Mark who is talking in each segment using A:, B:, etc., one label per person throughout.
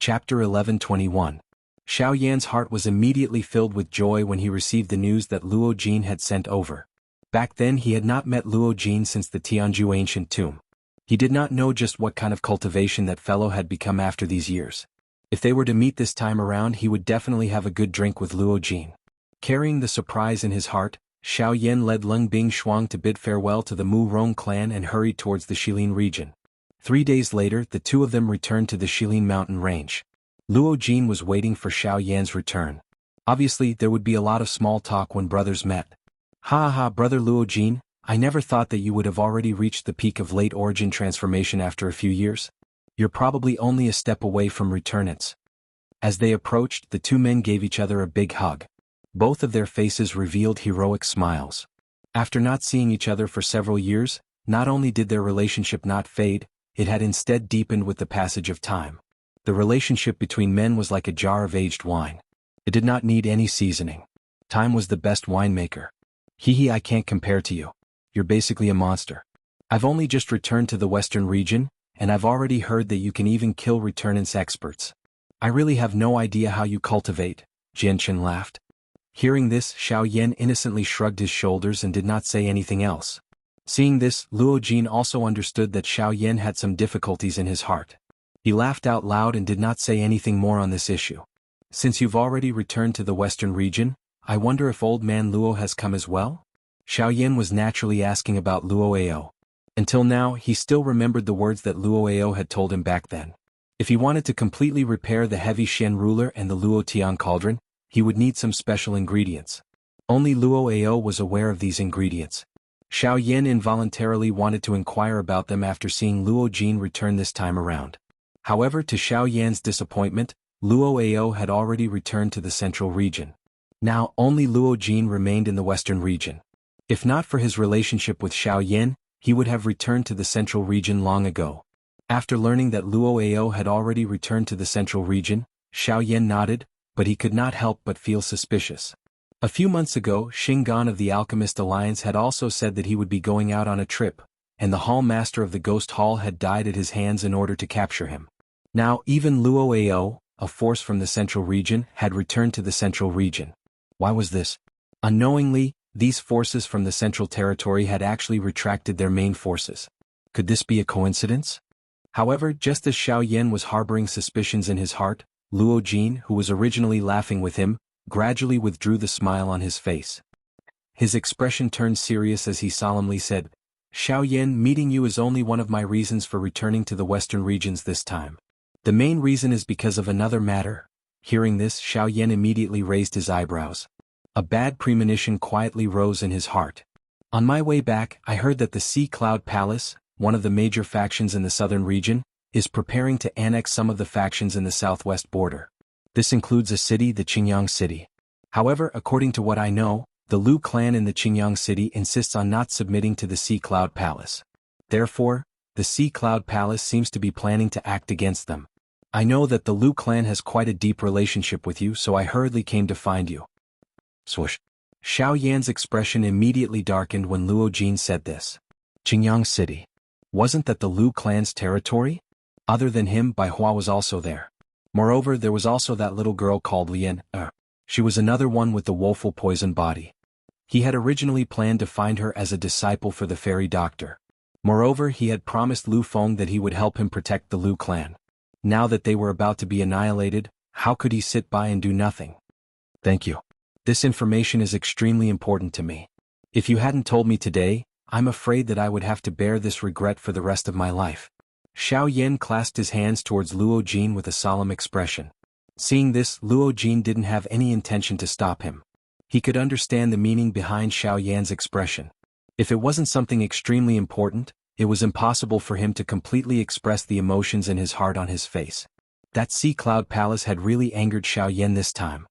A: Chapter 1121. Xiao Yan's heart was immediately filled with joy when he received the news that Luo Jin had sent over. Back then he had not met Luo Jin since the Tianzhu ancient tomb. He did not know just what kind of cultivation that fellow had become after these years. If they were to meet this time around, he would definitely have a good drink with Luo Jin. Carrying the surprise in his heart, Xiao Yan led Leng Bing Shuang to bid farewell to the Mu Rong clan and hurried towards the Shilin region. 3 days later, the two of them returned to the Shilin mountain range. Luo Jin was waiting for Xiao Yan's return. Obviously, there would be a lot of small talk when brothers met. Ha ha, brother Luo Jin, I never thought that you would have already reached the peak of late origin transformation after a few years. You're probably only a step away from returnance. As they approached, the two men gave each other a big hug. Both of their faces revealed heroic smiles. After not seeing each other for several years, not only did their relationship not fade, it had instead deepened with the passage of time. The relationship between men was like a jar of aged wine. It did not need any seasoning. Time was the best winemaker. Hee, I can't compare to you. You're basically a monster. I've only just returned to the western region, and I've already heard that you can even kill returnance experts. I really have no idea how you cultivate, Jianchen laughed. Hearing this, Xiao Yan innocently shrugged his shoulders and did not say anything else. Seeing this, Luo Jin also understood that Xiao Yan had some difficulties in his heart. He laughed out loud and did not say anything more on this issue. Since you've already returned to the western region, I wonder if old man Luo has come as well? Xiao Yan was naturally asking about Luo Ao. Until now, he still remembered the words that Luo Ao had told him back then. If he wanted to completely repair the heavy Shen ruler and the Luo Tian cauldron, he would need some special ingredients. Only Luo Ao was aware of these ingredients. Xiao Yan involuntarily wanted to inquire about them after seeing Luo Jin return this time around. However, to Xiao Yan's disappointment, Luo Ao had already returned to the central region. Now, only Luo Jin remained in the western region. If not for his relationship with Xiao Yan, he would have returned to the central region long ago. After learning that Luo Ao had already returned to the central region, Xiao Yan nodded, but he could not help but feel suspicious. A few months ago, Xinggan of the Alchemist Alliance had also said that he would be going out on a trip, and the Hall Master of the Ghost Hall had died at his hands in order to capture him. Now, even Luo Ao, a force from the central region, had returned to the central region. Why was this? Unknowingly, these forces from the central territory had actually retracted their main forces. Could this be a coincidence? However, just as Xiao Yan was harboring suspicions in his heart, Luo Jin, who was originally laughing with him, gradually withdrew the smile on his face. His expression turned serious as he solemnly said, Xiao Yan, meeting you is only one of my reasons for returning to the western regions this time. The main reason is because of another matter. Hearing this, Xiao Yan immediately raised his eyebrows. A bad premonition quietly rose in his heart. On my way back, I heard that the Sea Cloud Palace, one of the major factions in the southern region, is preparing to annex some of the factions in the southwest border. This includes a city, the Qingyang city. However, according to what I know, the Lu clan in the Qingyang city insists on not submitting to the Sea Cloud Palace. Therefore, the Sea Cloud Palace seems to be planning to act against them. I know that the Lu clan has quite a deep relationship with you, so I hurriedly came to find you. Swoosh. Xiao Yan's expression immediately darkened when Luo Jin said this. Qingyang city. Wasn't that the Lu clan's territory? Other than him, Bai Hua was also there. Moreover, there was also that little girl called Lian. She was another one with the woeful poison body. He had originally planned to find her as a disciple for the fairy doctor. Moreover, he had promised Lu Feng that he would help him protect the Lu clan. Now that they were about to be annihilated, how could he sit by and do nothing? Thank you. This information is extremely important to me. If you hadn't told me today, I'm afraid that I would have to bear this regret for the rest of my life. Xiao Yan clasped his hands towards Luo Jin with a solemn expression. Seeing this, Luo Jin didn't have any intention to stop him. He could understand the meaning behind Xiao Yan's expression. If it wasn't something extremely important, it was impossible for him to completely express the emotions in his heart on his face. That Sea Cloud Palace had really angered Xiao Yan this time.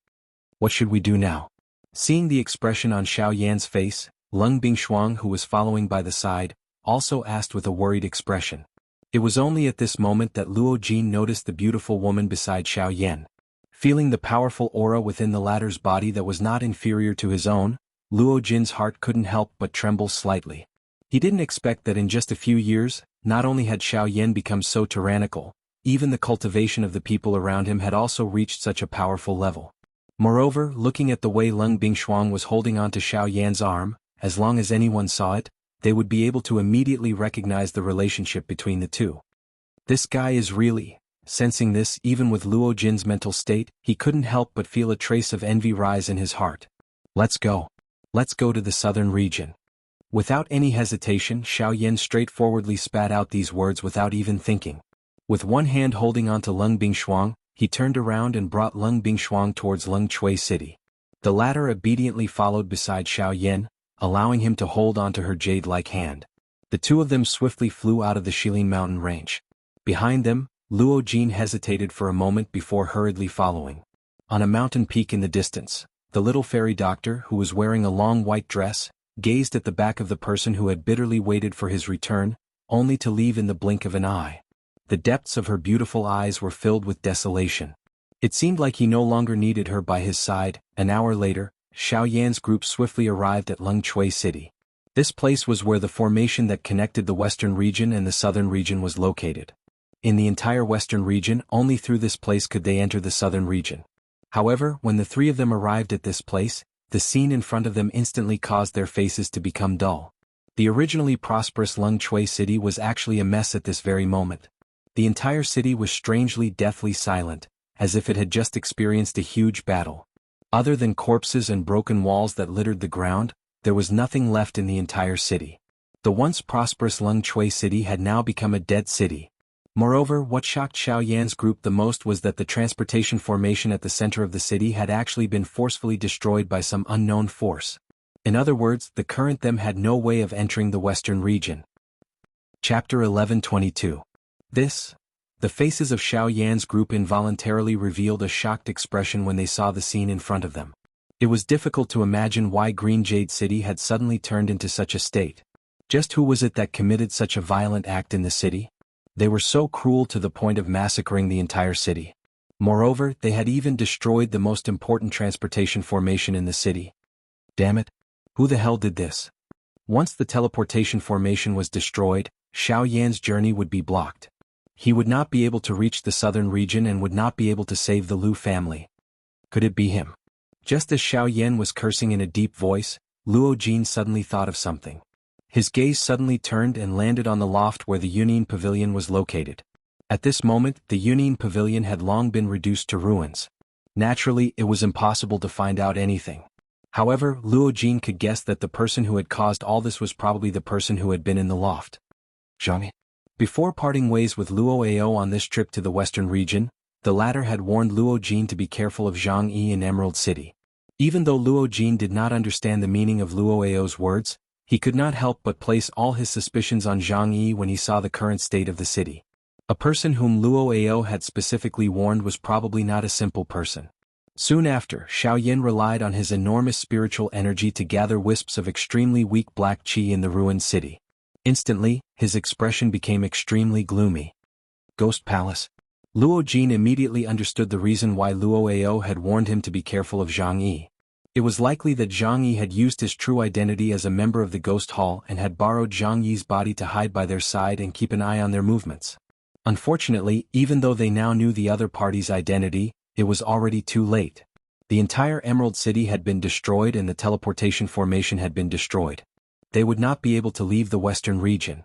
A: What should we do now? Seeing the expression on Xiao Yan's face, Leng Bingshuang, who was following by the side, also asked with a worried expression. It was only at this moment that Luo Jin noticed the beautiful woman beside Xiao Yan. Feeling the powerful aura within the latter's body that was not inferior to his own, Luo Jin's heart couldn't help but tremble slightly. He didn't expect that in just a few years, not only had Xiao Yan become so tyrannical, even the cultivation of the people around him had also reached such a powerful level. Moreover, looking at the way Lung Bingshuang was holding on to Xiao Yan's arm, as long as anyone saw it, they would be able to immediately recognize the relationship between the two. This guy is really... Sensing this, even with Luo Jin's mental state, he couldn't help but feel a trace of envy rise in his heart. Let's go. Let's go to the southern region. Without any hesitation, Xiao Yan straightforwardly spat out these words without even thinking. With one hand holding onto Lung Bingshuang, he turned around and brought Lung Bingshuang towards Lung Chui City. The latter obediently followed beside Xiao Yan, allowing him to hold onto her jade-like hand. The two of them swiftly flew out of the Shilin mountain range. Behind them, Luo Jin hesitated for a moment before hurriedly following. On a mountain peak in the distance, the little fairy doctor, who was wearing a long white dress, gazed at the back of the person who had bitterly waited for his return, only to leave in the blink of an eye. The depths of her beautiful eyes were filled with desolation. It seemed like he no longer needed her by his side. An hour later, Xiao Yan's group swiftly arrived at Lung Chui City. This place was where the formation that connected the western region and the southern region was located. In the entire western region, only through this place could they enter the southern region. However, when the three of them arrived at this place, the scene in front of them instantly caused their faces to become dull. The originally prosperous Lung Chui City was actually a mess at this very moment. The entire city was strangely deathly silent, as if it had just experienced a huge battle. Other than corpses and broken walls that littered the ground, there was nothing left in the entire city. The once prosperous Lung Chui City had now become a dead city. Moreover, what shocked Xiao Yan's group the most was that the transportation formation at the center of the city had actually been forcefully destroyed by some unknown force. In other words, the current them had no way of entering the western region. Chapter 11:22. The faces of Xiao Yan's group involuntarily revealed a shocked expression when they saw the scene in front of them. It was difficult to imagine why Green Jade City had suddenly turned into such a state. Just who was it that committed such a violent act in the city? They were so cruel to the point of massacring the entire city. Moreover, they had even destroyed the most important transportation formation in the city. Damn it! Who the hell did this? Once the teleportation formation was destroyed, Xiao Yan's journey would be blocked. He would not be able to reach the southern region and would not be able to save the Lu family. Could it be him? Just as Xiao Yan was cursing in a deep voice, Luo Jin suddenly thought of something. His gaze suddenly turned and landed on the loft where the Yunin Pavilion was located. At this moment, the Yunin Pavilion had long been reduced to ruins. Naturally, it was impossible to find out anything. However, Luo Jin could guess that the person who had caused all this was probably the person who had been in the loft. Jianghu. Before parting ways with Luo Ao on this trip to the western region, the latter had warned Luo Jin to be careful of Zhang Yi in Emerald City. Even though Luo Jin did not understand the meaning of Luo Ao's words, he could not help but place all his suspicions on Zhang Yi when he saw the current state of the city. A person whom Luo Ao had specifically warned was probably not a simple person. Soon after, Xiao Yan relied on his enormous spiritual energy to gather wisps of extremely weak black qi in the ruined city. Instantly, his expression became extremely gloomy. Ghost Palace. Luo Jin immediately understood the reason why Luo Ao had warned him to be careful of Zhang Yi. It was likely that Zhang Yi had used his true identity as a member of the Ghost Hall and had borrowed Zhang Yi's body to hide by their side and keep an eye on their movements. Unfortunately, even though they now knew the other party's identity, it was already too late. The entire Emerald City had been destroyed and the teleportation formation had been destroyed. They would not be able to leave the western region.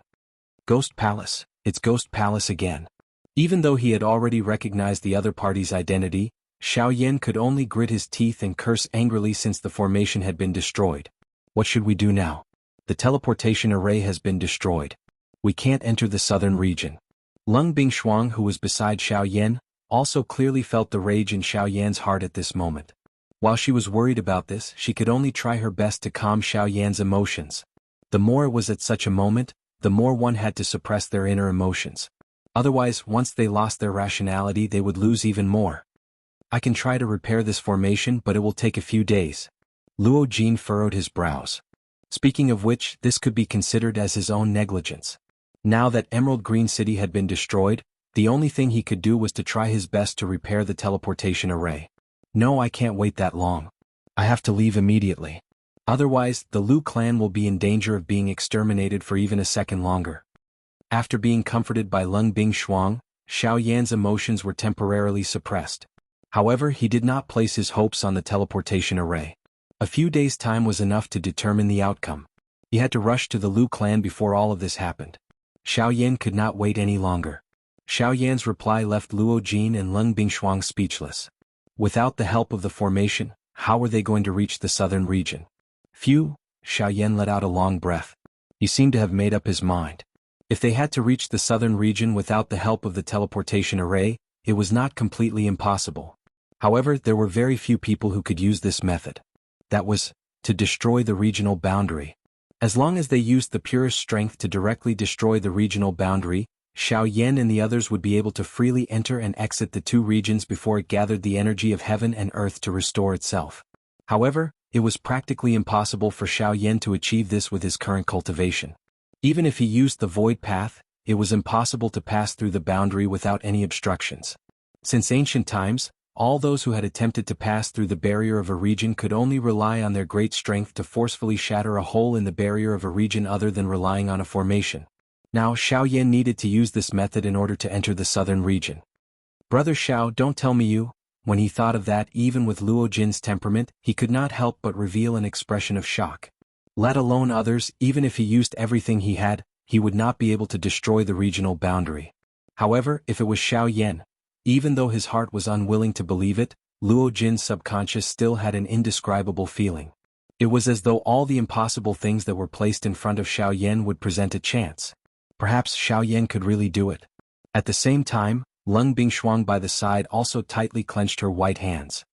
A: Ghost Palace, it's Ghost Palace again. Even though he had already recognized the other party's identity, Xiao Yan could only grit his teeth and curse angrily since the formation had been destroyed. What should we do now? The teleportation array has been destroyed. We can't enter the southern region. Lung Bingshuang, who was beside Xiao Yan, also clearly felt the rage in Xiao Yan's heart at this moment. While she was worried about this, she could only try her best to calm Xiao Yan's emotions. The more it was at such a moment, the more one had to suppress their inner emotions. Otherwise, once they lost their rationality, they would lose even more. I can try to repair this formation, but it will take a few days. Luo Jin furrowed his brows. Speaking of which, this could be considered as his own negligence. Now that Emerald Green City had been destroyed, the only thing he could do was to try his best to repair the teleportation array. No, I can't wait that long. I have to leave immediately. Otherwise, the Lu clan will be in danger of being exterminated for even a second longer. After being comforted by Lung Bingshuang, Xiao Yan's emotions were temporarily suppressed. However, he did not place his hopes on the teleportation array. A few days' time was enough to determine the outcome. He had to rush to the Lu clan before all of this happened. Xiao Yan could not wait any longer. Xiao Yan's reply left Luo Jin and Leng Bingshuang speechless. Without the help of the formation, how were they going to reach the southern region? Phew, Xiao Yan let out a long breath. He seemed to have made up his mind. If they had to reach the southern region without the help of the teleportation array, it was not completely impossible. However, there were very few people who could use this method. That was, to destroy the regional boundary. As long as they used the purest strength to directly destroy the regional boundary, Xiao Yan and the others would be able to freely enter and exit the two regions before it gathered the energy of heaven and earth to restore itself. However, it was practically impossible for Xiao Yan to achieve this with his current cultivation. Even if he used the void path, it was impossible to pass through the boundary without any obstructions. Since ancient times, all those who had attempted to pass through the barrier of a region could only rely on their great strength to forcefully shatter a hole in the barrier of a region other than relying on a formation. Now Xiao Yan needed to use this method in order to enter the southern region. Brother Xiao, don't tell me you. When he thought of that, even with Luo Jin's temperament, he could not help but reveal an expression of shock. Let alone others, even if he used everything he had, he would not be able to destroy the regional boundary. However, if it was Xiao Yan, even though his heart was unwilling to believe it, Luo Jin's subconscious still had an indescribable feeling. It was as though all the impossible things that were placed in front of Xiao Yan would present a chance. Perhaps Xiao Yan could really do it. At the same time, Leng Bingshuang by the side also tightly clenched her white hands.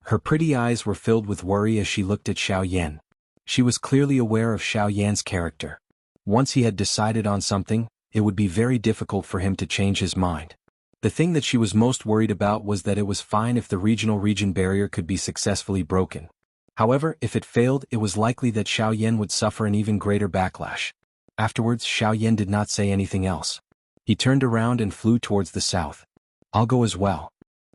A: Her pretty eyes were filled with worry as she looked at Xiao Yan. She was clearly aware of Xiao Yan's character. Once he had decided on something, it would be very difficult for him to change his mind. The thing that she was most worried about was that it was fine if the region barrier could be successfully broken. However, if it failed, it was likely that Xiao Yan would suffer an even greater backlash. Afterwards, Xiao Yan did not say anything else. He turned around and flew towards the south. I'll go as well.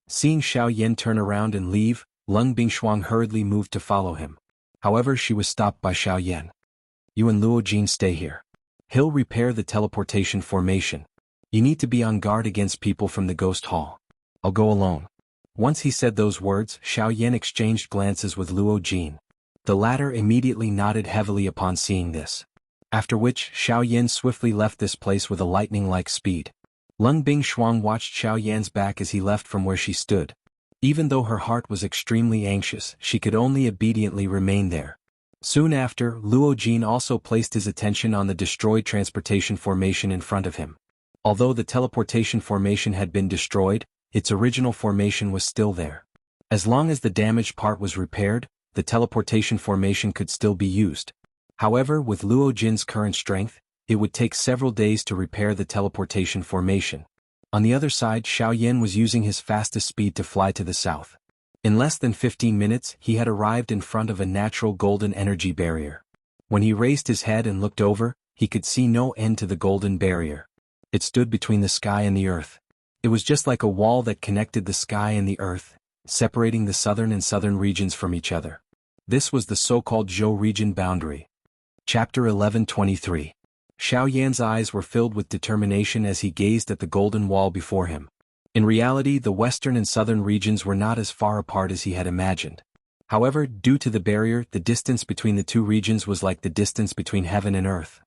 A: Seeing Xiao Yan turn around and leave, Leng Bingshuang hurriedly moved to follow him. However, she was stopped by Xiao Yan. You and Luo Jin stay here. He'll repair the teleportation formation. You need to be on guard against people from the ghost hall. I'll go alone. Once he said those words, Xiao Yan exchanged glances with Luo Jin. The latter immediately nodded heavily upon seeing this. After which, Xiao Yan swiftly left this place with a lightning-like speed. Leng Bingshuang watched Xiao Yan's back as he left from where she stood. Even though her heart was extremely anxious, she could only obediently remain there. Soon after, Luo Jin also placed his attention on the destroyed transportation formation in front of him. Although the teleportation formation had been destroyed, its original formation was still there. As long as the damaged part was repaired, the teleportation formation could still be used. However, with Luo Jin's current strength, it would take several days to repair the teleportation formation. On the other side, Xiao Yan was using his fastest speed to fly to the south. In less than 15 minutes, he had arrived in front of a natural golden energy barrier. When he raised his head and looked over, he could see no end to the golden barrier. It stood between the sky and the earth. It was just like a wall that connected the sky and the earth, separating the southern and southern regions from each other. This was the so-called Zhou region boundary. Chapter 11:23. Xiao Yan's eyes were filled with determination as he gazed at the golden wall before him. In reality, the western and southern regions were not as far apart as he had imagined. However, due to the barrier, the distance between the two regions was like the distance between heaven and earth.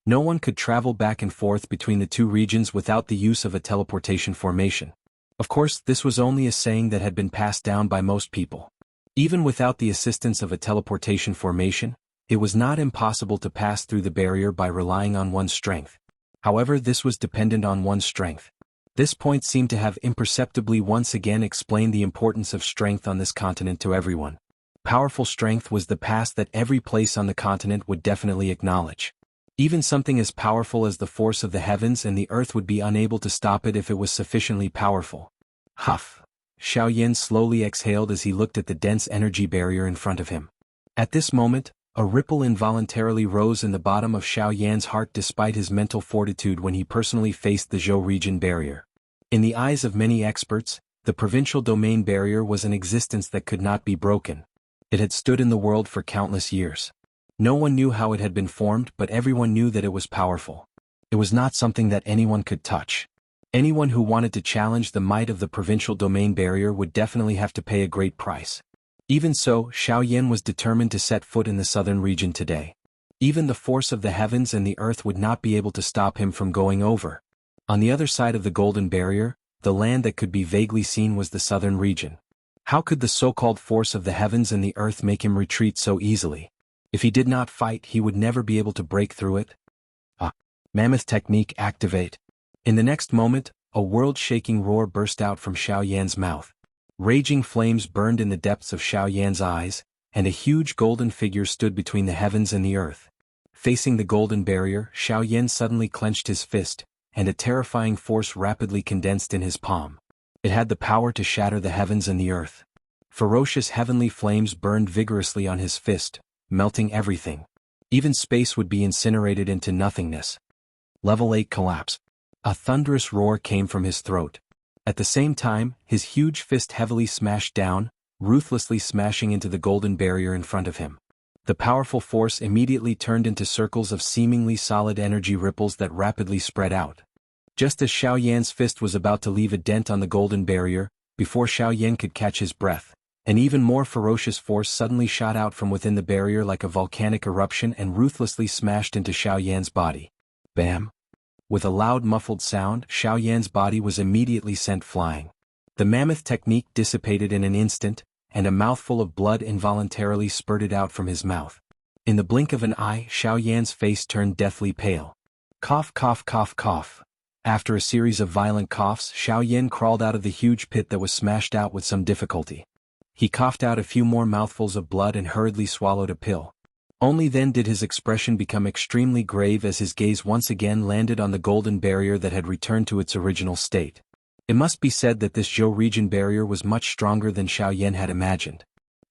A: No one could travel back and forth between the two regions without the use of a teleportation formation. Of course, this was only a saying that had been passed down by most people. Even without the assistance of a teleportation formation, it was not impossible to pass through the barrier by relying on one's strength. However, this was dependent on one's strength. This point seemed to have imperceptibly once again explained the importance of strength on this continent to everyone. Powerful strength was the past that every place on the continent would definitely acknowledge. Even something as powerful as the force of the heavens and the earth would be unable to stop it if it was sufficiently powerful. Huff! Xiao Yan slowly exhaled as he looked at the dense energy barrier in front of him. At this moment, a ripple involuntarily rose in the bottom of Xiao Yan's heart despite his mental fortitude when he personally faced the Zhou region barrier. In the eyes of many experts, the provincial domain barrier was an existence that could not be broken. It had stood in the world for countless years. No one knew how it had been formed, but everyone knew that it was powerful. It was not something that anyone could touch. Anyone who wanted to challenge the might of the provincial domain barrier would definitely have to pay a great price. Even so, Xiaoyan was determined to set foot in the southern region today. Even the force of the heavens and the earth would not be able to stop him from going over. On the other side of the golden barrier, the land that could be vaguely seen was the southern region. How could the so-called force of the heavens and the earth make him retreat so easily? If he did not fight, he would never be able to break through it. Mammoth technique activate. In the next moment, a world-shaking roar burst out from Xiaoyan's mouth. Raging flames burned in the depths of Xiaoyan's eyes, and a huge golden figure stood between the heavens and the earth. Facing the golden barrier, Xiaoyan suddenly clenched his fist, and a terrifying force rapidly condensed in his palm. It had the power to shatter the heavens and the earth. Ferocious heavenly flames burned vigorously on his fist, melting everything. Even space would be incinerated into nothingness. Level 8 collapse. A thunderous roar came from his throat. At the same time, his huge fist heavily smashed down, ruthlessly smashing into the golden barrier in front of him. The powerful force immediately turned into circles of seemingly solid energy ripples that rapidly spread out. Just as Xiaoyan's fist was about to leave a dent on the golden barrier, before Xiaoyan could catch his breath, an even more ferocious force suddenly shot out from within the barrier like a volcanic eruption and ruthlessly smashed into Xiaoyan's body. Bam! With a loud muffled sound, Xiaoyan's body was immediately sent flying. The mammoth technique dissipated in an instant, and a mouthful of blood involuntarily spurted out from his mouth. In the blink of an eye, Xiaoyan's face turned deathly pale. Cough, cough, cough, cough. After a series of violent coughs, Xiaoyan crawled out of the huge pit that was smashed out with some difficulty. He coughed out a few more mouthfuls of blood and hurriedly swallowed a pill. Only then did his expression become extremely grave as his gaze once again landed on the golden barrier that had returned to its original state. It must be said that this Zhou region barrier was much stronger than Xiaoyan had imagined.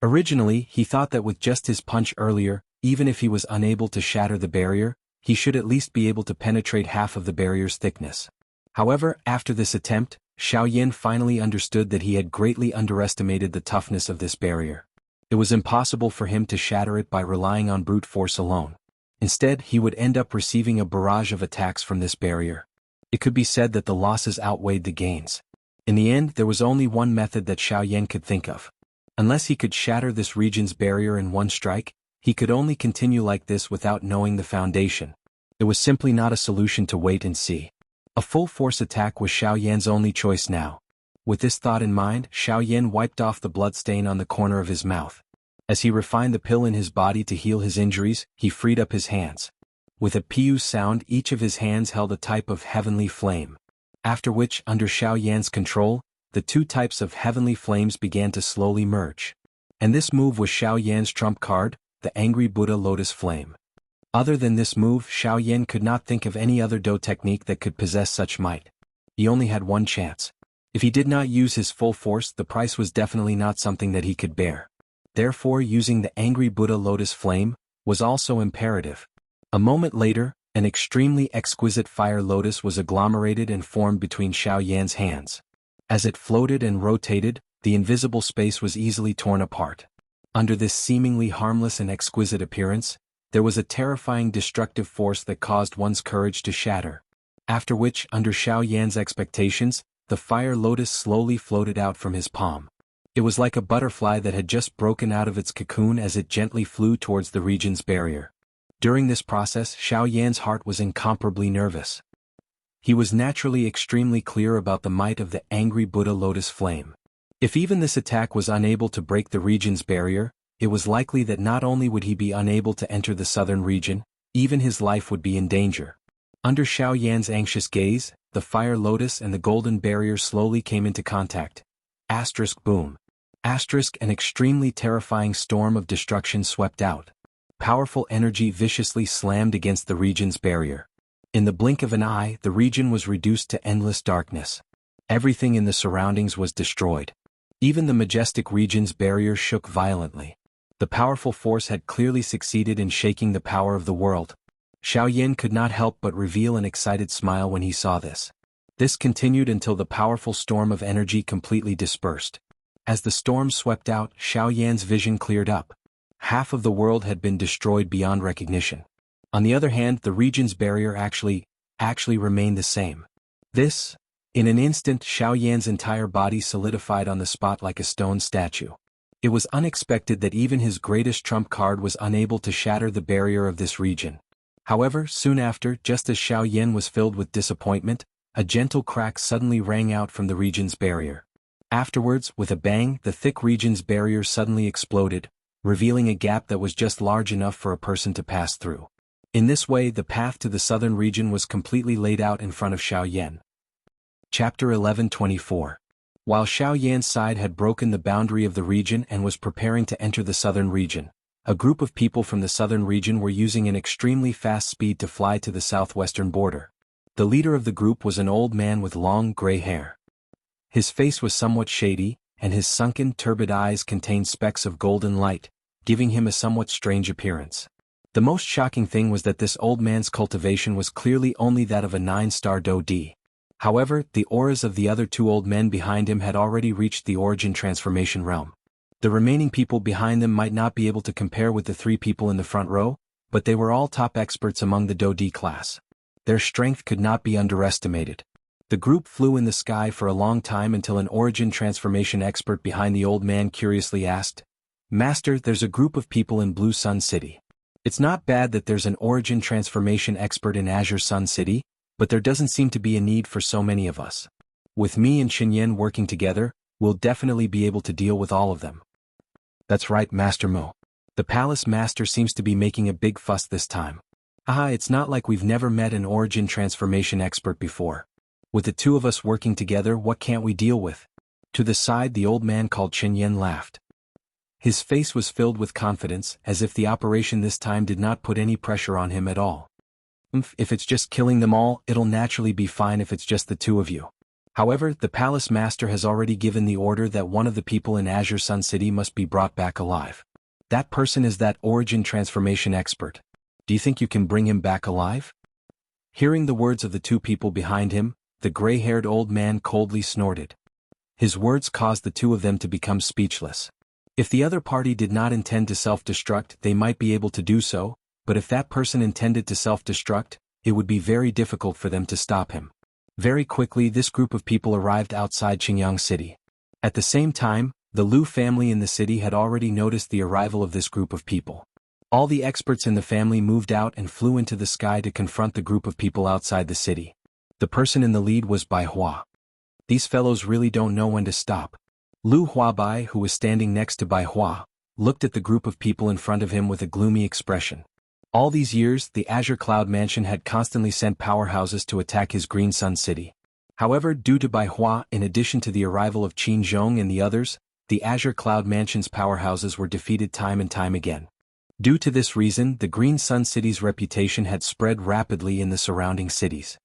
A: Originally, he thought that with just his punch earlier, even if he was unable to shatter the barrier, he should at least be able to penetrate half of the barrier's thickness. However, after this attempt, Xiaoyan finally understood that he had greatly underestimated the toughness of this barrier. It was impossible for him to shatter it by relying on brute force alone. Instead, he would end up receiving a barrage of attacks from this barrier. It could be said that the losses outweighed the gains. In the end, there was only one method that Xiaoyan could think of. Unless he could shatter this region's barrier in one strike, he could only continue like this without knowing the foundation. It was simply not a solution to wait and see. A full-force attack was Xiaoyan's only choice now. With this thought in mind, Xiaoyan wiped off the bloodstain on the corner of his mouth. As he refined the pill in his body to heal his injuries, he freed up his hands. With a piu sound, each of his hands held a type of heavenly flame. After which, under Xiaoyan's control, the two types of heavenly flames began to slowly merge. And this move was Xiaoyan's trump card, the Angry Buddha Lotus Flame. Other than this move, Xiaoyan could not think of any other Do technique that could possess such might. He only had one chance. If he did not use his full force, the price was definitely not something that he could bear. Therefore, using the Angry Buddha Lotus Flame was also imperative. A moment later, an extremely exquisite fire lotus was agglomerated and formed between Xiaoyan's hands. As it floated and rotated, the invisible space was easily torn apart. Under this seemingly harmless and exquisite appearance, there was a terrifying destructive force that caused one's courage to shatter. After which, under Xiaoyan's expectations, the fire lotus slowly floated out from his palm. It was like a butterfly that had just broken out of its cocoon as it gently flew towards the region's barrier. During this process, Xiaoyan's heart was incomparably nervous. He was naturally extremely clear about the might of the Angry Buddha Lotus Flame. If even this attack was unable to break the region's barrier, it was likely that not only would he be unable to enter the southern region, even his life would be in danger. Under Xiaoyan's anxious gaze, the fire lotus and the golden barrier slowly came into contact. Boom. An extremely terrifying storm of destruction swept out. Powerful energy viciously slammed against the region's barrier. In the blink of an eye, the region was reduced to endless darkness. Everything in the surroundings was destroyed. Even the majestic region's barrier shook violently. The powerful force had clearly succeeded in shaking the power of the world. Xiaoyan could not help but reveal an excited smile when he saw this. This continued until the powerful storm of energy completely dispersed. As the storm swept out, Xiaoyan's vision cleared up. Half of the world had been destroyed beyond recognition. On the other hand, the region's barrier actually remained the same. This In an instant, Xiao Yan's entire body solidified on the spot like a stone statue. It was unexpected that even his greatest trump card was unable to shatter the barrier of this region. However, soon after, just as Xiao Yan was filled with disappointment, a gentle crack suddenly rang out from the region's barrier. Afterwards, with a bang, the thick region's barrier suddenly exploded, revealing a gap that was just large enough for a person to pass through. In this way, the path to the southern region was completely laid out in front of Xiao Yan. Chapter 11:24. While Xiao Yan's side had broken the boundary of the region and was preparing to enter the southern region, a group of people from the southern region were using an extremely fast speed to fly to the southwestern border. The leader of the group was an old man with long gray hair. His face was somewhat shady, and his sunken, turbid eyes contained specks of golden light, giving him a somewhat strange appearance. The most shocking thing was that this old man's cultivation was clearly only that of a 9-star Do-D. However, the auras of the other two old men behind him had already reached the origin transformation realm. The remaining people behind them might not be able to compare with the 3 people in the front row, but they were all top experts among the Do-D class. Their strength could not be underestimated. The group flew in the sky for a long time until an origin transformation expert behind the old man curiously asked, "Master, there's a group of people in Blue Sun City. It's not bad that there's an origin transformation expert in Azure Sun City, but there doesn't seem to be a need for so many of us. With me and Xinyan working together, we'll definitely be able to deal with all of them." "That's right, Master Mo. The palace master seems to be making a big fuss this time. It's not like we've never met an origin transformation expert before. With the 2 of us working together, what can't we deal with?" To the side, the old man called Xinyan laughed. His face was filled with confidence, as if the operation this time did not put any pressure on him at all. "If it's just killing them all, it'll naturally be fine if it's just the 2 of you. However, the palace master has already given the order that one of the people in Azure Sun City must be brought back alive. That person is that origin transformation expert. Do you think you can bring him back alive?" Hearing the words of the 2 people behind him, the gray-haired old man coldly snorted. His words caused the 2 of them to become speechless. If the other party did not intend to self-destruct, they might be able to do so, but if that person intended to self-destruct, it would be very difficult for them to stop him. Very quickly, this group of people arrived outside Jianghu City. At the same time, the Liu family in the city had already noticed the arrival of this group of people. All the experts in the family moved out and flew into the sky to confront the group of people outside the city. The person in the lead was Bai Hua. These fellows really don't know when to stop. Liu Huabai, who was standing next to Bai Hua, looked at the group of people in front of him with a gloomy expression. All these years, the Azure Cloud Mansion had constantly sent powerhouses to attack his Green Sun City. However, due to Bai Hua, in addition to the arrival of Qin Zhong and the others, the Azure Cloud Mansion's powerhouses were defeated time and time again. Due to this reason, the Green Sun City's reputation had spread rapidly in the surrounding cities.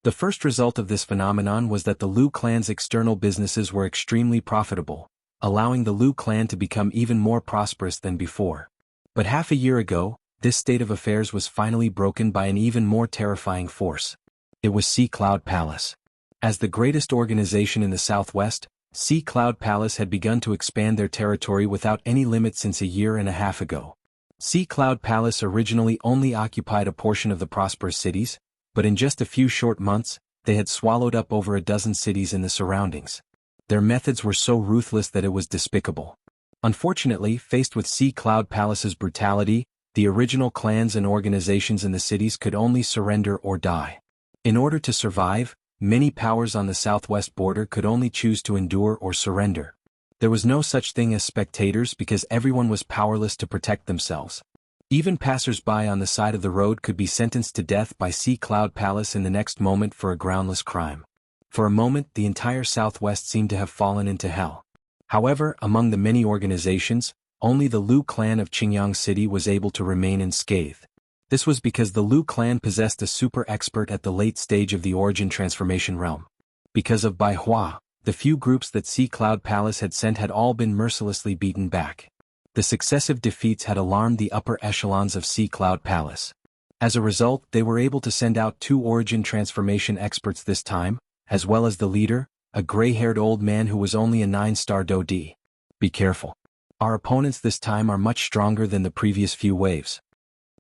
A: The first result of this phenomenon was that the Liu clan's external businesses were extremely profitable, allowing the Liu clan to become even more prosperous than before. But half a year ago, this state of affairs was finally broken by an even more terrifying force. It was Sea Cloud Palace. As the greatest organization in the southwest, Sea Cloud Palace had begun to expand their territory without any limit since a year and a half ago. Sea Cloud Palace originally only occupied a portion of the prosperous cities, but in just a few short months, they had swallowed up over a dozen cities in the surroundings. Their methods were so ruthless that it was despicable. Unfortunately, faced with Sea Cloud Palace's brutality, the original clans and organizations in the cities could only surrender or die. In order to survive, many powers on the southwest border could only choose to endure or surrender. There was no such thing as spectators because everyone was powerless to protect themselves. Even passers-by on the side of the road could be sentenced to death by Sea Cloud Palace in the next moment for a groundless crime. For a moment, the entire southwest seemed to have fallen into hell. However, among the many organizations, only the Liu clan of Qingyang City was able to remain unscathed. This was because the Liu clan possessed a super expert at the late stage of the origin transformation realm. Because of Bai Hua, the few groups that Sea Cloud Palace had sent had all been mercilessly beaten back. The successive defeats had alarmed the upper echelons of Sea Cloud Palace. As a result, they were able to send out 2 origin transformation experts this time, as well as the leader, a gray-haired old man who was only a 9-star Do-D. "Be careful. Our opponents this time are much stronger than the previous few waves."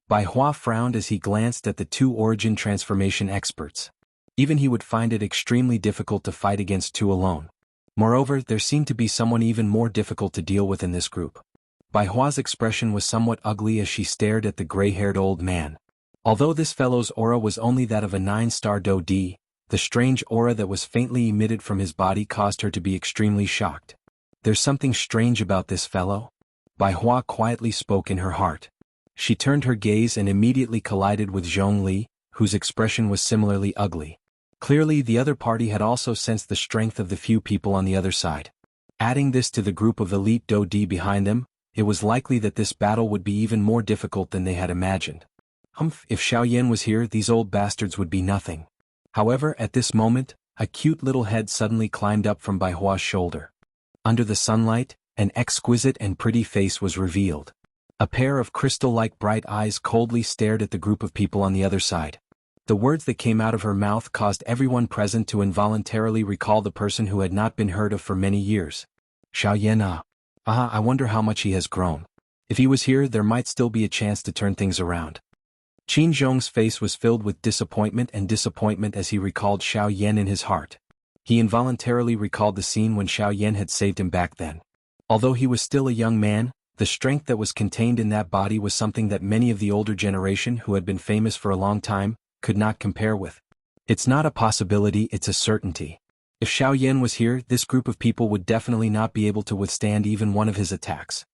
A: Bai Hua frowned as he glanced at the 2 origin transformation experts. Even he would find it extremely difficult to fight against two alone. Moreover, there seemed to be someone even more difficult to deal with in this group. Bai Hua's expression was somewhat ugly as she stared at the gray-haired old man. Although this fellow's aura was only that of a 9-star Do D, the strange aura that was faintly emitted from his body caused her to be extremely shocked. There's something strange about this fellow? Bai Hua quietly spoke in her heart. She turned her gaze and immediately collided with Zhong Li, whose expression was similarly ugly. Clearly, the other party had also sensed the strength of the few people on the other side. Adding this to the group of elite Do D behind them, it was likely that this battle would be even more difficult than they had imagined. If Xiao Yan was here, these old bastards would be nothing. However, at this moment, a cute little head suddenly climbed up from Bai Hua's shoulder. Under the sunlight, an exquisite and pretty face was revealed. A pair of crystal-like bright eyes coldly stared at the group of people on the other side. The words that came out of her mouth caused everyone present to involuntarily recall the person who had not been heard of for many years. Xiao Yan I wonder how much he has grown. If he was here, there might still be a chance to turn things around. Qin Zhong's face was filled with disappointment as he recalled Xiao Yan in his heart. He involuntarily recalled the scene when Xiao Yan had saved him back then. Although he was still a young man, the strength that was contained in that body was something that many of the older generation who had been famous for a long time could not compare with. It's not a possibility, it's a certainty. If Xiao Yan was here, this group of people would definitely not be able to withstand even one of his attacks.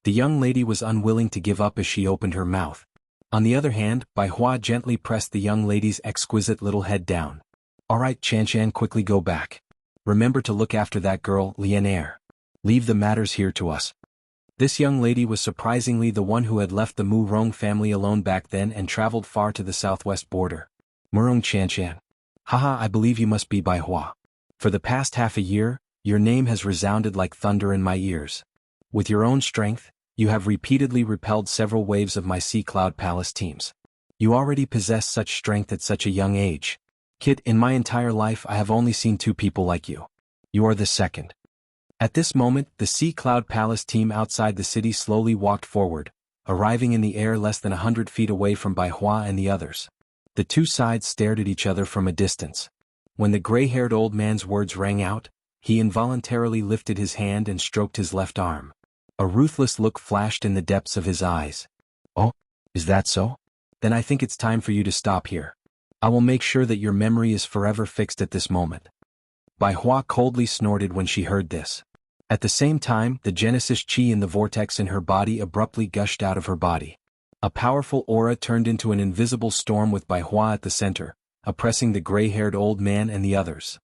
A: The young lady was unwilling to give up as she opened her mouth. On the other hand, Bai Hua gently pressed the young lady's exquisite little head down. Alright, Chanshan, quickly go back. Remember to look after that girl, Lian Er. Leave the matters here to us. This young lady was surprisingly the one who had left the Mu Rong family alone back then and traveled far to the southwest border. Murong Chanshan. Haha, I believe you must be Bai Hua. For the past half a year, your name has resounded like thunder in my ears. With your own strength, you have repeatedly repelled several waves of my Sea Cloud Palace teams. You already possess such strength at such a young age. Kid, in my entire life I have only seen two people like you. You are the second. At this moment, the Sea Cloud Palace team outside the city slowly walked forward, arriving in the air less than 100 feet away from Bai Hua and the others. The two sides stared at each other from a distance. When the gray-haired old man's words rang out, he involuntarily lifted his hand and stroked his left arm. A ruthless look flashed in the depths of his eyes. Oh, is that so? Then I think it's time for you to stop here. I will make sure that your memory is forever fixed at this moment. Bai Hua coldly snorted when she heard this. At the same time, the Genesis Qi in the vortex in her body abruptly gushed out of her body. A powerful aura turned into an invisible storm with Bai Hua at the center, oppressing the gray-haired old man and the others.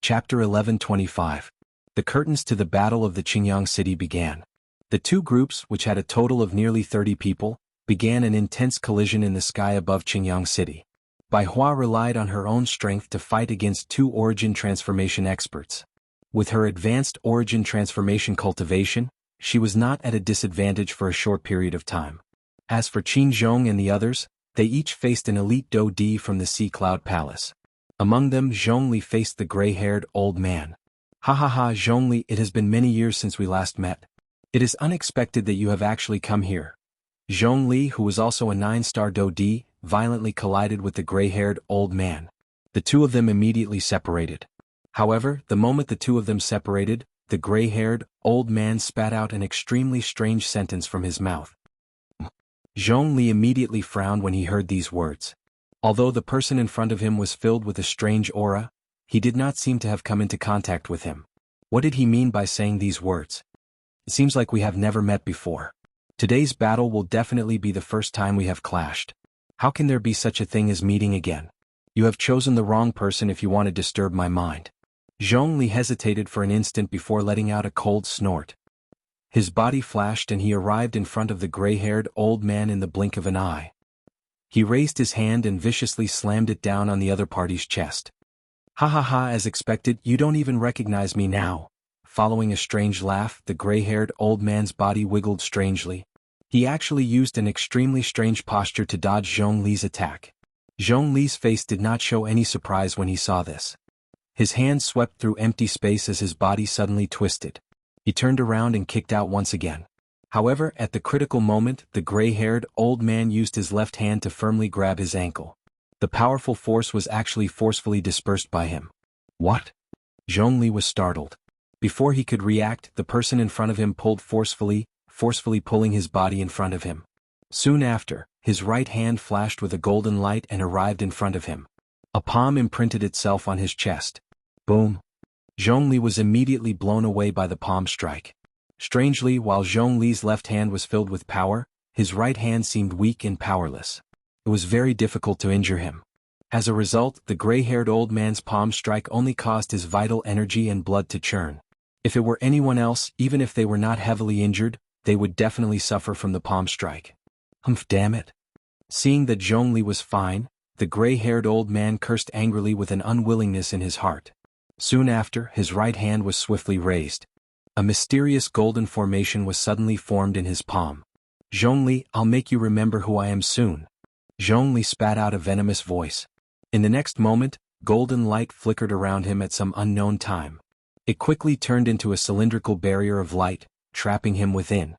A: Chapter 11:25. The curtains to the Battle of the Qingyang City began. The two groups, which had a total of nearly 30 people, began an intense collision in the sky above Qingyang City. Bai Hua relied on her own strength to fight against two origin transformation experts. With her advanced origin transformation cultivation, she was not at a disadvantage for a short period of time. As for Qin Zhong and the others, they each faced an elite Do D from the Sea Cloud Palace. Among them, Zhongli faced the gray-haired old man. Ha ha ha, Zhongli, it has been many years since we last met. It is unexpected that you have actually come here. Zhongli, who was also a 9-star Do D, violently collided with the gray-haired old man. The two of them immediately separated. However, the moment the two of them separated, the gray-haired old man spat out an extremely strange sentence from his mouth. Zhongli immediately frowned when he heard these words. Although the person in front of him was filled with a strange aura, he did not seem to have come into contact with him. What did he mean by saying these words? It seems like we have never met before. Today's battle will definitely be the first time we have clashed. How can there be such a thing as meeting again? You have chosen the wrong person if you want to disturb my mind. Zhongli hesitated for an instant before letting out a cold snort. His body flashed and he arrived in front of the gray-haired old man in the blink of an eye. He raised his hand and viciously slammed it down on the other party's chest. Ha ha ha, as expected, you don't even recognize me now. Following a strange laugh, the gray-haired old man's body wiggled strangely. He actually used an extremely strange posture to dodge Zhongli's attack. Zhongli's face did not show any surprise when he saw this. His hand swept through empty space as his body suddenly twisted. He turned around and kicked out once again. However, at the critical moment, the gray-haired old man used his left hand to firmly grab his ankle. The powerful force was actually forcefully dispersed by him. What? Zhongli was startled. Before he could react, the person in front of him pulled forcefully pulling his body in front of him. Soon after, his right hand flashed with a golden light and arrived in front of him. A palm imprinted itself on his chest. Boom! Zhongli was immediately blown away by the palm strike. Strangely, while Zhongli's left hand was filled with power, his right hand seemed weak and powerless. It was very difficult to injure him. As a result, the gray-haired old man's palm strike only caused his vital energy and blood to churn. If it were anyone else, even if they were not heavily injured, they would definitely suffer from the palm strike. Humph, damn it. Seeing that Zhongli was fine, the gray-haired old man cursed angrily with an unwillingness in his heart. Soon after, his right hand was swiftly raised. A mysterious golden formation was suddenly formed in his palm. Zhongli, I'll make you remember who I am soon. Zhongli spat out a venomous voice. In the next moment, golden light flickered around him at some unknown time. It quickly turned into a cylindrical barrier of light, trapping him within.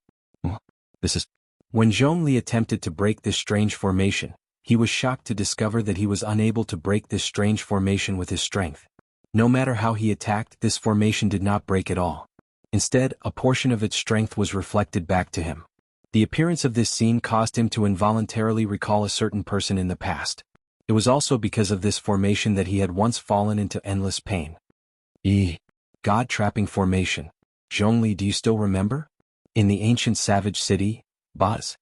A: When Zhongli attempted to break this strange formation, he was shocked to discover that he was unable to break this strange formation with his strength. No matter how he attacked, this formation did not break at all. Instead, a portion of its strength was reflected back to him. The appearance of this scene caused him to involuntarily recall a certain person in the past. It was also because of this formation that he had once fallen into endless pain. God-trapping formation. Zhongli, do you still remember? In the ancient savage city, Buzz.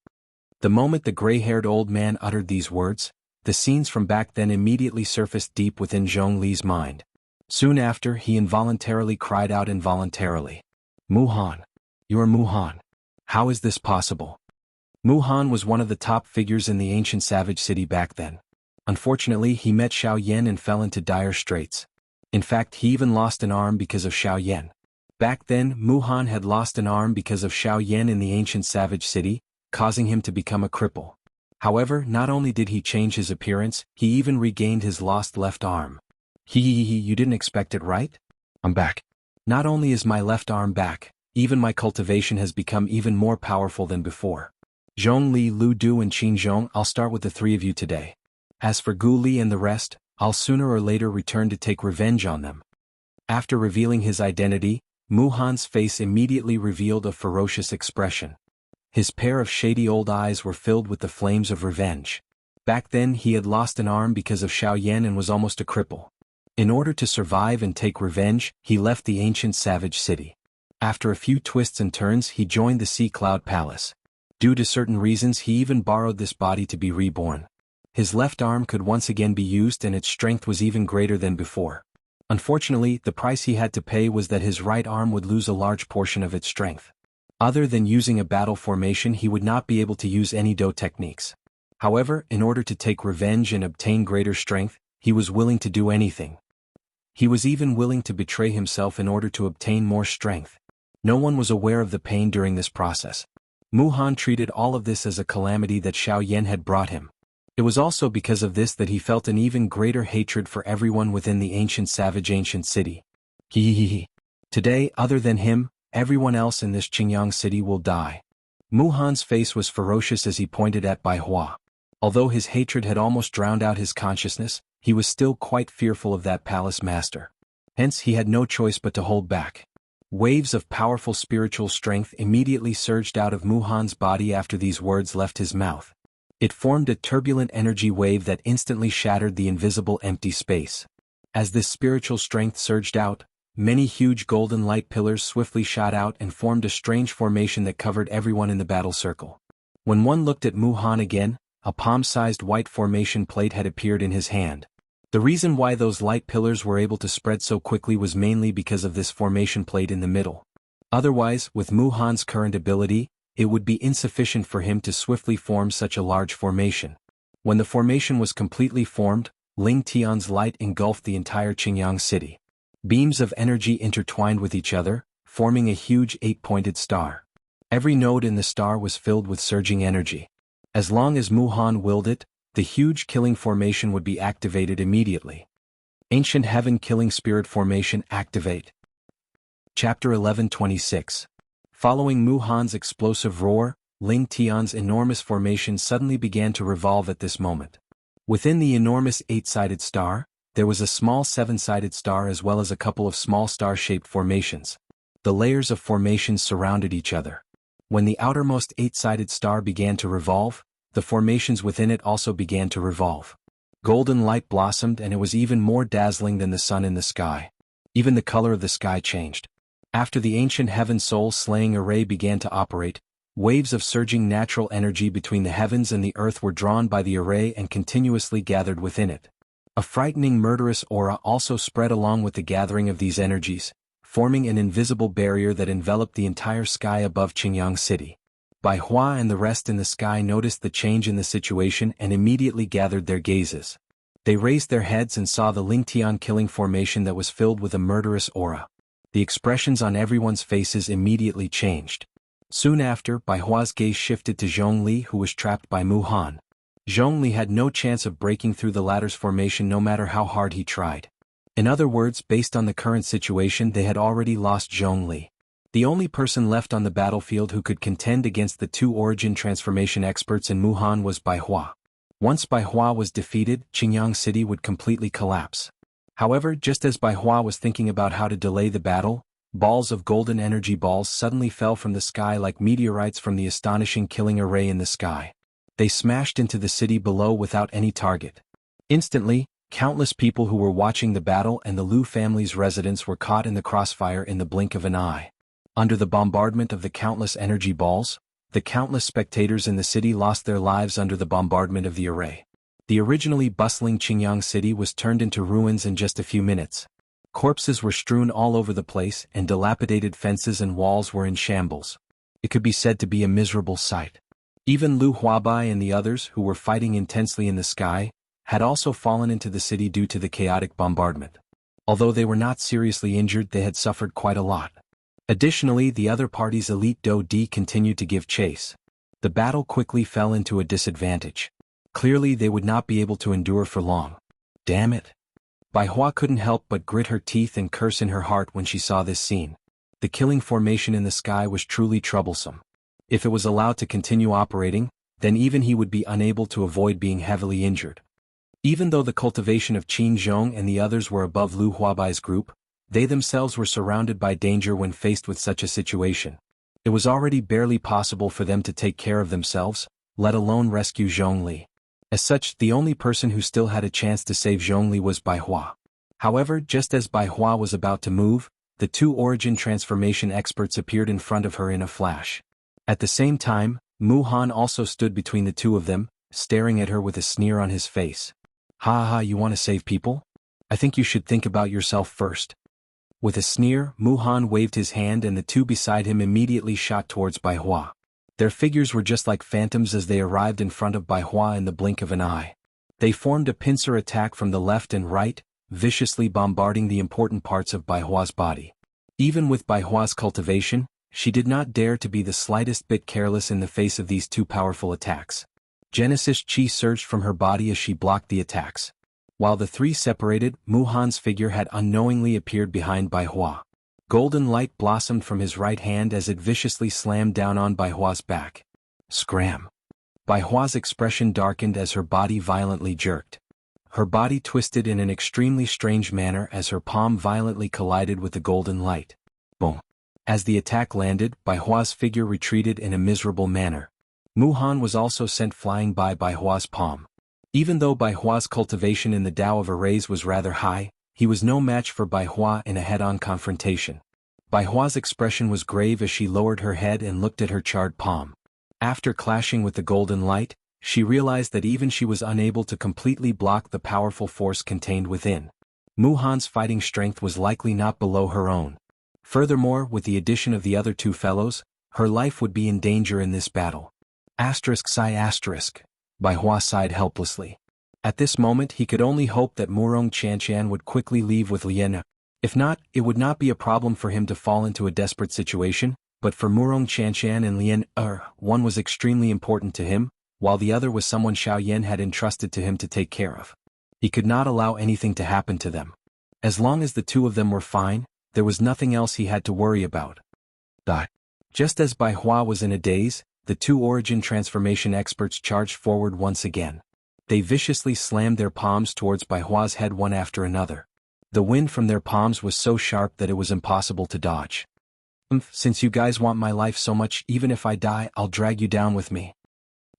A: The moment the gray-haired old man uttered these words, the scenes from back then immediately surfaced deep within Zhongli's mind. Soon after, he involuntarily cried out involuntarily. Muhan. You're Muhan. How is this possible? Muhan was one of the top figures in the ancient savage city back then. Unfortunately, he met Xiao Yan and fell into dire straits. In fact, he even lost an arm because of Xiao Yan. Back then, Muhan had lost an arm because of Xiao Yan in the ancient savage city, causing him to become a cripple. However, not only did he change his appearance, he even regained his lost left arm. You didn't expect it, right? I'm back. Not only is my left arm back, even my cultivation has become even more powerful than before. Zhongli, Lu Du and Qin Zhong, I'll start with the three of you today. As for Gu Li and the rest, I'll sooner or later return to take revenge on them. After revealing his identity, Muhan's face immediately revealed a ferocious expression. His pair of shady old eyes were filled with the flames of revenge. Back then he had lost an arm because of Xiao Yan and was almost a cripple. In order to survive and take revenge, he left the ancient savage city. After a few twists and turns, he joined the Sea Cloud Palace. Due to certain reasons, he even borrowed this body to be reborn. His left arm could once again be used and its strength was even greater than before. Unfortunately, the price he had to pay was that his right arm would lose a large portion of its strength. Other than using a battle formation, he would not be able to use any Do techniques. However, in order to take revenge and obtain greater strength, he was willing to do anything. He was even willing to betray himself in order to obtain more strength. No one was aware of the pain during this process. Muhan treated all of this as a calamity that Xiao Yan had brought him. It was also because of this that he felt an even greater hatred for everyone within the ancient city. Today, other than him, everyone else in this Qingyang city will die. Muhan's face was ferocious as he pointed at Bai Hua. Although his hatred had almost drowned out his consciousness, he was still quite fearful of that palace master. Hence he had no choice but to hold back. Waves of powerful spiritual strength immediately surged out of Muhan's body after these words left his mouth. It formed a turbulent energy wave that instantly shattered the invisible empty space. As this spiritual strength surged out, many huge golden light pillars swiftly shot out and formed a strange formation that covered everyone in the battle circle. When one looked at Muhan again, a palm-sized white formation plate had appeared in his hand. The reason why those light pillars were able to spread so quickly was mainly because of this formation plate in the middle. Otherwise, with Muhan's current ability, it would be insufficient for him to swiftly form such a large formation. When the formation was completely formed, Ling Tian's light engulfed the entire Qingyang city. Beams of energy intertwined with each other, forming a huge 8-pointed star. Every node in the star was filled with surging energy. As long as Muhan willed it, the huge killing formation would be activated immediately. Ancient Heaven Killing Spirit Formation activate. Chapter 11:26. Following Muhan's explosive roar, Ling Tian's enormous formation suddenly began to revolve at this moment. Within the enormous 8-sided star, there was a small 7-sided star as well as a couple of small star-shaped formations. The layers of formations surrounded each other. When the outermost 8-sided star began to revolve, the formations within it also began to revolve. Golden light blossomed and it was even more dazzling than the sun in the sky. Even the color of the sky changed. After the ancient heaven soul-slaying array began to operate, waves of surging natural energy between the heavens and the earth were drawn by the array and continuously gathered within it. A frightening murderous aura also spread along with the gathering of these energies, forming an invisible barrier that enveloped the entire sky above Qingyang City. Bai Hua and the rest in the sky noticed the change in the situation and immediately gathered their gazes. They raised their heads and saw the Lingtian killing formation that was filled with a murderous aura. The expressions on everyone's faces immediately changed. Soon after, Bai Hua's gaze shifted to Zhongli, who was trapped by Mu Han. Zhongli had no chance of breaking through the latter's formation no matter how hard he tried. In other words, based on the current situation, they had already lost Zhongli. The only person left on the battlefield who could contend against the two origin transformation experts in Mu Han was Bai Hua. Once Bai Hua was defeated, Qingyang City would completely collapse. However, just as Bai Hua was thinking about how to delay the battle, balls of golden energy balls suddenly fell from the sky like meteorites from the astonishing killing array in the sky. They smashed into the city below without any target. Instantly, countless people who were watching the battle and the Liu family's residents were caught in the crossfire in the blink of an eye. Under the bombardment of the countless energy balls, the countless spectators in the city lost their lives under the bombardment of the array. The originally bustling Qingyang City was turned into ruins in just a few minutes. Corpses were strewn all over the place and dilapidated fences and walls were in shambles. It could be said to be a miserable sight. Even Lu Huabai and the others who were fighting intensely in the sky had also fallen into the city due to the chaotic bombardment. Although they were not seriously injured, they had suffered quite a lot. Additionally, the other party's elite Do Di continued to give chase. The battle quickly fell into a disadvantage. Clearly they would not be able to endure for long. Damn it. Bai Hua couldn't help but grit her teeth and curse in her heart when she saw this scene. The killing formation in the sky was truly troublesome. If it was allowed to continue operating, then even he would be unable to avoid being heavily injured. Even though the cultivation of Qin Zhong and the others were above Lu Huabai's group, they themselves were surrounded by danger when faced with such a situation. It was already barely possible for them to take care of themselves, let alone rescue Zhongli. As such, the only person who still had a chance to save Zhongli was Bai Hua. However, just as Bai Hua was about to move, the two origin transformation experts appeared in front of her in a flash. At the same time, Mu Han also stood between the two of them, staring at her with a sneer on his face. Ha ha, you want to save people? I think you should think about yourself first. With a sneer, Mu Han waved his hand and the two beside him immediately shot towards Bai Hua. Their figures were just like phantoms as they arrived in front of Bai Hua in the blink of an eye. They formed a pincer attack from the left and right, viciously bombarding the important parts of Bai Hua's body. Even with Bai Hua's cultivation, she did not dare to be the slightest bit careless in the face of these two powerful attacks. Genesis Chi surged from her body as she blocked the attacks. While the three separated, Mu Han's figure had unknowingly appeared behind Bai Hua. Golden light blossomed from his right hand as it viciously slammed down on Bai Hua's back. Scram! Bai Hua's expression darkened as her body violently jerked. Her body twisted in an extremely strange manner as her palm violently collided with the golden light. Boom! As the attack landed, Bai Hua's figure retreated in a miserable manner. Mu Han was also sent flying by Bai Hua's palm. Even though Bai Hua's cultivation in the Tao of Arrays was rather high, he was no match for Bai Hua in a head-on confrontation. Bai Hua's expression was grave as she lowered her head and looked at her charred palm. After clashing with the golden light, she realized that even she was unable to completely block the powerful force contained within. Mu Han's fighting strength was likely not below her own. Furthermore, with the addition of the other two fellows, her life would be in danger in this battle. Sigh. Bai Hua sighed helplessly. At this moment he could only hope that Murong Qianqian would quickly leave with Lian. If not, it would not be a problem for him to fall into a desperate situation, but for Murong Qianqian and Lian, one was extremely important to him, while the other was someone Xiao Yan had entrusted to him to take care of. He could not allow anything to happen to them. As long as the two of them were fine, there was nothing else he had to worry about. Just as Bai Hua was in a daze, the two origin transformation experts charged forward once again. They viciously slammed their palms towards Bai Hua's head one after another. The wind from their palms was so sharp that it was impossible to dodge. Since you guys want my life so much, even if I die, I'll drag you down with me."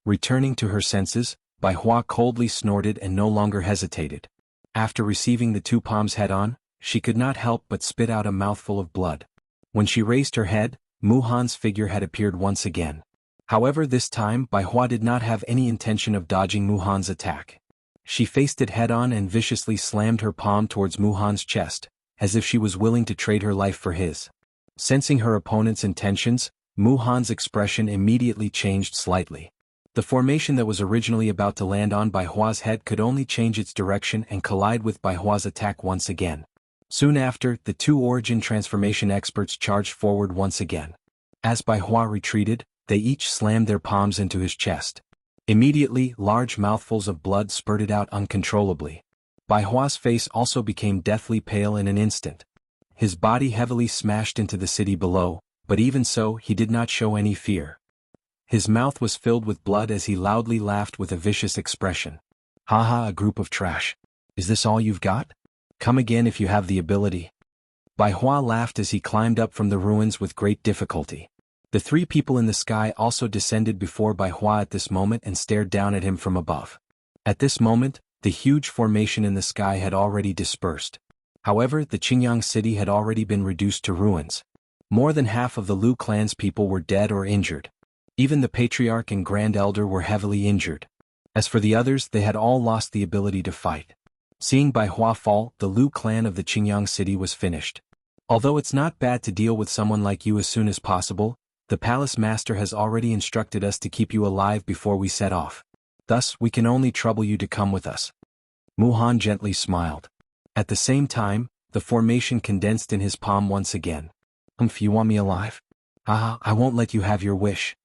A: Returning to her senses, Bai Hua coldly snorted and no longer hesitated. After receiving the two palms head-on, she could not help but spit out a mouthful of blood. When she raised her head, Mu Han's figure had appeared once again. However, this time Bai Hua did not have any intention of dodging Mu Han's attack. She faced it head-on and viciously slammed her palm towards Mu Han's chest, as if she was willing to trade her life for his. Sensing her opponent's intentions, Mu Han's expression immediately changed slightly. The formation that was originally about to land on Bai Hua's head could only change its direction and collide with Bai Hua's attack once again. Soon after, the two origin transformation experts charged forward once again. As Bai Hua retreated, they each slammed their palms into his chest. Immediately, large mouthfuls of blood spurted out uncontrollably. Bai Hua's face also became deathly pale in an instant. His body heavily smashed into the city below, but even so he did not show any fear. His mouth was filled with blood as he loudly laughed with a vicious expression. "Haha, a group of trash. Is this all you've got? Come again if you have the ability." Bai Hua laughed as he climbed up from the ruins with great difficulty. The three people in the sky also descended before Bai Hua at this moment and stared down at him from above. At this moment, the huge formation in the sky had already dispersed. However, the Qingyang city had already been reduced to ruins. More than half of the Lu clan's people were dead or injured. Even the patriarch and grand elder were heavily injured. As for the others, they had all lost the ability to fight. Seeing Bai Hua fall, the Lu clan of the Qingyang city was finished. "Although it's not bad to deal with someone like you as soon as possible, the palace master has already instructed us to keep you alive before we set off. Thus, we can only trouble you to come with us." Mu Han gently smiled. At the same time, the formation condensed in his palm once again. You want me alive? Haha, I won't let you have your wish."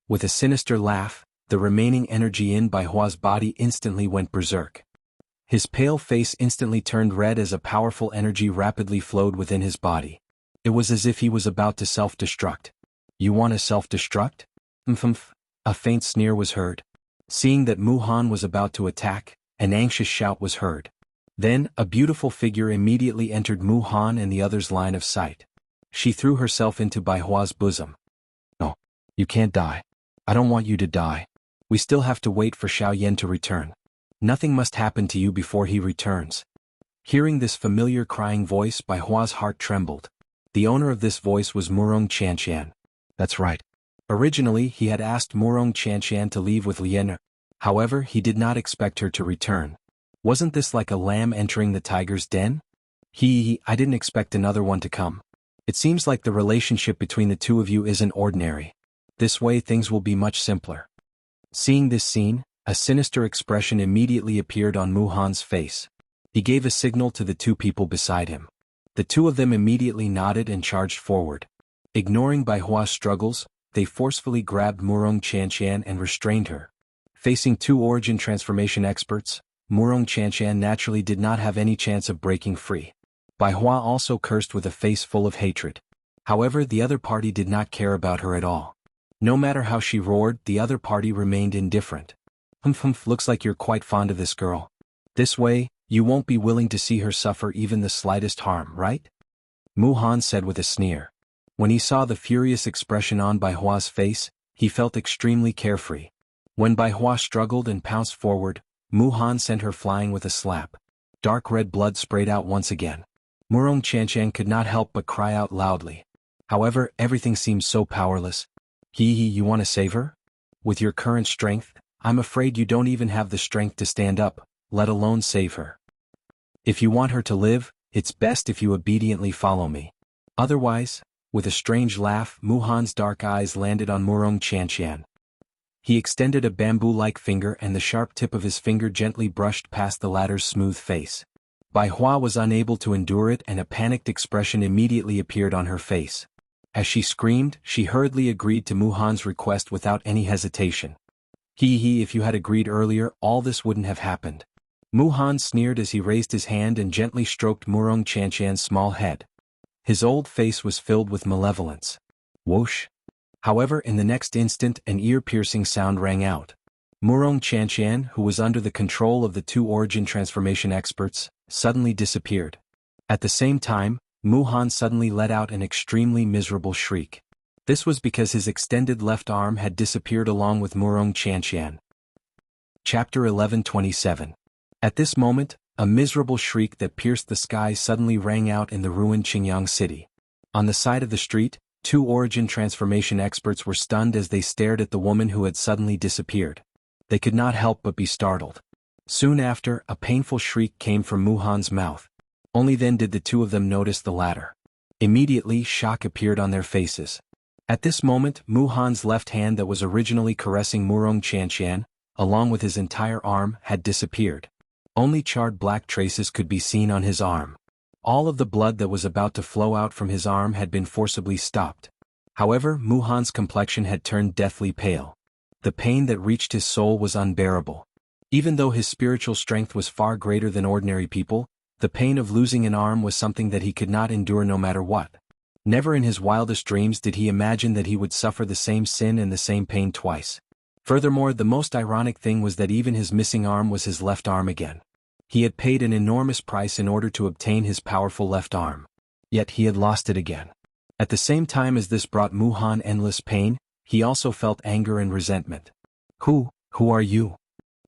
A: With a sinister laugh, the remaining energy in Bai Hua's body instantly went berserk. His pale face instantly turned red as a powerful energy rapidly flowed within his body. It was as if he was about to self-destruct. "You want to self-destruct?" A faint sneer was heard. Seeing that Mu Han was about to attack, an anxious shout was heard. Then, a beautiful figure immediately entered Mu Han and the others' line of sight. She threw herself into Bai Hua's bosom. "No, you can't die. I don't want you to die. We still have to wait for Xiao Yan to return. Nothing must happen to you before he returns." Hearing this familiar crying voice, Bai Hua's heart trembled. The owner of this voice was Murong Qianqian. That's right. Originally, he had asked Murong Qianqian to leave with Lian. However, he did not expect her to return. Wasn't this like a lamb entering the tiger's den? I didn't expect another one to come. It seems like the relationship between the two of you isn't ordinary. This way things will be much simpler. Seeing this scene, a sinister expression immediately appeared on Mu Han's face. He gave a signal to the two people beside him. The two of them immediately nodded and charged forward. Ignoring Bai Hua's struggles, they forcefully grabbed Murong Qianqian and restrained her. Facing two origin transformation experts, Murong Qianqian naturally did not have any chance of breaking free. Bai Hua also cursed with a face full of hatred. However, the other party did not care about her at all. No matter how she roared, the other party remained indifferent. Looks like you're quite fond of this girl. This way, you won't be willing to see her suffer even the slightest harm, right?" Mu Han said with a sneer. When he saw the furious expression on Bai Hua's face, he felt extremely carefree. When Bai Hua struggled and pounced forward, Mu Han sent her flying with a slap. Dark red blood sprayed out once again. Murong Qianqian could not help but cry out loudly. However, everything seemed so powerless. You want to save her? With your current strength, I'm afraid you don't even have the strength to stand up, let alone save her. If you want her to live, it's best if you obediently follow me. Otherwise, with a strange laugh, Mu Han's dark eyes landed on Murong Qianqian. He extended a bamboo-like finger and the sharp tip of his finger gently brushed past the latter's smooth face. Bai Hua was unable to endure it and a panicked expression immediately appeared on her face. As she screamed, she hurriedly agreed to Mu Han's request without any hesitation. If you had agreed earlier, all this wouldn't have happened. Mu Han sneered as he raised his hand and gently stroked Murong Qianqian's small head. His old face was filled with malevolence. Whoosh! However, in the next instant an ear-piercing sound rang out. Murong Chanshan, who was under the control of the two origin transformation experts, suddenly disappeared. At the same time, Mu Han suddenly let out an extremely miserable shriek. This was because his extended left arm had disappeared along with Murong Chanshan. Chapter 11:27. At this moment, a miserable shriek that pierced the sky suddenly rang out in the ruined Qingyang city. On the side of the street, two origin transformation experts were stunned as they stared at the woman who had suddenly disappeared. They could not help but be startled. Soon after, a painful shriek came from Mu Han's mouth. Only then did the two of them notice the latter. Immediately, shock appeared on their faces. At this moment, Mu Han's left hand that was originally caressing Murong Chanshan, along with his entire arm, had disappeared. Only charred black traces could be seen on his arm. All of the blood that was about to flow out from his arm had been forcibly stopped. However, Mu Han's complexion had turned deathly pale. The pain that reached his soul was unbearable. Even though his spiritual strength was far greater than ordinary people, the pain of losing an arm was something that he could not endure no matter what. Never in his wildest dreams did he imagine that he would suffer the same sin and the same pain twice. Furthermore, the most ironic thing was that even his missing arm was his left arm again. He had paid an enormous price in order to obtain his powerful left arm. Yet he had lost it again. At the same time as this brought Mu Han endless pain, he also felt anger and resentment. Who are you?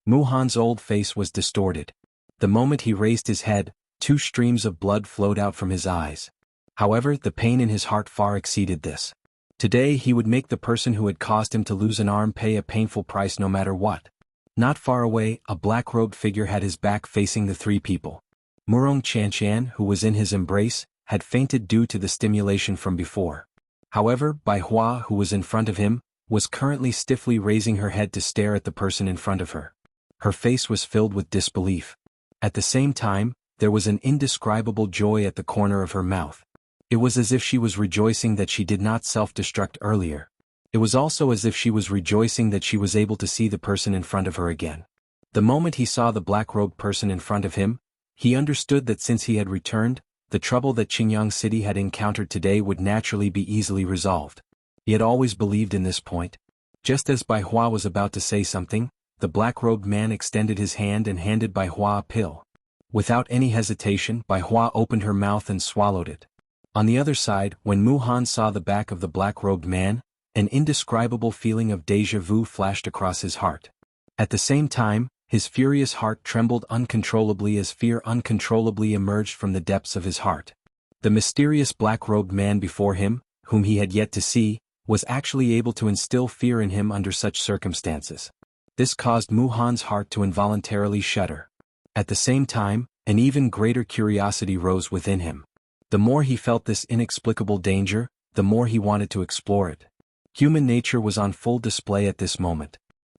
A: Mu Han's old face was distorted. The moment he raised his head, two streams of blood flowed out from his eyes. However, the pain in his heart far exceeded this. Today he would make the person who had caused him to lose an arm pay a painful price no matter what. Not far away, a black-robed figure had his back facing the three people. Murong Chanshan, who was in his embrace, had fainted due to the stimulation from before. However, Bai Hua, who was in front of him, was currently stiffly raising her head to stare at the person in front of her. Her face was filled with disbelief. At the same time, there was an indescribable joy at the corner of her mouth. It was as if she was rejoicing that she did not self-destruct earlier. It was also as if she was rejoicing that she was able to see the person in front of her again. The moment he saw the black-robed person in front of him, he understood that since he had returned, the trouble that Qingyang City had encountered today would naturally be easily resolved. He had always believed in this point. Just as Bai Hua was about to say something, the black-robed man extended his hand and handed Bai Hua a pill. Without any hesitation, Bai Hua opened her mouth and swallowed it. On the other side, when Mu Han saw the back of the black-robed man, an indescribable feeling of déjà vu flashed across his heart. At the same time, his furious heart trembled uncontrollably as fear uncontrollably emerged from the depths of his heart. The mysterious black-robed man before him, whom he had yet to see, was actually able to instill fear in him under such circumstances. This caused Mu Han's heart to involuntarily shudder. At the same time, an even greater curiosity rose within him. The more he felt this inexplicable danger, the more he wanted to explore it. Human nature was on full display at this moment.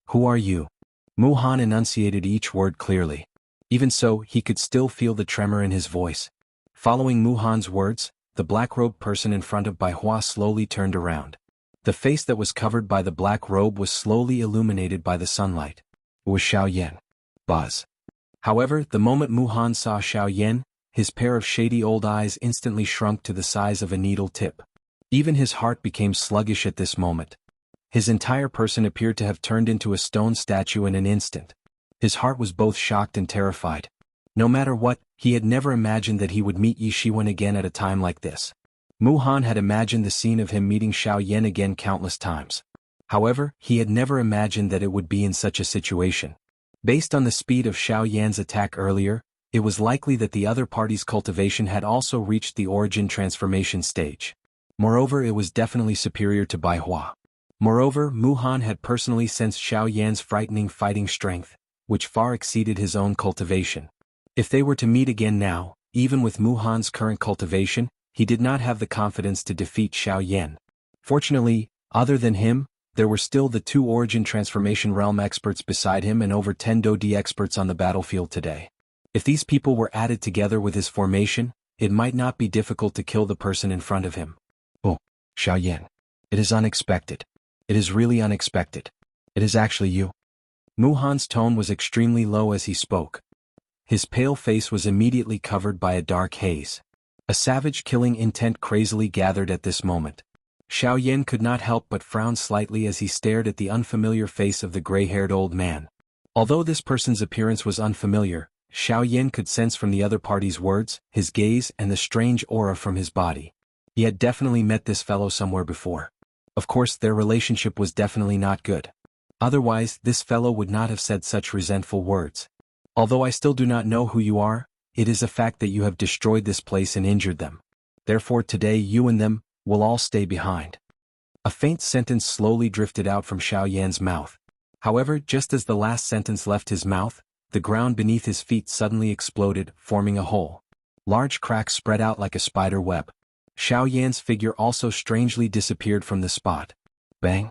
A: Who are you? Mu Han enunciated each word clearly. Even so, he could still feel the tremor in his voice. Following Mu Han's words, the black-robed person in front of Bai Hua slowly turned around. The face that was covered by the black robe was slowly illuminated by the sunlight. It was Xiao Yan. Buzz. However, the moment Mu Han saw Xiao Yan, his pair of shady old eyes instantly shrunk to the size of a needle tip. Even his heart became sluggish at this moment. His entire person appeared to have turned into a stone statue in an instant. His heart was both shocked and terrified. No matter what, he had never imagined that he would meet Yi Shiwen again at a time like this. Mu Han had imagined the scene of him meeting Xiao Yan again countless times. However, he had never imagined that it would be in such a situation. Based on the speed of Xiao Yan's attack earlier, it was likely that the other party's cultivation had also reached the origin transformation stage. Moreover, it was definitely superior to Bai Hua. Moreover, Mu Han had personally sensed Xiao Yan's frightening fighting strength, which far exceeded his own cultivation. If they were to meet again now, even with Mu Han's current cultivation, he did not have the confidence to defeat Xiao Yan. Fortunately, other than him, there were still the two origin transformation realm experts beside him and over 10 Do-Di experts on the battlefield today. If these people were added together with his formation, it might not be difficult to kill the person in front of him. Oh, Xiao Yan. It is unexpected. It is really unexpected. It is actually you. Mu Han's tone was extremely low as he spoke. His pale face was immediately covered by a dark haze. A savage killing intent crazily gathered at this moment. Xiao Yan could not help but frown slightly as he stared at the unfamiliar face of the gray-haired old man. Although this person's appearance was unfamiliar, Xiao Yan could sense from the other party's words, his gaze, and the strange aura from his body. He had definitely met this fellow somewhere before. Of course, their relationship was definitely not good. Otherwise, this fellow would not have said such resentful words. Although I still do not know who you are, it is a fact that you have destroyed this place and injured them. Therefore today you and them will all stay behind. A faint sentence slowly drifted out from Xiao Yan's mouth. However, just as the last sentence left his mouth, the ground beneath his feet suddenly exploded, forming a hole. Large cracks spread out like a spider web. Xiao Yan's figure also strangely disappeared from the spot. Bang!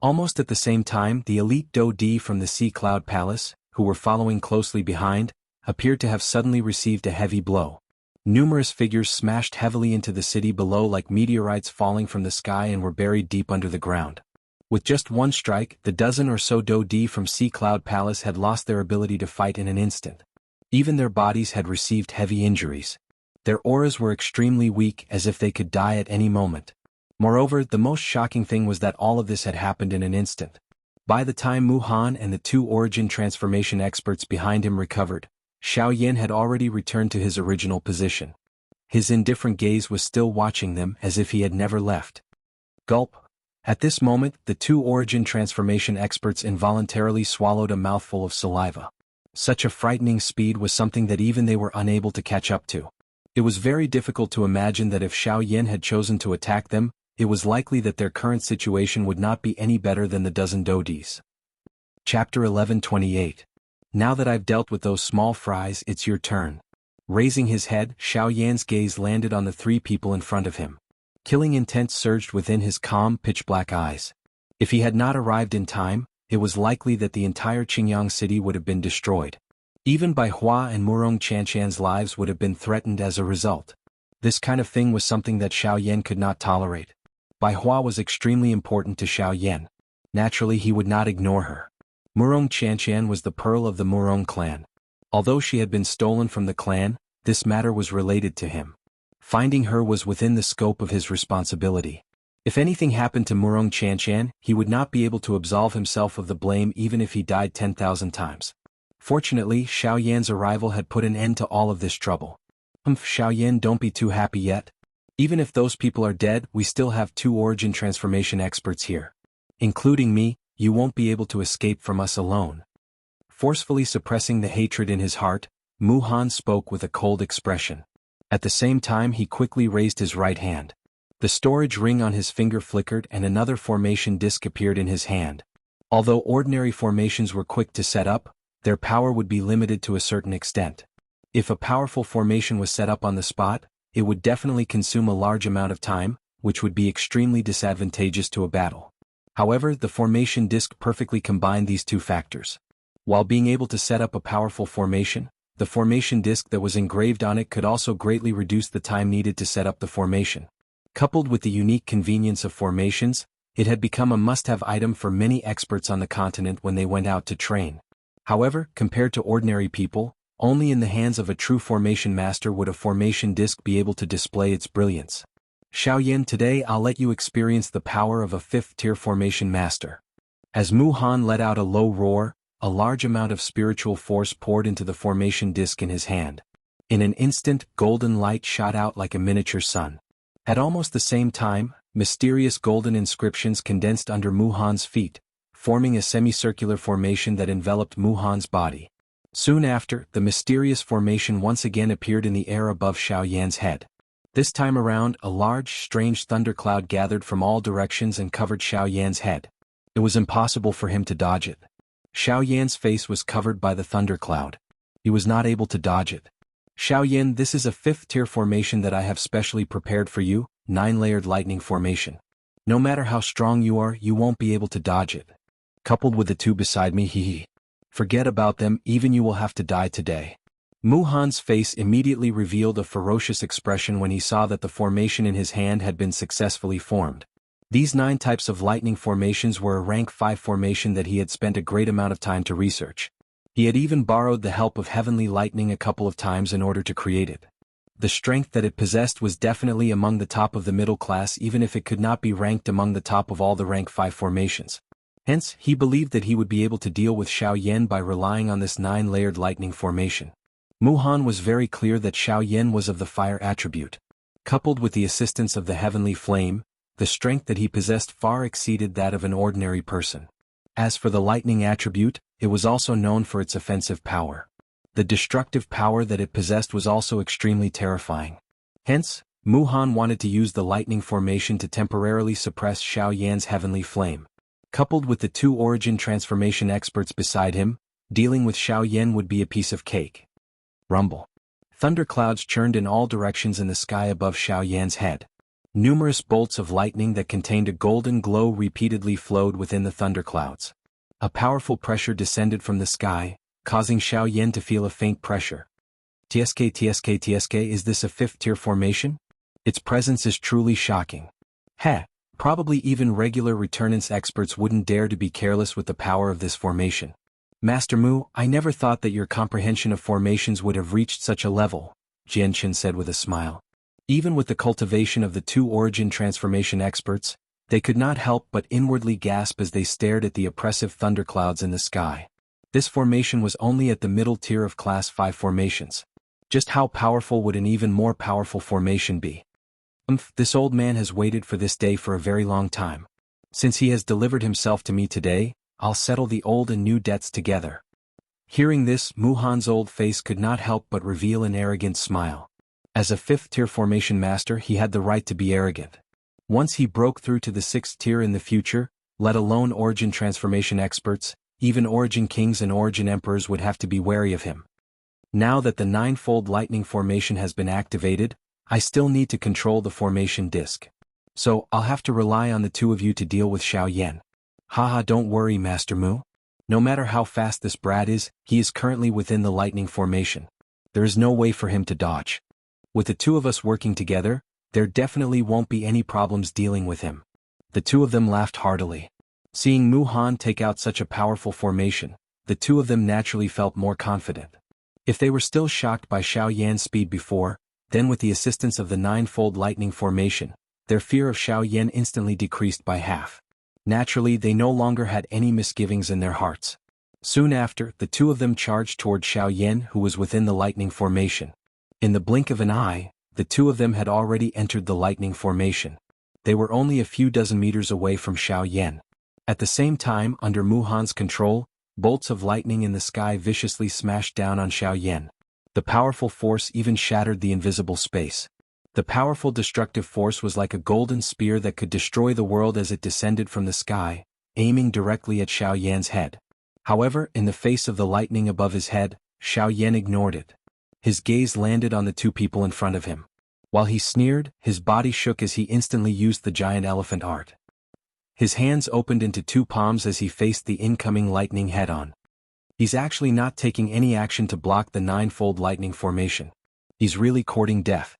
A: Almost at the same time, the elite Do Di from the Sea Cloud Palace, who were following closely behind, appeared to have suddenly received a heavy blow. Numerous figures smashed heavily into the city below like meteorites falling from the sky and were buried deep under the ground. With just one strike, the dozen or so Do Di from Sea Cloud Palace had lost their ability to fight in an instant. Even their bodies had received heavy injuries. Their auras were extremely weak, as if they could die at any moment. Moreover, the most shocking thing was that all of this had happened in an instant. By the time Mu Han and the two origin transformation experts behind him recovered, Xiao Yan had already returned to his original position. His indifferent gaze was still watching them as if he had never left. Gulp. At this moment, the two origin transformation experts involuntarily swallowed a mouthful of saliva. Such a frightening speed was something that even they were unable to catch up to. It was very difficult to imagine that if Xiao Yan had chosen to attack them, it was likely that their current situation would not be any better than the dozen Dodis. Chapter 11:28. Now that I've dealt with those small fries, it's your turn. Raising his head, Xiao Yan's gaze landed on the three people in front of him. Killing intent surged within his calm, pitch-black eyes. If he had not arrived in time, it was likely that the entire Qingyang city would have been destroyed. Even Bai Hua and Murong Chanshan's lives would have been threatened as a result. This kind of thing was something that Xiao Yan could not tolerate. Bai Hua was extremely important to Xiao Yan. Naturally, he would not ignore her. Murong Chanshan was the pearl of the Murong clan. Although she had been stolen from the clan, this matter was related to him. Finding her was within the scope of his responsibility. If anything happened to Murong Chanshan, he would not be able to absolve himself of the blame even if he died 10,000 times. Fortunately, Xiao Yan's arrival had put an end to all of this trouble. Xiao Yan, don't be too happy yet. Even if those people are dead, we still have two origin transformation experts here. Including me, you won't be able to escape from us alone. Forcefully suppressing the hatred in his heart, Mu Han spoke with a cold expression. At the same time, he quickly raised his right hand. The storage ring on his finger flickered and another formation disc appeared in his hand. Although ordinary formations were quick to set up, their power would be limited to a certain extent. If a powerful formation was set up on the spot, it would definitely consume a large amount of time, which would be extremely disadvantageous to a battle. However, the formation disc perfectly combined these two factors. While being able to set up a powerful formation, the formation disc that was engraved on it could also greatly reduce the time needed to set up the formation. Coupled with the unique convenience of formations, it had become a must-have item for many experts on the continent when they went out to train. However, compared to ordinary people, only in the hands of a true formation master would a formation disc be able to display its brilliance. Xiao Yan, today I'll let you experience the power of a 5th-tier formation master. As Mu Han let out a low roar, a large amount of spiritual force poured into the formation disc in his hand. In an instant, golden light shot out like a miniature sun. At almost the same time, mysterious golden inscriptions condensed under Mu Han's feet, forming a semicircular formation that enveloped Mu Han's body. Soon after, the mysterious formation once again appeared in the air above Xiao Yan's head. This time around, a large, strange thundercloud gathered from all directions and covered Xiao Yan's head. It was impossible for him to dodge it. Xiao Yan's face was covered by the thundercloud. He was not able to dodge it. Xiao Yan, this is a 5th-tier formation that I have specially prepared for you, 9-layered lightning formation. No matter how strong you are, you won't be able to dodge it. Coupled with the two beside me, hee. Forget about them, even you will have to die today. Mu Han's face immediately revealed a ferocious expression when he saw that the formation in his hand had been successfully formed. These 9 types of lightning formations were a rank 5 formation that he had spent a great amount of time to research. He had even borrowed the help of heavenly lightning a couple of times in order to create it. The strength that it possessed was definitely among the top of the middle class, even if it could not be ranked among the top of all the rank 5 formations. Hence, he believed that he would be able to deal with Xiao Yan by relying on this 9-layered lightning formation. Mu Han was very clear that Xiao Yan was of the fire attribute. Coupled with the assistance of the heavenly flame, the strength that he possessed far exceeded that of an ordinary person. As for the lightning attribute, it was also known for its offensive power. The destructive power that it possessed was also extremely terrifying. Hence, Mu Han wanted to use the lightning formation to temporarily suppress Xiao Yan's heavenly flame. Coupled with the 2 origin transformation experts beside him, dealing with Xiao Yan would be a piece of cake. Rumble. Thunderclouds churned in all directions in the sky above Xiao Yan's head. Numerous bolts of lightning that contained a golden glow repeatedly flowed within the thunderclouds. A powerful pressure descended from the sky, causing Xiao Yan to feel a faint pressure. TSK, is this a 5th-tier formation? Its presence is truly shocking. Probably even regular returnance experts wouldn't dare to be careless with the power of this formation. Master Mu, I never thought that your comprehension of formations would have reached such a level, Jianchen said with a smile. Even with the cultivation of the 2 origin transformation experts, they could not help but inwardly gasp as they stared at the oppressive thunderclouds in the sky. This formation was only at the middle tier of Class 5 formations. Just how powerful would an even more powerful formation be? This old man has waited for this day for a very long time. Since he has delivered himself to me today, I'll settle the old and new debts together. Hearing this, Mu Han's old face could not help but reveal an arrogant smile. As a 5th-tier formation master, he had the right to be arrogant. Once he broke through to the 6th tier in the future, let alone origin transformation experts, even origin kings and origin emperors would have to be wary of him. Now that the 9-fold lightning formation has been activated, I still need to control the formation disc. So, I'll have to rely on the 2 of you to deal with Xiao Yan. Haha, don't worry, Master Mu. No matter how fast this brat is, he is currently within the lightning formation. There is no way for him to dodge. With the 2 of us working together, there definitely won't be any problems dealing with him. The 2 of them laughed heartily. Seeing Mu Han take out such a powerful formation, the 2 of them naturally felt more confident. If they were still shocked by Xiao Yan's speed before, then with the assistance of the 9-fold lightning formation, their fear of Xiao Yan instantly decreased by half. Naturally, they no longer had any misgivings in their hearts. Soon after, the 2 of them charged toward Xiao Yan, who was within the lightning formation. In the blink of an eye, the 2 of them had already entered the lightning formation. They were only a few dozen meters away from Xiao Yan. At the same time, under Mu Han's control, bolts of lightning in the sky viciously smashed down on Xiao Yan. The powerful force even shattered the invisible space. The powerful destructive force was like a golden spear that could destroy the world as it descended from the sky, aiming directly at Xiao Yan's head. However, in the face of the lightning above his head, Xiao Yan ignored it. His gaze landed on the 2 people in front of him. While he sneered, his body shook as he instantly used the giant elephant art. His hands opened into 2 palms as he faced the incoming lightning head-on. He's actually not taking any action to block the 9-fold lightning formation. He's really courting death.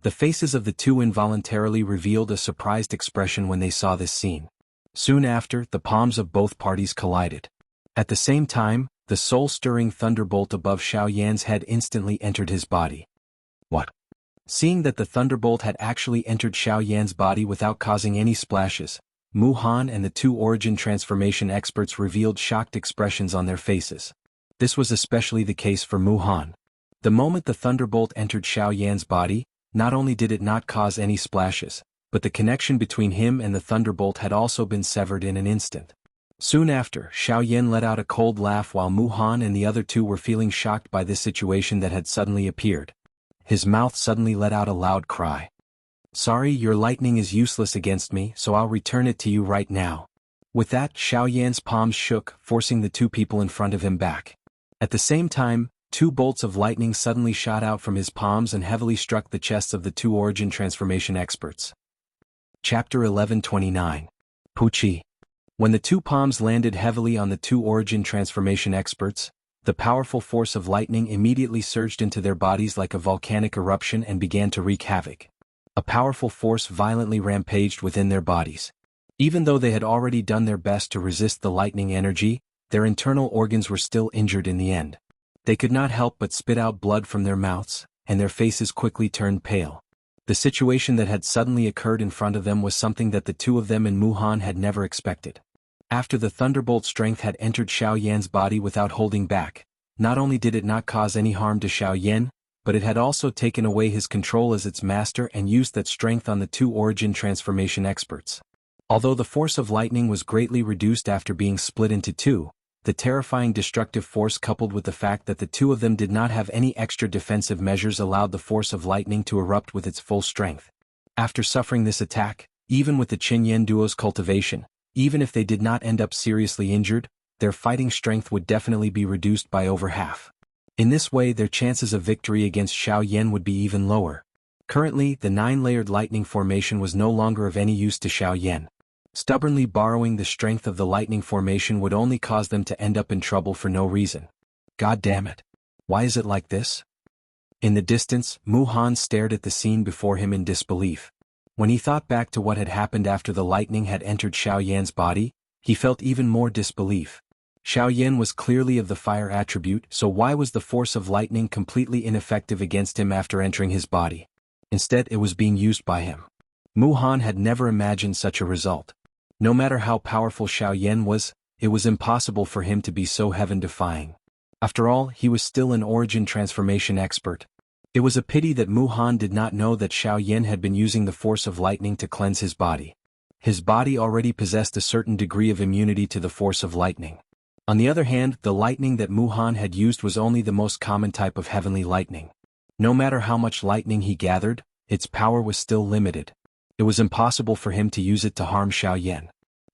A: The faces of the 2 involuntarily revealed a surprised expression when they saw this scene. Soon after, the palms of both parties collided. At the same time, the soul-stirring thunderbolt above Xiao Yan's head instantly entered his body. What? Seeing that the thunderbolt had actually entered Xiao Yan's body without causing any splashes, Mu Han and the 2 origin transformation experts revealed shocked expressions on their faces. This was especially the case for Mu Han. The moment the thunderbolt entered Xiao Yan's body, not only did it not cause any splashes, but the connection between him and the thunderbolt had also been severed in an instant. Soon after, Xiao Yan let out a cold laugh while Mu Han and the other 2 were feeling shocked by this situation that had suddenly appeared. His mouth suddenly let out a loud cry. Sorry, your lightning is useless against me, so I'll return it to you right now. With that, Xiao Yan's palms shook, forcing the 2 people in front of him back. At the same time, 2 bolts of lightning suddenly shot out from his palms and heavily struck the chests of the 2 origin transformation experts. Chapter 1129. Puqi. When the 2 palms landed heavily on the 2 origin transformation experts, the powerful force of lightning immediately surged into their bodies like a volcanic eruption and began to wreak havoc. A powerful force violently rampaged within their bodies. Even though they had already done their best to resist the lightning energy, their internal organs were still injured in the end. They could not help but spit out blood from their mouths, and their faces quickly turned pale. The situation that had suddenly occurred in front of them was something that the two of them and Mu Han had never expected. After the thunderbolt strength had entered Xiao Yan's body without holding back, not only did it not cause any harm to Xiao Yan, but it had also taken away his control as its master and used that strength on the two origin transformation experts. Although the force of lightning was greatly reduced after being split into two, the terrifying destructive force coupled with the fact that the two of them did not have any extra defensive measures allowed the force of lightning to erupt with its full strength. After suffering this attack, even with the Qin Yan duo's cultivation, even if they did not end up seriously injured, their fighting strength would definitely be reduced by over half. In this way their chances of victory against Xiao Yan would be even lower. Currently, the 9-layered lightning formation was no longer of any use to Xiao Yan. Stubbornly borrowing the strength of the lightning formation would only cause them to end up in trouble for no reason. God damn it. Why is it like this? In the distance, Mu Han stared at the scene before him in disbelief. When he thought back to what had happened after the lightning had entered Xiao Yan's body, he felt even more disbelief. Xiao Yan was clearly of the fire attribute, so why was the force of lightning completely ineffective against him after entering his body? Instead, it was being used by him. Mu Han had never imagined such a result. No matter how powerful Xiao Yan was, it was impossible for him to be so heaven-defying. After all, he was still an origin transformation expert. It was a pity that Mu Han did not know that Xiao Yan had been using the force of lightning to cleanse his body. His body already possessed a certain degree of immunity to the force of lightning. On the other hand, the lightning that Mu Han had used was only the most common type of heavenly lightning. No matter how much lightning he gathered, its power was still limited. It was impossible for him to use it to harm Xiao Yan.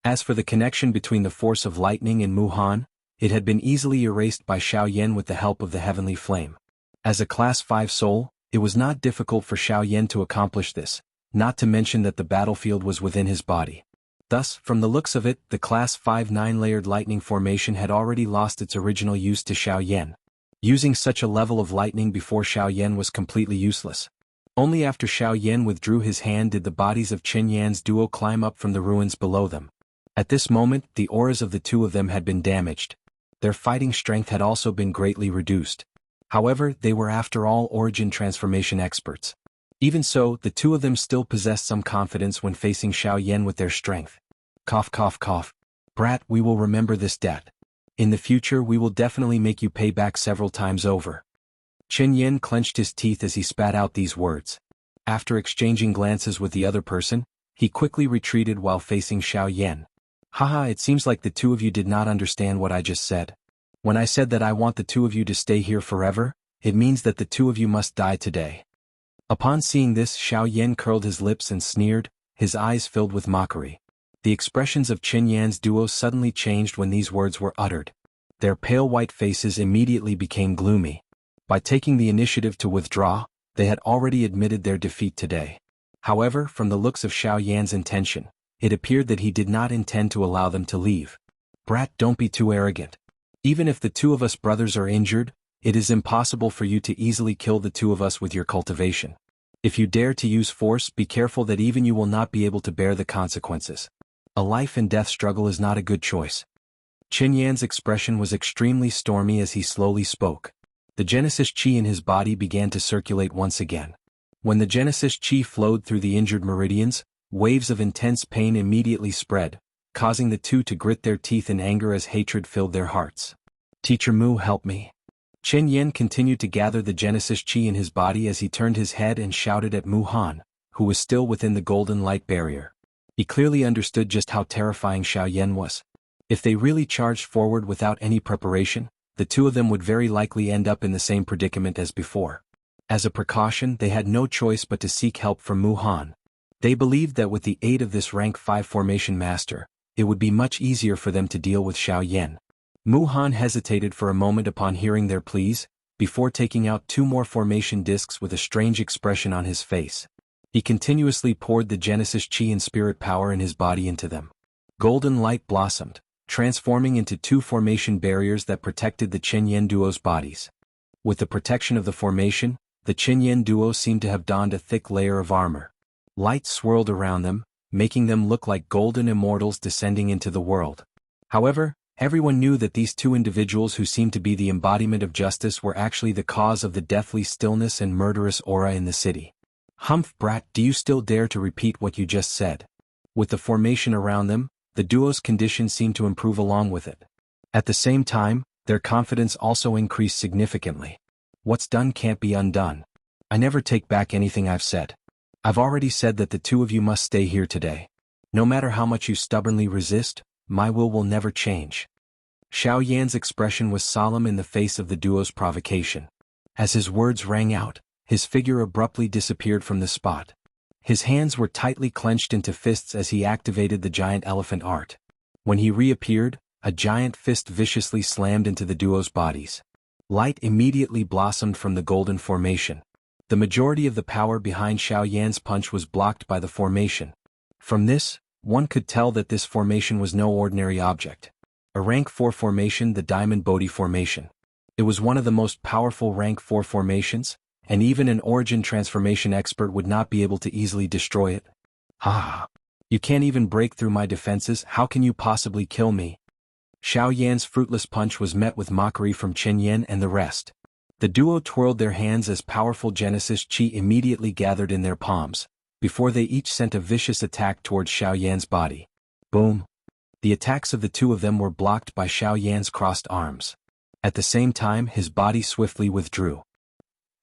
A: As for the connection between the force of lightning and Mu Han, it had been easily erased by Xiao Yan with the help of the heavenly flame. As a Class 5 soul, it was not difficult for Xiao Yan to accomplish this, not to mention that the battlefield was within his body. Thus, from the looks of it, the Class 5 9-layered lightning formation had already lost its original use to Xiao Yan. Using such a level of lightning before Xiao Yan was completely useless. Only after Xiao Yan withdrew his hand did the bodies of Qin Yan's duo climb up from the ruins below them. At this moment, the auras of the two of them had been damaged. Their fighting strength had also been greatly reduced. However, they were after all origin transformation experts. Even so, the two of them still possessed some confidence when facing Xiao Yan with their strength. Cough cough cough. Brat, we will remember this debt. In the future we will definitely make you pay back several times over. Qin Yan clenched his teeth as he spat out these words. After exchanging glances with the other person, he quickly retreated while facing Xiao Yan. Haha, it seems like the two of you did not understand what I just said. When I said that I want the two of you to stay here forever, it means that the two of you must die today. Upon seeing this, Xiao Yan curled his lips and sneered, his eyes filled with mockery. The expressions of Qin Yan's duo suddenly changed when these words were uttered. Their pale white faces immediately became gloomy. By taking the initiative to withdraw, they had already admitted their defeat today. However, from the looks of Xiao Yan's intention, it appeared that he did not intend to allow them to leave. Brat, don't be too arrogant. Even if the two of us brothers are injured, it is impossible for you to easily kill the two of us with your cultivation. If you dare to use force, be careful that even you will not be able to bear the consequences. A life and death struggle is not a good choice. Qin Yan's expression was extremely stormy as he slowly spoke. The Genesis Qi in his body began to circulate once again. When the Genesis Qi flowed through the injured meridians, waves of intense pain immediately spread, causing the two to grit their teeth in anger as hatred filled their hearts. Teacher Mu, help me. Qin Yan continued to gather the Genesis Qi in his body as he turned his head and shouted at Mu Han, who was still within the golden light barrier. He clearly understood just how terrifying Xiao Yan was. If they really charged forward without any preparation, the two of them would very likely end up in the same predicament as before. As a precaution, they had no choice but to seek help from Mu Han. They believed that with the aid of this rank 5 formation master, it would be much easier for them to deal with Xiao Yan. Mu Han hesitated for a moment upon hearing their pleas, before taking out 2 more formation discs with a strange expression on his face. He continuously poured the Genesis Qi and spirit power in his body into them. Golden light blossomed, transforming into 2 formation barriers that protected the Qin Yan duo's bodies. With the protection of the formation, the Qin Yan duo seemed to have donned a thick layer of armor. Light swirled around them, making them look like golden immortals descending into the world. However, Everyone knew that these two individuals who seemed to be the embodiment of justice were actually the cause of the deathly stillness and murderous aura in the city. "Humph, brat, do you still dare to repeat what you just said?" With the formation around them, the duo's condition seemed to improve along with it. At the same time, their confidence also increased significantly. "What's done can't be undone. I never take back anything I've said. I've already said that the two of you must stay here today. No matter how much you stubbornly resist, my will never change." Xiao Yan's expression was solemn in the face of the duo's provocation. As his words rang out, his figure abruptly disappeared from the spot. His hands were tightly clenched into fists as he activated the giant elephant art. When he reappeared, a giant fist viciously slammed into the duo's bodies. Light immediately blossomed from the golden formation. The majority of the power behind Xiao Yan's punch was blocked by the formation. From this, one could tell that this formation was no ordinary object. A rank 4 formation, the Diamond Bodhi formation. It was one of the most powerful rank 4 formations, and even an origin transformation expert would not be able to easily destroy it. "Ah! You can't even break through my defenses, how can you possibly kill me?" Xiao Yan's fruitless punch was met with mockery from Chen Yan and the rest. The duo twirled their hands as powerful Genesis Chi immediately gathered in their palms, before they each sent a vicious attack towards Xiao Yan's body. Boom! The attacks of the two of them were blocked by Xiao Yan's crossed arms. At the same time, his body swiftly withdrew.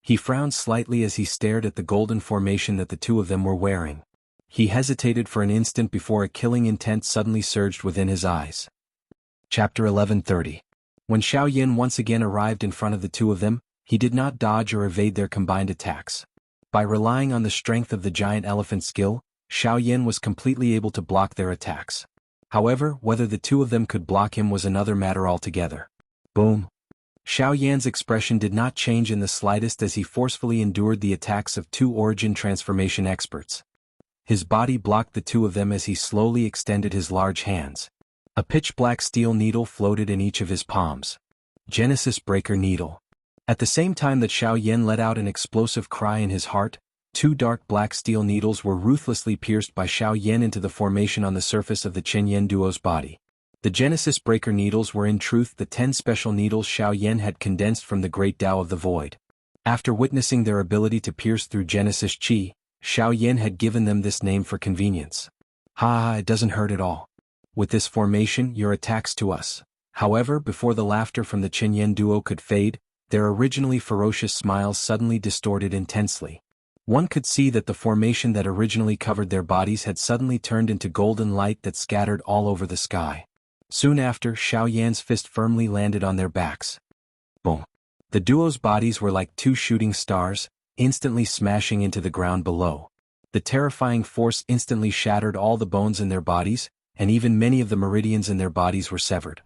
A: He frowned slightly as he stared at the golden formation that the two of them were wearing. He hesitated for an instant before a killing intent suddenly surged within his eyes. Chapter 1130. When Xiao Yan once again arrived in front of the two of them, he did not dodge or evade their combined attacks. By relying on the strength of the giant elephant skill, Xiao Yan was completely able to block their attacks. However, whether the two of them could block him was another matter altogether. Boom! Xiao Yan's expression did not change in the slightest as he forcefully endured the attacks of two origin transformation experts. His body blocked the two of them as he slowly extended his large hands. A pitch-black steel needle floated in each of his palms. Genesis Breaker Needle. At the same time that Xiao Yan let out an explosive cry in his heart, two dark black steel needles were ruthlessly pierced by Xiao Yan into the formation on the surface of the Chen Yan duo's body. The Genesis Breaker needles were in truth the 10 special needles Xiao Yan had condensed from the Great Tao of the Void. After witnessing their ability to pierce through Genesis Chi, Xiao Yan had given them this name for convenience. "Ha, it doesn't hurt at all. With this formation, your attacks to us." However, before the laughter from the Chen Yan duo could fade, their originally ferocious smiles suddenly distorted intensely. One could see that the formation that originally covered their bodies had suddenly turned into golden light that scattered all over the sky. Soon after, Xiao Yan's fist firmly landed on their backs. Boom! The duo's bodies were like two shooting stars, instantly smashing into the ground below. The terrifying force instantly shattered all the bones in their bodies, and even many of the meridians in their bodies were severed.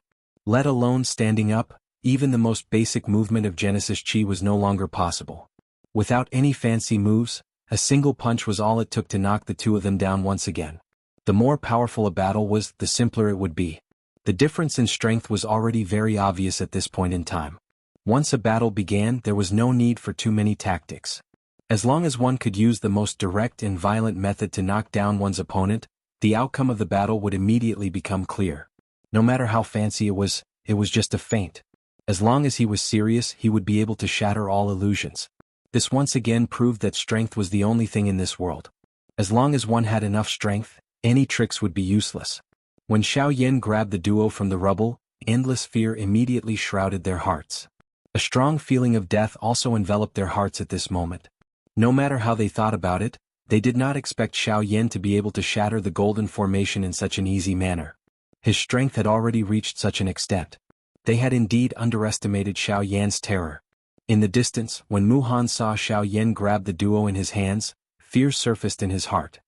A: Let alone standing up, even the most basic movement of Genesis Chi was no longer possible. Without any fancy moves, a single punch was all it took to knock the two of them down once again. The more powerful a battle was, the simpler it would be. The difference in strength was already very obvious at this point in time. Once a battle began, there was no need for too many tactics. As long as one could use the most direct and violent method to knock down one's opponent, the outcome of the battle would immediately become clear. No matter how fancy it was just a feint. As long as he was serious, he would be able to shatter all illusions. This once again proved that strength was the only thing in this world. As long as one had enough strength, any tricks would be useless. When Xiao Yan grabbed the duo from the rubble, endless fear immediately shrouded their hearts. A strong feeling of death also enveloped their hearts at this moment. No matter how they thought about it, they did not expect Xiao Yan to be able to shatter the golden formation in such an easy manner. His strength had already reached such an extent. They had indeed underestimated Xiao Yan's terror. In the distance, when Mu Han saw Xiao Yan grab the duo in his hands, fear surfaced in his heart.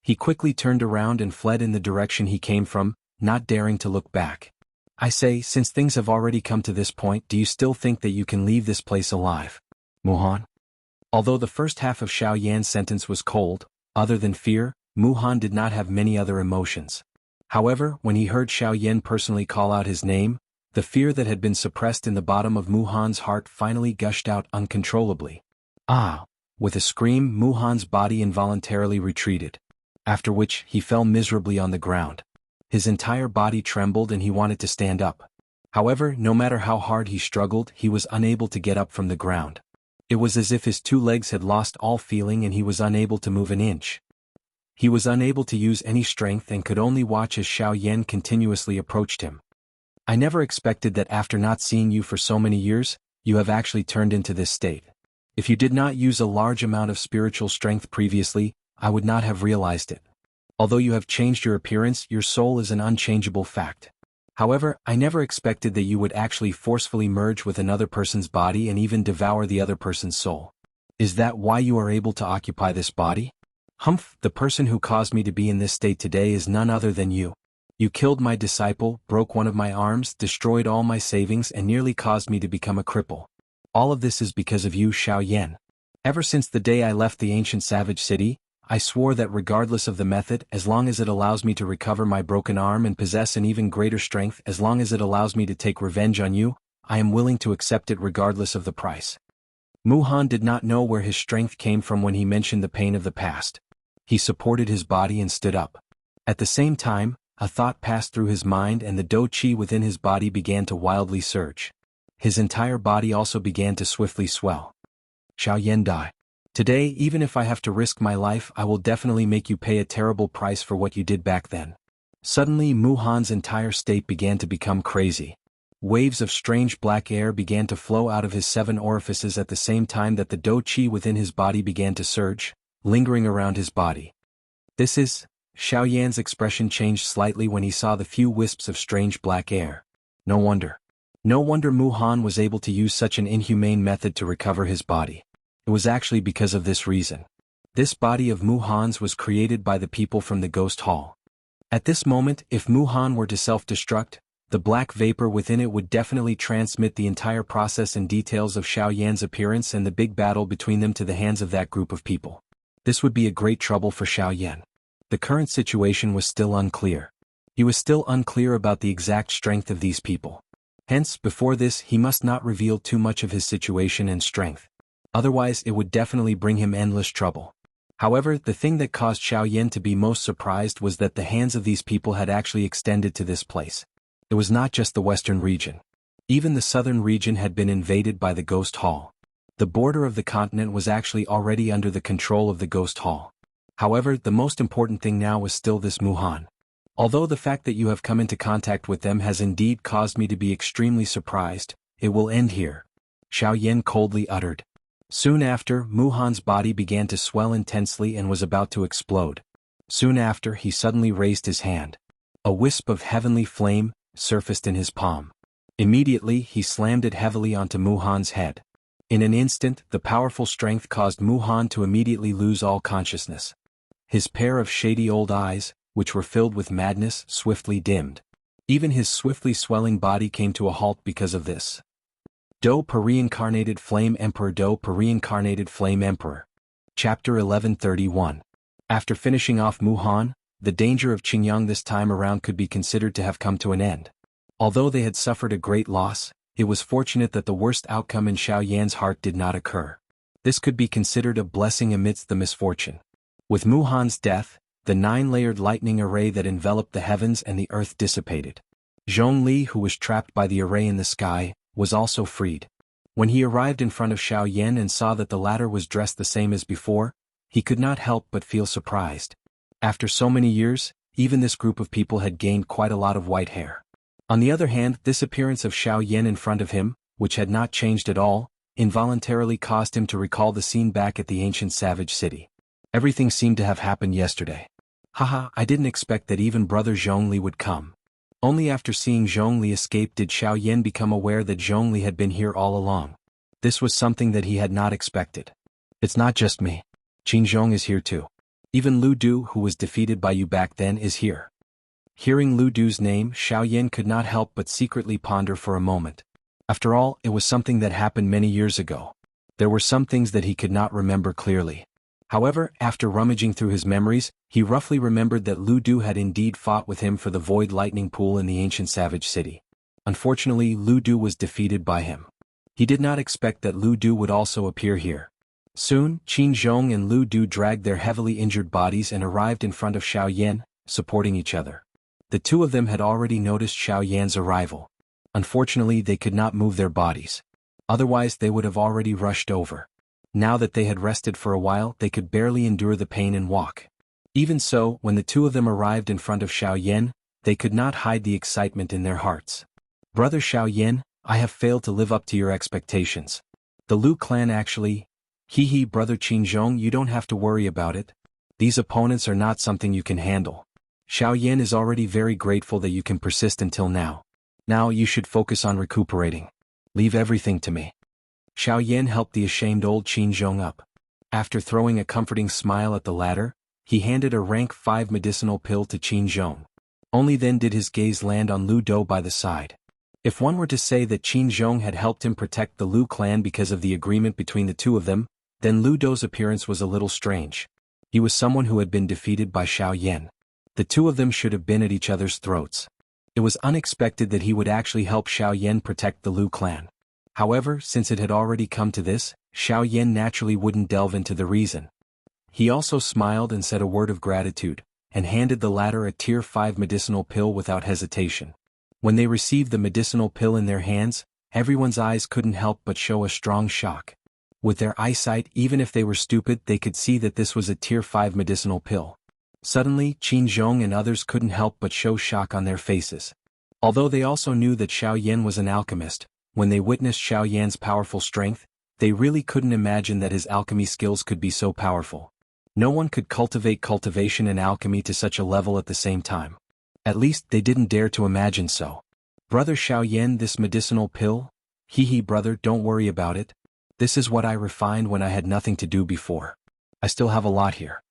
A: He quickly turned around and fled in the direction he came from, not daring to look back. "I say, since things have already come to this point, do you still think that you can leave this place alive, Mu Han?" Although the first half of Xiao Yan's sentence was cold, other than fear, Mu Han did not have many other emotions. However, when he heard Xiao Yan personally call out his name, the fear that had been suppressed in the bottom of Mu Han's heart finally gushed out uncontrollably. "Ah!" With a scream, Mu Han's body involuntarily retreated. After which, he fell miserably on the ground. His entire body trembled and he wanted to stand up. However, no matter how hard he struggled, he was unable to get up from the ground. It was as if his two legs had lost all feeling and he was unable to move an inch. He was unable to use any strength and could only watch as Xiao Yan continuously approached him. I never expected that after not seeing you for so many years, you have actually turned into this state. If you did not use a large amount of spiritual strength previously, I would not have realized it. Although you have changed your appearance, your soul is an unchangeable fact. However, I never expected that you would actually forcefully merge with another person's body and even devour the other person's soul. Is that why you are able to occupy this body? Humph, the person who caused me to be in this state today is none other than you. You killed my disciple, broke one of my arms, destroyed all my savings and nearly caused me to become a cripple. All of this is because of you, Xiao Yan. Ever since the day I left the ancient savage city, I swore that regardless of the method, as long as it allows me to recover my broken arm and possess an even greater strength, as long as it allows me to take revenge on you, I am willing to accept it regardless of the price. Mu Han did not know where his strength came from when he mentioned the pain of the past. He supported his body and stood up. At the same time, a thought passed through his mind and the dou qi within his body began to wildly surge. His entire body also began to swiftly swell. Xiao Yan Dai. Today, even if I have to risk my life, I will definitely make you pay a terrible price for what you did back then. Suddenly, Mu Han's entire state began to become crazy. Waves of strange black air began to flow out of his 7 orifices at the same time that the dou qi within his body began to surge, lingering around his body. This is... Xiao Yan's expression changed slightly when he saw the few wisps of strange black air. No wonder. No wonder Mu Han was able to use such an inhumane method to recover his body. It was actually because of this reason. This body of Mu Han's was created by the people from the Ghost Hall. At this moment, if Mu Han were to self-destruct, the black vapor within it would definitely transmit the entire process and details of Xiao Yan's appearance and the big battle between them to the hands of that group of people. This would be a great trouble for Xiao Yan. The current situation was still unclear. He was still unclear about the exact strength of these people. Hence, before this, he must not reveal too much of his situation and strength. Otherwise, it would definitely bring him endless trouble. However, the thing that caused Xiao Yan to be most surprised was that the hands of these people had actually extended to this place. It was not just the western region. Even the southern region had been invaded by the Ghost Hall. The border of the continent was actually already under the control of the Ghost Hall. However, the most important thing now was still this Mu Han. Although the fact that you have come into contact with them has indeed caused me to be extremely surprised, it will end here. Xiao Yan coldly uttered. Soon after, Mu Han's body began to swell intensely and was about to explode. Soon after, he suddenly raised his hand. A wisp of heavenly flame surfaced in his palm. Immediately, he slammed it heavily onto Mu Han's head. In an instant, the powerful strength caused Mu Han to immediately lose all consciousness. His pair of shady old eyes, which were filled with madness, swiftly dimmed. Even his swiftly swelling body came to a halt because of this. Do Per Reincarnated Flame Emperor. Do Per Reincarnated Flame Emperor. Chapter 1131. After finishing off Mu Han, the danger of Qingyang this time around could be considered to have come to an end. Although they had suffered a great loss, it was fortunate that the worst outcome in Xiao Yan's heart did not occur. This could be considered a blessing amidst the misfortune. With Mu Han's death, the 9-layered lightning array that enveloped the heavens and the earth dissipated. Zhongli, who was trapped by the array in the sky, was also freed. When he arrived in front of Xiao Yan and saw that the latter was dressed the same as before, he could not help but feel surprised. After so many years, even this group of people had gained quite a lot of white hair. On the other hand, this appearance of Xiao Yan in front of him, which had not changed at all, involuntarily caused him to recall the scene back at the ancient savage city. Everything seemed to have happened yesterday. Haha, I didn't expect that even brother Zhongli would come. Only after seeing Zhongli escape did Xiao Yan become aware that Zhongli had been here all along. This was something that he had not expected. It's not just me. Qin Zhong is here too. Even Lu Du, who was defeated by you back then, is here. Hearing Lu Du's name, Xiao Yan could not help but secretly ponder for a moment. After all, it was something that happened many years ago. There were some things that he could not remember clearly. However, after rummaging through his memories, he roughly remembered that Lu Du had indeed fought with him for the Void Lightning Pool in the ancient savage city. Unfortunately, Lu Du was defeated by him. He did not expect that Lu Du would also appear here. Soon, Qin Zhong and Lu Du dragged their heavily injured bodies and arrived in front of Xiao Yan, supporting each other. The two of them had already noticed Xiao Yan's arrival. Unfortunately, they could not move their bodies. Otherwise, they would have already rushed over. Now that they had rested for a while, they could barely endure the pain and walk. Even so, when the two of them arrived in front of Xiao Yan, they could not hide the excitement in their hearts. Brother Xiao Yan, I have failed to live up to your expectations. The Lu clan actually… Hee brother Qinzhong, you don't have to worry about it. These opponents are not something you can handle. Xiao Yan is already very grateful that you can persist until now. Now you should focus on recuperating. Leave everything to me. Xiao Yan helped the ashamed old Qinzhong up. After throwing a comforting smile at the latter, he handed a rank 5 medicinal pill to Qinzhong. Only then did his gaze land on Lu Dou by the side. If one were to say that Qinzhong had helped him protect the Lu clan because of the agreement between the two of them, then Lu Dou's appearance was a little strange. He was someone who had been defeated by Xiao Yan. The two of them should have been at each other's throats. It was unexpected that he would actually help Xiao Yan protect the Lu clan. However, since it had already come to this, Xiao Yan naturally wouldn't delve into the reason. He also smiled and said a word of gratitude, and handed the latter a tier 5 medicinal pill without hesitation. When they received the medicinal pill in their hands, everyone's eyes couldn't help but show a strong shock. With their eyesight, even if they were stupid, they could see that this was a tier 5 medicinal pill. Suddenly, Qinzhong and others couldn't help but show shock on their faces. Although they also knew that Xiao Yan was an alchemist, when they witnessed Xiao Yan's powerful strength, they really couldn't imagine that his alchemy skills could be so powerful. No one could cultivate cultivation and alchemy to such a level at the same time. At least, they didn't dare to imagine so. Brother Xiao Yan, this medicinal pill? Brother, don't worry about it. This is what I refined when I had nothing to do before. I still have a lot here.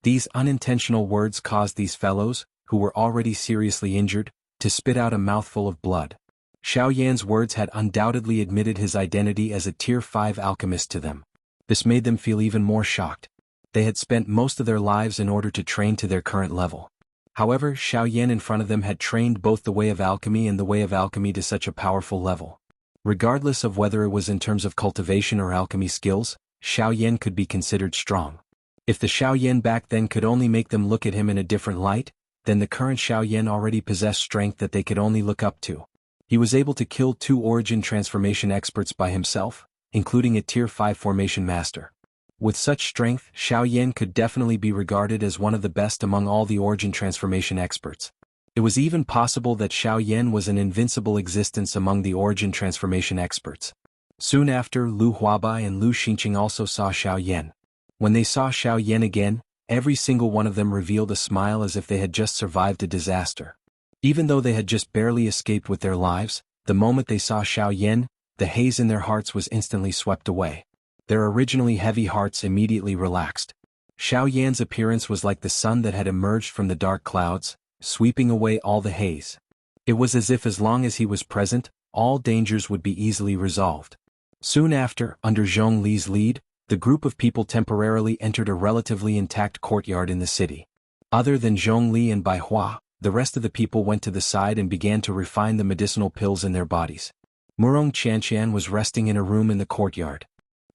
A: These unintentional words caused these fellows, who were already seriously injured, to spit out a mouthful of blood. Xiao Yan's words had undoubtedly admitted his identity as a tier 5 alchemist to them. This made them feel even more shocked. They had spent most of their lives in order to train to their current level. However, Xiao Yan in front of them had trained both the way of alchemy and the way of alchemy to such a powerful level. Regardless of whether it was in terms of cultivation or alchemy skills, Xiao Yan could be considered strong. If the Xiao Yan back then could only make them look at him in a different light, then the current Xiao Yan already possessed strength that they could only look up to. He was able to kill 2 origin transformation experts by himself, including a tier 5 formation master. With such strength, Xiao Yan could definitely be regarded as one of the best among all the origin transformation experts. It was even possible that Xiao Yan was an invincible existence among the origin transformation experts. Soon after, Lu Huabai and Lu Xinqing also saw Xiao Yan. When they saw Xiao Yan again, every single one of them revealed a smile as if they had just survived a disaster. Even though they had just barely escaped with their lives, the moment they saw Xiao Yan, the haze in their hearts was instantly swept away. Their originally heavy hearts immediately relaxed. Xiao Yan's appearance was like the sun that had emerged from the dark clouds, sweeping away all the haze. It was as if as long as he was present, all dangers would be easily resolved. Soon after, under Zhong Li's lead, the group of people temporarily entered a relatively intact courtyard in the city. Other than Zhong Li and Bai Hua, the rest of the people went to the side and began to refine the medicinal pills in their bodies. Murong Qianqian was resting in a room in the courtyard.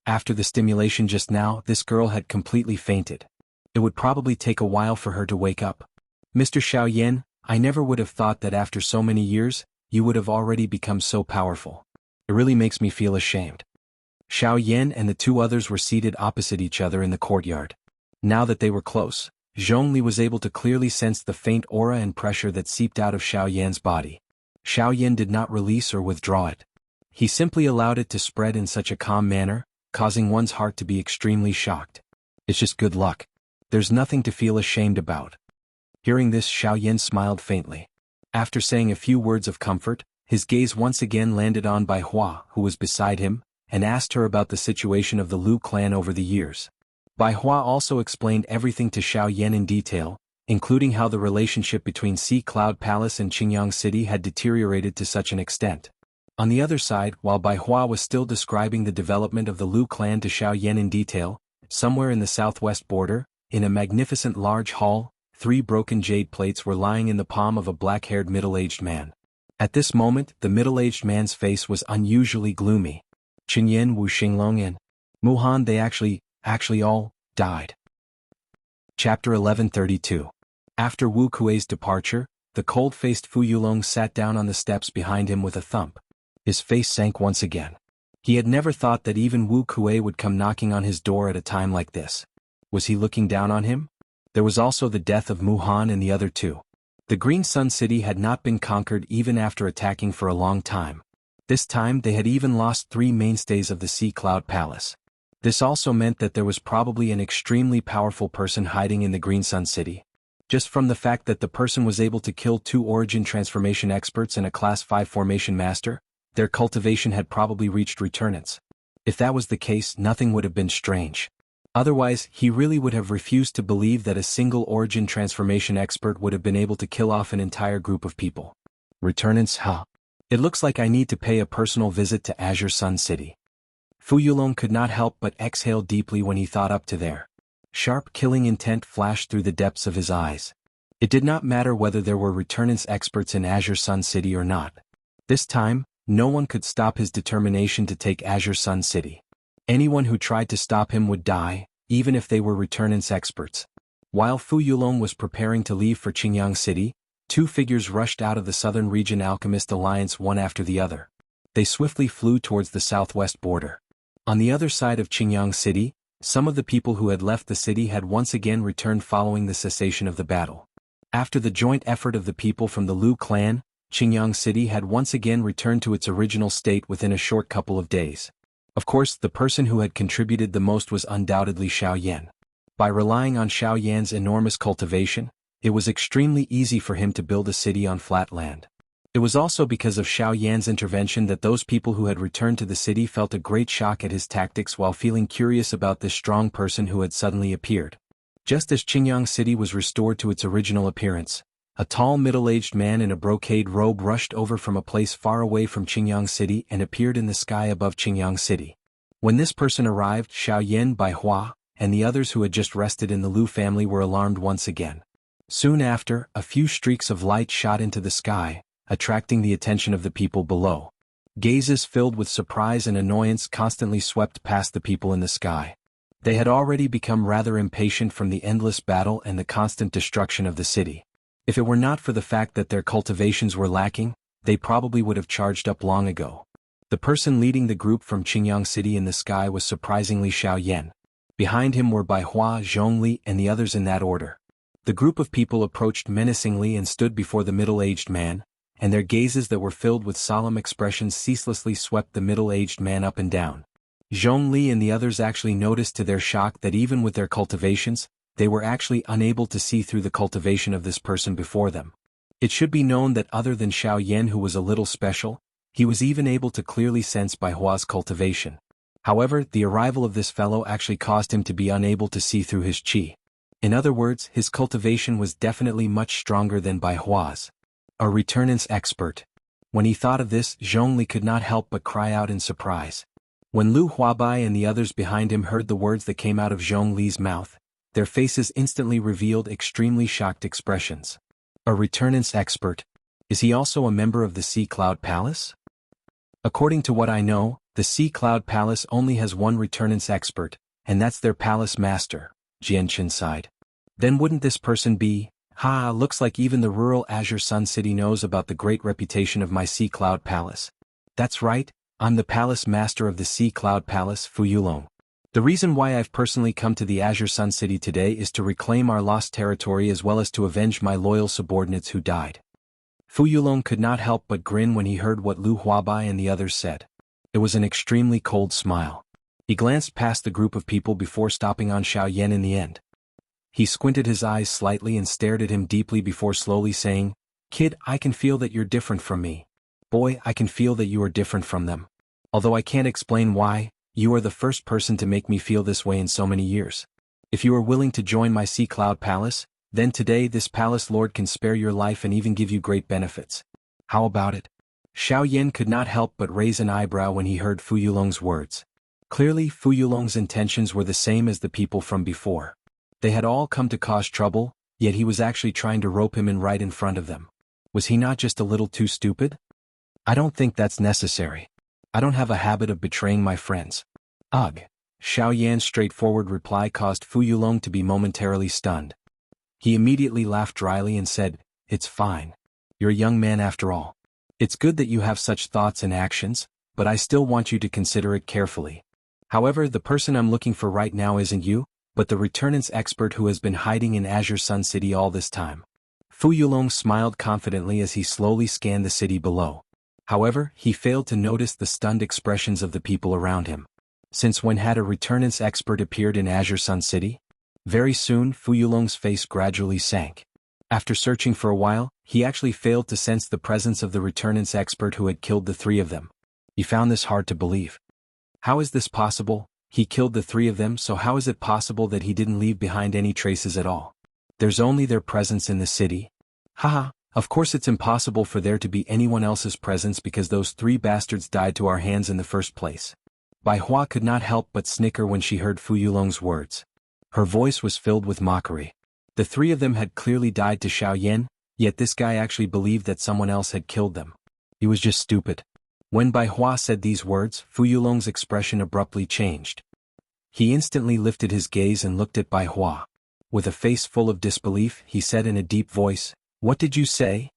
A: After the stimulation just now, this girl had completely fainted. It would probably take a while for her to wake up. Mr. Xiao Yan, I never would have thought that after so many years, you would have already become so powerful. It really makes me feel ashamed. Xiao Yan and the 2 others were seated opposite each other in the courtyard. Now that they were close, Zhong Li was able to clearly sense the faint aura and pressure that seeped out of Xiao Yan's body. Xiao Yan did not release or withdraw it. He simply allowed it to spread in such a calm manner, causing one's heart to be extremely shocked. It's just good luck. There's nothing to feel ashamed about. Hearing this, Xiao Yan smiled faintly. After saying a few words of comfort, his gaze once again landed on Bai Hua, who was beside him, and asked her about the situation of the Lu clan over the years. Bai Hua also explained everything to Xiao Yan in detail, including how the relationship between Sea Cloud Palace and Qingyang City had deteriorated to such an extent. On the other side, while Bai Hua was still describing the development of the Lu clan to Xiao Yan in detail, somewhere in the southwest border, in a magnificent large hall, 3 broken jade plates were lying in the palm of a black-haired middle-aged man. At this moment, the middle-aged man's face was unusually gloomy. Qinyan, Wu Xinglong and Muhan, they actually all died. Chapter 1132. After Wu Kuei's departure, The cold-faced Fu Yulong sat down on the steps behind him with a thump. His face sank once again. He had never thought that even Wu Kuei would come knocking on his door at a time like this. Was he looking down on him? There was also the death of Mu Han and the other two. The Green Sun City had not been conquered even after attacking for a long time. This time they had even lost 3 mainstays of the Sea Cloud Palace. This also meant that there was probably an extremely powerful person hiding in the Green Sun City. Just from the fact that the person was able to kill 2 origin transformation experts and a Class 5 formation master, their cultivation had probably reached returnance. If that was the case, nothing would have been strange. Otherwise, he really would have refused to believe that a single origin transformation expert would have been able to kill off an entire group of people. Returnance, huh? It looks like I need to pay a personal visit to Azure Sun City. Fu Yulong could not help but exhale deeply when he thought up to there. Sharp killing intent flashed through the depths of his eyes. It did not matter whether there were returnance experts in Azure Sun City or not. This time, no one could stop his determination to take Azure Sun City. Anyone who tried to stop him would die, even if they were returnance experts. While Fu Yulong was preparing to leave for Qingyang City, 2 figures rushed out of the Southern Region Alchemist Alliance one after the other. They swiftly flew towards the southwest border. On the other side of Qingyang City, some of the people who had left the city had once again returned following the cessation of the battle. After the joint effort of the people from the Lu clan, Qingyang City had once again returned to its original state within a short couple of days. Of course, the person who had contributed the most was undoubtedly Xiao Yan. By relying on Xiao Yan's enormous cultivation, it was extremely easy for him to build a city on flat land. It was also because of Xiao Yan's intervention that those people who had returned to the city felt a great shock at his tactics while feeling curious about this strong person who had suddenly appeared. Just as Qingyang City was restored to its original appearance, a tall middle-aged man in a brocade robe rushed over from a place far away from Qingyang City and appeared in the sky above Qingyang City. When this person arrived, Xiao Yan, Bai Hua, and the others who had just rested in the Lu family were alarmed once again. Soon after, a few streaks of light shot into the sky, attracting the attention of the people below. Gazes filled with surprise and annoyance constantly swept past the people in the sky. They had already become rather impatient from the endless battle and the constant destruction of the city. If it were not for the fact that their cultivations were lacking, they probably would have charged up long ago. The person leading the group from Qingyang City in the sky was surprisingly Xiao Yan. Behind him were Bai Hua, Zhongli, and the others in that order. The group of people approached menacingly and stood before the middle-aged man, and their gazes that were filled with solemn expressions ceaselessly swept the middle-aged man up and down. Zhongli and the others actually noticed to their shock that even with their cultivations, they were actually unable to see through the cultivation of this person before them. It should be known that other than Xiao Yan, who was a little special, he was even able to clearly sense Bai Hua's cultivation. However, the arrival of this fellow actually caused him to be unable to see through his qi. In other words, his cultivation was definitely much stronger than Bai Hua's. A returnance expert. When he thought of this, Zhongli could not help but cry out in surprise. When Lu Huabai and the others behind him heard the words that came out of Zhongli's mouth, their faces instantly revealed extremely shocked expressions. A returnance expert? Is he also a member of the Sea Cloud Palace? According to what I know, the Sea Cloud Palace only has one returnance expert, and that's their palace master, Jianchen sighed. Then wouldn't this person be... looks like even the rural Azure Sun City knows about the great reputation of my Sea Cloud Palace. That's right, I'm the palace master of the Sea Cloud Palace, Fu Yulong. The reason why I've personally come to the Azure Sun City today is to reclaim our lost territory as well as to avenge my loyal subordinates who died. Fu Yulong could not help but grin when he heard what Lu Huabai and the others said. It was an extremely cold smile. He glanced past the group of people before stopping on Xiao Yan in the end. He squinted his eyes slightly and stared at him deeply before slowly saying, "Kid, I can feel that you're different from me. Boy, I can feel that you are different from them. Although I can't explain why, you are the first person to make me feel this way in so many years. If you are willing to join my Sea Cloud Palace, then today this palace lord can spare your life and even give you great benefits. How about it?" Xiao Yan could not help but raise an eyebrow when he heard Fu Yulong's words. Clearly, Fu Yulong's intentions were the same as the people from before. They had all come to cause trouble, yet he was actually trying to rope him in right in front of them. Was he not just a little too stupid? I don't think that's necessary. I don't have a habit of betraying my friends. Ugh. Xiao Yan's straightforward reply caused Fu Yulong to be momentarily stunned. He immediately laughed dryly and said, "It's fine. You're a young man after all. It's good that you have such thoughts and actions, but I still want you to consider it carefully. However, the person I'm looking for right now isn't you, but the returnance expert who has been hiding in Azure Sun City all this time. Fu Yulong smiled confidently as he slowly scanned the city below. However, he failed to notice the stunned expressions of the people around him. Since when had a returnance expert appeared in Azure Sun City? Very soon, Fu Yulong's face gradually sank. After searching for a while, he actually failed to sense the presence of the returnance expert who had killed the three of them. He found this hard to believe. How is this possible? He killed the three of them, so how is it possible that he didn't leave behind any traces at all? There's only their presence in the city. Haha, of course it's impossible for there to be anyone else's presence because those three bastards died to our hands in the first place. Bai Hua could not help but snicker when she heard Fu Yulong's words. Her voice was filled with mockery. The three of them had clearly died to Xiaoyan, yet this guy actually believed that someone else had killed them. He was just stupid. When Bai Hua said these words, Fu Yulong's expression abruptly changed. He instantly lifted his gaze and looked at Bai Hua. With a face full of disbelief, he said in a deep voice, "What did you say?"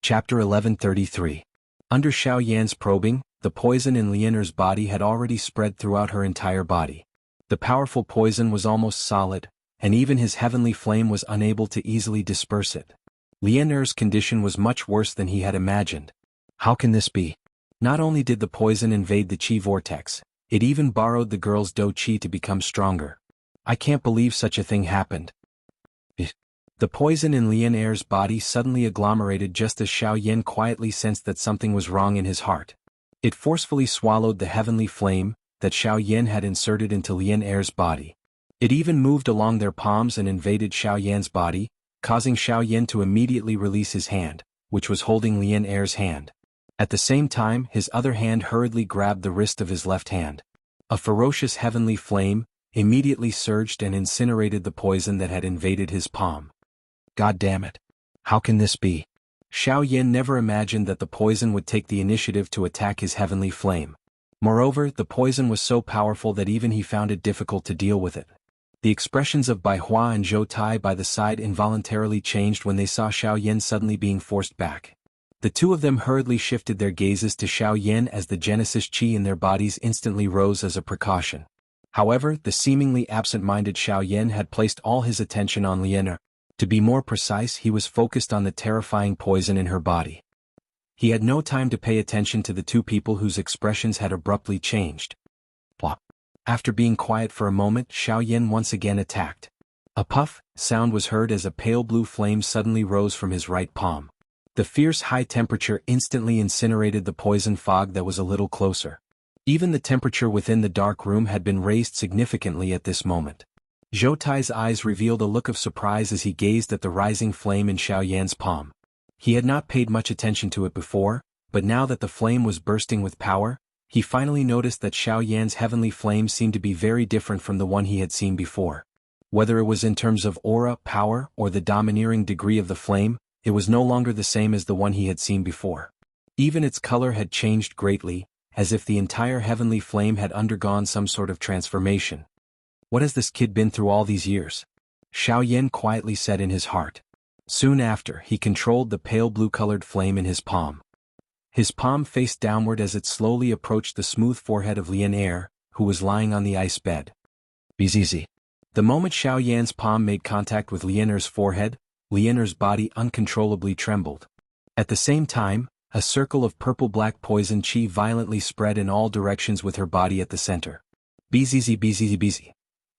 A: Chapter 1133. Under Xiaoyan's probing, the poison in Lianer's body had already spread throughout her entire body. The powerful poison was almost solid, and even his heavenly flame was unable to easily disperse it. Lianer's condition was much worse than he had imagined. How can this be? Not only did the poison invade the Qi vortex, it even borrowed the girl's Do Qi to become stronger. I can't believe such a thing happened. The poison in Lianer's body suddenly agglomerated just as Xiaoyan quietly sensed that something was wrong in his heart. It forcefully swallowed the heavenly flame that Xiaoyan had inserted into Lianer's body. It even moved along their palms and invaded Xiaoyan's body, causing Xiaoyan to immediately release his hand, which was holding Lianer's hand. At the same time, his other hand hurriedly grabbed the wrist of his left hand. A ferocious heavenly flame immediately surged and incinerated the poison that had invaded his palm. God damn it. How can this be? Xiaoyan never imagined that the poison would take the initiative to attack his heavenly flame. Moreover, the poison was so powerful that even he found it difficult to deal with it. The expressions of Bai Hua and Zhou Tai by the side involuntarily changed when they saw Xiaoyan suddenly being forced back. The two of them hurriedly shifted their gazes to Xiaoyan as the Genesis Qi in their bodies instantly rose as a precaution. However, the seemingly absent-minded Xiaoyan had placed all his attention on Lianer. To be more precise, he was focused on the terrifying poison in her body. He had no time to pay attention to the two people whose expressions had abruptly changed. Plop. After being quiet for a moment, Xiaoyan once again attacked. A puff sound was heard as a pale blue flame suddenly rose from his right palm. The fierce high temperature instantly incinerated the poison fog that was a little closer. Even the temperature within the dark room had been raised significantly at this moment. Zhou Tai's eyes revealed a look of surprise as he gazed at the rising flame in Xiaoyan's palm. He had not paid much attention to it before, but now that the flame was bursting with power, he finally noticed that Xiaoyan's heavenly flame seemed to be very different from the one he had seen before. Whether it was in terms of aura, power, or the domineering degree of the flame, it was no longer the same as the one he had seen before. Even its color had changed greatly, as if the entire heavenly flame had undergone some sort of transformation. What has this kid been through all these years? Xiaoyan quietly said in his heart. Soon after, he controlled the pale blue-colored flame in his palm. His palm faced downward as it slowly approached the smooth forehead of Lianer, who was lying on the ice bed. Bzz. The moment Xiaoyan's palm made contact with Lianer's forehead, Lianer's body uncontrollably trembled. At the same time, a circle of purple-black poison qi violently spread in all directions with her body at the center. Bzz.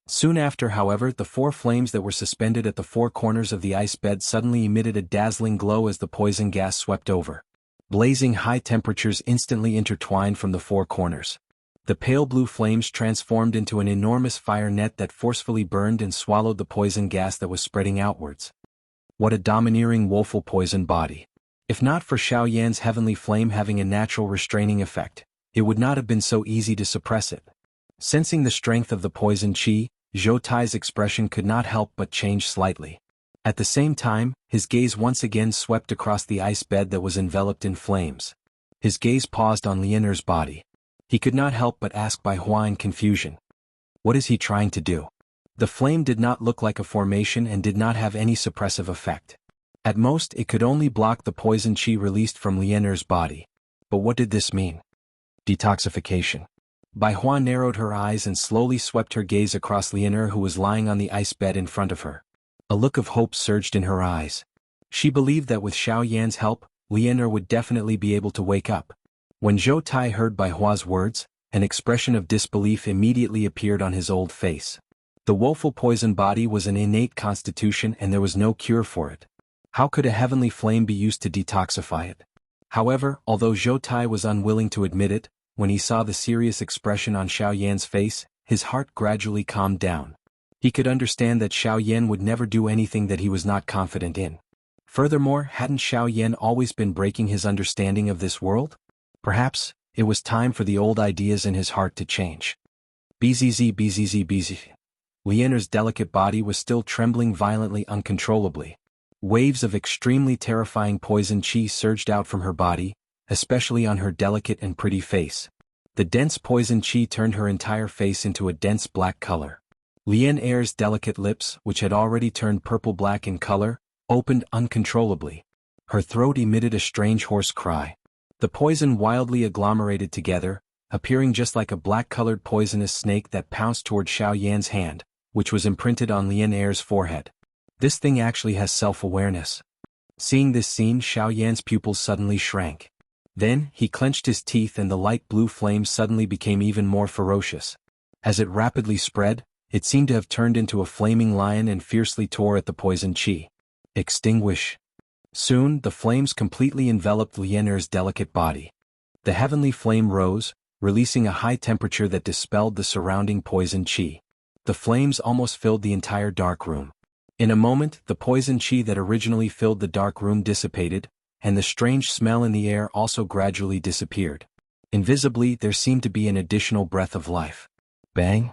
A: Soon after, however, the four flames that were suspended at the four corners of the ice bed suddenly emitted a dazzling glow as the poison gas swept over. Blazing high temperatures instantly intertwined from the four corners. The pale blue flames transformed into an enormous fire net that forcefully burned and swallowed the poison gas that was spreading outwards. What a domineering woeful poison body. If not for Xiaoyan's heavenly flame having a natural restraining effect, it would not have been so easy to suppress it. Sensing the strength of the poison qi, Zhou Tai's expression could not help but change slightly. At the same time, his gaze once again swept across the ice bed that was enveloped in flames. His gaze paused on Lianer's body. He could not help but ask Bai Hua in confusion. What is he trying to do? The flame did not look like a formation and did not have any suppressive effect. At most, it could only block the poison qi released from Lian Er's body. But what did this mean? Detoxification. Bai Hua narrowed her eyes and slowly swept her gaze across Lian Er, who was lying on the ice bed in front of her. A look of hope surged in her eyes. She believed that with Xiao Yan's help, Lian Er would definitely be able to wake up. When Zhou Tai heard Bai Hua's words, an expression of disbelief immediately appeared on his old face. The woeful poison body was an innate constitution and there was no cure for it. How could a heavenly flame be used to detoxify it? However, although Zhou Tai was unwilling to admit it, when he saw the serious expression on Xiao Yan's face, his heart gradually calmed down. He could understand that Xiao Yan would never do anything that he was not confident in. Furthermore, hadn't Xiao Yan always been breaking his understanding of this world? Perhaps, it was time for the old ideas in his heart to change. Bzz. Lian Er's delicate body was still trembling violently, uncontrollably. Waves of extremely terrifying poison qi surged out from her body, especially on her delicate and pretty face. The dense poison qi turned her entire face into a dense black color. Lian Er's delicate lips, which had already turned purple-black in color, opened uncontrollably. Her throat emitted a strange hoarse cry. The poison wildly agglomerated together, appearing just like a black-colored poisonous snake that pounced toward Xiao Yan's hand, which was imprinted on Lian Er's forehead. This thing actually has self-awareness. Seeing this scene, Xiao Yan's pupils suddenly shrank. Then, he clenched his teeth and the light blue flame suddenly became even more ferocious. As it rapidly spread, it seemed to have turned into a flaming lion and fiercely tore at the poison qi. Extinguish. Soon, the flames completely enveloped Lian Er's delicate body. The heavenly flame rose, releasing a high temperature that dispelled the surrounding poison qi. The flames almost filled the entire dark room. In a moment, the poison qi that originally filled the dark room dissipated, and the strange smell in the air also gradually disappeared. Invisibly, there seemed to be an additional breath of life. Bang!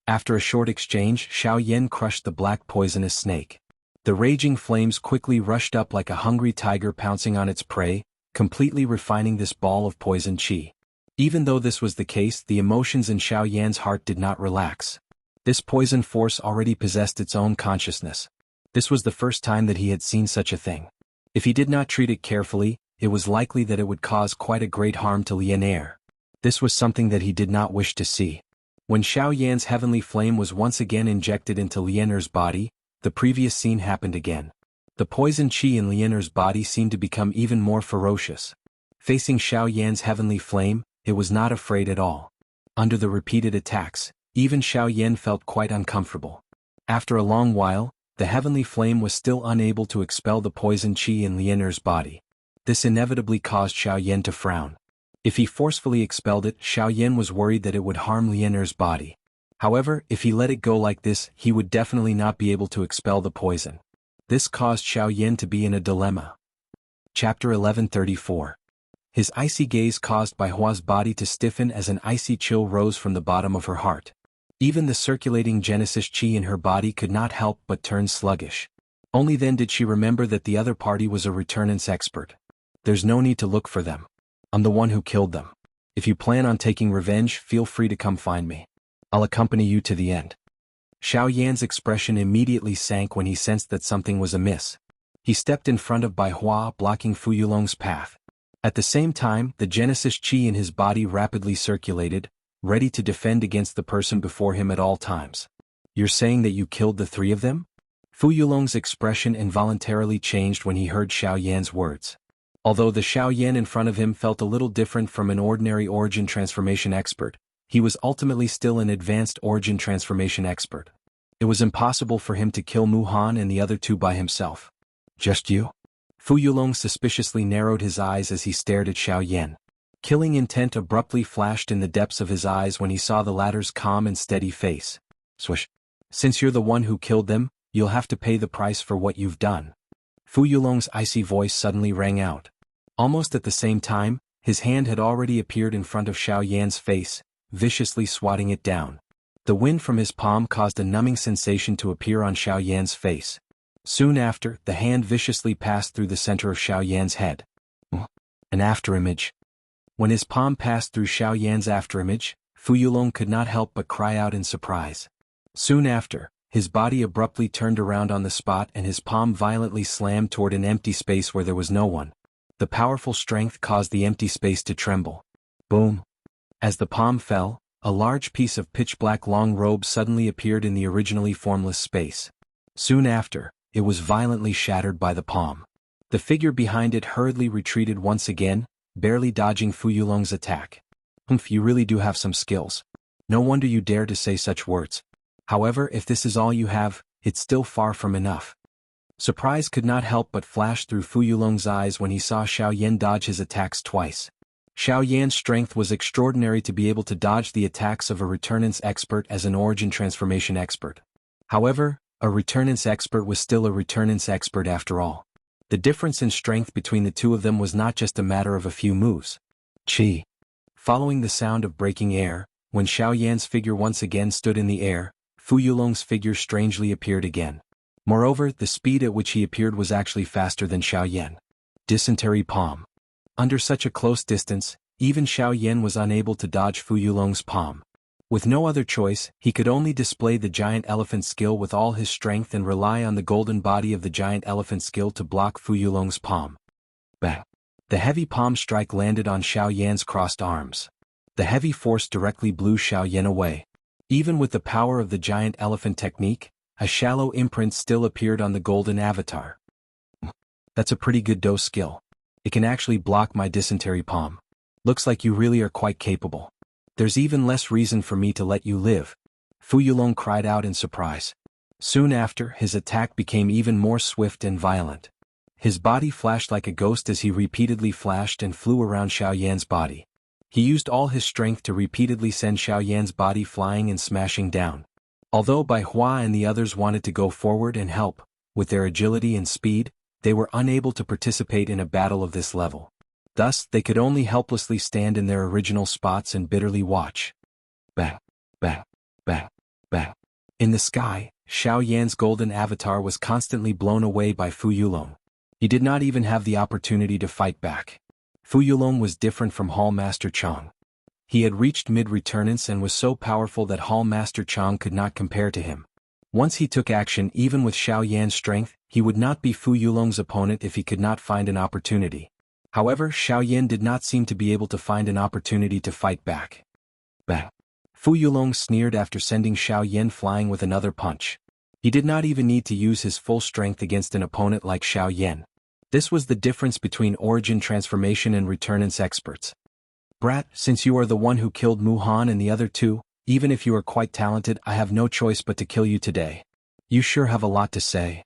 A: After a short exchange, Xiao Yan crushed the black poisonous snake. The raging flames quickly rushed up like a hungry tiger pouncing on its prey, completely refining this ball of poison qi. Even though this was the case, the emotions in Xiao Yan's heart did not relax. This poison force already possessed its own consciousness. This was the first time that he had seen such a thing. If he did not treat it carefully, it was likely that it would cause quite a great harm to Lian Er. This was something that he did not wish to see. When Xiao Yan's heavenly flame was once again injected into Lian Er's body, the previous scene happened again. The poison qi in Lian Er's body seemed to become even more ferocious. Facing Xiao Yan's heavenly flame, it was not afraid at all. Under the repeated attacks, even Xiao Yan felt quite uncomfortable. After a long while, the heavenly flame was still unable to expel the poison qi in Lian Er's body. This inevitably caused Xiao Yan to frown. If he forcefully expelled it, Xiao Yan was worried that it would harm Lian Er's body. However, if he let it go like this, he would definitely not be able to expel the poison. This caused Xiao Yan to be in a dilemma. Chapter 1134. His icy gaze caused Bai Hua's body to stiffen as an icy chill rose from the bottom of her heart. Even the circulating Genesis qi in her body could not help but turn sluggish. Only then did she remember that the other party was a returnance expert. There's no need to look for them. I'm the one who killed them. If you plan on taking revenge, feel free to come find me. I'll accompany you to the end. Xiao Yan's expression immediately sank when he sensed that something was amiss. He stepped in front of Bai Hua, blocking Fu Yulong's path. At the same time, the Genesis qi in his body rapidly circulated, ready to defend against the person before him at all times. You're saying that you killed the three of them? Fu Yulong's expression involuntarily changed when he heard Xiao Yan's words. Although the Xiao Yan in front of him felt a little different from an ordinary origin transformation expert, he was ultimately still an advanced origin transformation expert. It was impossible for him to kill Mu Han and the other two by himself. Just you? Fu Yulong suspiciously narrowed his eyes as he stared at Xiao Yan. Killing intent abruptly flashed in the depths of his eyes when he saw the latter's calm and steady face. Swish. Since you're the one who killed them, you'll have to pay the price for what you've done. Fu Yulong's icy voice suddenly rang out. Almost at the same time, his hand had already appeared in front of Xiao Yan's face, viciously swatting it down. The wind from his palm caused a numbing sensation to appear on Xiao Yan's face. Soon after, the hand viciously passed through the center of Xiao Yan's head. An afterimage. When his palm passed through Xiao Yan's afterimage, Fu Yulong could not help but cry out in surprise. Soon after, His body abruptly turned around on the spot and his palm violently slammed toward an empty space where there was no one. The powerful strength caused the empty space to tremble. Boom! As the palm fell, a large piece of pitch-black long robe suddenly appeared in the originally formless space. Soon after, it was violently shattered by the palm. The figure behind it hurriedly retreated once again, barely dodging Fu Yulong's attack. You really do have some skills. No wonder you dare to say such words. However, if this is all you have, it's still far from enough. Surprise could not help but flash through Fu Yulong's eyes when he saw Xiao Yan dodge his attacks twice. Xiao Yan's strength was extraordinary to be able to dodge the attacks of a returnance expert as an origin transformation expert. However, a returnance expert was still a returnance expert after all. The difference in strength between the two of them was not just a matter of a few moves. Chi. Following the sound of breaking air, when Xiao Yan's figure once again stood in the air, Fu Yulong's figure strangely appeared again. Moreover, the speed at which he appeared was actually faster than Xiao Yan. Dysentery palm. Under such a close distance, even Xiao Yan was unable to dodge Fu Yulong's palm. With no other choice, he could only display the giant elephant skill with all his strength and rely on the golden body of the giant elephant skill to block Fu Yulong's palm. Bang! The heavy palm strike landed on Xiao Yan's crossed arms. The heavy force directly blew Xiao Yan away. Even with the power of the giant elephant technique, a shallow imprint still appeared on the golden avatar. That's a pretty good dose skill. It can actually block my dysentery palm. Looks like you really are quite capable. There's even less reason for me to let you live. Fu Yulong cried out in surprise. Soon after, his attack became even more swift and violent. His body flashed like a ghost as he repeatedly flashed and flew around Xiao Yan's body. He used all his strength to repeatedly send Xiao Yan's body flying and smashing down. Although Bai Hua and the others wanted to go forward and help, with their agility and speed, they were unable to participate in a battle of this level. Thus, they could only helplessly stand in their original spots and bitterly watch. Bang! Bang! Bang! Bang! In the sky, Xiao Yan's golden avatar was constantly blown away by Fu Yulong. He did not even have the opportunity to fight back. Fu Yulong was different from Hall Master Chang. He had reached mid-returnance and was so powerful that Hall Master Chang could not compare to him. Once he took action even with Xiao Yan's strength, he would not be Fu Yulong's opponent if he could not find an opportunity. However, Xiao Yan did not seem to be able to find an opportunity to fight back. Bang! Fu Yulong sneered after sending Xiao Yan flying with another punch. He did not even need to use his full strength against an opponent like Xiao Yan. This was the difference between origin transformation and returnance experts. Brat, since you are the one who killed Mu Han and the other two, even if you are quite talented, I have no choice but to kill you today. You sure have a lot to say.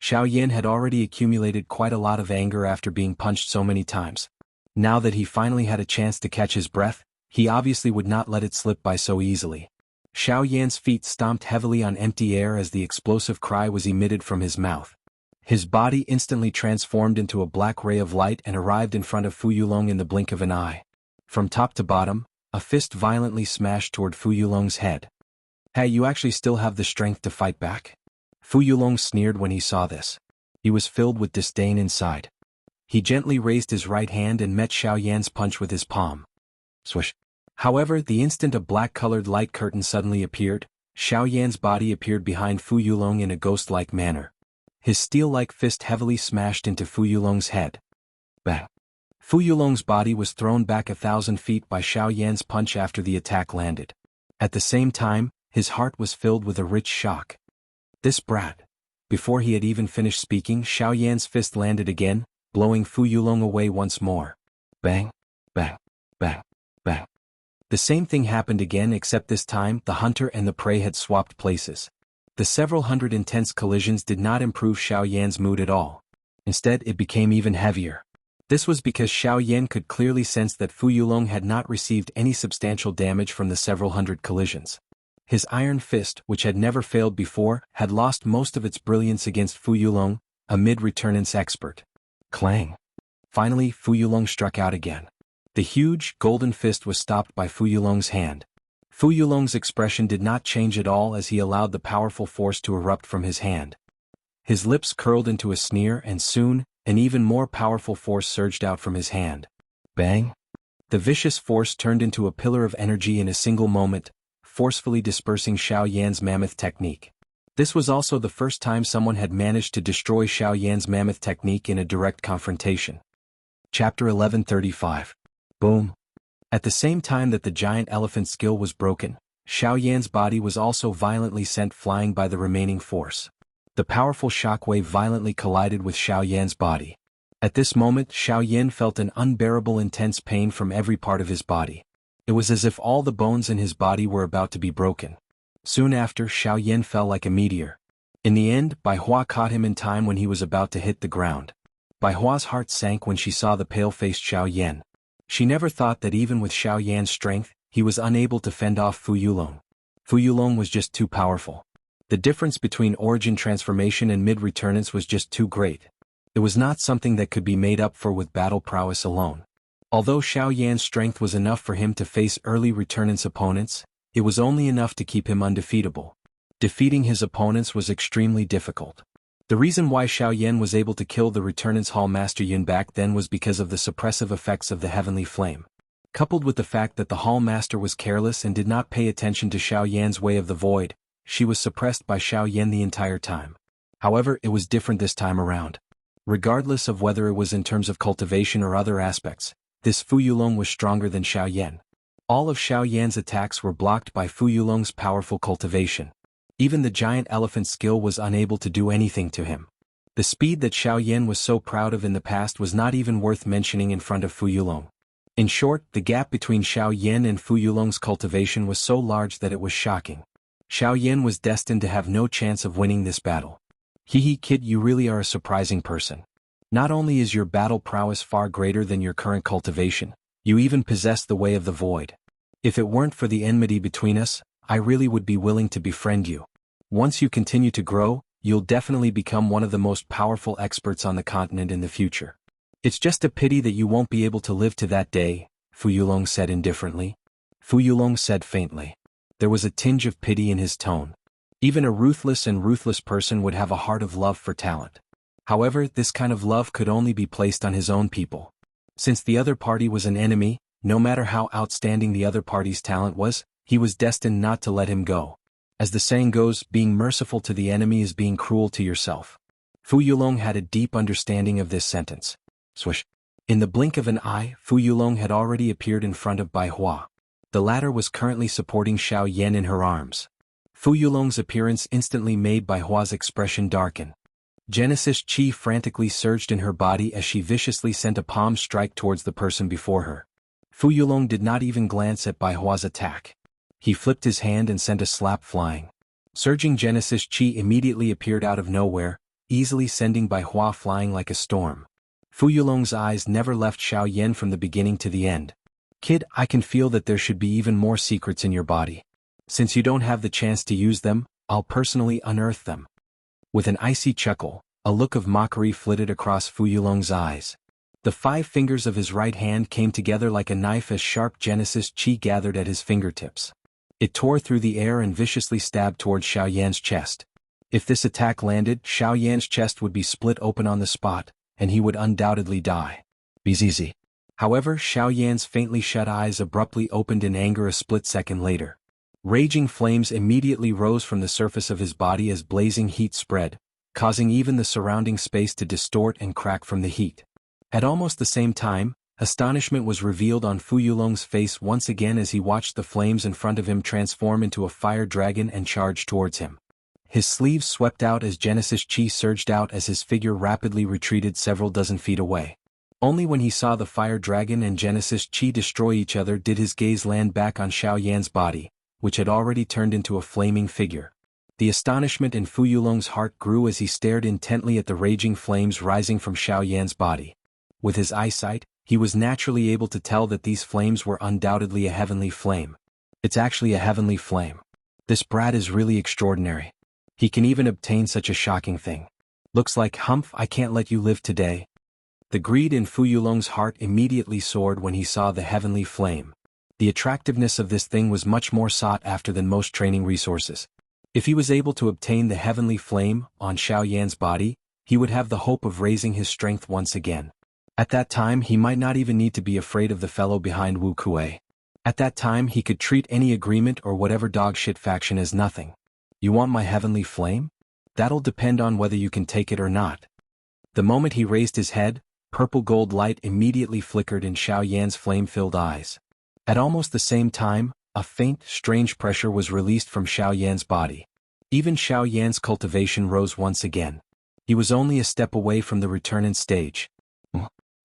A: Xiao Yan had already accumulated quite a lot of anger after being punched so many times. Now that he finally had a chance to catch his breath, he obviously would not let it slip by so easily. Xiao Yan's feet stomped heavily on empty air as the explosive cry was emitted from his mouth. His body instantly transformed into a black ray of light and arrived in front of Fu Yulong in the blink of an eye. From top to bottom, a fist violently smashed toward Fu Yulong's head. Hey, you actually still have the strength to fight back? Fu Yulong sneered when he saw this. He was filled with disdain inside. He gently raised his right hand and met Xiao Yan's punch with his palm. Swish. However, the instant a black-colored light curtain suddenly appeared, Xiao Yan's body appeared behind Fu Yulong in a ghost-like manner. His steel-like fist heavily smashed into Fu Yulong's head. Bang! Fu Yulong's body was thrown back 1,000 feet by Xiao Yan's punch after the attack landed. At the same time, his heart was filled with a rich shock. This brat. Before he had even finished speaking, Xiao Yan's fist landed again, blowing Fu Yulong away once more. Bang! Bang! Bang! Bang! The same thing happened again, except this time the hunter and the prey had swapped places. The several hundred intense collisions did not improve Xiao Yan's mood at all. Instead, it became even heavier. This was because Xiao Yan could clearly sense that Fu Yulong had not received any substantial damage from the several hundred collisions. His iron fist, which had never failed before, had lost most of its brilliance against Fu Yulong, a mid-returnance expert. Clang! Finally, Fu Yulong struck out again. The huge, golden fist was stopped by Fu Yulong's hand. Fu Yulong's expression did not change at all as he allowed the powerful force to erupt from his hand. His lips curled into a sneer and soon, an even more powerful force surged out from his hand. Bang! The vicious force turned into a pillar of energy in a single moment, forcefully dispersing Xiao Yan's mammoth technique. This was also the first time someone had managed to destroy Xiao Yan's mammoth technique in a direct confrontation. Chapter 1135. Boom. At the same time that the giant elephant's skill was broken, Xiao Yan's body was also violently sent flying by the remaining force. The powerful shockwave violently collided with Xiao Yan's body. At this moment, Xiao Yan felt an unbearable intense pain from every part of his body. It was as if all the bones in his body were about to be broken. Soon after, Xiao Yan fell like a meteor. In the end, Bai Hua caught him in time when he was about to hit the ground. Bai Hua's heart sank when she saw the pale-faced Xiao Yan. She never thought that even with Xiao Yan's strength, he was unable to fend off Fu Yulong. Fu Yulong was just too powerful. The difference between origin transformation and mid-returnance was just too great. It was not something that could be made up for with battle prowess alone. Although Xiao Yan's strength was enough for him to face early returnance opponents, it was only enough to keep him undefeatable. Defeating his opponents was extremely difficult. The reason why Xiao Yan was able to kill the returnance Hall Master Yun back then was because of the suppressive effects of the heavenly flame. Coupled with the fact that the Hall Master was careless and did not pay attention to Xiao Yan's way of the void, she was suppressed by Xiao Yan the entire time. However, it was different this time around. Regardless of whether it was in terms of cultivation or other aspects, this Fu Yulong was stronger than Xiao Yan. All of Xiao Yan's attacks were blocked by Fu Yulong's powerful cultivation. Even the giant elephant's skill was unable to do anything to him. The speed that Xiao Yan was so proud of in the past was not even worth mentioning in front of Fu Yulong. In short, the gap between Xiao Yan and Fu Yulong's cultivation was so large that it was shocking. Xiao Yan was destined to have no chance of winning this battle. Hee kid, you really are a surprising person. Not only is your battle prowess far greater than your current cultivation, you even possess the way of the void. If it weren't for the enmity between us, I really would be willing to befriend you. Once you continue to grow, you'll definitely become one of the most powerful experts on the continent in the future. It's just a pity that you won't be able to live to that day, Fu Yulong said indifferently. Fu Yulong said faintly. There was a tinge of pity in his tone. Even a ruthless person would have a heart of love for talent. However, this kind of love could only be placed on his own people. Since the other party was an enemy, no matter how outstanding the other party's talent was, he was destined not to let him go. As the saying goes, being merciful to the enemy is being cruel to yourself. Fu Yulong had a deep understanding of this sentence. Swish. In the blink of an eye, Fu Yulong had already appeared in front of Bai Hua. The latter was currently supporting Xiao Yan in her arms. Fu Yulong's appearance instantly made Bai Hua's expression darken. Genesis Qi frantically surged in her body as she viciously sent a palm strike towards the person before her. Fu Yulong did not even glance at Bai Hua's attack. He flipped his hand and sent a slap flying. Surging Genesis Qi immediately appeared out of nowhere, easily sending Bai Hua flying like a storm. Fu Yulong's eyes never left Xiao Yan from the beginning to the end. Kid, I can feel that there should be even more secrets in your body. Since you don't have the chance to use them, I'll personally unearth them. With an icy chuckle, a look of mockery flitted across Fu Yulong's eyes. The 5 fingers of his right hand came together like a knife as sharp Genesis Qi gathered at his fingertips. It tore through the air and viciously stabbed towards Xiao Yan's chest. If this attack landed, Xiao Yan's chest would be split open on the spot, and he would undoubtedly die. Bzz. However, Xiao Yan's faintly shut eyes abruptly opened in anger a split second later. Raging flames immediately rose from the surface of his body as blazing heat spread, causing even the surrounding space to distort and crack from the heat. At almost the same time, astonishment was revealed on Fu Yulong's face once again as he watched the flames in front of him transform into a fire dragon and charge towards him. His sleeves swept out as Genesis Qi surged out as his figure rapidly retreated several dozen feet away. Only when he saw the fire dragon and Genesis Qi destroy each other did his gaze land back on Xiao Yan's body, which had already turned into a flaming figure. The astonishment in Fu Yulong's heart grew as he stared intently at the raging flames rising from Xiao Yan's body. With his eyesight, he was naturally able to tell that these flames were undoubtedly a heavenly flame. It's actually a heavenly flame. This brat is really extraordinary. He can even obtain such a shocking thing. Looks like humph, I can't let you live today. The greed in Fu Yulong's heart immediately soared when he saw the heavenly flame. The attractiveness of this thing was much more sought after than most training resources. If he was able to obtain the heavenly flame on Xiao Yan's body, he would have the hope of raising his strength once again. At that time he might not even need to be afraid of the fellow behind Wu Kuei. At that time he could treat any agreement or whatever dogshit faction as nothing. You want my heavenly flame? That'll depend on whether you can take it or not. The moment he raised his head, purple gold light immediately flickered in Xiao Yan's flame-filled eyes. At almost the same time, a faint, strange pressure was released from Xiao Yan's body. Even Xiao Yan's cultivation rose once again. He was only a step away from the return stage.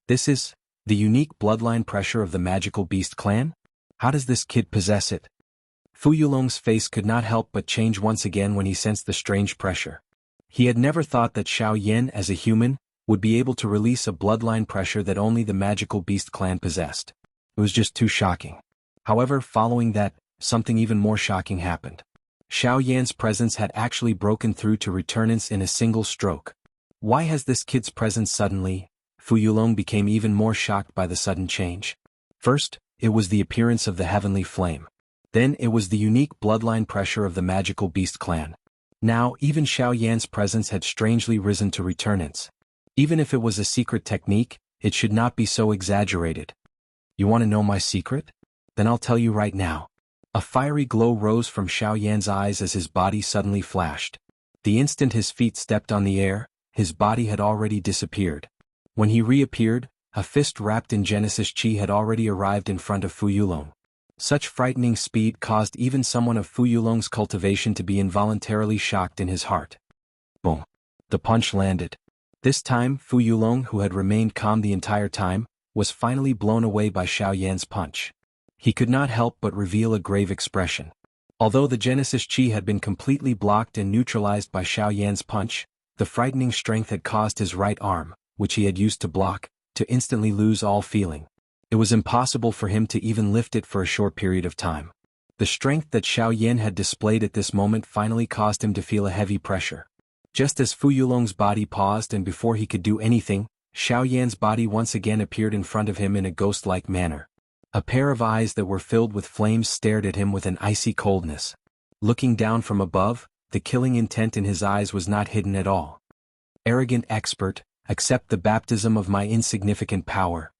A: This is the unique bloodline pressure of the magical beast clan? How does this kid possess it? Fu Yulong's face could not help but change once again when he sensed the strange pressure. He had never thought that Xiao Yan, as a human, would be able to release a bloodline pressure that only the magical beast clan possessed. It was just too shocking. However, following that, something even more shocking happened. Xiao Yan's presence had actually broken through to returnance in a single stroke. Why has this kid's presence suddenly? Fu Yulong became even more shocked by the sudden change. First, it was the appearance of the heavenly flame. Then it was the unique bloodline pressure of the magical beast clan. Now, even Xiao Yan's presence had strangely risen to returnance. Even if it was a secret technique, it should not be so exaggerated. You want to know my secret? Then I'll tell you right now. A fiery glow rose from Xiao Yan's eyes as his body suddenly flashed. The instant his feet stepped on the air, his body had already disappeared. When he reappeared, a fist wrapped in Genesis Chi had already arrived in front of Fu Yulong. Such frightening speed caused even someone of Fu Yulong's cultivation to be involuntarily shocked in his heart. Boom. The punch landed. This time, Fu Yulong, who had remained calm the entire time, was finally blown away by Xiao Yan's punch. He could not help but reveal a grave expression. Although the Genesis Chi had been completely blocked and neutralized by Xiao Yan's punch, the frightening strength had caused his right arm, which he had used to block, to instantly lose all feeling. It was impossible for him to even lift it for a short period of time. The strength that Xiao Yan had displayed at this moment finally caused him to feel a heavy pressure. Just as Fu Yulong's body paused and before he could do anything, Xiao Yan's body once again appeared in front of him in a ghost-like manner. A pair of eyes that were filled with flames stared at him with an icy coldness. Looking down from above, the killing intent in his eyes was not hidden at all. Arrogant expert, accept the baptism of my insignificant power.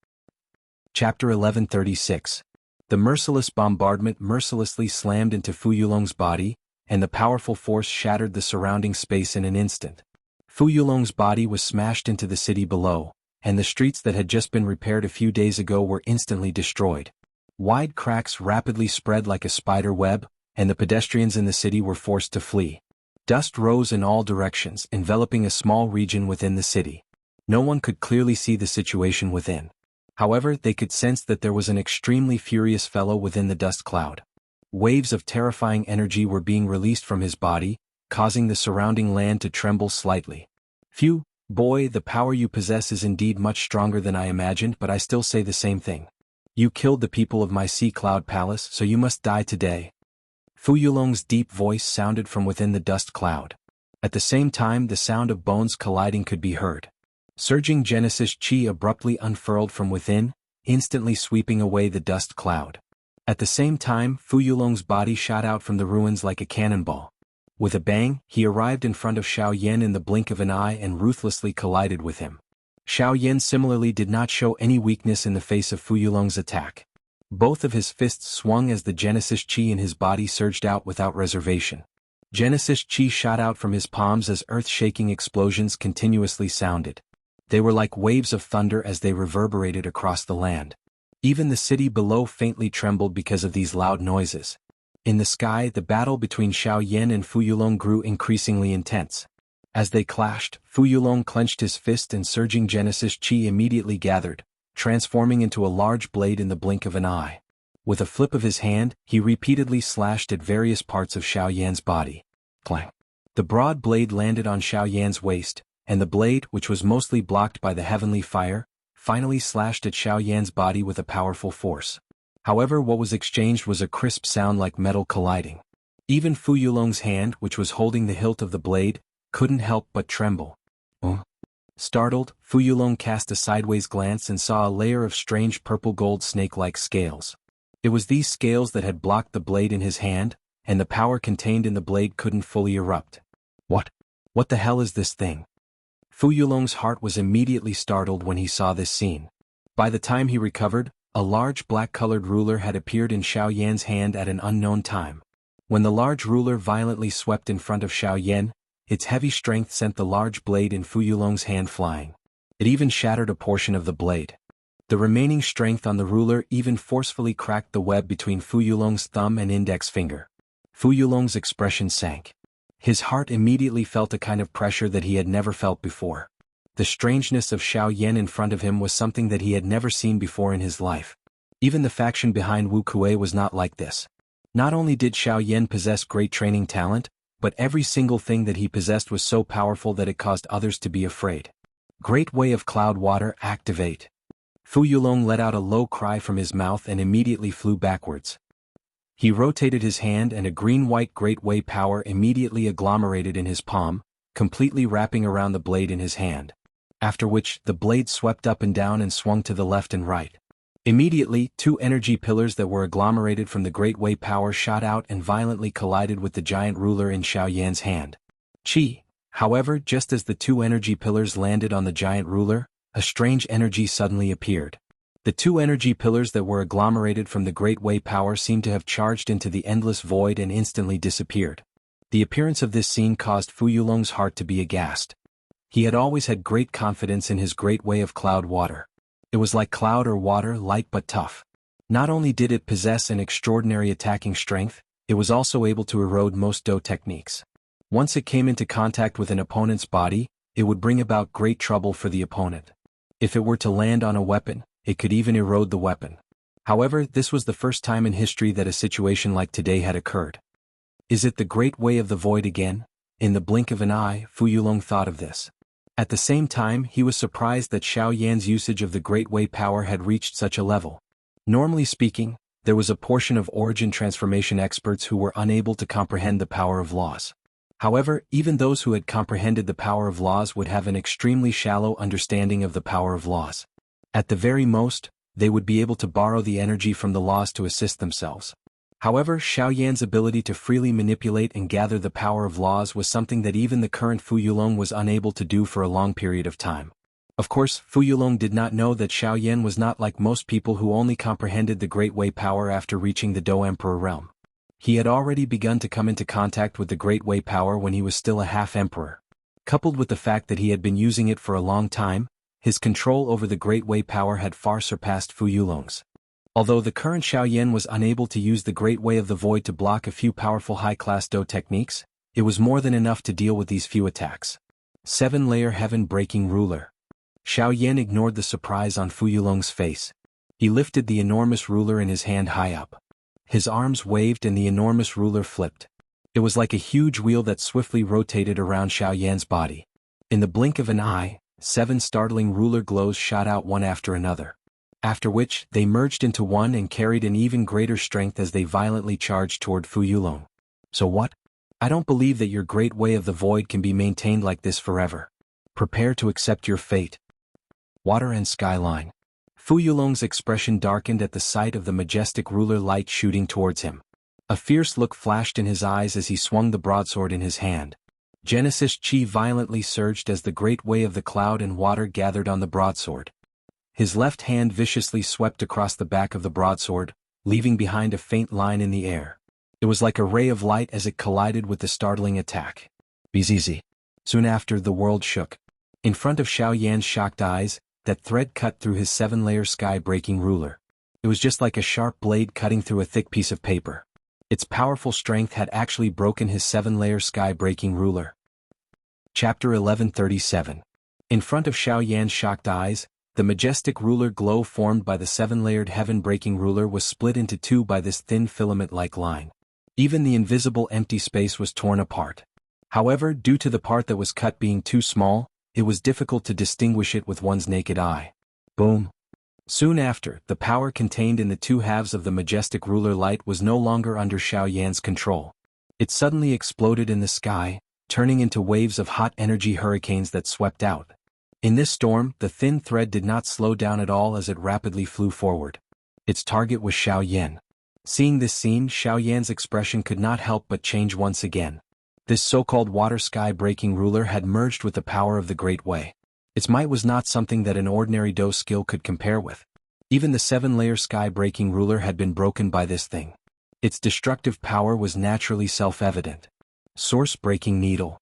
A: Chapter 1136. The merciless bombardment mercilessly slammed into Fu Yulong's body, and the powerful force shattered the surrounding space in an instant. Fu Yulong's body was smashed into the city below, and the streets that had just been repaired a few days ago were instantly destroyed. Wide cracks rapidly spread like a spider web, and the pedestrians in the city were forced to flee. Dust rose in all directions, enveloping a small region within the city. No one could clearly see the situation within. However, they could sense that there was an extremely furious fellow within the dust cloud. Waves of terrifying energy were being released from his body, causing the surrounding land to tremble slightly. Phew, boy, the power you possess is indeed much stronger than I imagined, but I still say the same thing. You killed the people of my sea cloud palace, so you must die today. Fu Yulong's deep voice sounded from within the dust cloud. At the same time, the sound of bones colliding could be heard. Surging Genesis Chi abruptly unfurled from within, instantly sweeping away the dust cloud. At the same time, Fu Yulong's body shot out from the ruins like a cannonball. With a bang, he arrived in front of Xiao Yan in the blink of an eye and ruthlessly collided with him. Xiao Yan similarly did not show any weakness in the face of Fu Yulong's attack. Both of his fists swung as the Genesis Chi in his body surged out without reservation. Genesis Chi shot out from his palms as earth-shaking explosions continuously sounded. They were like waves of thunder as they reverberated across the land. Even the city below faintly trembled because of these loud noises. In the sky, the battle between Xiao Yan and Fu Yulong grew increasingly intense. As they clashed, Fu Yulong clenched his fist and surging Genesis Chi immediately gathered, transforming into a large blade in the blink of an eye. With a flip of his hand, he repeatedly slashed at various parts of Xiao Yan's body. Clang! The broad blade landed on Xiao Yan's waist, and the blade, which was mostly blocked by the heavenly fire, finally slashed at Xiao Yan's body with a powerful force. However, what was exchanged was a crisp sound like metal colliding. Even Fu Yulong's hand, which was holding the hilt of the blade, couldn't help but tremble. Startled, Fu Yulong cast a sideways glance and saw a layer of strange purple-gold snake-like scales. It was these scales that had blocked the blade in his hand, and the power contained in the blade couldn't fully erupt. What the hell is this thing? Fu Yulong's heart was immediately startled when he saw this scene. By the time he recovered, a large black-colored ruler had appeared in Xiao Yan's hand at an unknown time. When the large ruler violently swept in front of Xiao Yan, its heavy strength sent the large blade in Fu Yulong's hand flying. It even shattered a portion of the blade. The remaining strength on the ruler even forcefully cracked the web between Fu Yulong's thumb and index finger. Fu Yulong's expression sank. His heart immediately felt a kind of pressure that he had never felt before. The strangeness of Xiao Yan in front of him was something that he had never seen before in his life. Even the faction behind Wu Kuei was not like this. Not only did Xiao Yan possess great training talent, but every single thing that he possessed was so powerful that it caused others to be afraid. Great Way of Cloud Water, activate. Fu Yulong let out a low cry from his mouth and immediately flew backwards. He rotated his hand and a green-white Great Way power immediately agglomerated in his palm, completely wrapping around the blade in his hand. After which, the blade swept up and down and swung to the left and right. Immediately, two energy pillars that were agglomerated from the Great Way power shot out and violently collided with the giant ruler in Xiao Yan's hand. Chi. However, just as the two energy pillars landed on the giant ruler, a strange energy suddenly appeared. The two energy pillars that were agglomerated from the Great Way power seemed to have charged into the endless void and instantly disappeared. The appearance of this scene caused Fu Yulong's heart to be aghast. He had always had great confidence in his Great Way of Cloud Water. It was like cloud or water, light but tough. Not only did it possess an extraordinary attacking strength, it was also able to erode most Do techniques. Once it came into contact with an opponent's body, it would bring about great trouble for the opponent. If it were to land on a weapon, it could even erode the weapon. However, this was the first time in history that a situation like today had occurred. Is it the Great Way of the Void again? In the blink of an eye, Fu Yulong thought of this. At the same time, he was surprised that Xiao Yan's usage of the Great Way power had reached such a level. Normally speaking, there was a portion of origin transformation experts who were unable to comprehend the power of laws. However, even those who had comprehended the power of laws would have an extremely shallow understanding of the power of laws. At the very most, they would be able to borrow the energy from the laws to assist themselves. However, Xiao Yan's ability to freely manipulate and gather the power of laws was something that even the current Fu Yulong was unable to do for a long period of time. Of course, Fu Yulong did not know that Xiao Yan was not like most people who only comprehended the Great Way power after reaching the Do Emperor realm. He had already begun to come into contact with the Great Way power when he was still a half-emperor. Coupled with the fact that he had been using it for a long time, his control over the Great Way power had far surpassed Fu Yulong's. Although the current Xiao Yan was unable to use the Great Way of the Void to block a few powerful high-class Do techniques, it was more than enough to deal with these few attacks. 7-layer heaven-breaking ruler. Xiao Yan ignored the surprise on Fu Yulong's face. He lifted the enormous ruler in his hand high up. His arms waved and the enormous ruler flipped. It was like a huge wheel that swiftly rotated around Xiao Yan's body. In the blink of an eye, 7 startling ruler glows shot out one after another. After which, they merged into one and carried an even greater strength as they violently charged toward Fu Yulong. So what? I don't believe that your Great Way of the Void can be maintained like this forever. Prepare to accept your fate. Water and Skyline. Fu Yulong's expression darkened at the sight of the majestic ruler light shooting towards him. A fierce look flashed in his eyes as he swung the broadsword in his hand. Genesis Chi violently surged as the Great Way of the Cloud and Water gathered on the broadsword. His left hand viciously swept across the back of the broadsword, leaving behind a faint line in the air. It was like a ray of light as it collided with the startling attack. Bzz. Soon after, the world shook. In front of Xiao Yan's shocked eyes, that thread cut through his 7-layer sky-breaking ruler. It was just like a sharp blade cutting through a thick piece of paper. Its powerful strength had actually broken his 7-layer sky-breaking ruler. Chapter 1137. In front of Xiao Yan's shocked eyes, the majestic ruler glow formed by the 7-layered heaven-breaking ruler was split into two by this thin filament-like line. Even the invisible empty space was torn apart. However, due to the part that was cut being too small, it was difficult to distinguish it with one's naked eye. Boom. Soon after, the power contained in the two halves of the majestic ruler light was no longer under Xiao Yan's control. It suddenly exploded in the sky, turning into waves of hot energy hurricanes that swept out. In this storm, the thin thread did not slow down at all as it rapidly flew forward. Its target was Xiao Yan. Seeing this scene, Xiao Yan's expression could not help but change once again. This so-called water-sky-breaking ruler had merged with the power of the Great Way. Its might was not something that an ordinary Do skill could compare with. Even the 7-layer sky-breaking ruler had been broken by this thing. Its destructive power was naturally self-evident. Source-breaking needle.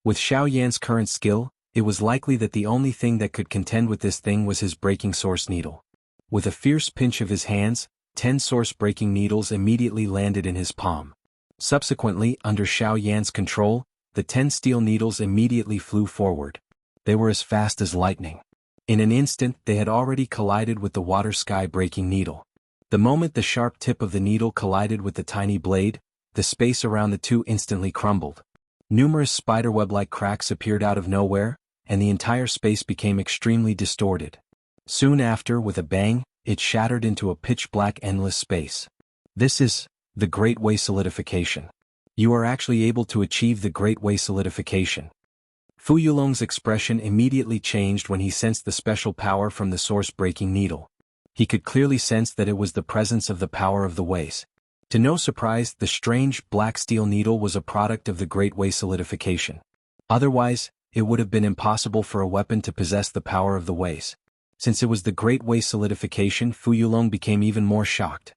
A: With Xiao Yan's current skill, it was likely that the only thing that could contend with this thing was his breaking source needle. With a fierce pinch of his hands, 10 source-breaking needles immediately landed in his palm. Subsequently, under Xiao Yan's control, the 10 steel needles immediately flew forward. They were as fast as lightning. In an instant, they had already collided with the water-sky breaking needle. The moment the sharp tip of the needle collided with the tiny blade, the space around the two instantly crumbled. Numerous spiderweb-like cracks appeared out of nowhere, and the entire space became extremely distorted. Soon after, with a bang, it shattered into a pitch-black endless space. This is the Great Way solidification. You are actually able to achieve the Great Way solidification. Fu Yulong's expression immediately changed when he sensed the special power from the source-breaking needle. He could clearly sense that it was the presence of the power of the ways. To no surprise, the strange black steel needle was a product of the Great Way solidification. Otherwise, it would have been impossible for a weapon to possess the power of the ways. Since it was the Great Way solidification, Fu Yulong became even more shocked.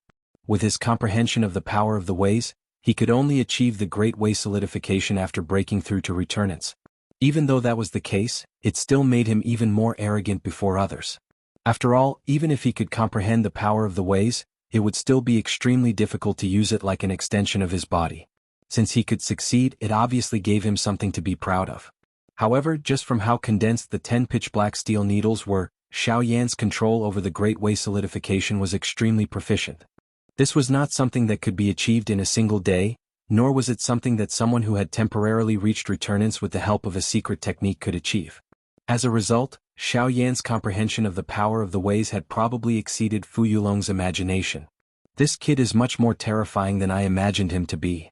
A: With his comprehension of the power of the ways, he could only achieve the Great Way solidification after breaking through to returnance. Even though that was the case, it still made him even more arrogant before others. After all, even if he could comprehend the power of the ways, it would still be extremely difficult to use it like an extension of his body. Since he could succeed, it obviously gave him something to be proud of. However, just from how condensed the 10 pitch-black steel needles were, Xiao Yan's control over the Great Way solidification was extremely proficient. This was not something that could be achieved in a single day, nor was it something that someone who had temporarily reached returnance with the help of a secret technique could achieve. As a result, Xiao Yan's comprehension of the power of the ways had probably exceeded Fu Yulong's imagination. This kid is much more terrifying than I imagined him to be.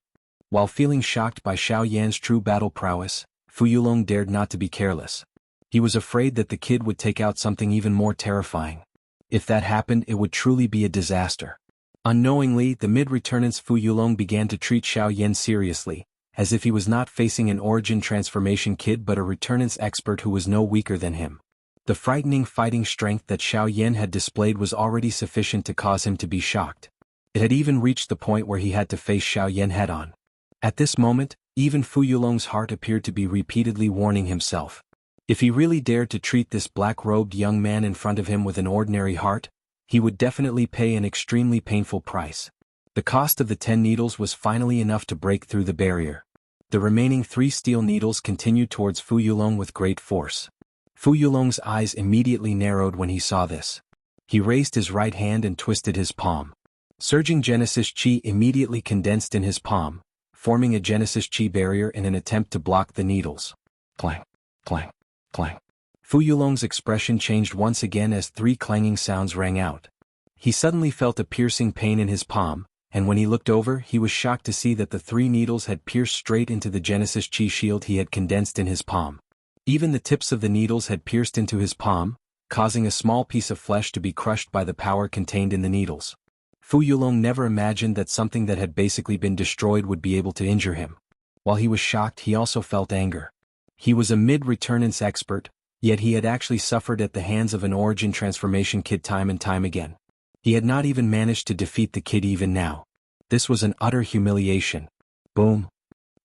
A: While feeling shocked by Xiao Yan's true battle prowess, Fu Yulong dared not to be careless. He was afraid that the kid would take out something even more terrifying. If that happened, it would truly be a disaster. Unknowingly, the mid-returnance Fu Yulong began to treat Xiao Yan seriously, as if he was not facing an origin transformation kid but a returnance expert who was no weaker than him. The frightening fighting strength that Xiao Yan had displayed was already sufficient to cause him to be shocked. It had even reached the point where he had to face Xiao Yan head-on. At this moment, even Fu Yulong's heart appeared to be repeatedly warning himself. If he really dared to treat this black-robed young man in front of him with an ordinary heart, he would definitely pay an extremely painful price. The cost of the 10 needles was finally enough to break through the barrier. The remaining 3 steel needles continued towards Fu Yulong with great force. Fu Yulong's eyes immediately narrowed when he saw this. He raised his right hand and twisted his palm. Surging Genesis Chi immediately condensed in his palm, forming a Genesis Chi barrier in an attempt to block the needles. Clang, clang, clang. Fu Yulong's expression changed once again as 3 clanging sounds rang out. He suddenly felt a piercing pain in his palm, and when he looked over, he was shocked to see that the 3 needles had pierced straight into the Genesis Chi shield he had condensed in his palm. Even the tips of the needles had pierced into his palm, causing a small piece of flesh to be crushed by the power contained in the needles. Fu Yulong never imagined that something that had basically been destroyed would be able to injure him. While he was shocked, he also felt anger. He was a mid-returnance expert, yet he had actually suffered at the hands of an origin transformation kid time and time again. He had not even managed to defeat the kid even now. This was an utter humiliation. Boom.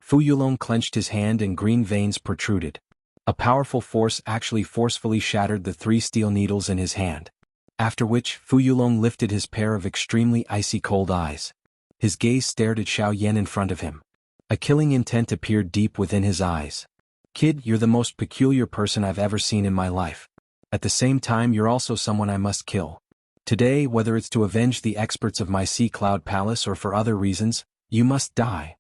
A: Fu Yulong clenched his hand and green veins protruded. A powerful force actually forcefully shattered the 3 steel needles in his hand. After which, Fu Yulong lifted his pair of extremely icy cold eyes. His gaze stared at Xiao Yan in front of him. A killing intent appeared deep within his eyes. Kid, you're the most peculiar person I've ever seen in my life. At the same time, you're also someone I must kill. Today, whether it's to avenge the experts of my Sea Cloud Palace or for other reasons, you must die.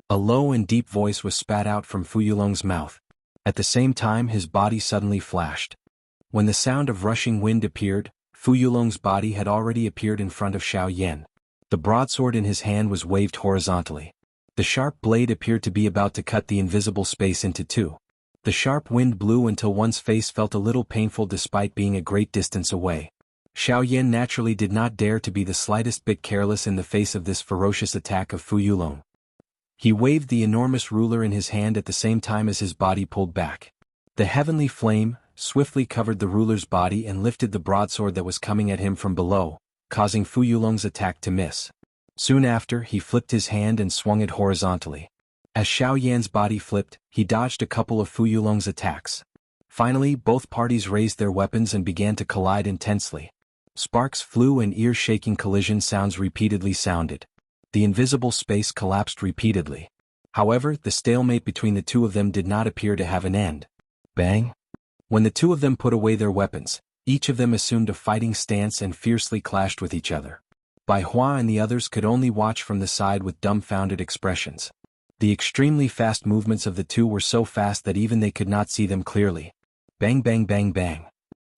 A: A low and deep voice was spat out from Fu Yulong's mouth. At the same time, his body suddenly flashed. When the sound of rushing wind appeared, Fu Yulong's body had already appeared in front of Xiao Yan. The broadsword in his hand was waved horizontally. The sharp blade appeared to be about to cut the invisible space into 2. The sharp wind blew until one's face felt a little painful despite being a great distance away. Xiao Yan naturally did not dare to be the slightest bit careless in the face of this ferocious attack of Fu Yulong. He waved the enormous ruler in his hand at the same time as his body pulled back. The heavenly flame swiftly covered the ruler's body and lifted the broadsword that was coming at him from below, causing Fu Yulong's attack to miss. Soon after, he flipped his hand and swung it horizontally. As Xiao Yan's body flipped, he dodged a couple of Fu Yulong's attacks. Finally, both parties raised their weapons and began to collide intensely. Sparks flew and ear-shaking collision sounds repeatedly sounded. The invisible space collapsed repeatedly. However, the stalemate between the two of them did not appear to have an end. Bang! When the two of them put away their weapons, each of them assumed a fighting stance and fiercely clashed with each other. Bai Hua and the others could only watch from the side with dumbfounded expressions. The extremely fast movements of the two were so fast that even they could not see them clearly. Bang bang bang bang.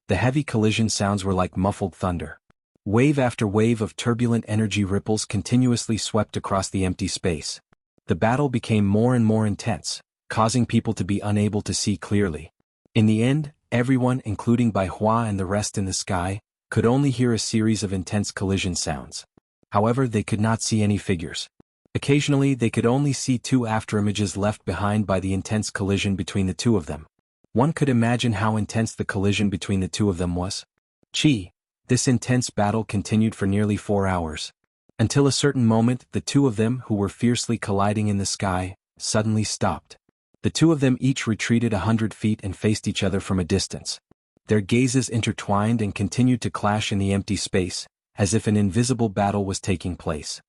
A: The heavy collision sounds were like muffled thunder. Wave after wave of turbulent energy ripples continuously swept across the empty space. The battle became more and more intense, causing people to be unable to see clearly. In the end, everyone, including Bai Hua and the rest in the sky, could only hear a series of intense collision sounds. However, they could not see any figures. Occasionally, they could only see two afterimages left behind by the intense collision between the two of them. One could imagine how intense the collision between the two of them was. This intense battle continued for nearly 4 hours. Until a certain moment, the two of them, who were fiercely colliding in the sky, suddenly stopped. The two of them each retreated 100 feet and faced each other from a distance. Their gazes intertwined and continued to clash in the empty space, as if an invisible battle was taking place.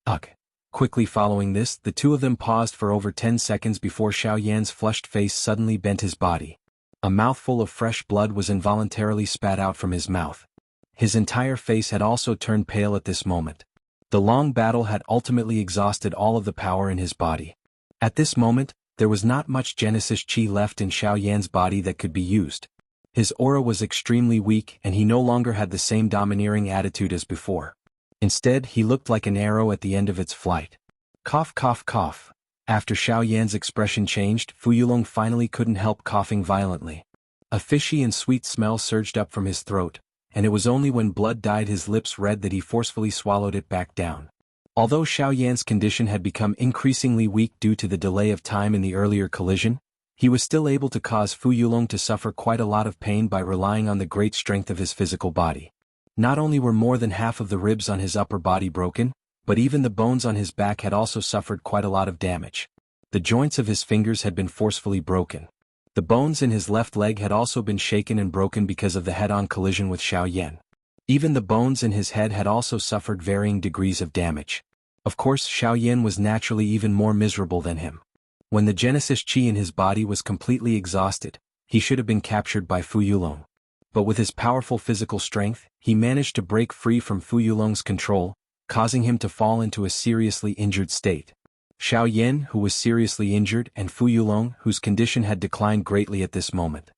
A: Ugh! Quickly following this, the two of them paused for over 10 seconds before Xiao Yan's flushed face suddenly bent his body. A mouthful of fresh blood was involuntarily spat out from his mouth. His entire face had also turned pale at this moment. The long battle had ultimately exhausted all of the power in his body. At this moment, there was not much Genesis Qi left in Xiao Yan's body that could be used. His aura was extremely weak and he no longer had the same domineering attitude as before. Instead, he looked like an arrow at the end of its flight. Cough cough cough. After Xiao Yan's expression changed, Fu Yulong finally couldn't help coughing violently. A fishy and sweet smell surged up from his throat, and it was only when blood dyed his lips red that he forcefully swallowed it back down. Although Xiao Yan's condition had become increasingly weak due to the delay of time in the earlier collision, he was still able to cause Fu Yulong to suffer quite a lot of pain by relying on the great strength of his physical body. Not only were more than half of the ribs on his upper body broken, but even the bones on his back had also suffered quite a lot of damage. The joints of his fingers had been forcefully broken. The bones in his left leg had also been shaken and broken because of the head-on collision with Xiao Yan. Even the bones in his head had also suffered varying degrees of damage. Of course, Xiao Yan was naturally even more miserable than him. When the Genesis Qi in his body was completely exhausted, he should have been captured by Fu Yulong. But with his powerful physical strength, he managed to break free from Fu Yulong's control, causing him to fall into a seriously injured state. Xiao Yan, who was seriously injured, and Fu Yulong, whose condition had declined greatly at this moment.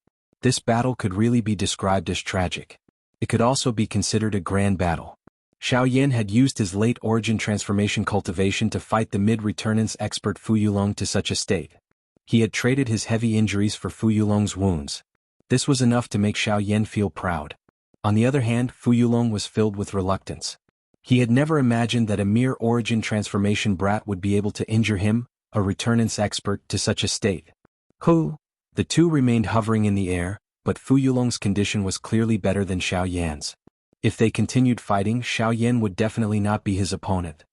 A: This battle could really be described as tragic. It could also be considered a grand battle. Xiao Yan had used his late origin transformation cultivation to fight the mid-returnance expert Fu Yulong to such a state. He had traded his heavy injuries for Fu Yulong's wounds. This was enough to make Xiao Yan feel proud. On the other hand, Fu Yulong was filled with reluctance. He had never imagined that a mere origin transformation brat would be able to injure him, a returnance expert, to such a state. The two remained hovering in the air, but Fu Yulong's condition was clearly better than Xiao Yan's. If they continued fighting, Xiao Yan would definitely not be his opponent.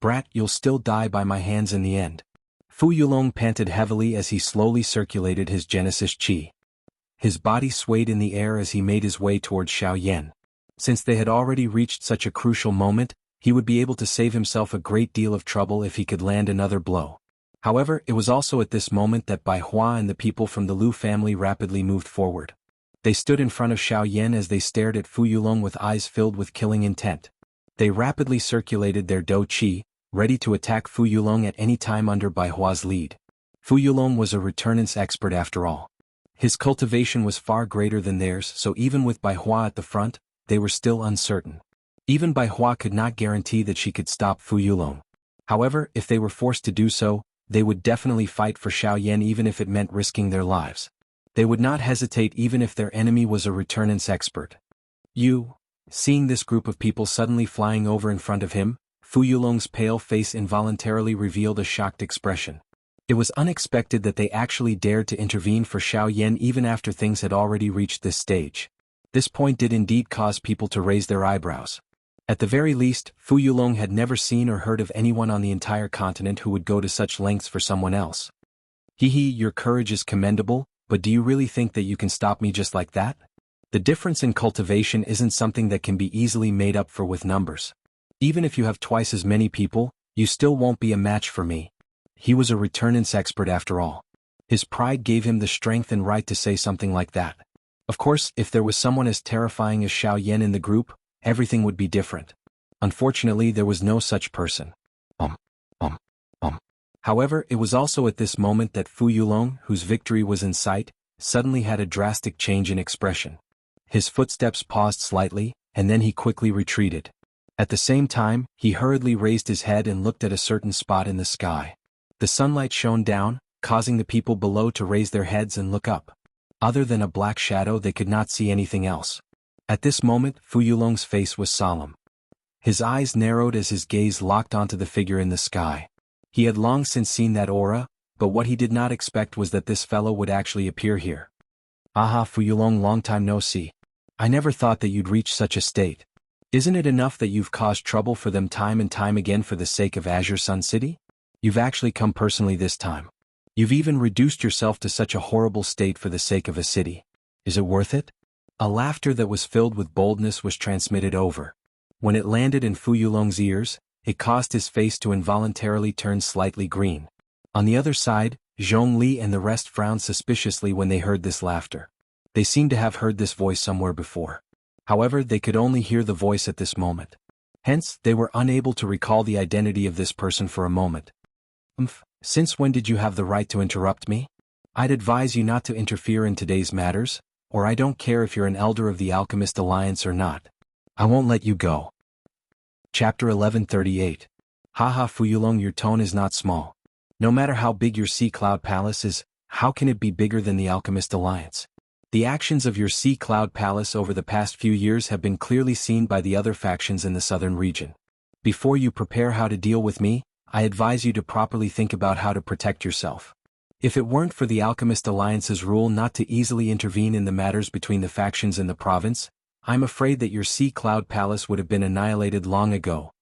A: Brat, you'll still die by my hands in the end. Fu Yulong panted heavily as he slowly circulated his Genesis Qi. His body swayed in the air as he made his way towards Xiao Yan. Since they had already reached such a crucial moment, he would be able to save himself a great deal of trouble if he could land another blow. However, it was also at this moment that Bai Hua and the people from the Lu family rapidly moved forward. They stood in front of Xiao Yan as they stared at Fu Yulong with eyes filled with killing intent. They rapidly circulated their Dou Qi, ready to attack Fu Yulong at any time under Bai Hua's lead. Fu Yulong was a returnance expert after all. His cultivation was far greater than theirs, so even with Bai Hua at the front, they were still uncertain. Even Bai Hua could not guarantee that she could stop Fu Yulong. However, if they were forced to do so, they would definitely fight for Xiao Yan even if it meant risking their lives. They would not hesitate even if their enemy was a returnance expert. Seeing this group of people suddenly flying over in front of him, Fu Yulong's pale face involuntarily revealed a shocked expression. It was unexpected that they actually dared to intervene for Xiao Yan even after things had already reached this stage. This point did indeed cause people to raise their eyebrows. At the very least, Fu Yulong had never seen or heard of anyone on the entire continent who would go to such lengths for someone else. Your courage is commendable, but do you really think that you can stop me just like that? The difference in cultivation isn't something that can be easily made up for with numbers. Even if you have twice as many people, you still won't be a match for me. He was a returnance expert after all. His pride gave him the strength and right to say something like that. Of course, if there was someone as terrifying as Xiao Yan in the group, everything would be different. Unfortunately, there was no such person. However, it was also at this moment that Fu Yulong, whose victory was in sight, suddenly had a drastic change in expression. His footsteps paused slightly, and then he quickly retreated. At the same time, he hurriedly raised his head and looked at a certain spot in the sky. The sunlight shone down, causing the people below to raise their heads and look up. Other than a black shadow, they could not see anything else. At this moment, Fu Yulong's face was solemn. His eyes narrowed as his gaze locked onto the figure in the sky. He had long since seen that aura, but what he did not expect was that this fellow would actually appear here. Aha, Fu Yulong, long time no see. I never thought that you'd reach such a state. Isn't it enough that you've caused trouble for them time and time again for the sake of Azure Sun City? You've actually come personally this time. You've even reduced yourself to such a horrible state for the sake of a city. Is it worth it? A laughter that was filled with boldness was transmitted over. When it landed in Fu Yulong's ears, it caused his face to involuntarily turn slightly green. On the other side, Zhongli and the rest frowned suspiciously when they heard this laughter. They seemed to have heard this voice somewhere before. However, they could only hear the voice at this moment. Hence, they were unable to recall the identity of this person for a moment. Since when did you have the right to interrupt me? I'd advise you not to interfere in today's matters, or I don't care if you're an elder of the Alchemist Alliance or not. I won't let you go. Chapter 1138. Haha, Fu Yulong, your tone is not small. No matter how big your Sea Cloud Palace is, how can it be bigger than the Alchemist Alliance? The actions of your Sea Cloud Palace over the past few years have been clearly seen by the other factions in the southern region. Before you prepare how to deal with me, I advise you to properly think about how to protect yourself. If it weren't for the Alchemist Alliance's rule not to easily intervene in the matters between the factions in the province, I'm afraid that your Sea Cloud Palace would have been annihilated long ago.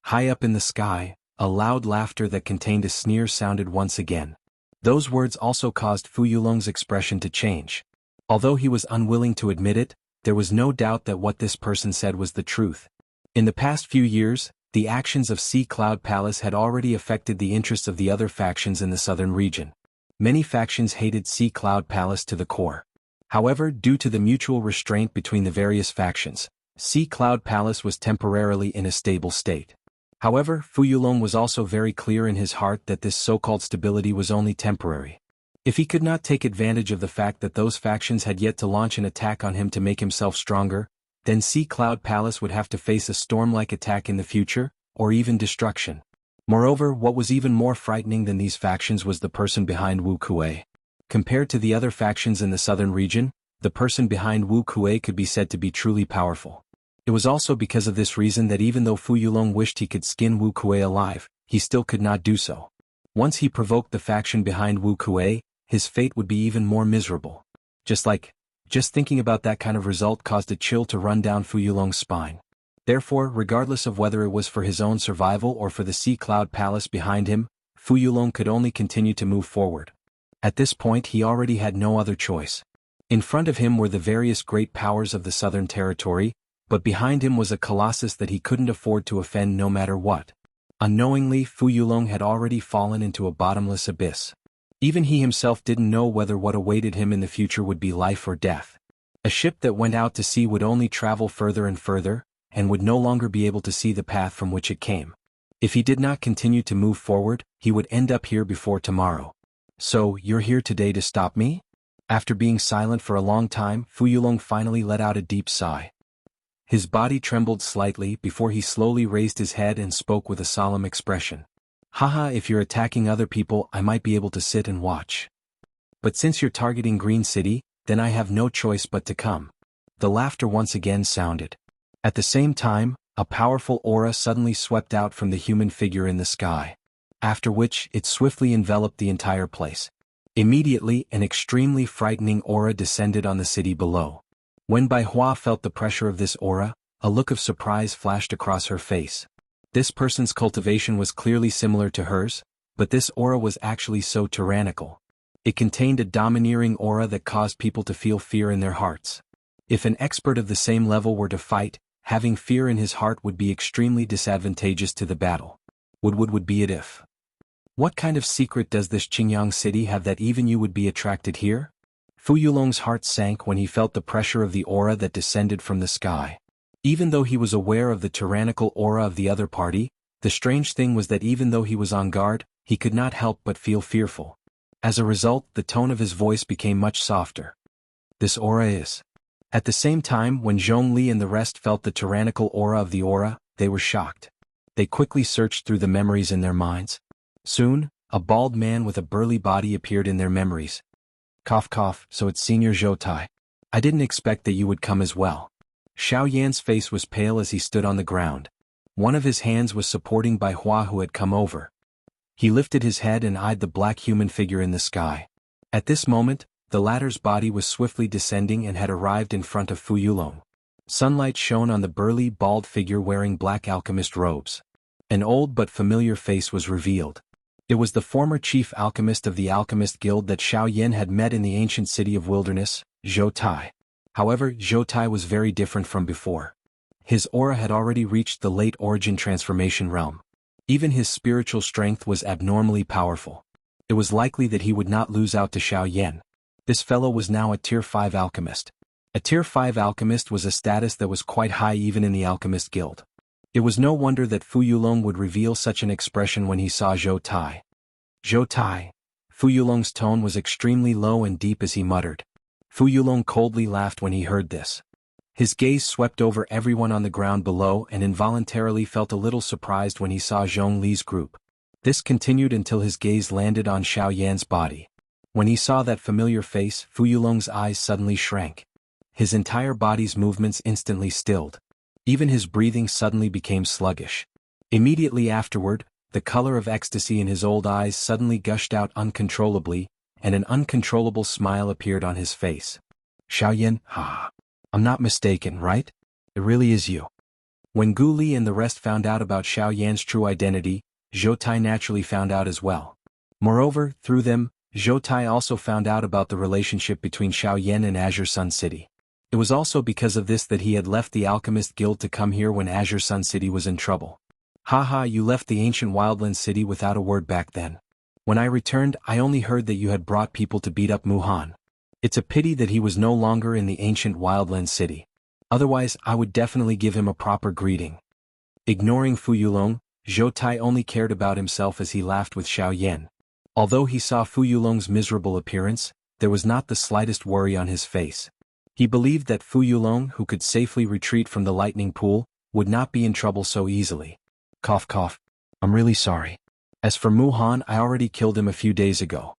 A: High up in the sky, a loud laughter that contained a sneer sounded once again. Those words also caused Fu Yulong's expression to change. Although he was unwilling to admit it, there was no doubt that what this person said was the truth. In the past few years, the actions of Sea Cloud Palace had already affected the interests of the other factions in the southern region. Many factions hated Sea Cloud Palace to the core. However, due to the mutual restraint between the various factions, Sea Cloud Palace was temporarily in a stable state. However, Fu Yulong was also very clear in his heart that this so-called stability was only temporary. If he could not take advantage of the fact that those factions had yet to launch an attack on him to make himself stronger, then Sea Cloud Palace would have to face a storm-like attack in the future, or even destruction. Moreover, what was even more frightening than these factions was the person behind Wu Kuei. Compared to the other factions in the southern region, the person behind Wu Kuei could be said to be truly powerful. It was also because of this reason that even though Fu Yulong wished he could skin Wu Kuei alive, he still could not do so. Once he provoked the faction behind Wu Kuei, his fate would be even more miserable. Just thinking about that kind of result caused a chill to run down Fu Yulong's spine. Therefore, regardless of whether it was for his own survival or for the Sea Cloud Palace behind him, Fu Yulong could only continue to move forward. At this point he already had no other choice. In front of him were the various great powers of the southern territory, but behind him was a colossus that he couldn't afford to offend no matter what. Unknowingly, Fu Yulong had already fallen into a bottomless abyss. Even he himself didn't know whether what awaited him in the future would be life or death. A ship that went out to sea would only travel further and further, and would no longer be able to see the path from which it came. If he did not continue to move forward, he would end up here before tomorrow. So, you're here today to stop me? After being silent for a long time, Fu Yulong finally let out a deep sigh. His body trembled slightly before he slowly raised his head and spoke with a solemn expression. Haha, if you're attacking other people, I might be able to sit and watch. But since you're targeting Green City, then I have no choice but to come. The laughter once again sounded. At the same time, a powerful aura suddenly swept out from the human figure in the sky. After which, it swiftly enveloped the entire place. Immediately, an extremely frightening aura descended on the city below. When Bai Hua felt the pressure of this aura, A look of surprise flashed across her face. This person's cultivation was clearly similar to hers, but this aura was actually so tyrannical. It contained a domineering aura that caused people to feel fear in their hearts. If an expert of the same level were to fight, having fear in his heart would be extremely disadvantageous to the battle. Would be it if. What kind of secret does this Qingyang city have that even you would be attracted here? Fu Yulong's heart sank when he felt the pressure of the aura that descended from the sky. Even though he was aware of the tyrannical aura of the other party, the strange thing was that even though he was on guard, he could not help but feel fearful. As a result, the tone of his voice became much softer. This aura is. At the same time, when Zhongli and the rest felt the tyrannical aura of the aura, they were shocked. They quickly searched through the memories in their minds. Soon, a bald man with a burly body appeared in their memories. Cough cough, so it's Senior Zhou Tai. I didn't expect that you would come as well. Xiao Yan's face was pale as he stood on the ground. One of his hands was supporting Bai Hua who had come over. He lifted his head and eyed the black human figure in the sky. At this moment, the latter's body was swiftly descending and had arrived in front of Fu Yulong. Sunlight shone on the burly, bald figure wearing black alchemist robes. An old but familiar face was revealed. It was the former chief alchemist of the Alchemist Guild that Xiao Yan had met in the ancient city of Wilderness, Zhou Tai. However, Zhou Tai was very different from before. His aura had already reached the late origin transformation realm. Even his spiritual strength was abnormally powerful. It was likely that he would not lose out to Xiao Yan. This fellow was now a Tier 5 alchemist. A Tier 5 alchemist was a status that was quite high even in the Alchemist Guild. It was no wonder that Fu Yulong would reveal such an expression when he saw Zhou Tai. Zhou Tai. Fu Yulong's tone was extremely low and deep as he muttered. Fu Yulong coldly laughed when he heard this. His gaze swept over everyone on the ground below and involuntarily felt a little surprised when he saw Zhong Li's group. This continued until his gaze landed on Xiao Yan's body. When he saw that familiar face, Fu Yulong's eyes suddenly shrank. His entire body's movements instantly stilled. Even his breathing suddenly became sluggish. Immediately afterward, the color of ecstasy in his old eyes suddenly gushed out uncontrollably, and an uncontrollable smile appeared on his face. Xiao Yan, I'm not mistaken, right? It really is you. When Gu Li and the rest found out about Xiao Yan's true identity, Zhou Tai naturally found out as well. Moreover, through them, Zhou Tai also found out about the relationship between Xiao Yan and Azure Sun City. It was also because of this that he had left the Alchemist Guild to come here when Azure Sun City was in trouble. Haha, you left the ancient Wildland City without a word back then. When I returned, I only heard that you had brought people to beat up Muhan. It's a pity that he was no longer in the ancient Wildland City. Otherwise, I would definitely give him a proper greeting. Ignoring Fu Yulong, Zhou Tai only cared about himself as he laughed with Xiao Yan. Although he saw Fu Yulong's miserable appearance, there was not the slightest worry on his face. He believed that Fu Yulong, who could safely retreat from the lightning pool, would not be in trouble so easily. Cough cough. I'm really sorry. As for Muhan, I already killed him a few days ago.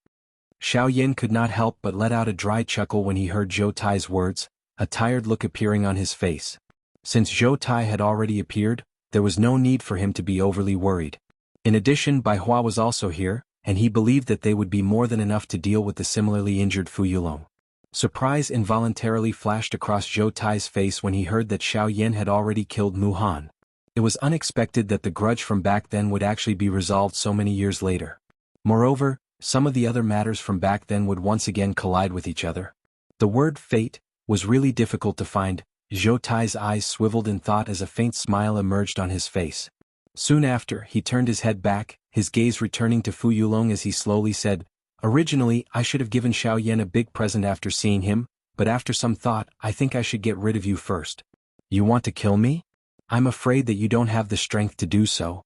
A: Xiao Yan could not help but let out a dry chuckle when he heard Zhou Tai's words, a tired look appearing on his face. Since Zhou Tai had already appeared, there was no need for him to be overly worried. In addition, Bai Hua was also here, and he believed that they would be more than enough to deal with the similarly injured Fu Yulong. Surprise involuntarily flashed across Zhou Tai's face when he heard that Xiao Yan had already killed Muhan. It was unexpected that the grudge from back then would actually be resolved so many years later. Moreover, some of the other matters from back then would once again collide with each other. The word fate was really difficult to find. Zhou Tai's eyes swiveled in thought as a faint smile emerged on his face. Soon after, he turned his head back, his gaze returning to Fu Yulong as he slowly said, "Originally, I should have given Xiao Yan a big present after seeing him, but after some thought, I think I should get rid of you first." "You want to kill me? I'm afraid that you don't have the strength to do so."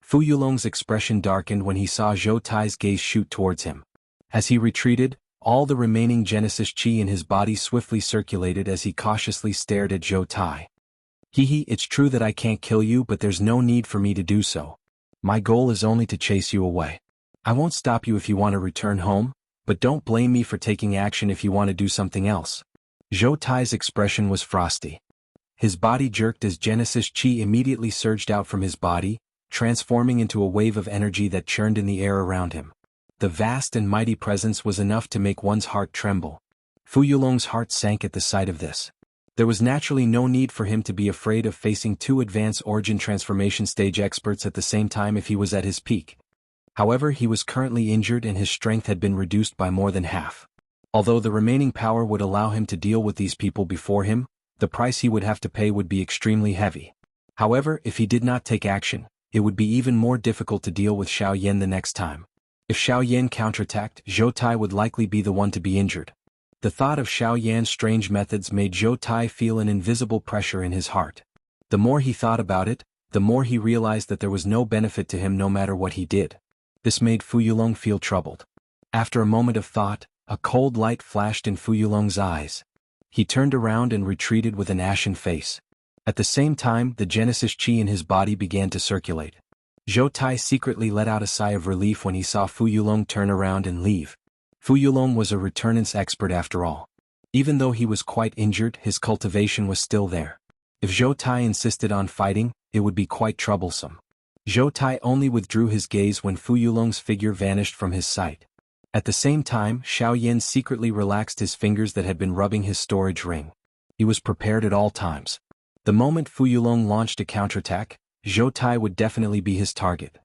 A: Fu Yulong's expression darkened when he saw Zhou Tai's gaze shoot towards him. As he retreated, all the remaining Genesis Qi in his body swiftly circulated as he cautiously stared at Zhou Tai. It's true that I can't kill you, but there's no need for me to do so. My goal is only to chase you away. I won't stop you if you want to return home, but don't blame me for taking action if you want to do something else." Zhou Tai's expression was frosty. His body jerked as Genesis Qi immediately surged out from his body, transforming into a wave of energy that churned in the air around him. The vast and mighty presence was enough to make one's heart tremble. Fu Yulong's heart sank at the sight of this. There was naturally no need for him to be afraid of facing two advanced origin transformation stage experts at the same time if he was at his peak. However, he was currently injured and his strength had been reduced by more than half. Although the remaining power would allow him to deal with these people before him, the price he would have to pay would be extremely heavy. However, if he did not take action, it would be even more difficult to deal with Xiao Yan the next time. If Xiao Yan counterattacked, Zhou Tai would likely be the one to be injured. The thought of Xiao Yan's strange methods made Zhou Tai feel an invisible pressure in his heart. The more he thought about it, the more he realized that there was no benefit to him no matter what he did. This made Fu Yulong feel troubled. After a moment of thought, a cold light flashed in Fu Yulong's eyes. He turned around and retreated with an ashen face. At the same time, the Genesis Chi in his body began to circulate. Zhou Tai secretly let out a sigh of relief when he saw Fu Yulong turn around and leave. Fu Yulong was a returnance expert after all. Even though he was quite injured, his cultivation was still there. If Zhou Tai insisted on fighting, it would be quite troublesome. Zhou Tai only withdrew his gaze when Fu Yulong's figure vanished from his sight. At the same time, Xiao Yan secretly relaxed his fingers that had been rubbing his storage ring. He was prepared at all times. The moment Fu Yulong launched a counterattack, Zhou Tai would definitely be his target.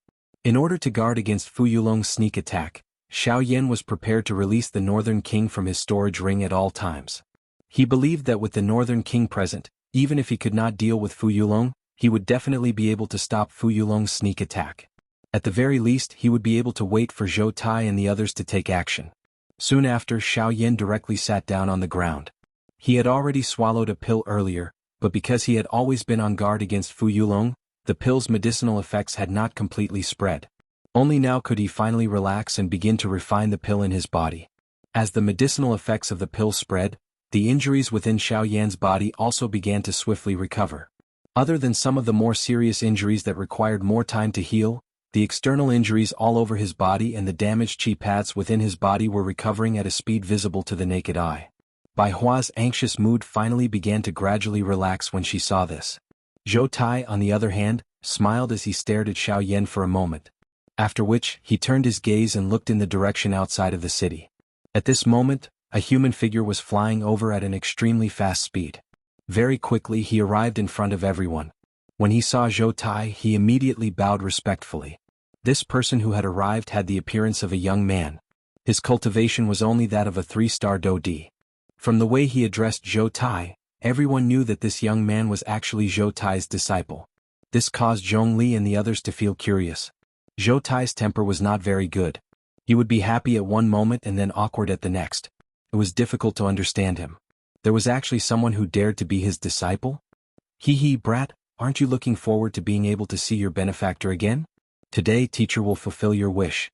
A: In order to guard against Fu Yulong's sneak attack, Xiao Yan was prepared to release the Northern King from his storage ring at all times. He believed that with the Northern King present, even if he could not deal with Fu Yulong, he would definitely be able to stop Fu Yulong's sneak attack. At the very least, he would be able to wait for Zhou Tai and the others to take action. Soon after, Xiao Yan directly sat down on the ground. He had already swallowed a pill earlier, but because he had always been on guard against Fu Yulong, the pill's medicinal effects had not completely spread. Only now could he finally relax and begin to refine the pill in his body. As the medicinal effects of the pill spread, the injuries within Xiao Yan's body also began to swiftly recover. Other than some of the more serious injuries that required more time to heal, the external injuries all over his body and the damaged chi paths within his body were recovering at a speed visible to the naked bai. Bai Hua's anxious mood finally began to gradually relax when she saw this. Zhou Tai, on the other hand, smiled as he stared at Xiao Yan for a moment. After which, he turned his gaze and looked in the direction outside of the city. At this moment, a human figure was flying over at an extremely fast speed. Very quickly he arrived in front of everyone. When he saw Zhou Tai, he immediately bowed respectfully. This person who had arrived had the appearance of a young man. His cultivation was only that of a 3-star Dodi. From the way he addressed Zhou Tai, everyone knew that this young man was actually Zhou Tai's disciple. This caused Zhongli and the others to feel curious. Zhou Tai's temper was not very good. He would be happy at one moment and then awkward at the next. It was difficult to understand him. There was actually someone who dared to be his disciple? Hee brat, aren't you looking forward to being able to see your benefactor again? Today teacher will fulfill your wish.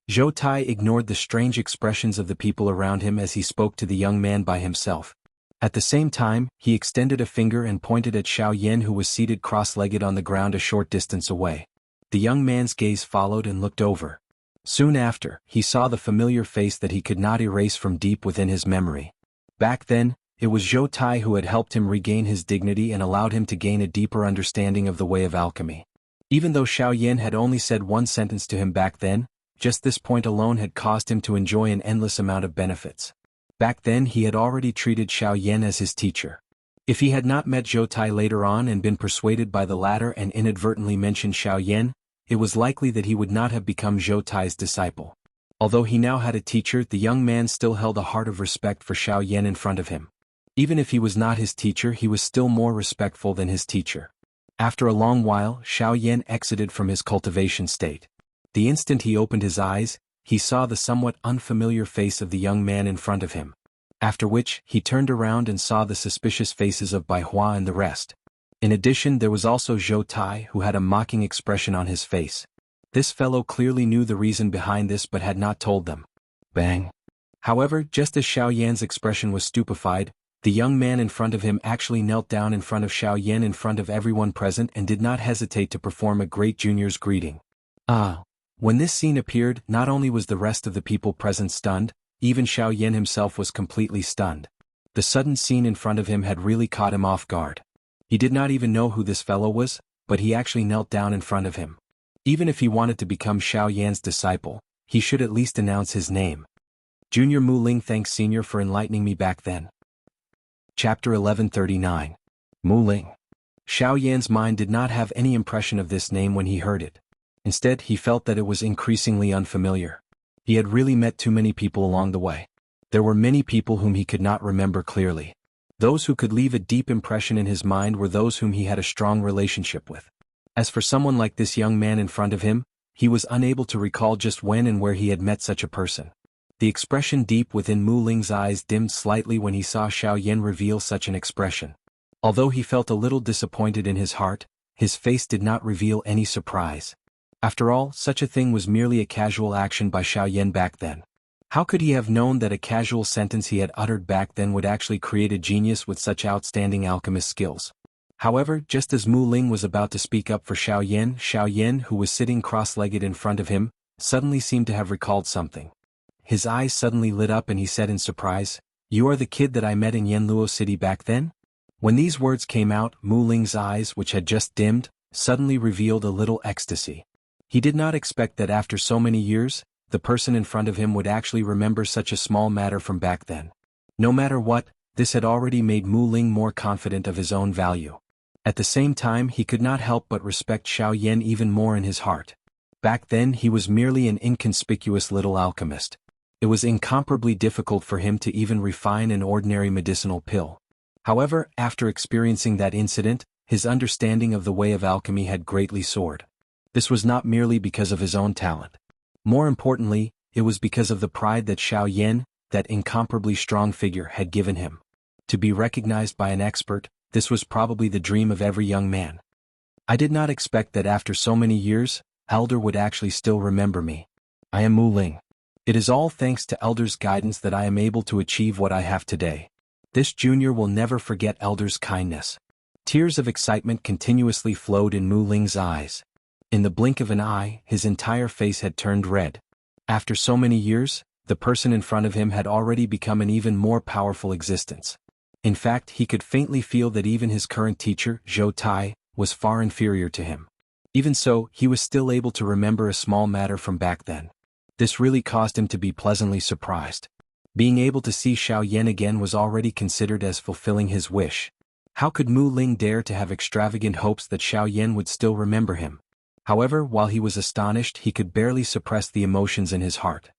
A: Zhou Tai ignored the strange expressions of the people around him as he spoke to the young man by himself. At the same time, he extended a finger and pointed at Xiao Yan who was seated cross-legged on the ground a short distance away. The young man's gaze followed and looked over. Soon after, he saw the familiar face that he could not erase from deep within his memory. Back then, it was Zhou Tai who had helped him regain his dignity and allowed him to gain a deeper understanding of the way of alchemy. Even though Xiao Yan had only said one sentence to him back then, just this point alone had caused him to enjoy an endless amount of benefits. Back then he had already treated Xiao Yan as his teacher. If he had not met Zhou Tai later on and been persuaded by the latter and inadvertently mentioned Xiao Yan, it was likely that he would not have become Zhou Tai's disciple. Although he now had a teacher, the young man still held a heart of respect for Xiao Yan in front of him. Even if he was not his teacher, he was still more respectful than his teacher. After a long while, Xiao Yan exited from his cultivation state. The instant he opened his eyes, he saw the somewhat unfamiliar face of the young man in front of him. After which, he turned around and saw the suspicious faces of Bai Hua and the rest. In addition, there was also Zhou Tai who had a mocking expression on his face. This fellow clearly knew the reason behind this but had not told them. Bang! However, just as Xiao Yan's expression was stupefied, the young man in front of him actually knelt down in front of Xiao Yan in front of everyone present and did not hesitate to perform a great junior's greeting. When this scene appeared, not only was the rest of the people present stunned, even Xiao Yan himself was completely stunned. The sudden scene in front of him had really caught him off guard. He did not even know who this fellow was, but he actually knelt down in front of him. Even if he wanted to become Xiao Yan's disciple, he should at least announce his name. Junior Mu Ling thanks Senior for enlightening me back then. Chapter 1139. Mu Ling. Xiao Yan's mind did not have any impression of this name when he heard it. Instead, he felt that it was increasingly unfamiliar. He had really met too many people along the way. There were many people whom he could not remember clearly. Those who could leave a deep impression in his mind were those whom he had a strong relationship with. As for someone like this young man in front of him, he was unable to recall just when and where he had met such a person. The expression deep within Mu Ling's eyes dimmed slightly when he saw Xiao Yan reveal such an expression. Although he felt a little disappointed in his heart, his face did not reveal any surprise. After all, such a thing was merely a casual action by Xiao Yan back then. How could he have known that a casual sentence he had uttered back then would actually create a genius with such outstanding alchemist skills? However, just as Mu Ling was about to speak up for Xiao Yan, who was sitting cross-legged in front of him, suddenly seemed to have recalled something. His eyes suddenly lit up and he said in surprise, "You are the kid that I met in Yanluo City back then?" When these words came out, Mu Ling's eyes, which had just dimmed, suddenly revealed a little ecstasy. He did not expect that after so many years, the person in front of him would actually remember such a small matter from back then. No matter what, this had already made Mu Ling more confident of his own value. At the same time, he could not help but respect Xiao Yan even more in his heart. Back then he was merely an inconspicuous little alchemist. It was incomparably difficult for him to even refine an ordinary medicinal pill. However, after experiencing that incident, his understanding of the way of alchemy had greatly soared. This was not merely because of his own talent. More importantly, it was because of the pride that Xiao Yan, that incomparably strong figure, had given him. To be recognized by an expert, this was probably the dream of every young man. I did not expect that after so many years, Elder would actually still remember me. I am Mu Ling. It is all thanks to Elder's guidance that I am able to achieve what I have today. This junior will never forget Elder's kindness. Tears of excitement continuously flowed in Mu Ling's eyes. In the blink of an eye, his entire face had turned red. After so many years, the person in front of him had already become an even more powerful existence. In fact, he could faintly feel that even his current teacher, Zhou Tai, was far inferior to him. Even so, he was still able to remember a small matter from back then. This really caused him to be pleasantly surprised. Being able to see Xiao Yan again was already considered as fulfilling his wish. How could Mu Ling dare to have extravagant hopes that Xiao Yan would still remember him? However, while he was astonished, he could barely suppress the emotions in his heart.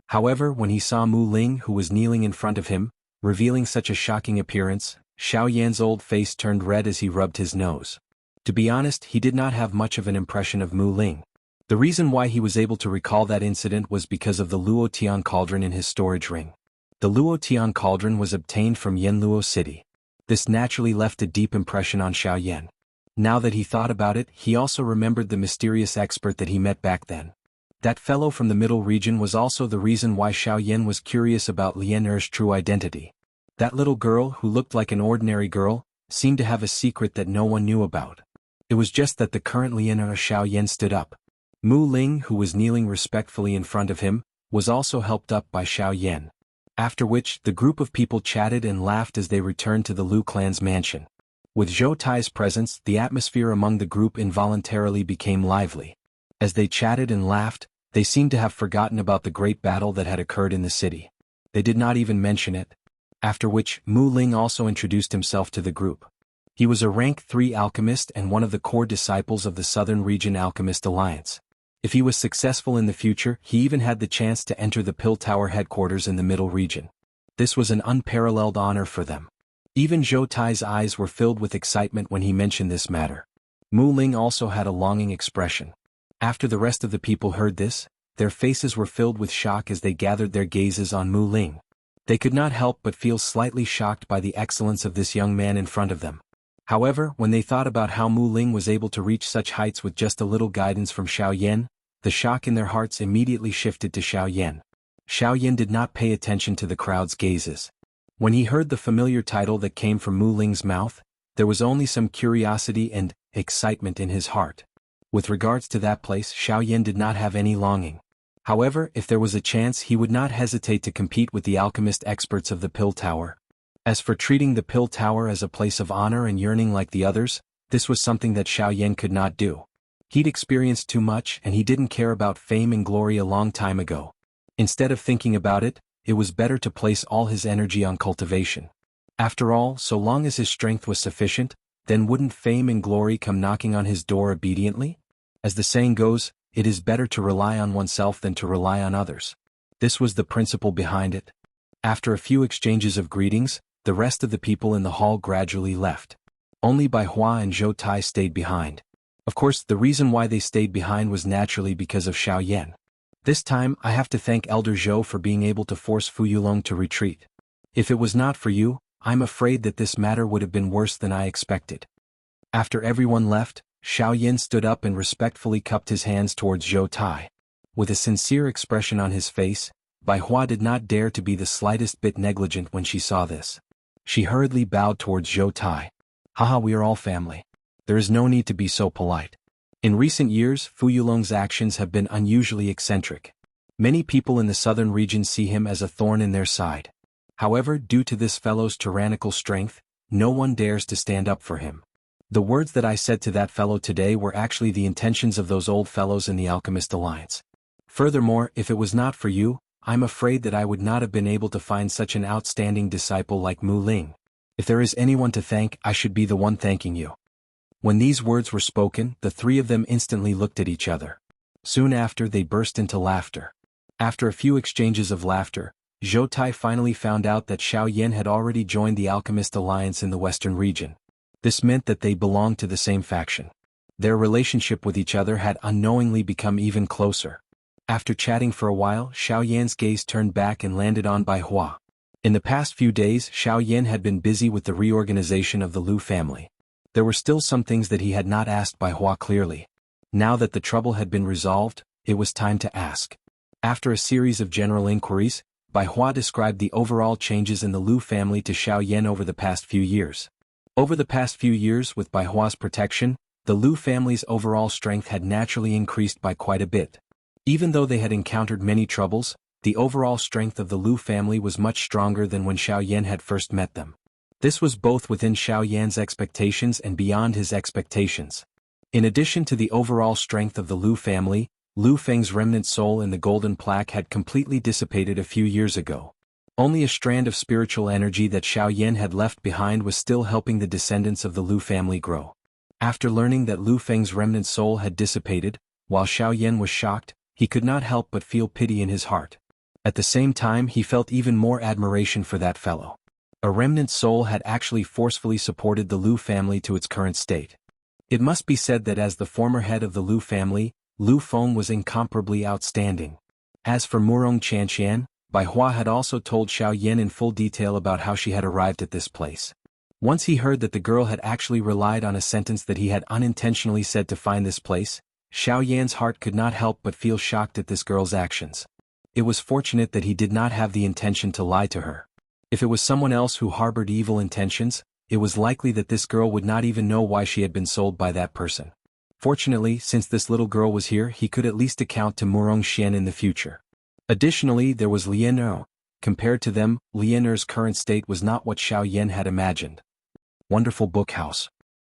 A: However, when he saw Mu Ling, who was kneeling in front of him, revealing such a shocking appearance, Xiao Yan's old face turned red as he rubbed his nose. To be honest, he did not have much of an impression of Mu Ling. The reason why he was able to recall that incident was because of the Luo Tian cauldron in his storage ring. The Luo Tian cauldron was obtained from Yanluo City. This naturally left a deep impression on Xiao Yan. Now that he thought about it, he also remembered the mysterious expert that he met back then. That fellow from the middle region was also the reason why Xiao Yan was curious about Lian Er's true identity. That little girl, who looked like an ordinary girl, seemed to have a secret that no one knew about. It was just that the current Lian Er Xiao Yan stood up. Mu Ling, who was kneeling respectfully in front of him, was also helped up by Xiao Yan. After which, the group of people chatted and laughed as they returned to the Lu clan's mansion. With Zhou Tai's presence, the atmosphere among the group involuntarily became lively. As they chatted and laughed, they seemed to have forgotten about the great battle that had occurred in the city. They did not even mention it. After which, Mu Ling also introduced himself to the group. He was a rank 3 alchemist and one of the core disciples of the Southern Region Alchemist Alliance. If he was successful in the future, he even had the chance to enter the Pill Tower headquarters in the Middle Region. This was an unparalleled honor for them. Even Zhou Tai's eyes were filled with excitement when he mentioned this matter. Mu Ling also had a longing expression. After the rest of the people heard this, their faces were filled with shock as they gathered their gazes on Mu Ling. They could not help but feel slightly shocked by the excellence of this young man in front of them. However, when they thought about how Mu Ling was able to reach such heights with just a little guidance from Xiao Yan, the shock in their hearts immediately shifted to Xiao Yan. Xiao Yan did not pay attention to the crowd's gazes. When he heard the familiar title that came from Mu Ling's mouth, there was only some curiosity and excitement in his heart. With regards to that place, Xiao Yan did not have any longing. However, if there was a chance, he would not hesitate to compete with the alchemist experts of the Pill Tower. As for treating the Pill Tower as a place of honor and yearning like the others, this was something that Xiao Yan could not do. He'd experienced too much and he didn't care about fame and glory a long time ago. Instead of thinking about it, it was better to place all his energy on cultivation. After all, so long as his strength was sufficient, then wouldn't fame and glory come knocking on his door obediently? As the saying goes, it is better to rely on oneself than to rely on others. This was the principle behind it. After a few exchanges of greetings, the rest of the people in the hall gradually left. Only Bai Hua and Zhou Tai stayed behind. Of course, the reason why they stayed behind was naturally because of Xiao Yan. This time, I have to thank Elder Zhou for being able to force Fu Yulong to retreat. If it was not for you, I'm afraid that this matter would have been worse than I expected. After everyone left, Xiao Yan stood up and respectfully cupped his hands towards Zhou Tai. With a sincere expression on his face, Bai Hua did not dare to be the slightest bit negligent when she saw this. She hurriedly bowed towards Zhou Tai. Haha, we are all family. There is no need to be so polite. In recent years, Fu Yulong's actions have been unusually eccentric. Many people in the southern region see him as a thorn in their side. However, due to this fellow's tyrannical strength, no one dares to stand up for him. The words that I said to that fellow today were actually the intentions of those old fellows in the Alchemist Alliance. Furthermore, if it was not for you, I'm afraid that I would not have been able to find such an outstanding disciple like Mu Ling. If there is anyone to thank, I should be the one thanking you. When these words were spoken, the three of them instantly looked at each other. Soon after, they burst into laughter. After a few exchanges of laughter, Zhou Tai finally found out that Xiao Yan had already joined the Alchemist Alliance in the western region. This meant that they belonged to the same faction. Their relationship with each other had unknowingly become even closer. After chatting for a while, Xiao Yan's gaze turned back and landed on Bai Hua. In the past few days, Xiao Yan had been busy with the reorganization of the Lu family. There were still some things that he had not asked Bai Hua clearly. Now that the trouble had been resolved, it was time to ask. After a series of general inquiries, Bai Hua described the overall changes in the Lu family to Xiao Yan over the past few years. Over the past few years, with Bai Hua's protection, the Lu family's overall strength had naturally increased by quite a bit. Even though they had encountered many troubles, the overall strength of the Lu family was much stronger than when Xiao Yan had first met them. This was both within Xiao Yan's expectations and beyond his expectations. In addition to the overall strength of the Lu family, Lu Feng's remnant soul in the golden plaque had completely dissipated a few years ago. Only a strand of spiritual energy that Xiao Yan had left behind was still helping the descendants of the Lu family grow. After learning that Lu Feng's remnant soul had dissipated, while Xiao Yan was shocked, he could not help but feel pity in his heart. At the same time, he felt even more admiration for that fellow. A remnant soul had actually forcefully supported the Lu family to its current state. It must be said that as the former head of the Lu family, Lu Feng was incomparably outstanding. As for Murong Chanxian, Bai Hua had also told Xiao Yan in full detail about how she had arrived at this place. Once he heard that the girl had actually relied on a sentence that he had unintentionally said to find this place, Xiao Yan's heart could not help but feel shocked at this girl's actions. It was fortunate that he did not have the intention to lie to her. If it was someone else who harbored evil intentions, it was likely that this girl would not even know why she had been sold by that person. Fortunately, since this little girl was here, he could at least account to Murong Xian in the future. Additionally, there was Lian Er. Compared to them, Lian Er's current state was not what Xiao Yan had imagined. Wonderful Book House.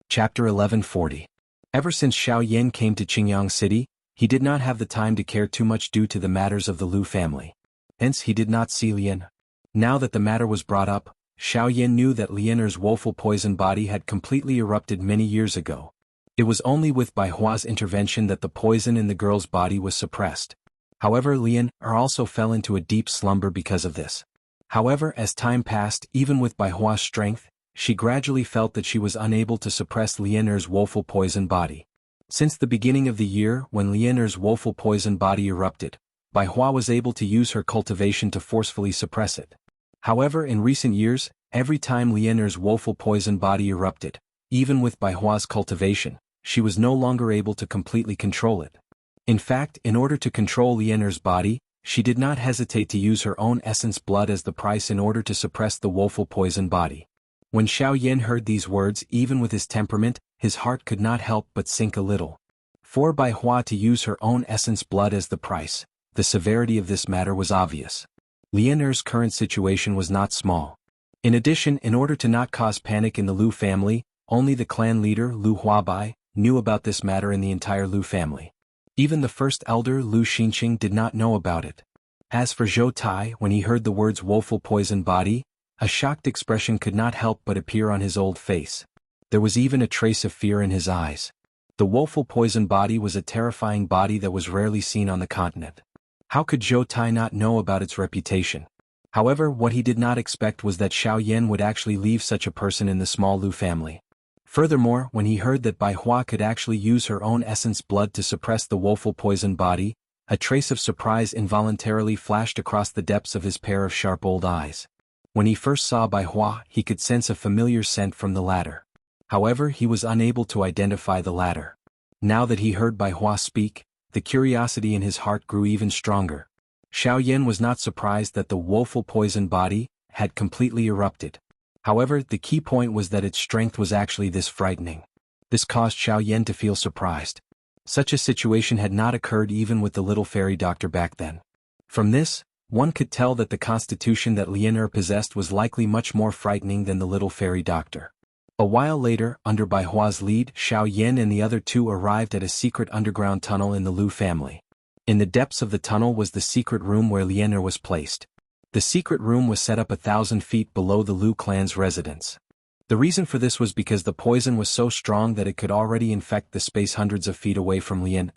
A: Chapter 1140. Ever since Xiao Yan came to Qingyang City, he did not have the time to care too much due to the matters of the Lu family. Hence he did not see Lian. Now that the matter was brought up, Xiao Yan knew that Lian Er's woeful poison body had completely erupted many years ago. It was only with Bai Hua's intervention that the poison in the girl's body was suppressed. However, Lian Er also fell into a deep slumber because of this. However, as time passed, even with Bai Hua's strength, she gradually felt that she was unable to suppress Lian Er's woeful poison body. Since the beginning of the year, when Lian Er's woeful poison body erupted, Bai Hua was able to use her cultivation to forcefully suppress it. However, in recent years, every time Lian Er's woeful poison body erupted, even with Bai Hua's cultivation, she was no longer able to completely control it. In fact, in order to control Lian Er's body, she did not hesitate to use her own essence blood as the price in order to suppress the woeful poison body. When Xiao Yan heard these words, even with his temperament, his heart could not help but sink a little. For Bai Hua to use her own essence blood as the price, the severity of this matter was obvious. Lian Er's current situation was not small. In addition, in order to not cause panic in the Lu family, only the clan leader, Lu Huabai, knew about this matter in the entire Lu family. Even the first elder, Lu Xinqing, did not know about it. As for Zhou Tai, when he heard the words woeful poison body, A shocked expression could not help but appear on his old face. There was even a trace of fear in his eyes. The woeful poison body was a terrifying body that was rarely seen on the continent. How could Zhou Tai not know about its reputation? However, what he did not expect was that Xiao Yan would actually leave such a person in the small Lu family. Furthermore, when he heard that Bai Hua could actually use her own essence blood to suppress the woeful poison body, a trace of surprise involuntarily flashed across the depths of his pair of sharp old eyes. When he first saw Bai Hua, he could sense a familiar scent from the latter. However, he was unable to identify the latter. Now that he heard Bai Hua speak, the curiosity in his heart grew even stronger. Xiao Yan was not surprised that the woeful poison body had completely erupted. However, the key point was that its strength was actually this frightening. This caused Xiao Yan to feel surprised. Such a situation had not occurred even with the little fairy doctor back then. From this, one could tell that the constitution that Lian possessed was likely much more frightening than the little fairy doctor. A while later, under Bai Hua's lead, Xiao Yan and the other two arrived at a secret underground tunnel in the Lu family. In the depths of the tunnel was the secret room where Lian was placed. The secret room was set up 1,000 feet below the Lu clan's residence. The reason for this was because the poison was so strong that it could already infect the space hundreds of feet away from Lian.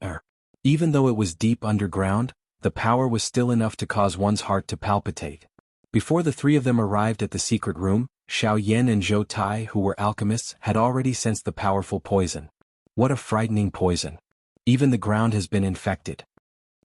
A: Even though it was deep underground, the power was still enough to cause one's heart to palpitate. Before the three of them arrived at the secret room, Xiao Yan and Zhou Tai, who were alchemists, had already sensed the powerful poison. What a frightening poison. Even the ground has been infected.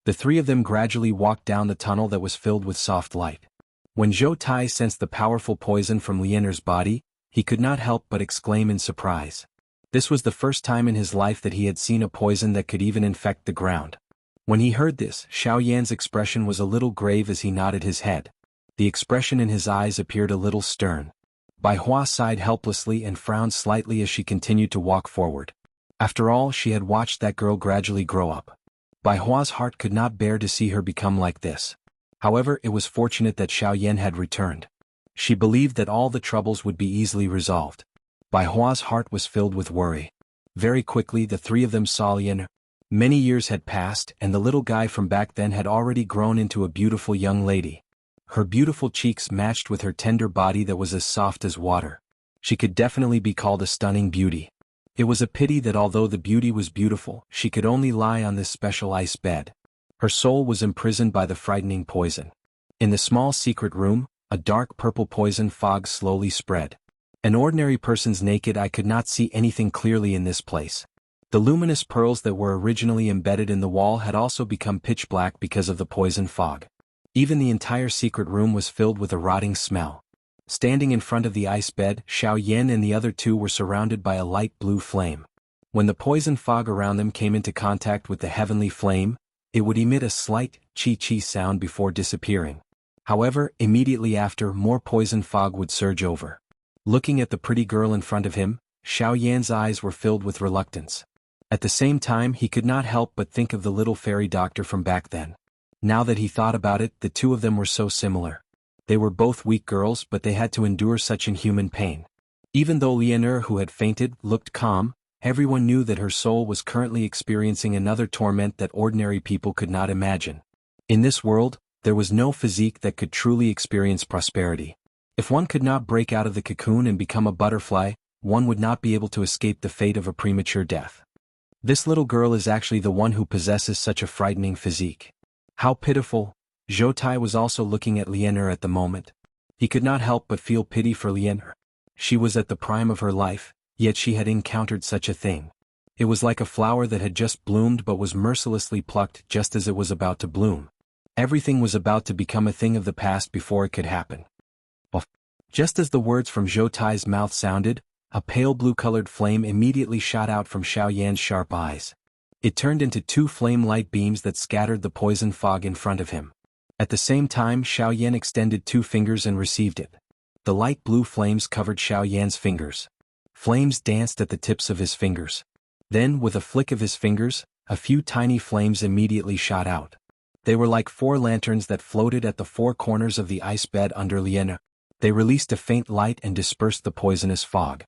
A: The three of them gradually walked down the tunnel that was filled with soft light. When Zhou Tai sensed the powerful poison from Lianer's body, he could not help but exclaim in surprise. This was the first time in his life that he had seen a poison that could even infect the ground. When he heard this, Xiao Yan's expression was a little grave as he nodded his head. The expression in his eyes appeared a little stern. Bai Hua sighed helplessly and frowned slightly as she continued to walk forward. After all, she had watched that girl gradually grow up. Bai Hua's heart could not bear to see her become like this. However, it was fortunate that Xiao Yan had returned. She believed that all the troubles would be easily resolved. Bai Hua's heart was filled with worry. Very quickly the three of them saw Lian. Many years had passed and the little guy from back then had already grown into a beautiful young lady. Her beautiful cheeks matched with her tender body that was as soft as water. She could definitely be called a stunning beauty. It was a pity that although the beauty was beautiful, she could only lie on this special ice bed. Her soul was imprisoned by the frightening poison. In the small secret room, a dark purple poison fog slowly spread. An ordinary person's naked eye could not see anything clearly in this place. The luminous pearls that were originally embedded in the wall had also become pitch black because of the poison fog. Even the entire secret room was filled with a rotting smell. Standing in front of the ice bed, Xiao Yan and the other two were surrounded by a light blue flame. When the poison fog around them came into contact with the heavenly flame, it would emit a slight chi-chi sound before disappearing. However, immediately after, more poison fog would surge over. Looking at the pretty girl in front of him, Xiao Yan's eyes were filled with reluctance. At the same time, he could not help but think of the little fairy doctor from back then. Now that he thought about it, the two of them were so similar. They were both weak girls, but they had to endure such inhuman pain. Even though Lianer, who had fainted, looked calm, everyone knew that her soul was currently experiencing another torment that ordinary people could not imagine. In this world, there was no physique that could truly experience prosperity. If one could not break out of the cocoon and become a butterfly, one would not be able to escape the fate of a premature death. This little girl is actually the one who possesses such a frightening physique. How pitiful. Zhou Tai was also looking at Lianer at the moment. He could not help but feel pity for Lianer. She was at the prime of her life, yet she had encountered such a thing. It was like a flower that had just bloomed but was mercilessly plucked just as it was about to bloom. Everything was about to become a thing of the past before it could happen. Just as the words from Zhou Tai's mouth sounded, a pale blue-colored flame immediately shot out from Xiao Yan's sharp eyes. It turned into two flame-light beams that scattered the poison fog in front of him. At the same time, Xiao Yan extended two fingers and received it. The light blue flames covered Xiao Yan's fingers. Flames danced at the tips of his fingers. Then, with a flick of his fingers, a few tiny flames immediately shot out. They were like 4 lanterns that floated at the 4 corners of the ice bed under Lianer. They released a faint light and dispersed the poisonous fog.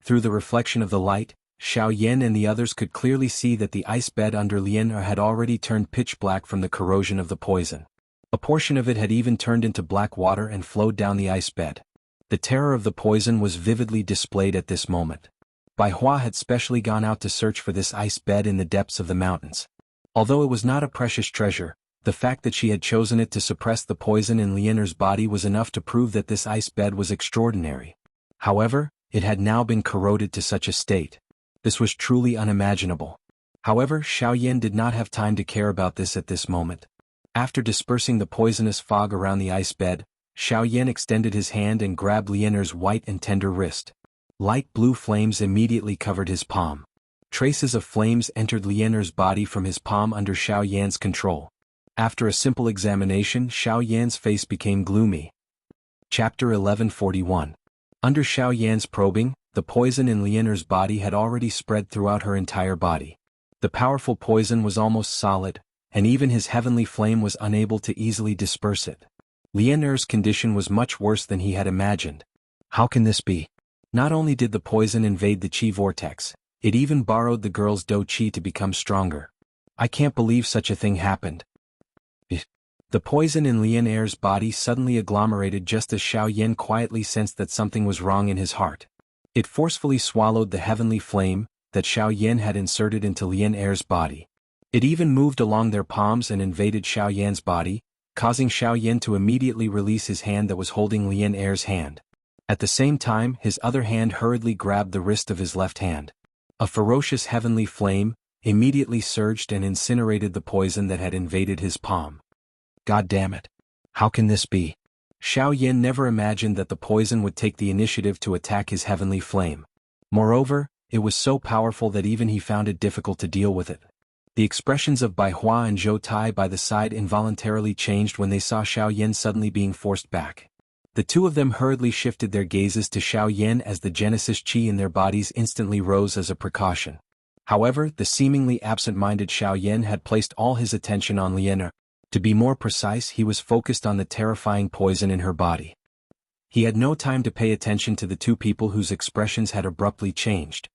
A: Through the reflection of the light, Xiao Yan and the others could clearly see that the ice bed under Lianer had already turned pitch black from the corrosion of the poison. A portion of it had even turned into black water and flowed down the ice bed. The terror of the poison was vividly displayed at this moment. Bai Hua had specially gone out to search for this ice bed in the depths of the mountains. Although it was not a precious treasure, the fact that she had chosen it to suppress the poison in Lianer's body was enough to prove that this ice bed was extraordinary. However, it had now been corroded to such a state. This was truly unimaginable. However, Xiaoyan did not have time to care about this at this moment. After dispersing the poisonous fog around the ice bed, Xiaoyan extended his hand and grabbed Lianer's white and tender wrist. Light blue flames immediately covered his palm. Traces of flames entered Lianer's body from his palm under Xiaoyan's control. After a simple examination, Xiaoyan's face became gloomy. Chapter 1141. Under Xiaoyan's probing, the poison in Lianer's body had already spread throughout her entire body. The powerful poison was almost solid, and even his heavenly flame was unable to easily disperse it. Lianer's condition was much worse than he had imagined. How can this be? Not only did the poison invade the Qi vortex, it even borrowed the girl's Do Qi to become stronger. I can't believe such a thing happened. The poison in Lianer's body suddenly agglomerated just as Xiaoyan quietly sensed that something was wrong in his heart. It forcefully swallowed the heavenly flame that Xiaoyan had inserted into Lianer's body. It even moved along their palms and invaded Xiaoyan's body, causing Xiaoyan to immediately release his hand that was holding Lianer's hand. At the same time, his other hand hurriedly grabbed the wrist of his left hand. A ferocious heavenly flame immediately surged and incinerated the poison that had invaded his palm. God damn it. How can this be? Xiaoyan never imagined that the poison would take the initiative to attack his heavenly flame. Moreover, it was so powerful that even he found it difficult to deal with it. The expressions of Bai Hua and Zhou Tai by the side involuntarily changed when they saw Xiaoyan suddenly being forced back. The two of them hurriedly shifted their gazes to Xiaoyan as the Genesis Qi in their bodies instantly rose as a precaution. However, the seemingly absent-minded Xiaoyan had placed all his attention on Lianer. To be more precise, he was focused on the terrifying poison in her body. He had no time to pay attention to the two people whose expressions had abruptly changed.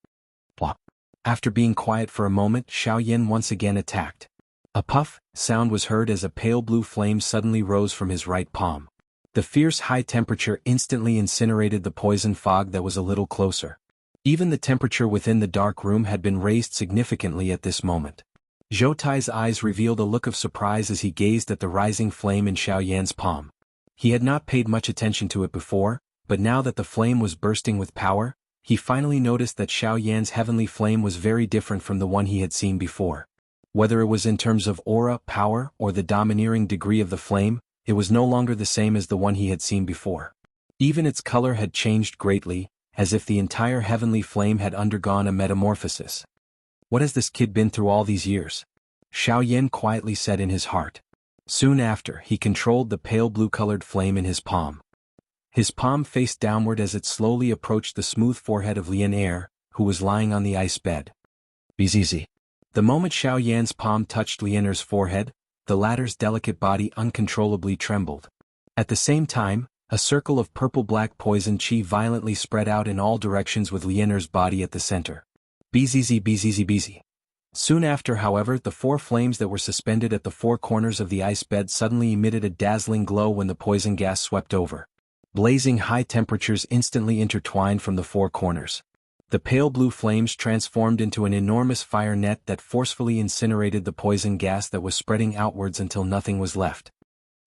A: After being quiet for a moment, Xiaoyan once again attacked. A puff sound was heard as a pale blue flame suddenly rose from his right palm. The fierce high temperature instantly incinerated the poison fog that was a little closer. Even the temperature within the dark room had been raised significantly at this moment. Zhou Tai's eyes revealed a look of surprise as he gazed at the rising flame in Xiaoyan's palm. He had not paid much attention to it before, but now that the flame was bursting with power, he finally noticed that Xiaoyan's heavenly flame was very different from the one he had seen before. Whether it was in terms of aura, power, or the domineering degree of the flame, it was no longer the same as the one he had seen before. Even its color had changed greatly, as if the entire heavenly flame had undergone a metamorphosis. What has this kid been through all these years? Xiaoyan quietly said in his heart. Soon after, he controlled the pale blue-colored flame in his palm. His palm faced downward as it slowly approached the smooth forehead of Lianer, who was lying on the ice bed. Bzz. The moment Xiaoyan's palm touched Lianer's forehead, the latter's delicate body uncontrollably trembled. At the same time, a circle of purple-black poison qi violently spread out in all directions with Lianer's body at the center. Bzz. Soon after, however, the four flames that were suspended at the four corners of the ice bed suddenly emitted a dazzling glow when the poison gas swept over. Blazing high temperatures instantly intertwined from the four corners. The pale blue flames transformed into an enormous fire net that forcefully incinerated the poison gas that was spreading outwards until nothing was left.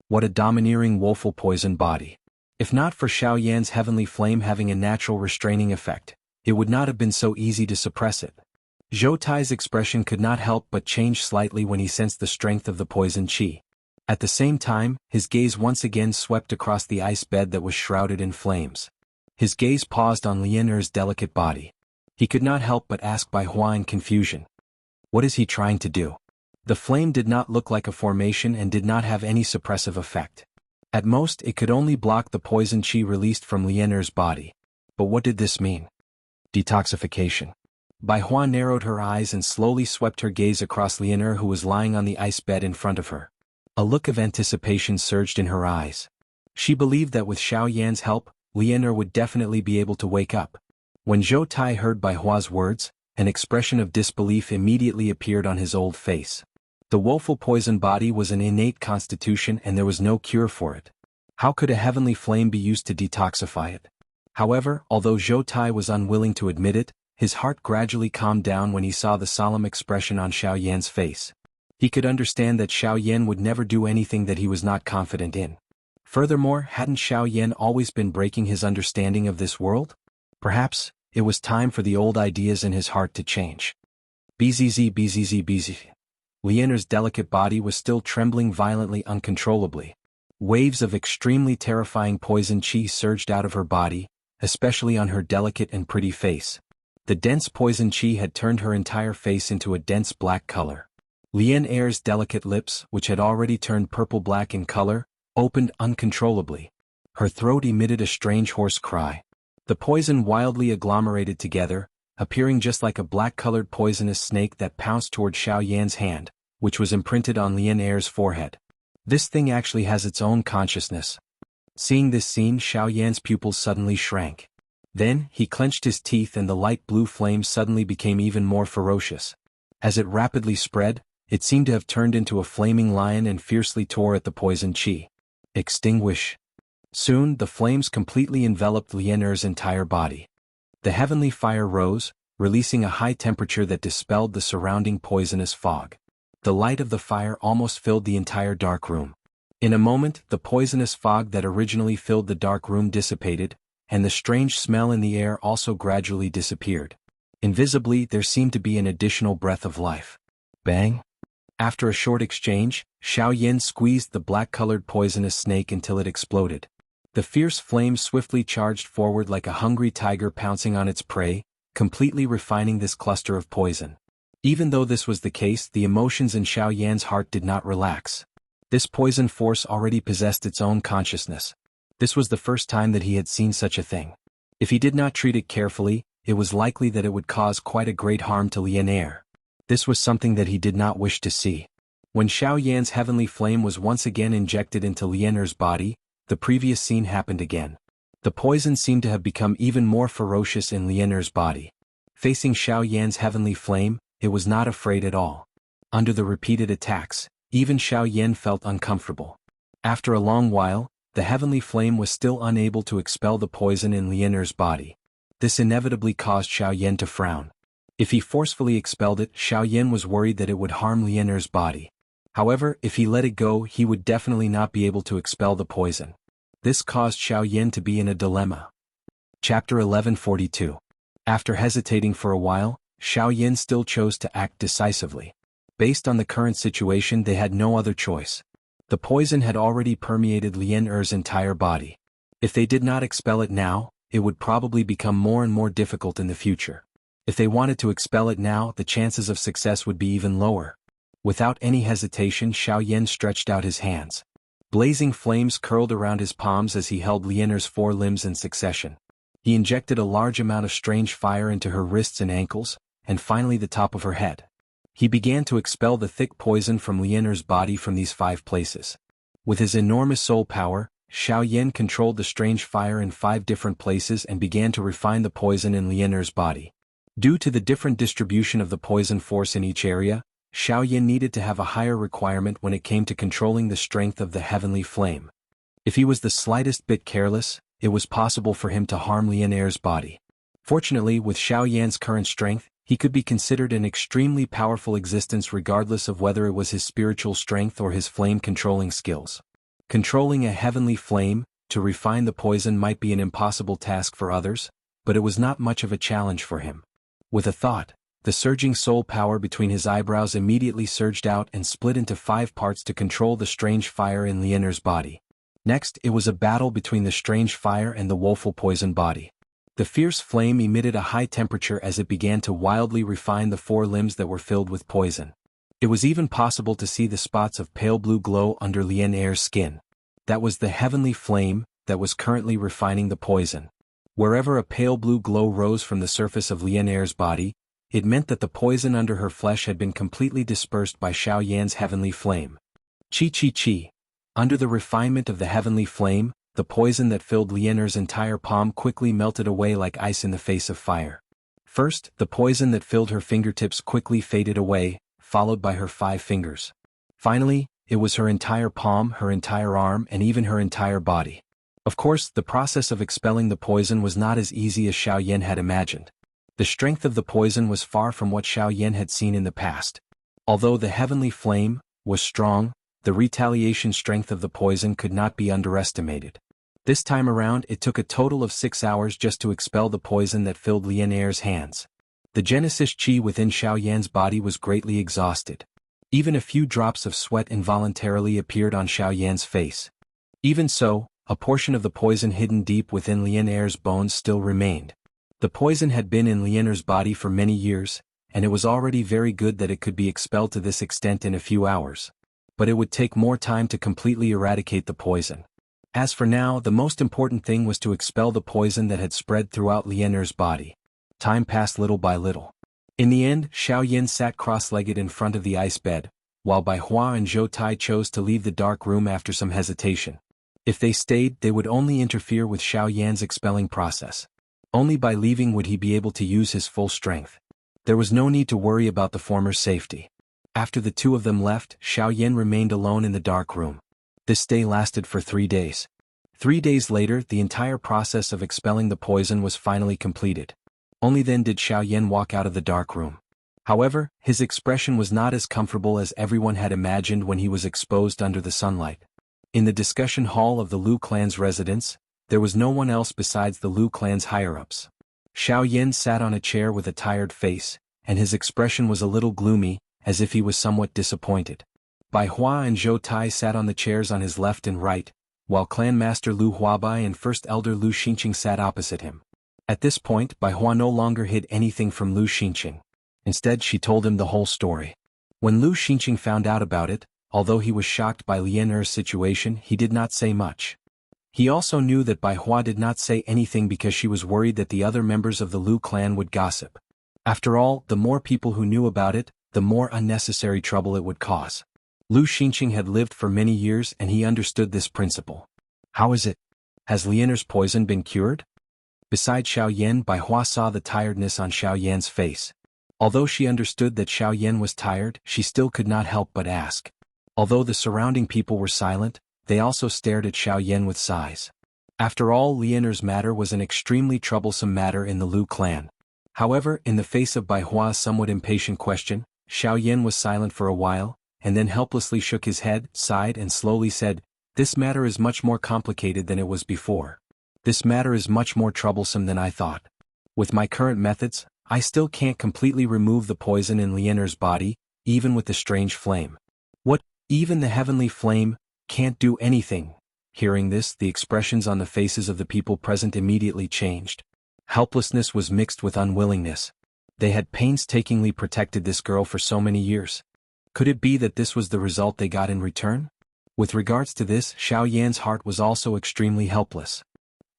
A: What a domineering woeful poison body. If not for Xiaoyan's heavenly flame having a natural restraining effect, it would not have been so easy to suppress it. Zhou Tai's expression could not help but change slightly when he sensed the strength of the poison qi. At the same time, his gaze once again swept across the ice bed that was shrouded in flames. His gaze paused on Lianer's delicate body. He could not help but ask Bai Hua in confusion. What is he trying to do? The flame did not look like a formation and did not have any suppressive effect. At most, it could only block the poison qi released from Lianer's body. But what did this mean? Detoxification. Bai Hua narrowed her eyes and slowly swept her gaze across Lianer, who was lying on the ice bed in front of her. A look of anticipation surged in her eyes. She believed that with Xiaoyan's help, Lianer would definitely be able to wake up. When Zhou Tai heard Bai Hua's words, an expression of disbelief immediately appeared on his old face. The woeful poison body was an innate constitution and there was no cure for it. How could a heavenly flame be used to detoxify it? However, although Zhou Tai was unwilling to admit it, his heart gradually calmed down when he saw the solemn expression on Xiao Yan's face. He could understand that Xiao Yan would never do anything that he was not confident in. Furthermore, hadn't Xiao Yan always been breaking his understanding of this world? Perhaps, it was time for the old ideas in his heart to change. Bzz. Lianer's delicate body was still trembling violently uncontrollably. Waves of extremely terrifying poison qi surged out of her body, especially on her delicate and pretty face. The dense poison qi had turned her entire face into a dense black color. Lian Er's delicate lips, which had already turned purple-black in color, opened uncontrollably. Her throat emitted a strange hoarse cry. The poison wildly agglomerated together, appearing just like a black-colored poisonous snake that pounced toward Xiao Yan's hand, which was imprinted on Lian Er's forehead. This thing actually has its own consciousness. Seeing this scene, Xiao Yan's pupils suddenly shrank. Then, he clenched his teeth and the light blue flame suddenly became even more ferocious. As it rapidly spread, it seemed to have turned into a flaming lion and fiercely tore at the poison qi. Extinguish. Soon, the flames completely enveloped Lian Er's entire body. The heavenly fire rose, releasing a high temperature that dispelled the surrounding poisonous fog. The light of the fire almost filled the entire dark room. In a moment, the poisonous fog that originally filled the dark room dissipated, and the strange smell in the air also gradually disappeared. Invisibly, there seemed to be an additional breath of life. Bang! After a short exchange, Xiao Yan squeezed the black-colored poisonous snake until it exploded. The fierce flame swiftly charged forward like a hungry tiger pouncing on its prey, completely refining this cluster of poison. Even though this was the case, the emotions in Xiao Yan's heart did not relax. This poison force already possessed its own consciousness. This was the first time that he had seen such a thing. If he did not treat it carefully, it was likely that it would cause quite a great harm to Lian Er. This was something that he did not wish to see. When Xiao Yan's heavenly flame was once again injected into Lian Er's body, the previous scene happened again. The poison seemed to have become even more ferocious in Lian Er's body. Facing Xiao Yan's heavenly flame, it was not afraid at all. Under the repeated attacks, even Xiao Yan felt uncomfortable. After a long while, the heavenly flame was still unable to expel the poison in Lian Er's body. This inevitably caused Xiao Yan to frown. If he forcefully expelled it, Xiao Yan was worried that it would harm Lian Er's body. However, if he let it go, he would definitely not be able to expel the poison. This caused Xiao Yan to be in a dilemma. Chapter 1142. After hesitating for a while, Xiao Yan still chose to act decisively. Based on the current situation, they had no other choice. The poison had already permeated Lian Er's entire body. If they did not expel it now, it would probably become more and more difficult in the future. If they wanted to expel it now, the chances of success would be even lower. Without any hesitation, Xiao Yan stretched out his hands. Blazing flames curled around his palms as he held Lian Er's 4 limbs in succession. He injected a large amount of strange fire into her wrists and ankles, and finally the top of her head. He began to expel the thick poison from Lian Er's body from these 5 places. With his enormous soul power, Xiao Yan controlled the strange fire in 5 different places and began to refine the poison in Lian Er's body. Due to the different distribution of the poison force in each area, Xiao Yan needed to have a higher requirement when it came to controlling the strength of the heavenly flame. If he was the slightest bit careless, it was possible for him to harm Lian Er's body. Fortunately, with Xiao Yan's current strength, he could be considered an extremely powerful existence regardless of whether it was his spiritual strength or his flame-controlling skills. Controlling a heavenly flame, to refine the poison might be an impossible task for others, but it was not much of a challenge for him. With a thought, the surging soul power between his eyebrows immediately surged out and split into 5 parts to control the strange fire in Lian Er's body. Next, it was a battle between the strange fire and the woeful poison body. The fierce flame emitted a high temperature as it began to wildly refine the 4 limbs that were filled with poison. It was even possible to see the spots of pale blue glow under Lian Er's skin. That was the heavenly flame that was currently refining the poison. Wherever a pale blue glow rose from the surface of Lian Er's body, it meant that the poison under her flesh had been completely dispersed by Xiao Yan's heavenly flame. Chi. Under the refinement of the heavenly flame, the poison that filled Lian Er's entire palm quickly melted away like ice in the face of fire. First, the poison that filled her fingertips quickly faded away, followed by her 5 fingers. Finally, it was her entire palm, her entire arm, and even her entire body. Of course, the process of expelling the poison was not as easy as Xiao Yan had imagined. The strength of the poison was far from what Xiao Yan had seen in the past. Although the heavenly flame was strong, the retaliation strength of the poison could not be underestimated. This time around, it took a total of 6 hours just to expel the poison that filled Lian Er's hands. The Genesis Qi within Xiao Yan's body was greatly exhausted. Even a few drops of sweat involuntarily appeared on Xiao Yan's face. Even so, a portion of the poison hidden deep within Lian Er's bones still remained. The poison had been in Lian Er's body for many years, and it was already very good that it could be expelled to this extent in a few hours. But it would take more time to completely eradicate the poison. As for now, the most important thing was to expel the poison that had spread throughout Lian Er's body. Time passed little by little. In the end, Xiao Yan sat cross-legged in front of the ice bed, while Bai Hua and Zhou Tai chose to leave the dark room after some hesitation. If they stayed, they would only interfere with Xiao Yan's expelling process. Only by leaving would he be able to use his full strength. There was no need to worry about the former's safety. After the two of them left, Xiao Yan remained alone in the dark room. This stay lasted for 3 days. 3 days later, the entire process of expelling the poison was finally completed. Only then did Xiao Yan walk out of the dark room. However, his expression was not as comfortable as everyone had imagined when he was exposed under the sunlight. In the discussion hall of the Lu clan's residence, there was no one else besides the Lu clan's higher-ups. Xiao Yan sat on a chair with a tired face, and his expression was a little gloomy, as if he was somewhat disappointed. Bai Hua and Zhou Tai sat on the chairs on his left and right, while Clan Master Lu Huabai and First Elder Lu Xinqing sat opposite him. At this point, Bai Hua no longer hid anything from Lu Xinqing. Instead, she told him the whole story. When Lu Xinqing found out about it, although he was shocked by Lian Er's situation, he did not say much. He also knew that Bai Hua did not say anything because she was worried that the other members of the Lu clan would gossip. After all, the more people who knew about it, the more unnecessary trouble it would cause. Lu Xinqing had lived for many years and he understood this principle. How is it? Has Lian Er's poison been cured? Beside Xiao Yan, Bai Hua saw the tiredness on Xiao Yan's face. Although she understood that Xiao Yan was tired, she still could not help but ask. Although the surrounding people were silent, they also stared at Xiao Yan with sighs. After all, Lian Er's matter was an extremely troublesome matter in the Lu clan. However, in the face of Bai Hua's somewhat impatient question, Xiao Yan was silent for a while, and then helplessly shook his head, sighed and slowly said, "This matter is much more complicated than it was before. This matter is much more troublesome than I thought. With my current methods, I still can't completely remove the poison in Lian Er's body, even with the strange flame." "What, even the heavenly flame can't do anything?" Hearing this, the expressions on the faces of the people present immediately changed. Helplessness was mixed with unwillingness. They had painstakingly protected this girl for so many years. Could it be that this was the result they got in return? With regards to this, Xiao Yan's heart was also extremely helpless.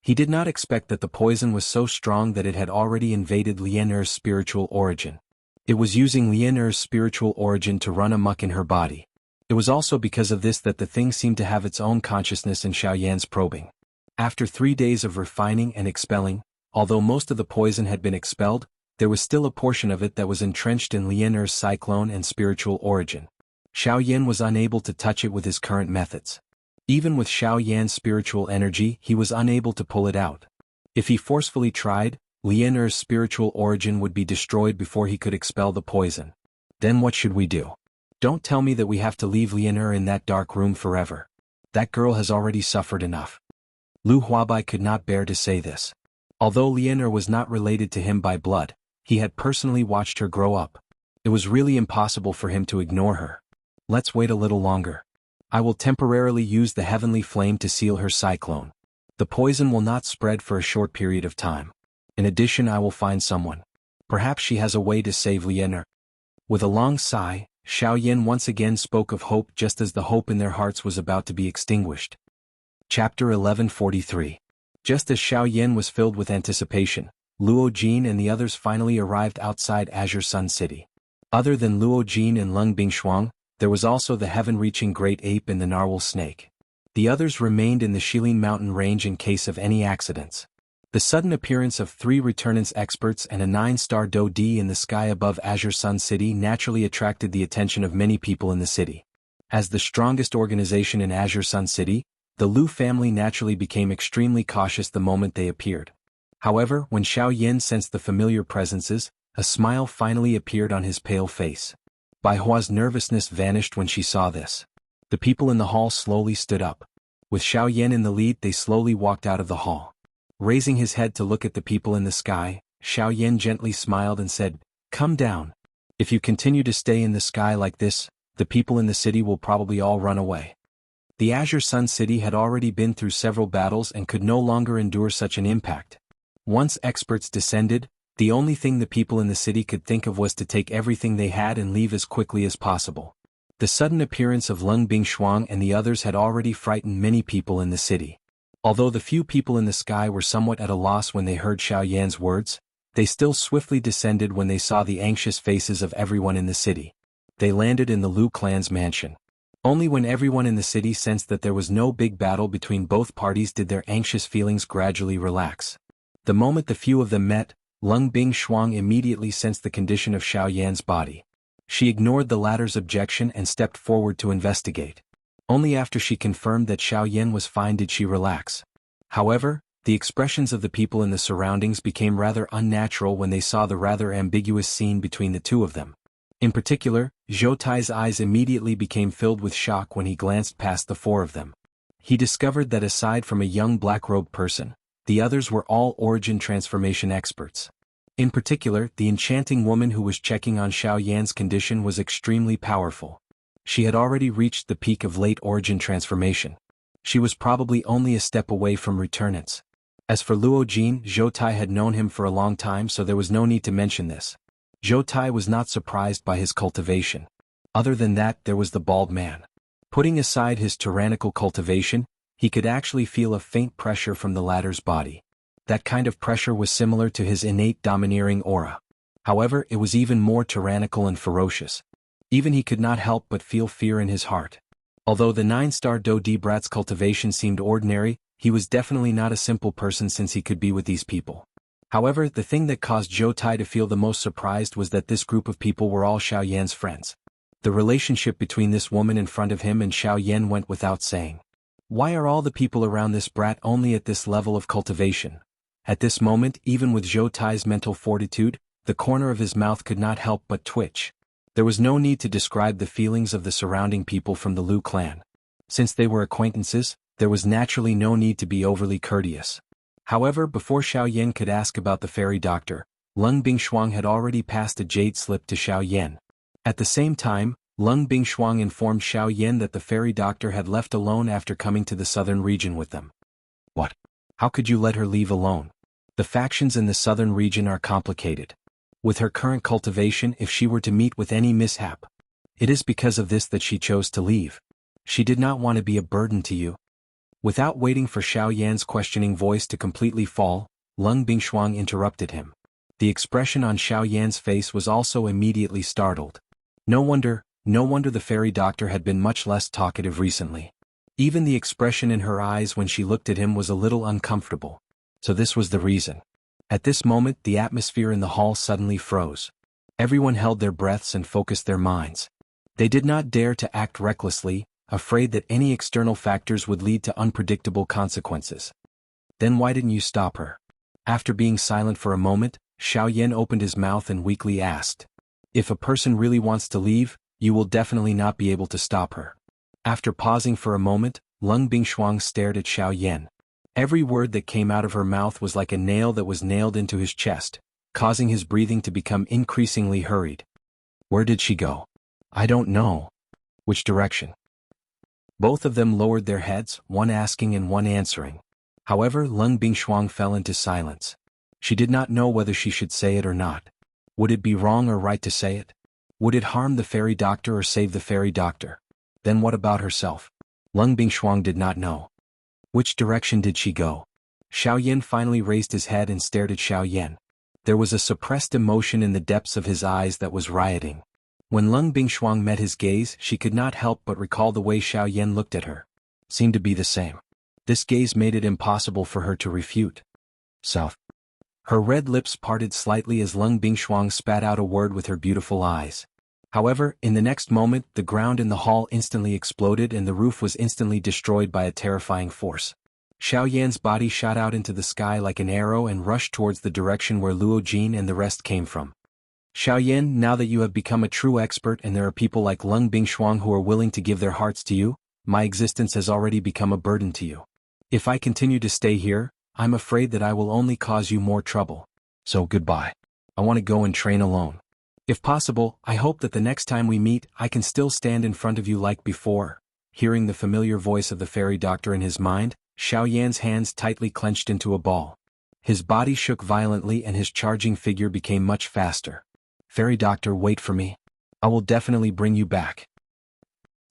A: He did not expect that the poison was so strong that it had already invaded Lian Er's spiritual origin. It was using Lian Er's spiritual origin to run amok in her body. It was also because of this that the thing seemed to have its own consciousness in Xiao Yan's probing. After 3 days of refining and expelling, although most of the poison had been expelled, there was still a portion of it that was entrenched in Lian Er's cyclone and spiritual origin. Xiao Yan was unable to touch it with his current methods. Even with Xiao Yan's spiritual energy, he was unable to pull it out. If he forcefully tried, Lian Er's spiritual origin would be destroyed before he could expel the poison. Then what should we do? Don't tell me that we have to leave Lian Er in that dark room forever. That girl has already suffered enough. Lu Huabai could not bear to say this. Although Lian Er was not related to him by blood, he had personally watched her grow up. It was really impossible for him to ignore her. Let's wait a little longer. I will temporarily use the heavenly flame to seal her cyclone. The poison will not spread for a short period of time. In addition, I will find someone. Perhaps she has a way to save Lian Er. With a long sigh, Xiao Yan once again spoke of hope just as the hope in their hearts was about to be extinguished. Chapter 1143. Just as Xiao Yan was filled with anticipation, Luo Jin and the others finally arrived outside Azure Sun City. Other than Luo Jin and Lung Bingshuang, there was also the heaven-reaching great ape and the narwhal snake. The others remained in the Shilin mountain range in case of any accidents. The sudden appearance of 3 returnance experts and a 9-star Do Di in the sky above Azure Sun City naturally attracted the attention of many people in the city. As the strongest organization in Azure Sun City, the Lu family naturally became extremely cautious the moment they appeared. However, when Xiao Yan sensed the familiar presences, a smile finally appeared on his pale face. Bai Hua's nervousness vanished when she saw this. The people in the hall slowly stood up. With Xiao Yan in the lead, they slowly walked out of the hall. Raising his head to look at the people in the sky, Xiao Yan gently smiled and said, "Come down. If you continue to stay in the sky like this, the people in the city will probably all run away." The Azure Sun City had already been through several battles and could no longer endure such an impact. Once experts descended, the only thing the people in the city could think of was to take everything they had and leave as quickly as possible. The sudden appearance of Leng Bingshuang and the others had already frightened many people in the city. Although the few people in the sky were somewhat at a loss when they heard Xiao Yan's words, they still swiftly descended when they saw the anxious faces of everyone in the city. They landed in the Lu clan's mansion. Only when everyone in the city sensed that there was no big battle between both parties did their anxious feelings gradually relax. The moment the few of them met, Leng Bingshuang immediately sensed the condition of Xiao Yan's body. She ignored the latter's objection and stepped forward to investigate. Only after she confirmed that Xiao Yan was fine did she relax. However, the expressions of the people in the surroundings became rather unnatural when they saw the rather ambiguous scene between the two of them. In particular, Zhou Tai's eyes immediately became filled with shock when he glanced past the four of them. He discovered that aside from a young black-robed person, the others were all origin transformation experts. In particular, the enchanting woman who was checking on Xiao Yan's condition was extremely powerful. She had already reached the peak of late origin transformation. She was probably only a step away from returnance. As for Luo Jin, Zhou Tai had known him for a long time, so there was no need to mention this. Zhou Tai was not surprised by his cultivation. Other than that, there was the bald man. Putting aside his tyrannical cultivation, he could actually feel a faint pressure from the latter's body. That kind of pressure was similar to his innate domineering aura. However, it was even more tyrannical and ferocious. Even he could not help but feel fear in his heart. Although the 9-star Do Di Brat's cultivation seemed ordinary, he was definitely not a simple person since he could be with these people. However, the thing that caused Zhou Tai to feel the most surprised was that this group of people were all Xiao Yan's friends. The relationship between this woman in front of him and Xiao Yan went without saying. Why are all the people around this brat only at this level of cultivation? At this moment, even with Zhou Tai's mental fortitude, the corner of his mouth could not help but twitch. There was no need to describe the feelings of the surrounding people from the Lu clan. Since they were acquaintances, there was naturally no need to be overly courteous. However, before Xiao Yan could ask about the fairy doctor, Leng Bingshuang had already passed a jade slip to Xiao Yan. At the same time, Leng Bingshuang informed Xiao Yan that the fairy doctor had left alone after coming to the southern region with them. What? How could you let her leave alone? The factions in the southern region are complicated. With her current cultivation, if she were to meet with any mishap, it is because of this that she chose to leave. She did not want to be a burden to you. Without waiting for Xiao Yan's questioning voice to completely fall, Leng Bingshuang interrupted him. The expression on Xiao Yan's face was also immediately startled. No wonder the fairy doctor had been much less talkative recently. Even the expression in her eyes when she looked at him was a little uncomfortable. So this was the reason. At this moment, the atmosphere in the hall suddenly froze. Everyone held their breaths and focused their minds. They did not dare to act recklessly, afraid that any external factors would lead to unpredictable consequences. Then why didn't you stop her? After being silent for a moment, Xiao Yan opened his mouth and weakly asked. If a person really wants to leave, you will definitely not be able to stop her. After pausing for a moment, Leng Bingshuang stared at Xiao Yan. Every word that came out of her mouth was like a nail that was nailed into his chest, causing his breathing to become increasingly hurried. Where did she go? I don't know. Which direction? Both of them lowered their heads, one asking and one answering. However, Leng Bingshuang fell into silence. She did not know whether she should say it or not. Would it be wrong or right to say it? Would it harm the fairy doctor or save the fairy doctor? Then what about herself? Leng Bingshuang did not know. Which direction did she go? Xiao Yan finally raised his head and stared at Xiao Yan. There was a suppressed emotion in the depths of his eyes that was rioting. When Leng Bingshuang met his gaze, she could not help but recall the way Xiao Yan looked at her. Seemed to be the same. This gaze made it impossible for her to refute. South. Her red lips parted slightly as Leng Bingshuang spat out a word with her beautiful eyes. However, in the next moment, the ground in the hall instantly exploded and the roof was instantly destroyed by a terrifying force. Xiao Yan's body shot out into the sky like an arrow and rushed towards the direction where Luo Jin and the rest came from. Xiao Yan, now that you have become a true expert and there are people like Lung Bingshuang who are willing to give their hearts to you, my existence has already become a burden to you. If I continue to stay here, I'm afraid that I will only cause you more trouble. So goodbye. I want to go and train alone. If possible, I hope that the next time we meet, I can still stand in front of you like before. Hearing the familiar voice of the fairy doctor in his mind, Xiao Yan's hands tightly clenched into a ball. His body shook violently and his charging figure became much faster. Fairy doctor, wait for me. I will definitely bring you back.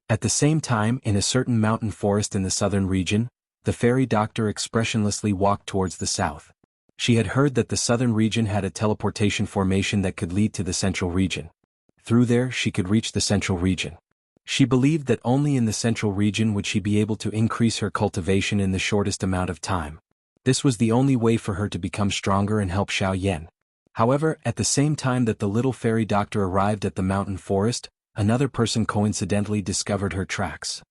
A: At the same time, in a certain mountain forest in the southern region, the fairy doctor expressionlessly walked towards the south. She had heard that the southern region had a teleportation formation that could lead to the central region. Through there, she could reach the central region. She believed that only in the central region would she be able to increase her cultivation in the shortest amount of time. This was the only way for her to become stronger and help Xiao Yan. However, at the same time that the little fairy doctor arrived at the mountain forest, another person coincidentally discovered her tracks.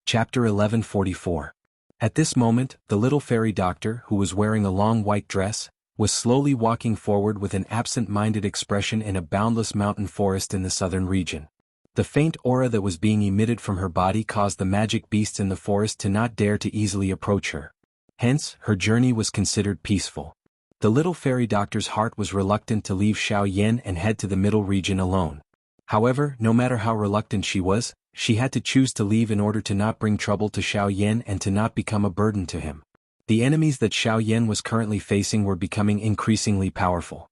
A: Chapter 1144. At this moment, the little fairy doctor, who was wearing a long white dress, was slowly walking forward with an absent-minded expression in a boundless mountain forest in the southern region. The faint aura that was being emitted from her body caused the magic beasts in the forest to not dare to easily approach her. Hence, her journey was considered peaceful. The little fairy doctor's heart was reluctant to leave Xiao Yan and head to the middle region alone. However, no matter how reluctant she was, she had to choose to leave in order to not bring trouble to Xiao Yan and to not become a burden to him. The enemies that Xiao Yan was currently facing were becoming increasingly powerful.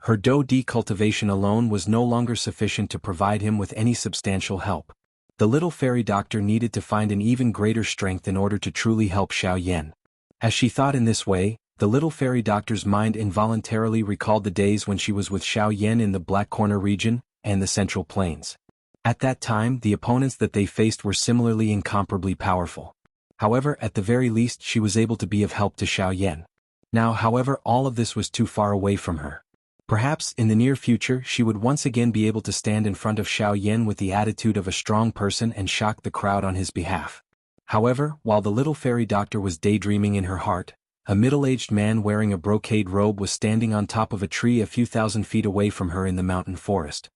A: Her Do-Di cultivation alone was no longer sufficient to provide him with any substantial help. The little fairy doctor needed to find an even greater strength in order to truly help Xiao Yan. As she thought in this way, the little fairy doctor's mind involuntarily recalled the days when she was with Xiao Yan in the Black Corner region and the Central Plains. At that time, the opponents that they faced were similarly incomparably powerful. However, at the very least she was able to be of help to Xiao Yan. Now, however, all of this was too far away from her. Perhaps, in the near future, she would once again be able to stand in front of Xiao Yan with the attitude of a strong person and shock the crowd on his behalf. However, while the little fairy doctor was daydreaming in her heart, a middle-aged man wearing a brocade robe was standing on top of a tree a few thousand feet away from her in the mountain forest.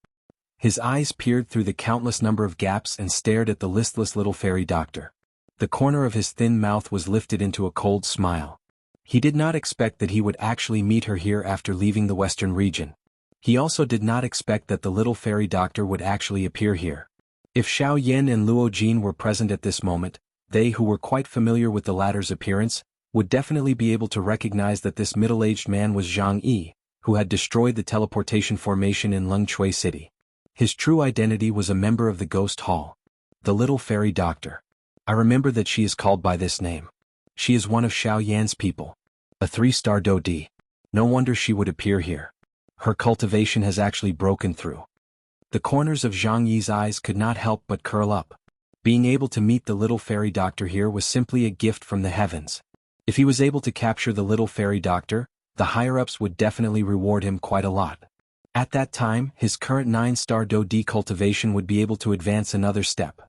A: His eyes peered through the countless number of gaps and stared at the listless little fairy doctor. The corner of his thin mouth was lifted into a cold smile. He did not expect that he would actually meet her here after leaving the western region. He also did not expect that the little fairy doctor would actually appear here. If Xiao Yan and Luo Jin were present at this moment, they who were quite familiar with the latter's appearance, would definitely be able to recognize that this middle-aged man was Zhang Yi, who had destroyed the teleportation formation in Lungchui City. His true identity was a member of the Ghost Hall. The little fairy doctor. I remember that she is called by this name. She is one of Xiao Yan's people. A 3-star Do-Di. No wonder she would appear here. Her cultivation has actually broken through. The corners of Zhang Yi's eyes could not help but curl up. Being able to meet the little fairy doctor here was simply a gift from the heavens. If he was able to capture the little fairy doctor, the higher-ups would definitely reward him quite a lot. At that time, his current 9-star Do-Di cultivation would be able to advance another step.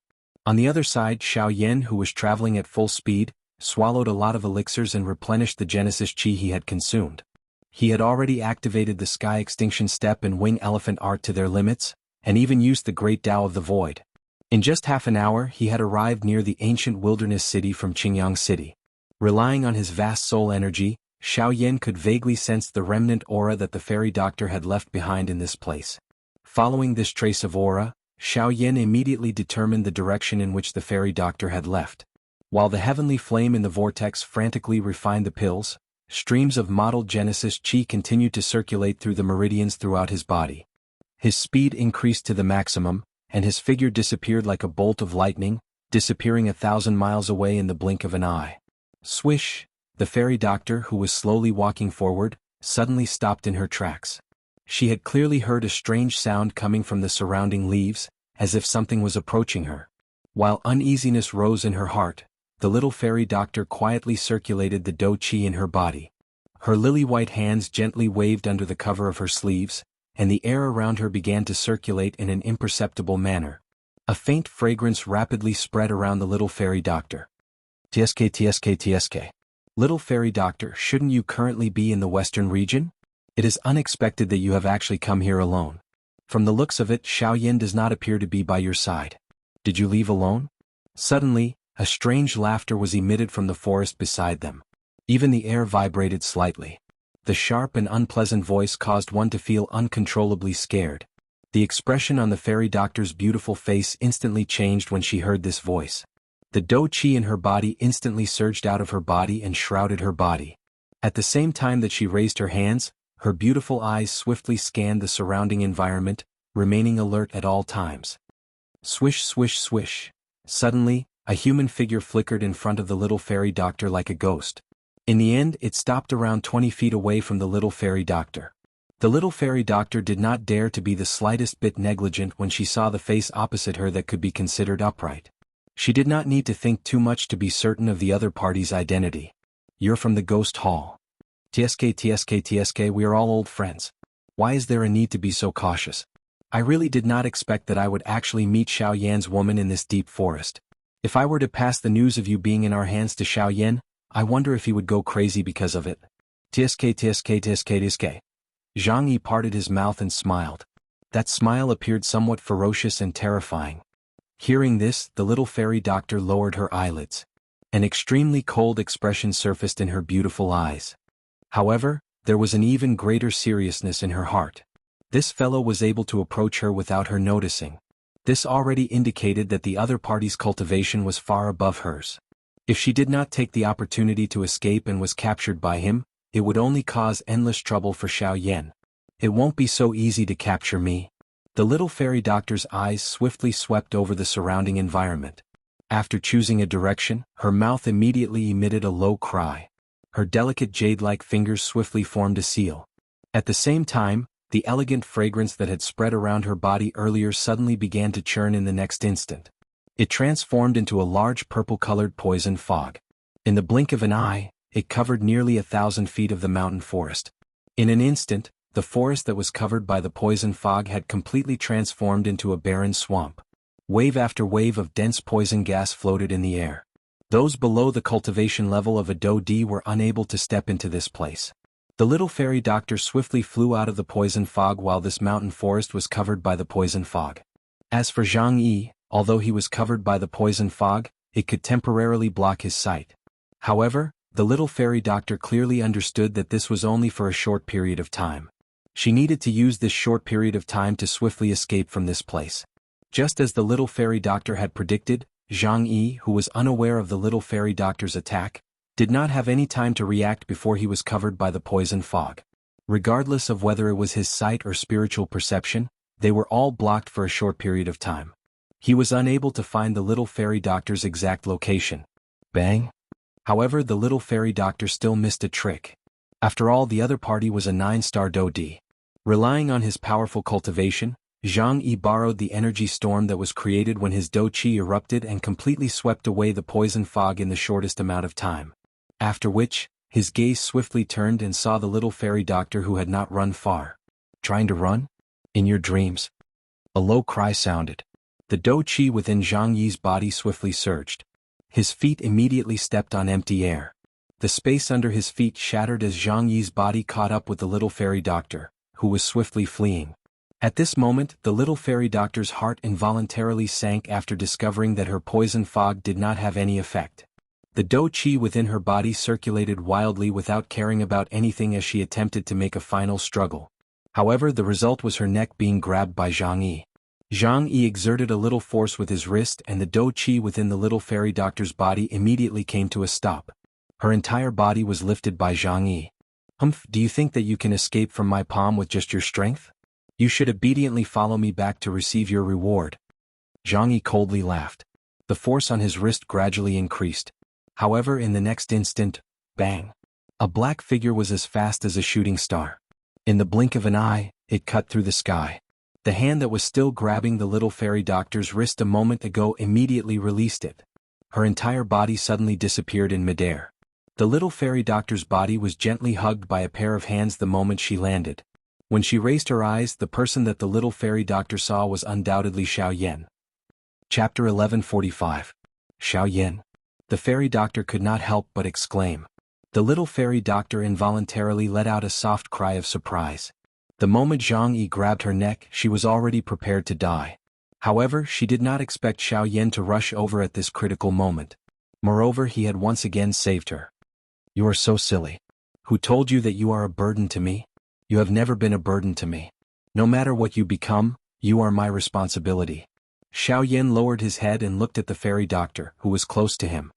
A: On the other side, Xiao Yan, who was traveling at full speed, swallowed a lot of elixirs and replenished the Genesis Chi he had consumed. He had already activated the Sky Extinction Step and Wing Elephant Art to their limits, and even used the Great Tao of the Void. In just half an hour, he had arrived near the ancient wilderness city from Qingyang City. Relying on his vast soul energy, Xiao Yan could vaguely sense the remnant aura that the fairy doctor had left behind in this place. Following this trace of aura, Xiao Yan immediately determined the direction in which the fairy doctor had left. While the heavenly flame in the vortex frantically refined the pills, streams of modeled Genesis Chi continued to circulate through the meridians throughout his body. His speed increased to the maximum, and his figure disappeared like a bolt of lightning, disappearing 1,000 miles away in the blink of an eye. Swish! The fairy doctor, who was slowly walking forward, suddenly stopped in her tracks. She had clearly heard a strange sound coming from the surrounding leaves, as if something was approaching her. While uneasiness rose in her heart, the little fairy doctor quietly circulated the Do Chi in her body. Her lily-white hands gently waved under the cover of her sleeves, and the air around her began to circulate in an imperceptible manner. A faint fragrance rapidly spread around the little fairy doctor. TSK. Little fairy doctor, shouldn't you currently be in the western region? It is unexpected that you have actually come here alone. From the looks of it, Xiaoyan does not appear to be by your side. Did you leave alone? Suddenly, a strange laughter was emitted from the forest beside them. Even the air vibrated slightly. The sharp and unpleasant voice caused one to feel uncontrollably scared. The expression on the fairy doctor's beautiful face instantly changed when she heard this voice. The dou qi in her body instantly surged out of her body and shrouded her body. At the same time that she raised her hands, her beautiful eyes swiftly scanned the surrounding environment, remaining alert at all times. Swish, swish, swish. Suddenly, a human figure flickered in front of the little fairy doctor like a ghost. In the end, it stopped around 20 feet away from the little fairy doctor. The little fairy doctor did not dare to be the slightest bit negligent when she saw the face opposite her that could be considered upright. She did not need to think too much to be certain of the other party's identity. You're from the ghost hall. TSK, we are all old friends. Why is there a need to be so cautious? I really did not expect that I would actually meet Xiaoyan's woman in this deep forest. If I were to pass the news of you being in our hands to Xiaoyan, I wonder if he would go crazy because of it. TSK. Jianghu parted his mouth and smiled. That smile appeared somewhat ferocious and terrifying. Hearing this, the little fairy doctor lowered her eyelids. An extremely cold expression surfaced in her beautiful eyes. However, there was an even greater seriousness in her heart. This fellow was able to approach her without her noticing. This already indicated that the other party's cultivation was far above hers. If she did not take the opportunity to escape and was captured by him, it would only cause endless trouble for Xiaoyan. It won't be so easy to capture me. The little fairy doctor's eyes swiftly swept over the surrounding environment. After choosing a direction, her mouth immediately emitted a low cry. Her delicate jade-like fingers swiftly formed a seal. At the same time, the elegant fragrance that had spread around her body earlier suddenly began to churn in the next instant. It transformed into a large purple-colored poison fog. In the blink of an eye, it covered nearly 1,000 feet of the mountain forest. In an instant, the forest that was covered by the poison fog had completely transformed into a barren swamp. Wave after wave of dense poison gas floated in the air. Those below the cultivation level of a dou di were unable to step into this place. The little fairy doctor swiftly flew out of the poison fog while this mountain forest was covered by the poison fog. As for Jianghu, although he was covered by the poison fog, it could temporarily block his sight. However, the little fairy doctor clearly understood that this was only for a short period of time. She needed to use this short period of time to swiftly escape from this place. Just as the little fairy doctor had predicted, Jianghu, who was unaware of the little fairy doctor's attack, did not have any time to react before he was covered by the poison fog. Regardless of whether it was his sight or spiritual perception, they were all blocked for a short period of time. He was unable to find the little fairy doctor's exact location. Bang! However, the little fairy doctor still missed a trick. After all, the other party was a 9-star dou di. Relying on his powerful cultivation, Jianghu borrowed the energy storm that was created when his dou qi erupted and completely swept away the poison fog in the shortest amount of time. After which, his gaze swiftly turned and saw the little fairy doctor who had not run far. Trying to run? In your dreams. A low cry sounded. The dou qi within Jianghu's body swiftly surged. His feet immediately stepped on empty air. The space under his feet shattered as Jianghu's body caught up with the little fairy doctor, who was swiftly fleeing. At this moment, the little fairy doctor's heart involuntarily sank after discovering that her poison fog did not have any effect. The dou qi within her body circulated wildly without caring about anything as she attempted to make a final struggle. However, the result was her neck being grabbed by Jianghu. Jianghu exerted a little force with his wrist and the dou qi within the little fairy doctor's body immediately came to a stop. Her entire body was lifted by Jianghu. Do you think that you can escape from my palm with just your strength? You should obediently follow me back to receive your reward. Jianghu coldly laughed. The force on his wrist gradually increased. However, in the next instant, bang! A black figure was as fast as a shooting star. In the blink of an eye, it cut through the sky. The hand that was still grabbing the little fairy doctor's wrist a moment ago immediately released it. Her entire body suddenly disappeared in midair. The little fairy doctor's body was gently hugged by a pair of hands the moment she landed. When she raised her eyes, the person that the little fairy doctor saw was undoubtedly Xiao Yan. Chapter 1145. Xiao Yan. The fairy doctor could not help but exclaim. The little fairy doctor involuntarily let out a soft cry of surprise. The moment Zhang Yi grabbed her neck, she was already prepared to die. However, she did not expect Xiao Yan to rush over at this critical moment. Moreover, he had once again saved her. You are so silly. Who told you that you are a burden to me? You have never been a burden to me. No matter what you become, you are my responsibility. Xiao Yan lowered his head and looked at the fairy doctor, who was close to him.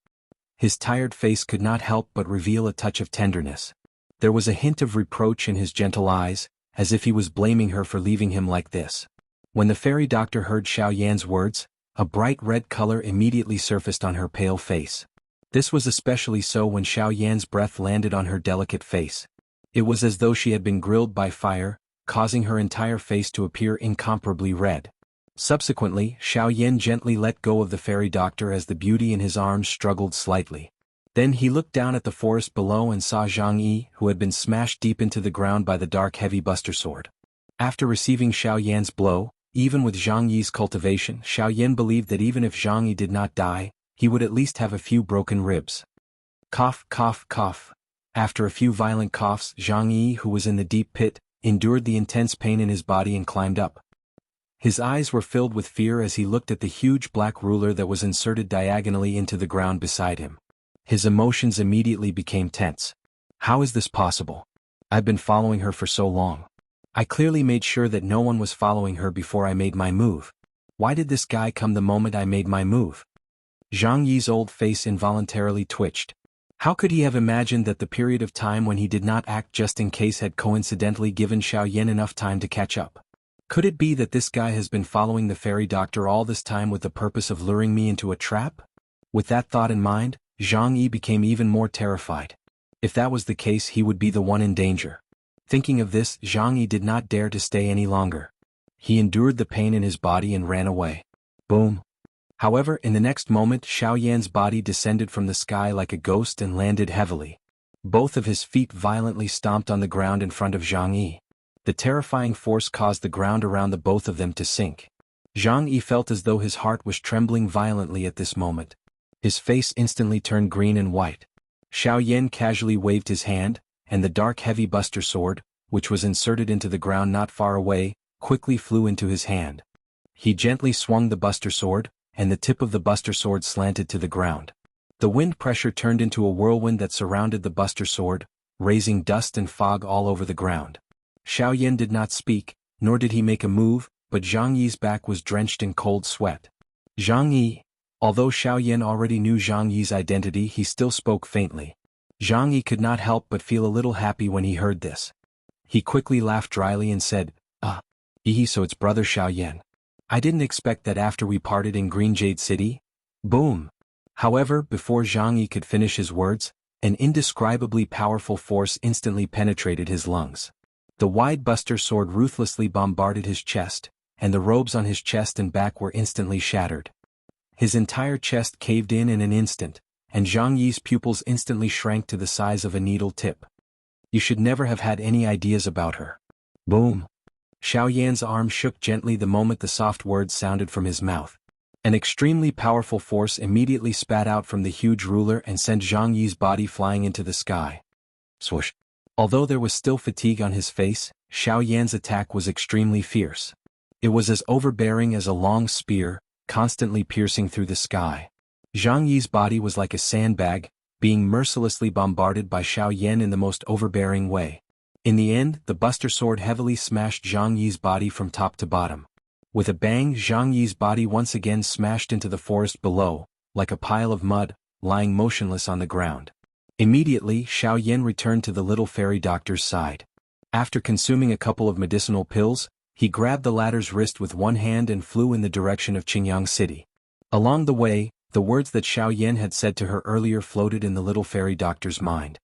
A: His tired face could not help but reveal a touch of tenderness. There was a hint of reproach in his gentle eyes, as if he was blaming her for leaving him like this. When the fairy doctor heard Xiao Yan's words, a bright red color immediately surfaced on her pale face. This was especially so when Xiao Yan's breath landed on her delicate face. It was as though she had been grilled by fire, causing her entire face to appear incomparably red. Subsequently, Xiao Yan gently let go of the fairy doctor as the beauty in his arms struggled slightly. Then he looked down at the forest below and saw Zhang Yi, who had been smashed deep into the ground by the dark heavy buster sword. After receiving Xiao Yan's blow, even with Zhang Yi's cultivation, Xiao Yan believed that even if Zhang Yi did not die, he would at least have a few broken ribs. Cough, cough, cough. After a few violent coughs, Zhang Yi, who was in the deep pit, endured the intense pain in his body and climbed up. His eyes were filled with fear as he looked at the huge black ruler that was inserted diagonally into the ground beside him. His emotions immediately became tense. How is this possible? I've been following her for so long. I clearly made sure that no one was following her before I made my move. Why did this guy come the moment I made my move? Zhang Yi's old face involuntarily twitched. How could he have imagined that the period of time when he did not act just in case had coincidentally given Xiao Yan enough time to catch up? Could it be that this guy has been following the fairy doctor all this time with the purpose of luring me into a trap? With that thought in mind, Zhang Yi became even more terrified. If that was the case, he would be the one in danger. Thinking of this, Zhang Yi did not dare to stay any longer. He endured the pain in his body and ran away. Boom. However, in the next moment, Xiao Yan's body descended from the sky like a ghost and landed heavily. Both of his feet violently stomped on the ground in front of Zhang Yi. The terrifying force caused the ground around the both of them to sink. Zhang Yi felt as though his heart was trembling violently at this moment. His face instantly turned green and white. Xiao Yan casually waved his hand, and the dark heavy buster sword, which was inserted into the ground not far away, quickly flew into his hand. He gently swung the buster sword, and the tip of the buster sword slanted to the ground. The wind pressure turned into a whirlwind that surrounded the buster sword, raising dust and fog all over the ground. Xiao Yan did not speak, nor did he make a move, but Zhang Yi's back was drenched in cold sweat. Zhang Yi. Although Xiao Yan already knew Zhang Yi's identity, he still spoke faintly. Zhang Yi could not help but feel a little happy when he heard this. He quickly laughed dryly and said, so it's brother Xiao Yan. I didn't expect that after we parted in Green Jade City. Boom. However, before Zhang Yi could finish his words, an indescribably powerful force instantly penetrated his lungs. The wide buster sword ruthlessly bombarded his chest, and the robes on his chest and back were instantly shattered. His entire chest caved in an instant, and Zhang Yi's pupils instantly shrank to the size of a needle tip. You should never have had any ideas about her. Boom. Xiao Yan's arm shook gently the moment the soft words sounded from his mouth. An extremely powerful force immediately spat out from the huge ruler and sent Zhang Yi's body flying into the sky. Swoosh. Although there was still fatigue on his face, Xiao Yan's attack was extremely fierce. It was as overbearing as a long spear, constantly piercing through the sky. Zhang Yi's body was like a sandbag, being mercilessly bombarded by Xiao Yan in the most overbearing way. In the end, the buster sword heavily smashed Zhang Yi's body from top to bottom. With a bang, Zhang Yi's body once again smashed into the forest below, like a pile of mud, lying motionless on the ground. Immediately, Xiao Yan returned to the little fairy doctor's side. After consuming a couple of medicinal pills, he grabbed the latter's wrist with one hand and flew in the direction of Qingyang City. Along the way, the words that Xiao Yan had said to her earlier floated in the little fairy doctor's mind.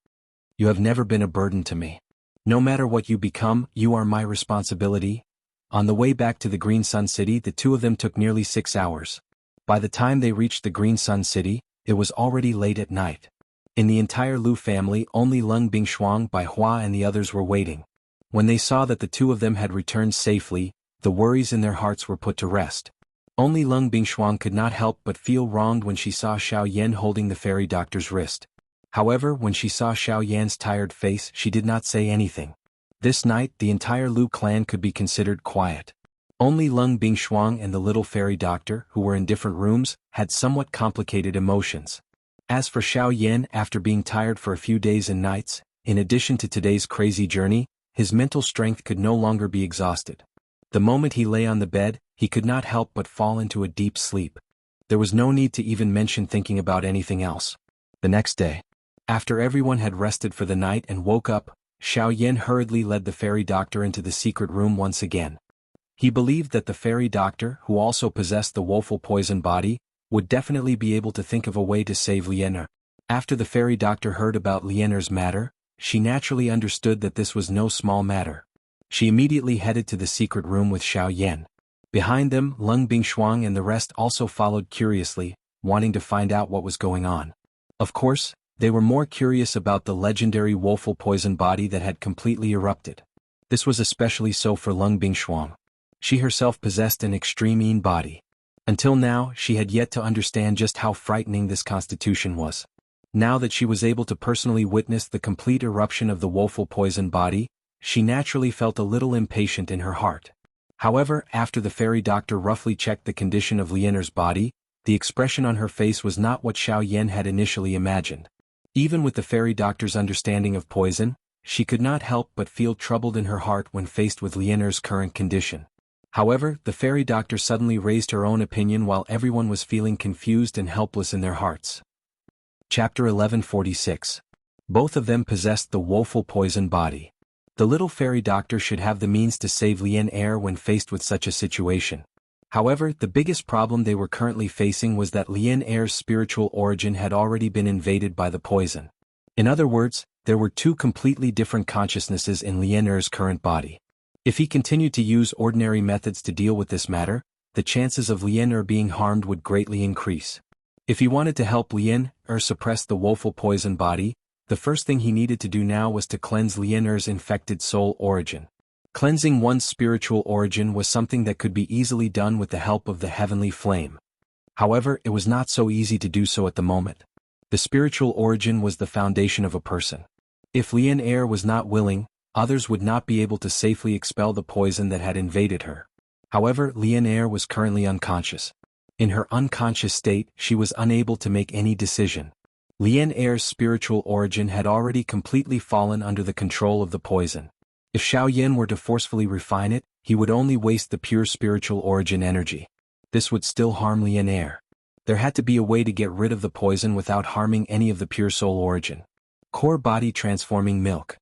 A: You have never been a burden to me. No matter what you become, you are my responsibility. On the way back to the Green Sun City, the two of them took nearly 6 hours. By the time they reached the Green Sun City, it was already late at night. In the entire Lu family, only Leng Bingshuang, Bai Hua and the others were waiting. When they saw that the two of them had returned safely, the worries in their hearts were put to rest. Only Lung Bingshuang could not help but feel wronged when she saw Xiao Yan holding the fairy doctor's wrist. However, when she saw Xiao Yan's tired face, she did not say anything. This night, the entire Lu clan could be considered quiet. Only Lung Bingshuang and the little fairy doctor, who were in different rooms, had somewhat complicated emotions. As for Xiao Yan, after being tired for a few days and nights, in addition to today's crazy journey, his mental strength could no longer be exhausted. The moment he lay on the bed, he could not help but fall into a deep sleep. There was no need to even mention thinking about anything else. The next day, after everyone had rested for the night and woke up, Xiao Yan hurriedly led the fairy doctor into the secret room once again. He believed that the fairy doctor, who also possessed the woeful poison body, would definitely be able to think of a way to save Lianer. After the fairy doctor heard about Lianer's matter, she naturally understood that this was no small matter. She immediately headed to the secret room with Xiao Yan. Behind them, Lung Bingshuang and the rest also followed curiously, wanting to find out what was going on. Of course, they were more curious about the legendary woeful poison body that had completely erupted. This was especially so for Lung Bingshuang. She herself possessed an extreme Yin body. Until now, she had yet to understand just how frightening this constitution was. Now that she was able to personally witness the complete eruption of the woeful poison body, she naturally felt a little impatient in her heart. However, after the fairy doctor roughly checked the condition of Lianer's body, the expression on her face was not what Xiao Yan had initially imagined. Even with the fairy doctor's understanding of poison, she could not help but feel troubled in her heart when faced with Lianer's current condition. However, the fairy doctor suddenly raised her own opinion while everyone was feeling confused and helpless in their hearts. Chapter 1146. Both of them possessed the woeful poison body. The little fairy doctor should have the means to save Lianer when faced with such a situation. However, the biggest problem they were currently facing was that Lianer's spiritual origin had already been invaded by the poison. In other words, there were two completely different consciousnesses in Lianer's current body. If he continued to use ordinary methods to deal with this matter, the chances of Lianer being harmed would greatly increase. If he wanted to help Lianer suppress the woeful poison body, the first thing he needed to do now was to cleanse Lianer's infected soul origin. Cleansing one's spiritual origin was something that could be easily done with the help of the heavenly flame. However, it was not so easy to do so at the moment. The spiritual origin was the foundation of a person. If Lianer was not willing, others would not be able to safely expel the poison that had invaded her. However, Lianer was currently unconscious. In her unconscious state, she was unable to make any decision. Lianer's spiritual origin had already completely fallen under the control of the poison. If Xiao Yan were to forcefully refine it, he would only waste the pure spiritual origin energy. This would still harm Lianer. There had to be a way to get rid of the poison without harming any of the pure soul origin. Core body transforming milk.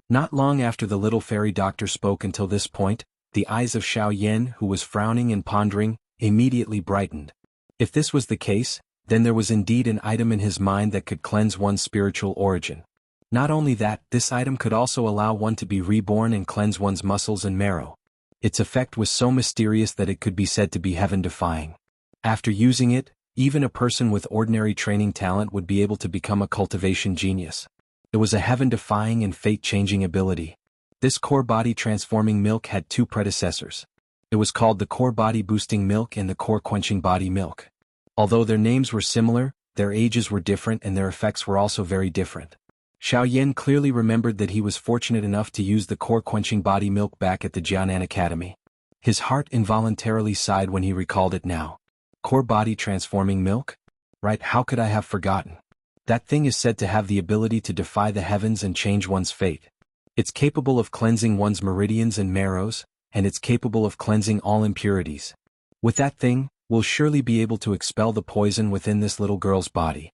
A: Not long after the little fairy doctor spoke until this point, the eyes of Xiao Yan, who was frowning and pondering, immediately brightened. If this was the case, then there was indeed an item in his mind that could cleanse one's spiritual origin. Not only that, this item could also allow one to be reborn and cleanse one's muscles and marrow. Its effect was so mysterious that it could be said to be heaven-defying. After using it, even a person with ordinary training talent would be able to become a cultivation genius. It was a heaven-defying and fate-changing ability. This core body transforming milk had two predecessors. It was called the core body boosting milk and the core quenching body milk. Although their names were similar, their ages were different and their effects were also very different. Xiao Yan clearly remembered that he was fortunate enough to use the core quenching body milk back at the Jiangnan Academy. His heart involuntarily sighed when he recalled it now. Core body transforming milk? Right, how could I have forgotten? That thing is said to have the ability to defy the heavens and change one's fate. It's capable of cleansing one's meridians and marrows, and it's capable of cleansing all impurities. With that thing, we'll surely be able to expel the poison within this little girl's body.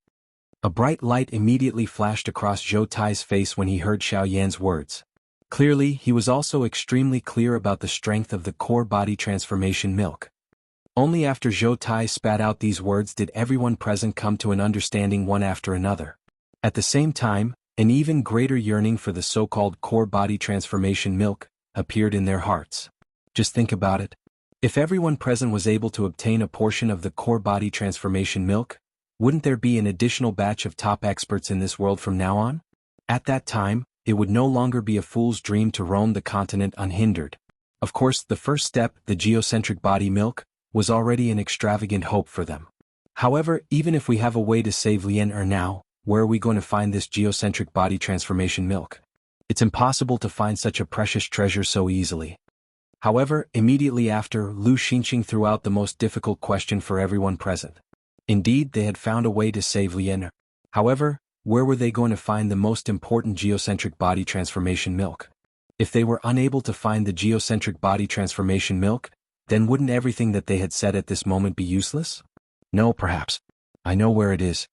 A: A bright light immediately flashed across Zhou Tai's face when he heard Xiao Yan's words. Clearly, he was also extremely clear about the strength of the core body transformation milk. Only after Zhou Tai spat out these words did everyone present come to an understanding one after another. At the same time, an even greater yearning for the so-called core body transformation milk appeared in their hearts. Just think about it. If everyone present was able to obtain a portion of the core body transformation milk, wouldn't there be an additional batch of top experts in this world from now on? At that time, it would no longer be a fool's dream to roam the continent unhindered. Of course, the first step, the geocentric body milk, was already an extravagant hope for them. However, even if we have a way to save Lien now, where are we going to find this geocentric body transformation milk? It's impossible to find such a precious treasure so easily. However, immediately after, Lu Xinqing threw out the most difficult question for everyone present. Indeed, they had found a way to save Lien. However, where were they going to find the most important geocentric body transformation milk? If they were unable to find the geocentric body transformation milk, then wouldn't everything that they had said at this moment be useless? No, perhaps. I know where it is.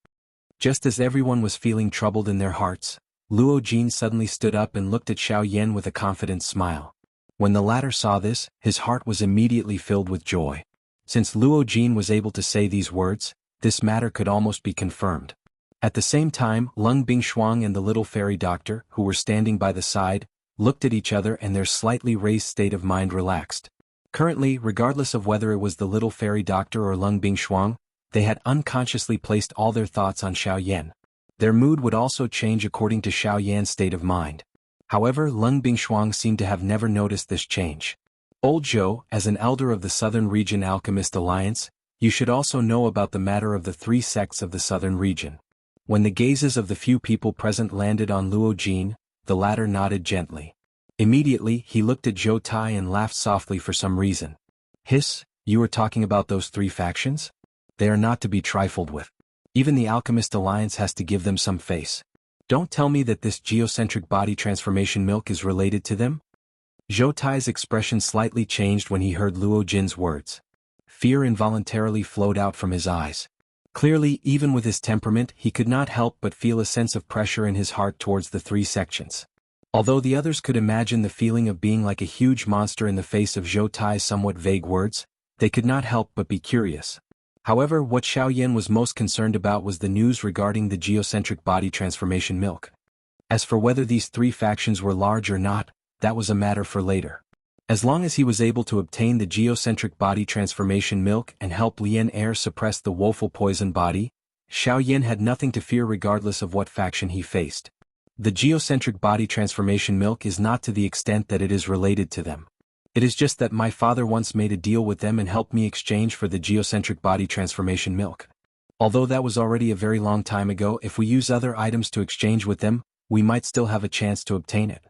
A: Just as everyone was feeling troubled in their hearts, Luo Jin suddenly stood up and looked at Xiao Yan with a confident smile. When the latter saw this, his heart was immediately filled with joy. Since Luo Jin was able to say these words, this matter could almost be confirmed. At the same time, Lung Bingshuang and the little fairy doctor, who were standing by the side, looked at each other and their slightly raised state of mind relaxed. Currently, regardless of whether it was the little fairy doctor or Lung Bingshuang, they had unconsciously placed all their thoughts on Xiao Yan. Their mood would also change according to Xiao Yan's state of mind. However, Lung Bingshuang seemed to have never noticed this change. Old Zhou, as an elder of the Southern Region Alchemist Alliance, you should also know about the matter of the three sects of the Southern Region. When the gazes of the few people present landed on Luo Jin, the latter nodded gently. Immediately, he looked at Zhou Tai and laughed softly for some reason. Hiss, you were talking about those three factions? They are not to be trifled with. Even the Alchemist Alliance has to give them some face. Don't tell me that this geocentric body transformation milk is related to them? Zhou Tai's expression slightly changed when he heard Luo Jin's words. Fear involuntarily flowed out from his eyes. Clearly, even with his temperament, he could not help but feel a sense of pressure in his heart towards the three sections. Although the others could imagine the feeling of being like a huge monster in the face of Zhou Tai's somewhat vague words, they could not help but be curious. However, what Xiao Yan was most concerned about was the news regarding the geocentric body transformation milk. As for whether these three factions were large or not, that was a matter for later. As long as he was able to obtain the geocentric body transformation milk and help Lien suppress the woeful poison body, Xiao Yan had nothing to fear regardless of what faction he faced. The geocentric body transformation milk is not to the extent that it is related to them. It is just that my father once made a deal with them and helped me exchange for the geocentric body transformation milk. Although that was already a very long time ago, if we use other items to exchange with them, we might still have a chance to obtain it.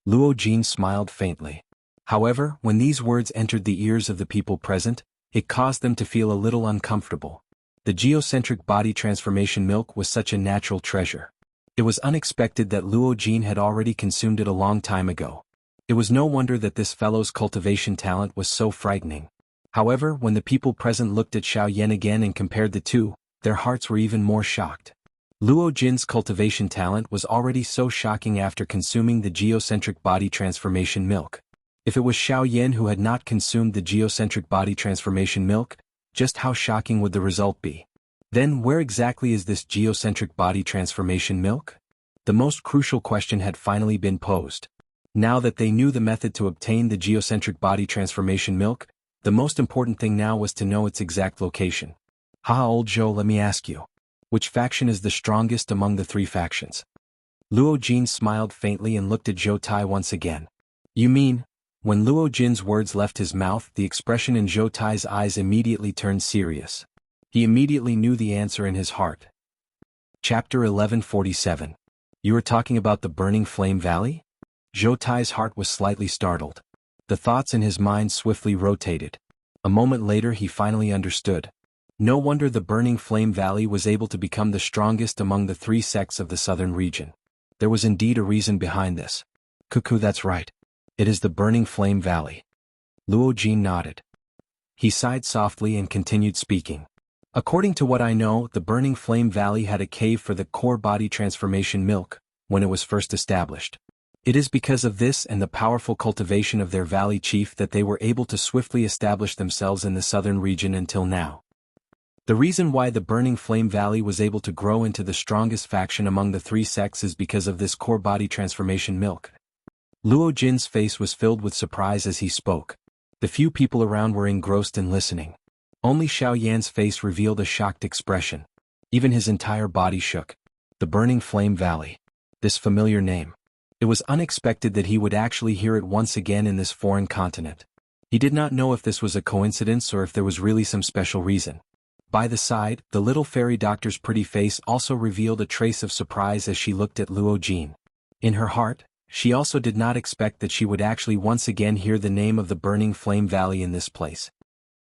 A: Luo Jin smiled faintly. However, when these words entered the ears of the people present, it caused them to feel a little uncomfortable. The geocentric body transformation milk was such a natural treasure. It was unexpected that Luo Jin had already consumed it a long time ago. It was no wonder that this fellow's cultivation talent was so frightening. However, when the people present looked at Xiao Yan again and compared the two, their hearts were even more shocked. Luo Jin's cultivation talent was already so shocking after consuming the geocentric body transformation milk. If it was Xiao Yan who had not consumed the geocentric body transformation milk, just how shocking would the result be? Then where exactly is this geocentric body transformation milk? The most crucial question had finally been posed. Now that they knew the method to obtain the geocentric body transformation milk, the most important thing now was to know its exact location. Old Zhou, let me ask you. Which faction is the strongest among the three factions? Luo Jin smiled faintly and looked at Zhou Tai once again. You mean? When Luo Jin's words left his mouth, the expression in Zhou Tai's eyes immediately turned serious. He immediately knew the answer in his heart. Chapter 1147. You are talking about the Burning Flame Valley? Zhou Tai's heart was slightly startled. The thoughts in his mind swiftly rotated. A moment later he finally understood. No wonder the Burning Flame Valley was able to become the strongest among the three sects of the southern region. There was indeed a reason behind this. Cuckoo, that's right. It is the Burning Flame Valley. Luo Jin nodded. He sighed softly and continued speaking. According to what I know, the Burning Flame Valley had a cave for the core body transformation milk, when it was first established. It is because of this and the powerful cultivation of their valley chief that they were able to swiftly establish themselves in the southern region until now. The reason why the Burning Flame Valley was able to grow into the strongest faction among the three sects is because of this core body transformation milk. Luo Jin's face was filled with surprise as he spoke. The few people around were engrossed in listening. Only Xiao Yan's face revealed a shocked expression. Even his entire body shook. The Burning Flame Valley. This familiar name. It was unexpected that he would actually hear it once again in this foreign continent. He did not know if this was a coincidence or if there was really some special reason. By the side, the little fairy doctor's pretty face also revealed a trace of surprise as she looked at Luo Jin. In her heart, she also did not expect that she would actually once again hear the name of the Burning Flame Valley in this place.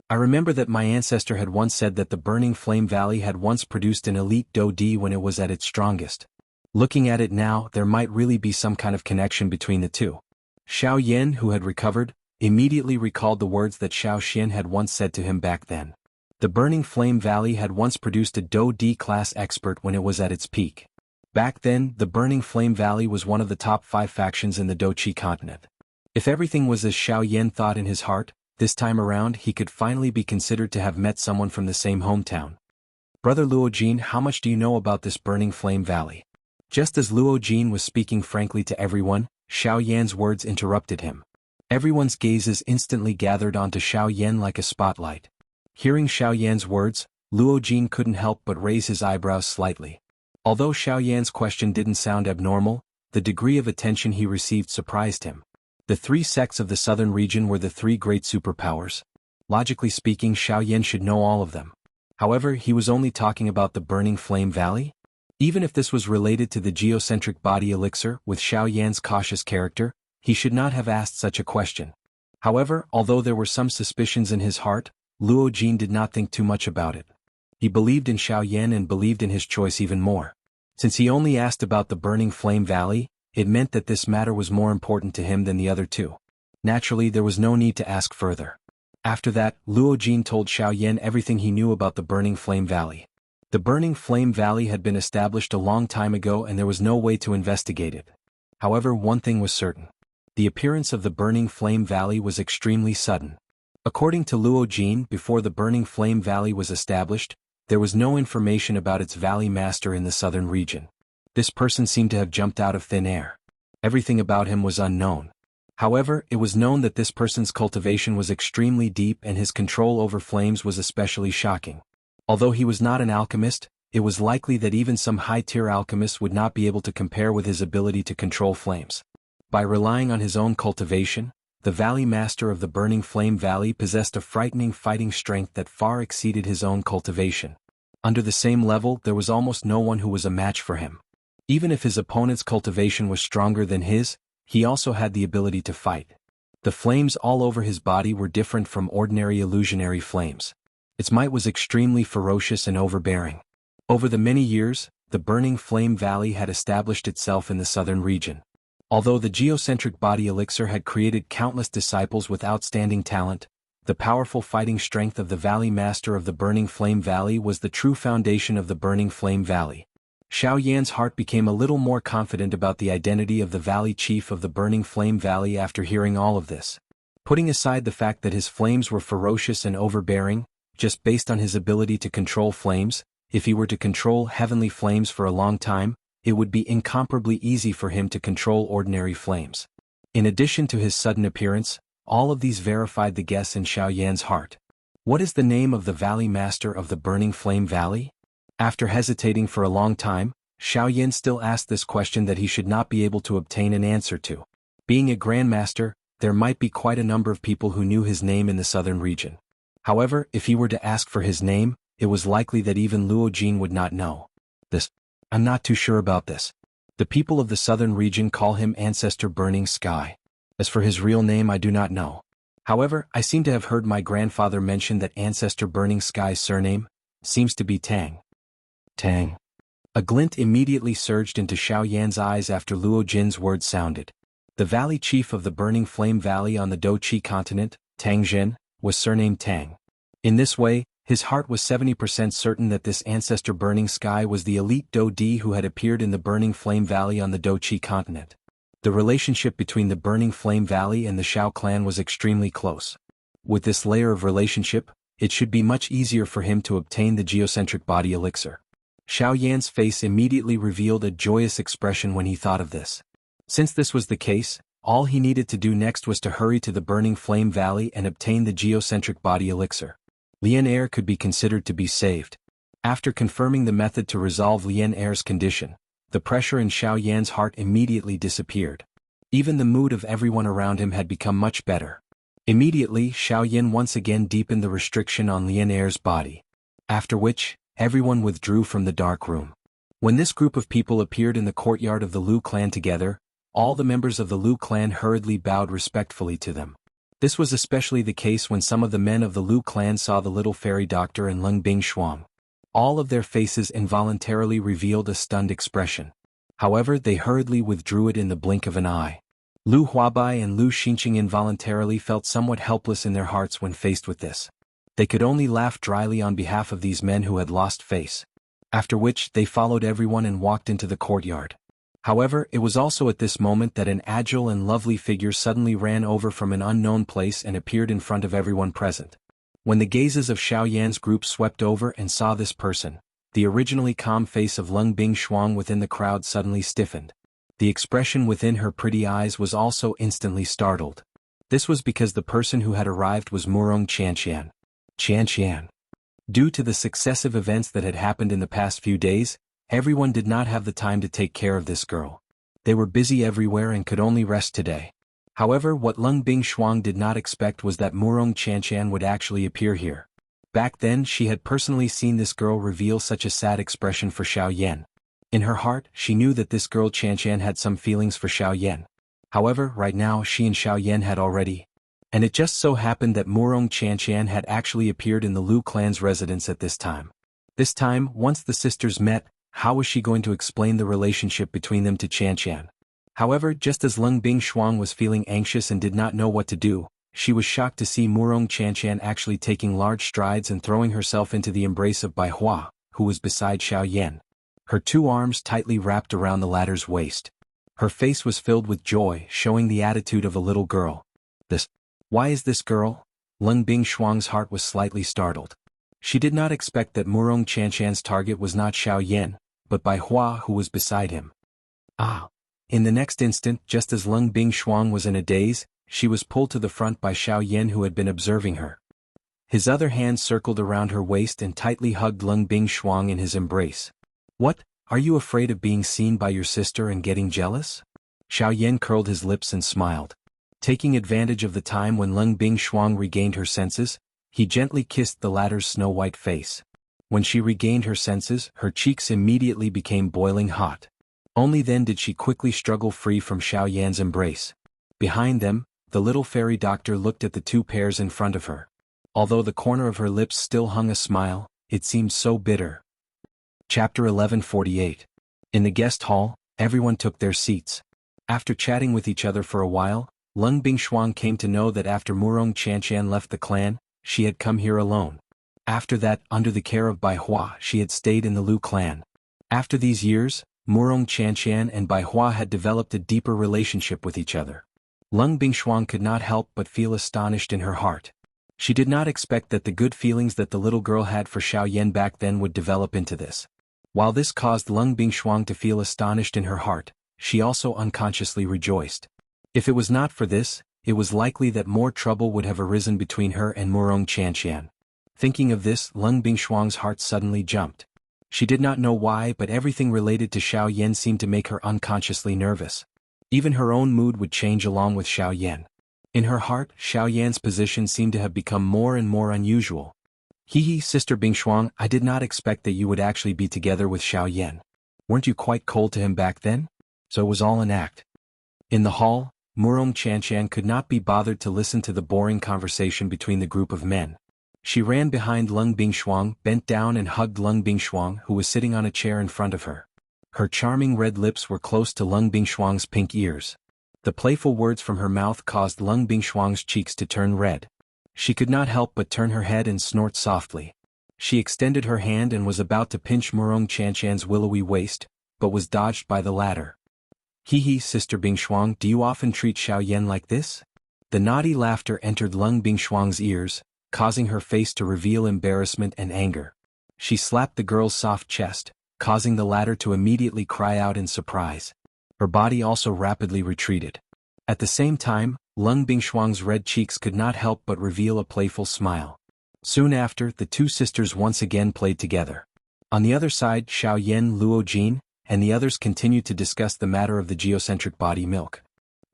A: I remember that my ancestor had once said that the Burning Flame Valley had once produced an elite Do-Di when it was at its strongest. Looking at it now, there might really be some kind of connection between the two. Xiao Yan, who had recovered, immediately recalled the words that Xiao Xian had once said to him back then. The Burning Flame Valley had once produced a Do-Di class expert when it was at its peak. Back then, the Burning Flame Valley was one of the top 5 factions in the Do-Chi continent. If everything was as Xiao Yan thought in his heart, this time around he could finally be considered to have met someone from the same hometown. Brother Luo Jin, how much do you know about this Burning Flame Valley? Just as Luo Jin was speaking frankly to everyone, Xiao Yan's words interrupted him. Everyone's gazes instantly gathered onto Xiao Yan like a spotlight. Hearing Xiao Yan's words, Luo Jin couldn't help but raise his eyebrows slightly. Although Xiao Yan's question didn't sound abnormal, the degree of attention he received surprised him. The 3 sects of the southern region were the 3 great superpowers. Logically speaking, Xiao Yan should know all of them. However, he was only talking about the Burning Flame Valley? Even if this was related to the geocentric body elixir with Xiao Yan's cautious character, he should not have asked such a question. However, although there were some suspicions in his heart, Luo Jin did not think too much about it. He believed in Xiao Yan and believed in his choice even more. Since he only asked about the Burning Flame Valley, it meant that this matter was more important to him than the other 2. Naturally, there was no need to ask further. After that, Luo Jin told Xiao Yan everything he knew about the Burning Flame Valley. The Burning Flame Valley had been established a long time ago and there was no way to investigate it. However, one thing was certain. The appearance of the Burning Flame Valley was extremely sudden. According to Luo Jin, before the Burning Flame Valley was established, there was no information about its valley master in the southern region. This person seemed to have jumped out of thin air. Everything about him was unknown. However, it was known that this person's cultivation was extremely deep and his control over flames was especially shocking. Although he was not an alchemist, it was likely that even some high-tier alchemists would not be able to compare with his ability to control flames. By relying on his own cultivation, the Valley Master of the Burning Flame Valley possessed a frightening fighting strength that far exceeded his own cultivation. Under the same level, there was almost no one who was a match for him. Even if his opponent's cultivation was stronger than his, he also had the ability to fight. The flames all over his body were different from ordinary illusionary flames. Its might was extremely ferocious and overbearing. Over the many years, the Burning Flame Valley had established itself in the southern region. Although the geocentric body elixir had created countless disciples with outstanding talent, the powerful fighting strength of the Valley Master of the Burning Flame Valley was the true foundation of the Burning Flame Valley. Xiao Yan's heart became a little more confident about the identity of the Valley Chief of the Burning Flame Valley after hearing all of this. Putting aside the fact that his flames were ferocious and overbearing, just based on his ability to control flames, if he were to control heavenly flames for a long time, it would be incomparably easy for him to control ordinary flames. In addition to his sudden appearance, all of these verified the guess in Xiao Yan's heart. What is the name of the Valley Master of the Burning Flame Valley? After hesitating for a long time, Xiao Yan still asked this question that he should not be able to obtain an answer to. Being a Grandmaster, there might be quite a number of people who knew his name in the southern region. However, if he were to ask for his name, it was likely that even Luo Jin would not know. I'm not too sure about this. The people of the southern region call him Ancestor Burning Sky. As for his real name, I do not know. However, I seem to have heard my grandfather mention that Ancestor Burning Sky's surname seems to be Tang. Tang. A glint immediately surged into Xiao Yan's eyes after Luo Jin's words sounded. The Valley Chief of the Burning Flame Valley on the Do-Chi continent, Tang Jin, was surnamed Tang. In this way, his heart was 70% certain that this Ancestor Burning Sky was the elite Do-Di who had appeared in the Burning Flame Valley on the Do-Chi continent. The relationship between the Burning Flame Valley and the Xiao clan was extremely close. With this layer of relationship, it should be much easier for him to obtain the geocentric body elixir. Xiao Yan's face immediately revealed a joyous expression when he thought of this. Since this was the case, all he needed to do next was to hurry to the Burning Flame Valley and obtain the geocentric body elixir. Lian Air could be considered to be saved. After confirming the method to resolve Lian Air's condition, The pressure in Xiao Yan's heart immediately disappeared. Even the mood of everyone around him had become much better. Immediately, Xiao Yan once again deepened the restriction on Lian Er's body. After which, everyone withdrew from the dark room. When this group of people appeared in the courtyard of the Lu clan together, all the members of the Lu clan hurriedly bowed respectfully to them. This was especially the case when some of the men of the Lu clan saw the little fairy doctor and Leng Bingshuang. All of their faces involuntarily revealed a stunned expression. However, they hurriedly withdrew it in the blink of an eye. Lu Huabai and Lu Xinqing involuntarily felt somewhat helpless in their hearts when faced with this. They could only laugh dryly on behalf of these men who had lost face. After which, they followed everyone and walked into the courtyard. However, it was also at this moment that an agile and lovely figure suddenly ran over from an unknown place and appeared in front of everyone present. When the gazes of Xiao Yan's group swept over and saw this person, the originally calm face of Leng Bingshuang within the crowd suddenly stiffened. The expression within her pretty eyes was also instantly startled. This was because the person who had arrived was Murong Qianqian. Qianqian. Due to the successive events that had happened in the past few days, everyone did not have the time to take care of this girl. They were busy everywhere and could only rest today. However, what Leng Bingshuang did not expect was that Murong Qianqian would actually appear here. Back then, she had personally seen this girl reveal such a sad expression for Xiao Yan. In her heart, she knew that this girl Qianqian had some feelings for Xiao Yan. However, right now she and Xiao Yan had already. And it just so happened that Murong Qianqian had actually appeared in the Lu clan's residence at this time. This time, once the sisters met, how was she going to explain the relationship between them to Qianqian? However, just as Leng Bingshuang was feeling anxious and did not know what to do, she was shocked to see Murong Qianqian actually taking large strides and throwing herself into the embrace of Bai Hua, who was beside Xiao Yan. Her two arms tightly wrapped around the latter's waist. Her face was filled with joy, showing the attitude of a little girl. Why is this girl? Leng Bingshuang's heart was slightly startled. She did not expect that Murong Qianqian's target was not Xiao Yan, but Bai Hua, who was beside him. In the next instant, just as Leng Bingshuang was in a daze, she was pulled to the front by Xiao Yan, who had been observing her. His other hand circled around her waist and tightly hugged Leng Bingshuang in his embrace. What, are you afraid of being seen by your sister and getting jealous? Xiao Yan curled his lips and smiled. Taking advantage of the time when Leng Bingshuang regained her senses, he gently kissed the latter's snow-white face. When she regained her senses, her cheeks immediately became boiling hot. Only then did she quickly struggle free from Xiao Yan's embrace. Behind them, the little fairy doctor looked at the two pairs in front of her. Although the corner of her lips still hung a smile, it seemed so bitter. Chapter 1148. In the guest hall, everyone took their seats. After chatting with each other for a while, Leng Bingshuang came to know that after Murong Qianqian left the clan, she had come here alone. After that, under the care of Bai Hua, she had stayed in the Lu clan. After these years, Murong Qianqian and Bai Hua had developed a deeper relationship with each other. Leng Bingshuang could not help but feel astonished in her heart. She did not expect that the good feelings that the little girl had for Xiao Yan back then would develop into this. While this caused Leng Bingshuang to feel astonished in her heart, she also unconsciously rejoiced. If it was not for this, it was likely that more trouble would have arisen between her and Murong Qianqian. Thinking of this, Leng Bingshuang's heart suddenly jumped. She did not know why, but everything related to Xiao Yan seemed to make her unconsciously nervous. Even her own mood would change along with Xiao Yan. In her heart, Xiao Yan's position seemed to have become more and more unusual. Sister Bingshuang, I did not expect that you would actually be together with Xiao Yan. Weren't you quite cold to him back then? So it was all an act. In the hall, Murong Qianqian could not be bothered to listen to the boring conversation between the group of men. She ran behind Leng Bingshuang, bent down and hugged Leng Bingshuang, who was sitting on a chair in front of her. Her charming red lips were close to Leng Bingshuang's pink ears. The playful words from her mouth caused Leng Bingshuang's cheeks to turn red. She could not help but turn her head and snort softly. She extended her hand and was about to pinch Murong Qianqian's willowy waist, but was dodged by the latter. Sister Bingshuang, do you often treat Xiao Yan like this? The naughty laughter entered Leng Bingshuang's ears, causing her face to reveal embarrassment and anger. She slapped the girl's soft chest, causing the latter to immediately cry out in surprise. Her body also rapidly retreated. At the same time, Leng Bingshuang's red cheeks could not help but reveal a playful smile. Soon after, the two sisters once again played together. On the other side, Xiao Yan, Luo Jin, and the others continued to discuss the matter of the geocentric body milk.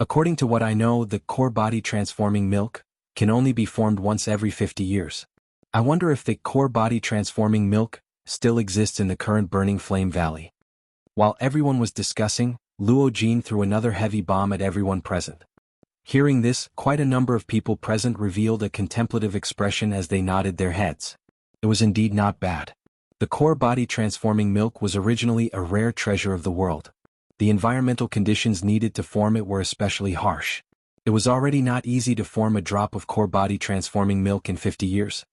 A: According to what I know, the core body transforming milk can only be formed once every 50 years. I wonder if the core body transforming milk still exists in the current burning flame valley. While everyone was discussing, Luo Jin threw another heavy bomb at everyone present. Hearing this, quite a number of people present revealed a contemplative expression as they nodded their heads. It was indeed not bad. The core body transforming milk was originally a rare treasure of the world. The environmental conditions needed to form it were especially harsh. It was already not easy to form a drop of core body transforming milk in 50 years.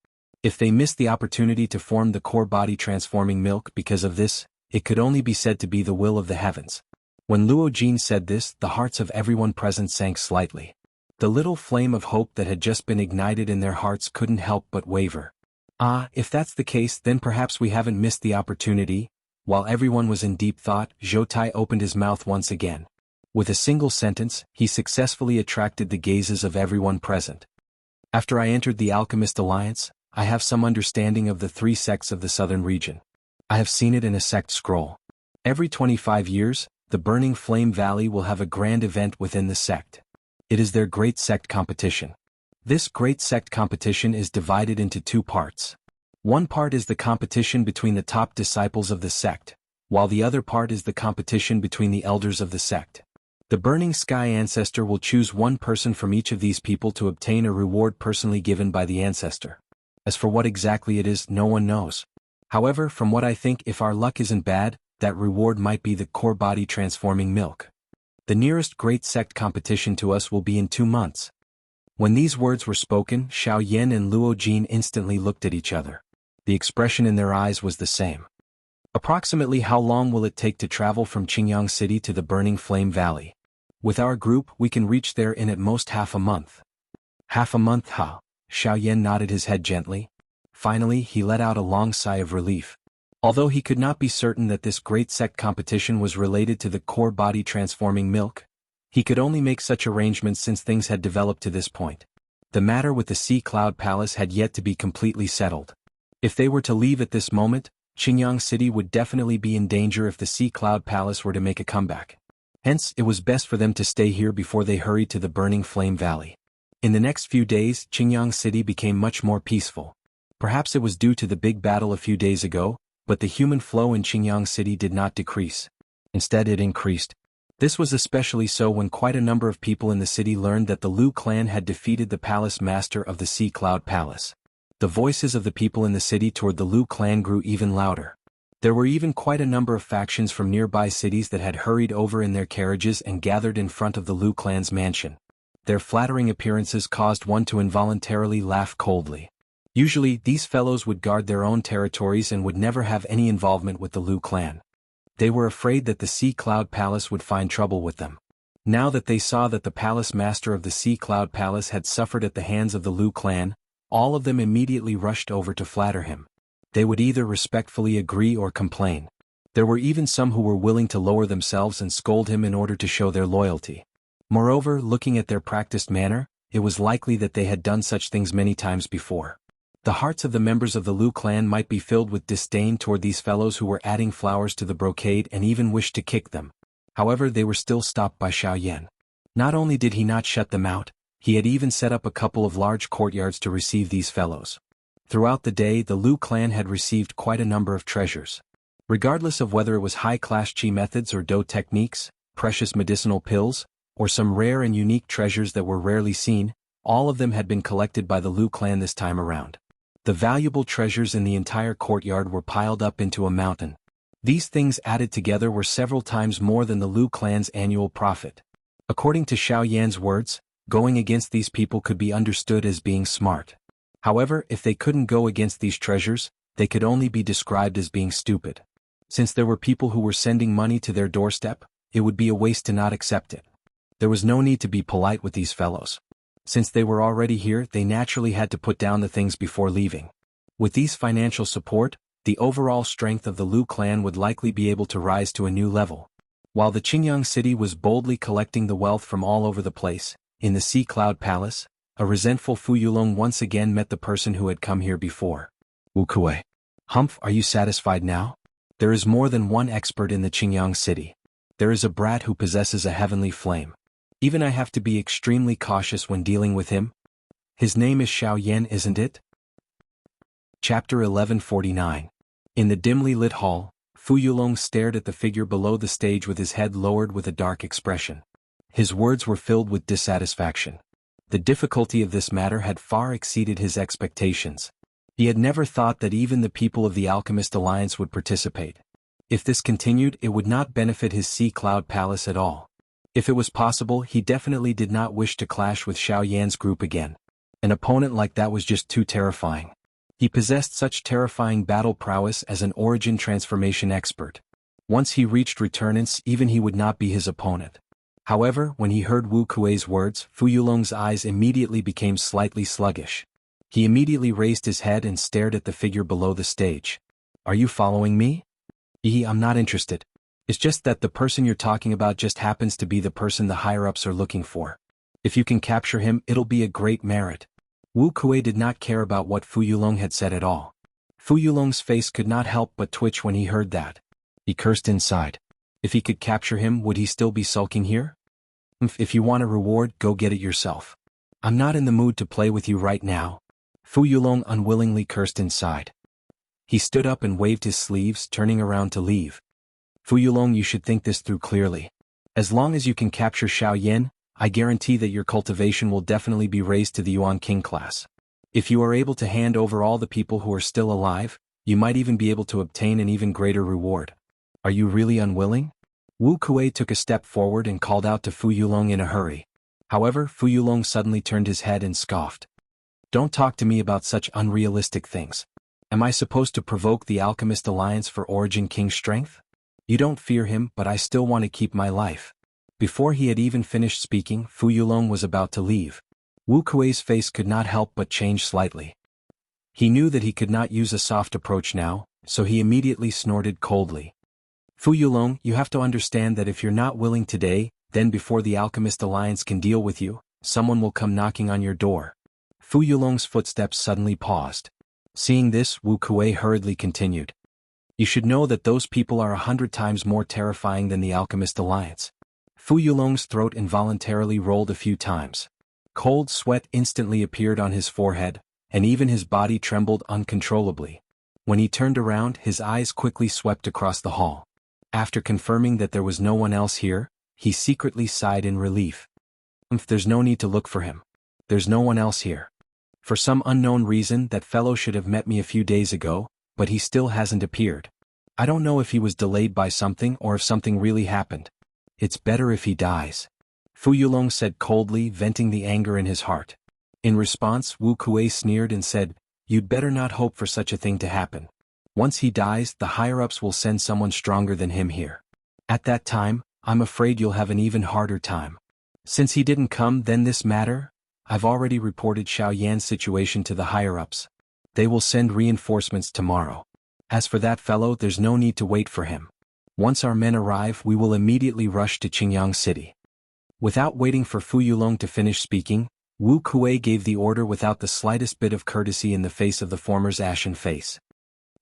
A: If they missed the opportunity to form the core body transforming milk because of this, it could only be said to be the will of the heavens. When Luo Jin said this, the hearts of everyone present sank slightly. The little flame of hope that had just been ignited in their hearts couldn't help but waver. Ah, if that's the case, then perhaps we haven't missed the opportunity. While everyone was in deep thought, Zhou Tai opened his mouth once again. With a single sentence, he successfully attracted the gazes of everyone present. After I entered the Alchemist Alliance, I have some understanding of the 3 sects of the southern region. I have seen it in a sect scroll. Every 25 years, the Burning Flame Valley will have a grand event within the sect. It is their Great Sect Competition. This Great Sect Competition is divided into 2 parts. One part is the competition between the top disciples of the sect, while the other part is the competition between the elders of the sect. The Burning Sky Ancestor will choose one person from each of these people to obtain a reward personally given by the ancestor. As for what exactly it is, no one knows. However, from what I think, if our luck isn't bad, that reward might be the core body transforming milk. The nearest Great Sect competition to us will be in 2 months. When these words were spoken, Xiao Yan and Luo Jin instantly looked at each other. The expression in their eyes was the same. Approximately how long will it take to travel from Qingyang City to the Burning Flame Valley? With our group, we can reach there in at most half a month. Half a month, huh? Xiao Yan nodded his head gently. Finally, he let out a long sigh of relief. Although he could not be certain that this Great Sect competition was related to the core body transforming milk, he could only make such arrangements since things had developed to this point. The matter with the Sea Cloud Palace had yet to be completely settled. If they were to leave at this moment, Qingyang City would definitely be in danger if the Sea Cloud Palace were to make a comeback. Hence, it was best for them to stay here before they hurried to the Burning Flame Valley. In the next few days, Qingyang City became much more peaceful. Perhaps it was due to the big battle a few days ago, but the human flow in Qingyang City did not decrease. Instead, it increased. This was especially so when quite a number of people in the city learned that the Lu clan had defeated the palace master of the Sea Cloud Palace. The voices of the people in the city toward the Lu clan grew even louder. There were even quite a number of factions from nearby cities that had hurried over in their carriages and gathered in front of the Lu clan's mansion. Their flattering appearances caused one to involuntarily laugh coldly. Usually, these fellows would guard their own territories and would never have any involvement with the Lu clan. They were afraid that the Sea Cloud Palace would find trouble with them. Now that they saw that the palace master of the Sea Cloud Palace had suffered at the hands of the Lu clan, all of them immediately rushed over to flatter him. They would either respectfully agree or complain. There were even some who were willing to lower themselves and scold him in order to show their loyalty. Moreover, looking at their practiced manner, it was likely that they had done such things many times before. The hearts of the members of the Lu clan might be filled with disdain toward these fellows who were adding flowers to the brocade and even wished to kick them. However, they were still stopped by Xiao Yan. Not only did he not shut them out, he had even set up a couple of large courtyards to receive these fellows. Throughout the day, the Lu clan had received quite a number of treasures. Regardless of whether it was high-class chi methods or Do techniques, precious medicinal pills, or some rare and unique treasures that were rarely seen, all of them had been collected by the Lu clan this time around. The valuable treasures in the entire courtyard were piled up into a mountain. These things added together were several times more than the Lu clan's annual profit. According to Xiao Yan's words, going against these people could be understood as being smart. However, if they couldn't go against these treasures, they could only be described as being stupid. Since there were people who were sending money to their doorstep, it would be a waste to not accept it. There was no need to be polite with these fellows. Since they were already here, they naturally had to put down the things before leaving. With these financial support, the overall strength of the Lu clan would likely be able to rise to a new level. While the Qingyang city was boldly collecting the wealth from all over the place, in the Sea Cloud Palace, a resentful Fu Yulong once again met the person who had come here before. Wu Kuei. Humph, are you satisfied now? There is more than one expert in the Qingyang city. There is a brat who possesses a heavenly flame. Even I have to be extremely cautious when dealing with him. His name is Xiao Yan, isn't it? Chapter 1149. In the dimly lit hall, Fu Yulong stared at the figure below the stage with his head lowered with a dark expression. His words were filled with dissatisfaction. The difficulty of this matter had far exceeded his expectations. He had never thought that even the people of the Alchemist Alliance would participate. If this continued, it would not benefit his Sea Cloud Palace at all. If it was possible, he definitely did not wish to clash with Xiao Yan's group again. An opponent like that was just too terrifying. He possessed such terrifying battle prowess as an origin transformation expert. Once he reached returnance, even he would not be his opponent. However, when he heard Wu Kuei's words, Fu Yulong's eyes immediately became slightly sluggish. He immediately raised his head and stared at the figure below the stage. Are you following me? I'm not interested. It's just that the person you're talking about just happens to be the person the higher-ups are looking for. If you can capture him, it'll be a great merit. Wu Kuei did not care about what Fu Yulong had said at all. Fu Yulong's face could not help but twitch when he heard that. He cursed inside. If he could capture him, would he still be sulking here? If you want a reward, go get it yourself. I'm not in the mood to play with you right now. Fu Yulong unwillingly cursed inside. He stood up and waved his sleeves, turning around to leave. Fu Yulong, you should think this through clearly. As long as you can capture Xiao Yan, I guarantee that your cultivation will definitely be raised to the Yuan King class. If you are able to hand over all the people who are still alive, you might even be able to obtain an even greater reward. Are you really unwilling? Wu Kuei took a step forward and called out to Fu Yulong in a hurry. However, Fu Yulong suddenly turned his head and scoffed. Don't talk to me about such unrealistic things. Am I supposed to provoke the Alchemist Alliance for Origin King's strength? You don't fear him, but I still want to keep my life. Before he had even finished speaking, Fu Yulong was about to leave. Wu Kuei's face could not help but change slightly. He knew that he could not use a soft approach now, so he immediately snorted coldly. Fu Yulong, you have to understand that if you're not willing today, then before the Alchemist Alliance can deal with you, someone will come knocking on your door. Fu Yulong's footsteps suddenly paused. Seeing this, Wu Kuei hurriedly continued. You should know that those people are 100 times more terrifying than the Alchemist Alliance. Fu Yulong's throat involuntarily rolled a few times. Cold sweat instantly appeared on his forehead, and even his body trembled uncontrollably. When he turned around, his eyes quickly swept across the hall. After confirming that there was no one else here, he secretly sighed in relief. There's no need to look for him. There's no one else here. For some unknown reason, that fellow should have met me a few days ago, but he still hasn't appeared. I don't know if he was delayed by something or if something really happened. It's better if he dies. Fu Yulong said coldly, venting the anger in his heart. In response, Wu Kuei sneered and said, You'd better not hope for such a thing to happen. Once he dies, the higher-ups will send someone stronger than him here. At that time, I'm afraid you'll have an even harder time. Since he didn't come, then this matter? I've already reported Xiao Yan's situation to the higher-ups. They will send reinforcements tomorrow. As for that fellow, there's no need to wait for him. Once our men arrive, we will immediately rush to Qingyang City. Without waiting for Fu Yulong to finish speaking, Wu Kuei gave the order without the slightest bit of courtesy in the face of the former's ashen face.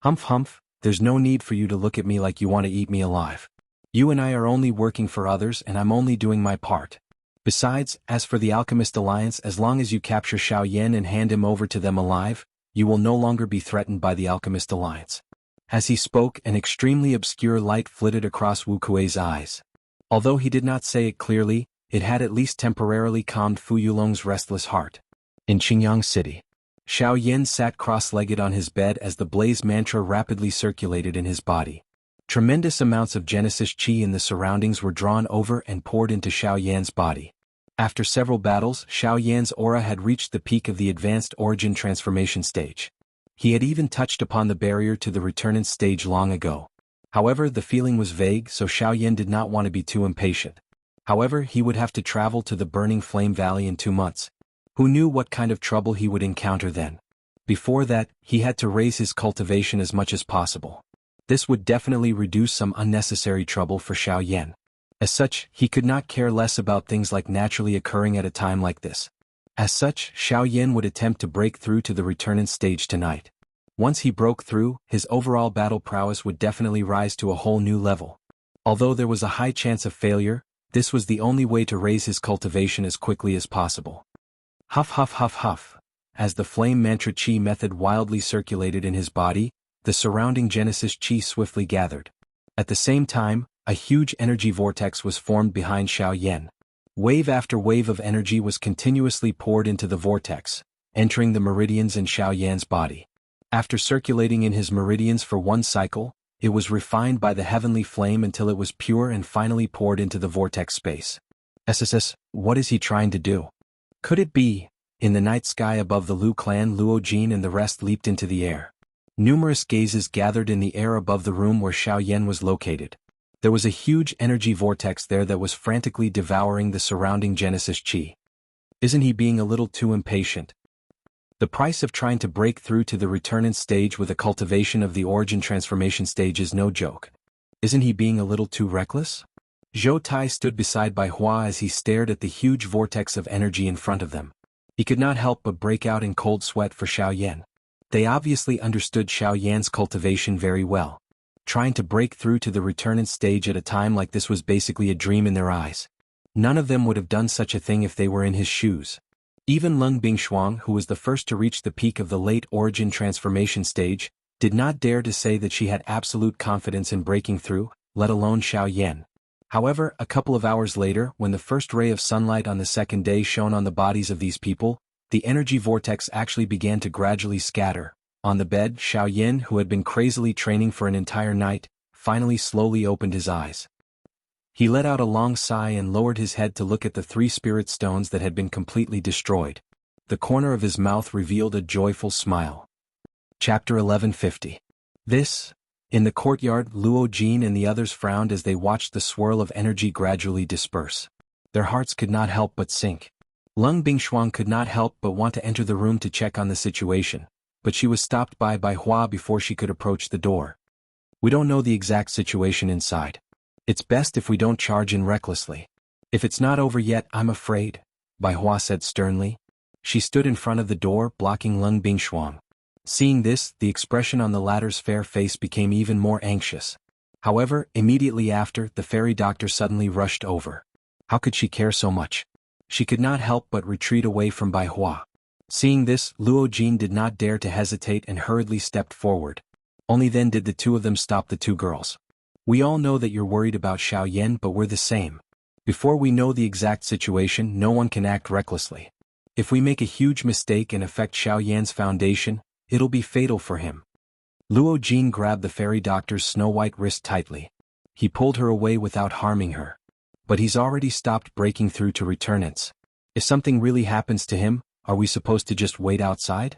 A: Humph, there's no need for you to look at me like you want to eat me alive. You and I are only working for others and I'm only doing my part. Besides, as for the Alchemist Alliance, as long as you capture Xiao Yan and hand him over to them alive, you will no longer be threatened by the Alchemist Alliance. As he spoke, an extremely obscure light flitted across Wu Kuei's eyes. Although he did not say it clearly, it had at least temporarily calmed Fu Yulong's restless heart. In Qingyang City, Xiao Yan sat cross-legged on his bed as the blaze mantra rapidly circulated in his body. Tremendous amounts of Genesis Qi in the surroundings were drawn over and poured into Xiao Yan's body. After several battles, Xiao Yan's aura had reached the peak of the advanced origin transformation stage. He had even touched upon the barrier to the returnance stage long ago. However, the feeling was vague, so Xiao Yan did not want to be too impatient. However, he would have to travel to the Burning Flame Valley in 2 months. Who knew what kind of trouble he would encounter then? Before that, he had to raise his cultivation as much as possible. This would definitely reduce some unnecessary trouble for Xiao Yan. As such, he could not care less about things like naturally occurring at a time like this. As such, Xiao Yan would attempt to break through to the returnance stage tonight. Once he broke through, his overall battle prowess would definitely rise to a whole new level. Although there was a high chance of failure, this was the only way to raise his cultivation as quickly as possible. Huff huff huff huff. As the flame mantra chi method wildly circulated in his body, the surrounding Genesis chi swiftly gathered. At the same time, a huge energy vortex was formed behind Xiao Yan. Wave after wave of energy was continuously poured into the vortex, entering the meridians in Xiao Yan's body. After circulating in his meridians for one cycle, it was refined by the heavenly flame until it was pure and finally poured into the vortex space. SSS, what is he trying to do? Could it be? In the night sky above the Lu clan, Luo Jin and the rest leaped into the air. Numerous gazes gathered in the air above the room where Xiao Yan was located. There was a huge energy vortex there that was frantically devouring the surrounding Genesis chi. Isn't he being a little too impatient? The price of trying to break through to the returnant stage with a cultivation of the origin transformation stage is no joke. Isn't he being a little too reckless? Zhou Tai stood beside Bai Hua as he stared at the huge vortex of energy in front of them. He could not help but break out in cold sweat for Xiao Yan. They obviously understood Xiao Yan's cultivation very well. Trying to break through to the returnant stage at a time like this was basically a dream in their eyes. None of them would have done such a thing if they were in his shoes. Even Lung Bingshuang, who was the first to reach the peak of the late origin transformation stage, did not dare to say that she had absolute confidence in breaking through, let alone Xiao Yan. However, a couple of hours later, when the first ray of sunlight on the second day shone on the bodies of these people, the energy vortex actually began to gradually scatter. On the bed, Xiao Yan, who had been crazily training for an entire night, finally slowly opened his eyes. He let out a long sigh and lowered his head to look at the 3 spirit stones that had been completely destroyed. The corner of his mouth revealed a joyful smile. Chapter 1150. This. In the courtyard, Luo Jin and the others frowned as they watched the swirl of energy gradually disperse. Their hearts could not help but sink. Lung Bingshuang could not help but want to enter the room to check on the situation, but she was stopped by Bai Hua before she could approach the door. We don't know the exact situation inside. It's best if we don't charge in recklessly. If it's not over yet, I'm afraid, Bai Hua said sternly. She stood in front of the door, blocking Lung Bingshuang. Seeing this, the expression on the latter's fair face became even more anxious. However, immediately after, the fairy doctor suddenly rushed over. How could she care so much? She could not help but retreat away from Bai Hua. Seeing this, Luo Jin did not dare to hesitate and hurriedly stepped forward. Only then did the two of them stop the 2 girls. We all know that you're worried about Xiao Yan, but we're the same. Before we know the exact situation, no one can act recklessly. If we make a huge mistake and affect Xiao Yan's foundation, it'll be fatal for him. Luo Jin grabbed the fairy doctor's snow-white wrist tightly. He pulled her away without harming her. But he's already stopped breaking through to returnants. If something really happens to him, are we supposed to just wait outside?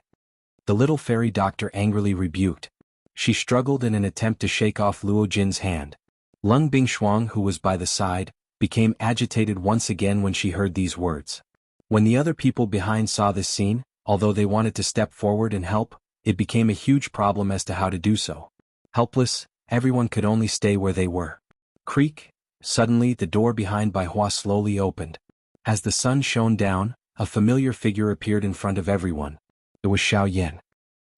A: The little fairy doctor angrily rebuked. She struggled in an attempt to shake off Luo Jin's hand. Lung Bingshuang, who was by the side, became agitated once again when she heard these words. When the other people behind saw this scene, although they wanted to step forward and help, it became a huge problem as to how to do so. Helpless, everyone could only stay where they were. Creak. Suddenly, the door behind Bai Hua slowly opened. As the sun shone down, a familiar figure appeared in front of everyone. It was Xiao Yan.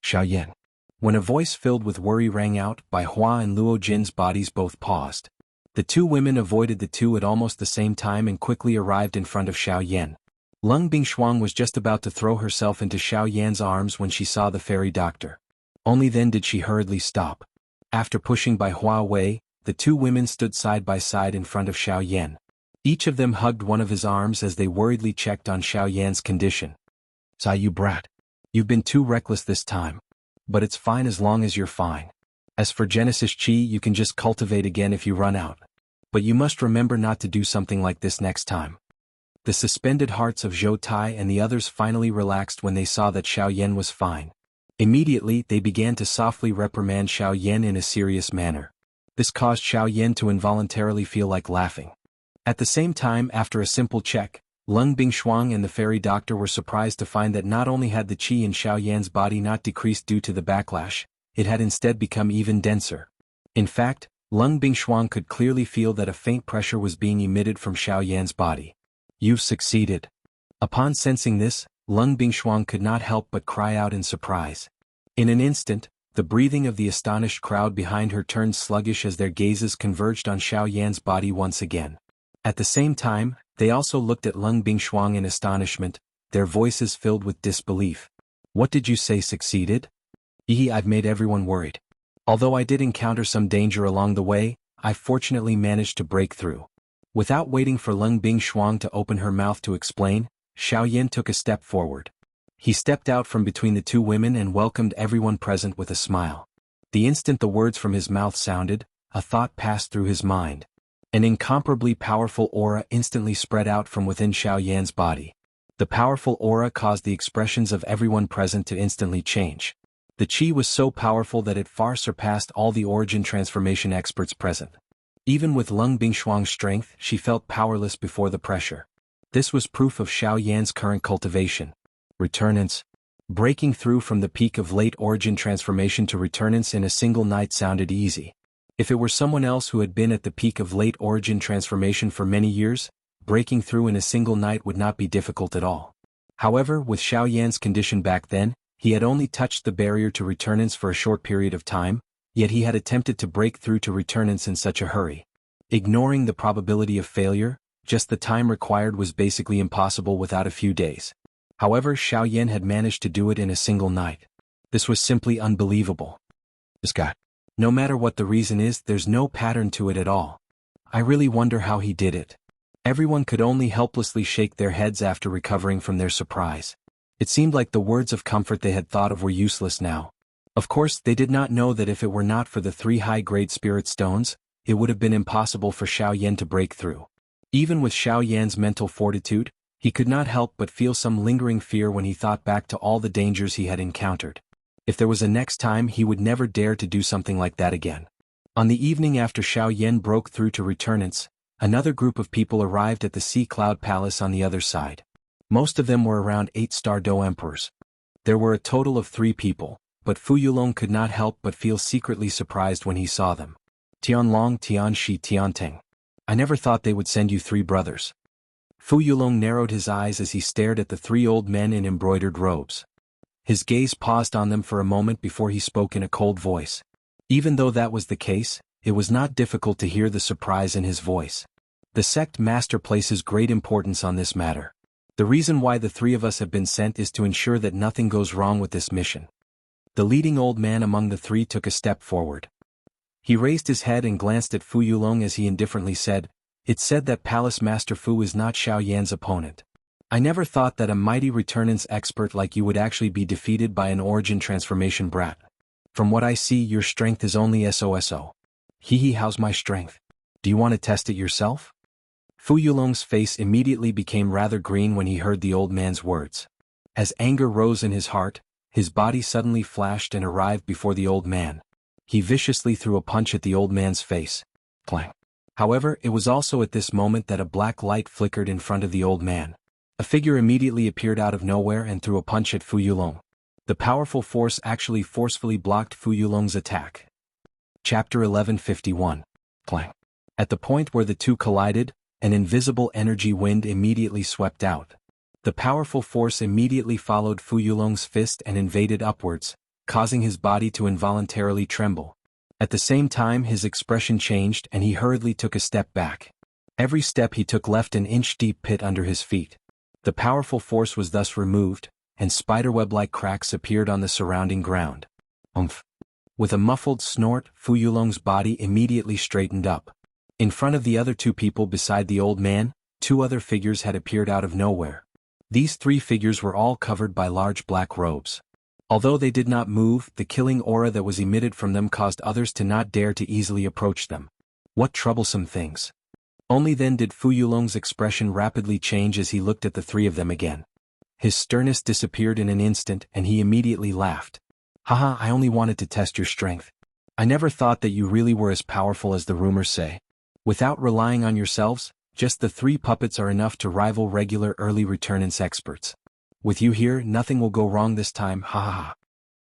A: Xiao Yan. When a voice filled with worry rang out, Bai Hua and Luo Jin's bodies both paused. The 2 women avoided the 2 at almost the same time and quickly arrived in front of Xiao Yan. Lung Bingshuang was just about to throw herself into Xiao Yan's arms when she saw the fairy doctor. Only then did she hurriedly stop. After pushing Bai Hua away, the 2 women stood side by side in front of Xiao Yan. Each of them hugged one of his arms as they worriedly checked on Xiao Yan's condition. "Sai, you brat. You've been too reckless this time. But it's fine as long as you're fine. As for Genesis Chi, you can just cultivate again if you run out. But you must remember not to do something like this next time." The suspended hearts of Zhou Tai and the others finally relaxed when they saw that Xiao Yan was fine. Immediately, they began to softly reprimand Xiao Yan in a serious manner. This caused Xiao Yan to involuntarily feel like laughing. At the same time, after a simple check, Lung Bingshuang and the fairy doctor were surprised to find that not only had the qi in Xiao Yan's body not decreased due to the backlash, it had instead become even denser. In fact, Lung Bingshuang could clearly feel that a faint pressure was being emitted from Xiao Yan's body. "You've succeeded." Upon sensing this, Lung Bingshuang could not help but cry out in surprise. In an instant, The breathing of the astonished crowd behind her turned sluggish as their gazes converged on Xiao Yan's body once again. At the same time, they also looked at Lung Bingshuang in astonishment, their voices filled with disbelief. What did you say succeeded? I've made everyone worried. Although I did encounter some danger along the way, I fortunately managed to break through. Without waiting for Lung Bingshuang to open her mouth to explain, Xiao Yan took a step forward. He stepped out from between the two women and welcomed everyone present with a smile. The instant the words from his mouth sounded, a thought passed through his mind. An incomparably powerful aura instantly spread out from within Xiao Yan's body. The powerful aura caused the expressions of everyone present to instantly change. The qi was so powerful that it far surpassed all the origin transformation experts present. Even with Lung Bingshuang's strength, she felt powerless before the pressure. This was proof of Xiao Yan's current cultivation. Returnance. Breaking through from the peak of late origin transformation to returnance in a single night sounded easy. If it were someone else who had been at the peak of late origin transformation for many years, breaking through in a single night would not be difficult at all. However, with Xiao Yan's condition back then, he had only touched the barrier to returnance for a short period of time, yet he had attempted to break through to returnance in such a hurry. Ignoring the probability of failure, just the time required was basically impossible without a few days. However, Xiao Yan had managed to do it in a single night. This was simply unbelievable. This guy. No matter what the reason is, there's no pattern to it at all. I really wonder how he did it. Everyone could only helplessly shake their heads after recovering from their surprise. It seemed like the words of comfort they had thought of were useless now. Of course, they did not know that if it were not for the 3 high-grade spirit stones, it would have been impossible for Xiao Yan to break through. Even with Xiao Yan's mental fortitude, he could not help but feel some lingering fear when he thought back to all the dangers he had encountered. If there was a next time, he would never dare to do something like that again. On the evening after Xiao Yan broke through to returnance, another group of people arrived at the Sea Cloud Palace on the other side. Most of them were around 8-star Do Emperors. There were a total of 3 people, but Fu Yulong could not help but feel secretly surprised when he saw them. Tianlong, Tianxi, Tianteng. I never thought they would send you 3 brothers. Fu Yulong narrowed his eyes as he stared at the 3 old men in embroidered robes. His gaze paused on them for a moment before he spoke in a cold voice. Even though that was the case, it was not difficult to hear the surprise in his voice. The sect master places great importance on this matter. The reason why the 3 of us have been sent is to ensure that nothing goes wrong with this mission. The leading old man among the 3 took a step forward. He raised his head and glanced at Fu Yulong as he indifferently said, "It's said that Palace Master Fu is not Xiao Yan's opponent. I never thought that a mighty returnance expert like you would actually be defeated by an origin transformation brat. From what I see, your strength is only SOSO. How's my strength? Do you want to test it yourself?" Fu Yulong's face immediately became rather green when he heard the old man's words. As anger rose in his heart, his body suddenly flashed and arrived before the old man. He viciously threw a punch at the old man's face. Clang. However, it was also at this moment that a black light flickered in front of the old man. A figure immediately appeared out of nowhere and threw a punch at Fu Yulong. The powerful force actually forcefully blocked Fu Yulong's attack. Chapter 1151. Clang. At the point where the two collided, an invisible energy wind immediately swept out. The powerful force immediately followed Fu Yulong's fist and invaded upwards, causing his body to involuntarily tremble. At the same time, his expression changed and he hurriedly took a step back. Every step he took left an inch-deep pit under his feet. The powerful force was thus removed, and spiderweb-like cracks appeared on the surrounding ground. Umph! With a muffled snort, Fu Yulong's body immediately straightened up. In front of the other 2 people beside the old man, 2 other figures had appeared out of nowhere. These 3 figures were all covered by large black robes. Although they did not move, the killing aura that was emitted from them caused others to not dare to easily approach them. What troublesome things! Only then did Fu Yulong's expression rapidly change as he looked at the 3 of them again. His sternness disappeared in an instant and he immediately laughed. Haha, I only wanted to test your strength. I never thought that you really were as powerful as the rumors say. Without relying on yourselves, just the 3 puppets are enough to rival regular early returnance experts. With you here, nothing will go wrong this time, ha ha ha.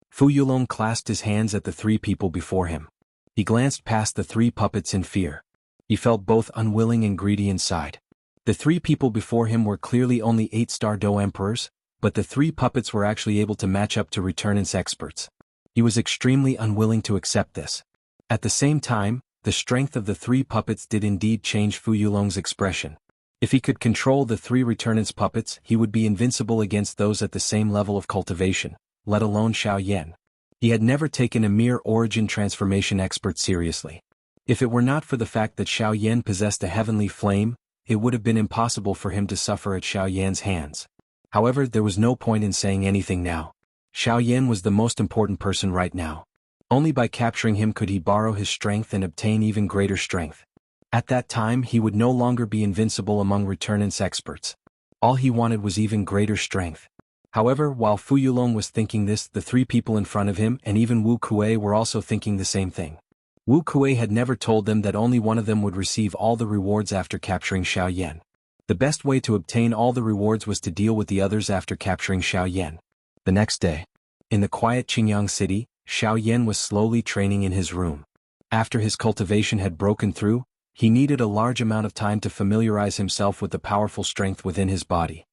A: Fu Yulong clasped his hands at the 3 people before him. He glanced past the 3 puppets in fear. He felt both unwilling and greedy inside. The 3 people before him were clearly only 8-star Do Emperors, but the 3 puppets were actually able to match up to returnance experts. He was extremely unwilling to accept this. At the same time, the strength of the three puppets did indeed change Fu Yulong's expression. If he could control the three returnance puppets, he would be invincible against those at the same level of cultivation, let alone Xiao Yan. He had never taken a mere origin transformation expert seriously. If it were not for the fact that Xiao Yan possessed a heavenly flame, it would have been impossible for him to suffer at Xiao Yan's hands. However, there was no point in saying anything now. Xiao Yan was the most important person right now. Only by capturing him could he borrow his strength and obtain even greater strength. At that time he would no longer be invincible among returnance experts. All he wanted was even greater strength. However, while Fu Yulong was thinking this, the three people in front of him and even Wu Kuei were also thinking the same thing. Wu Kuei had never told them that only one of them would receive all the rewards after capturing Xiao Yan. The best way to obtain all the rewards was to deal with the others after capturing Xiao Yan. The next day, in the quiet Qingyang city, Xiao Yan was slowly training in his room. After his cultivation had broken through, he needed a large amount of time to familiarize himself with the powerful strength within his body.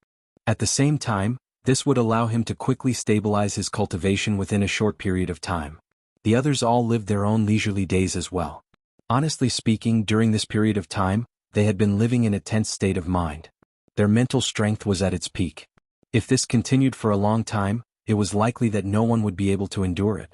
A: At the same time, this would allow him to quickly stabilize his cultivation within a short period of time. The others all lived their own leisurely days as well. Honestly speaking, during this period of time, they had been living in a tense state of mind. Their mental strength was at its peak. If this continued for a long time, it was likely that no one would be able to endure it.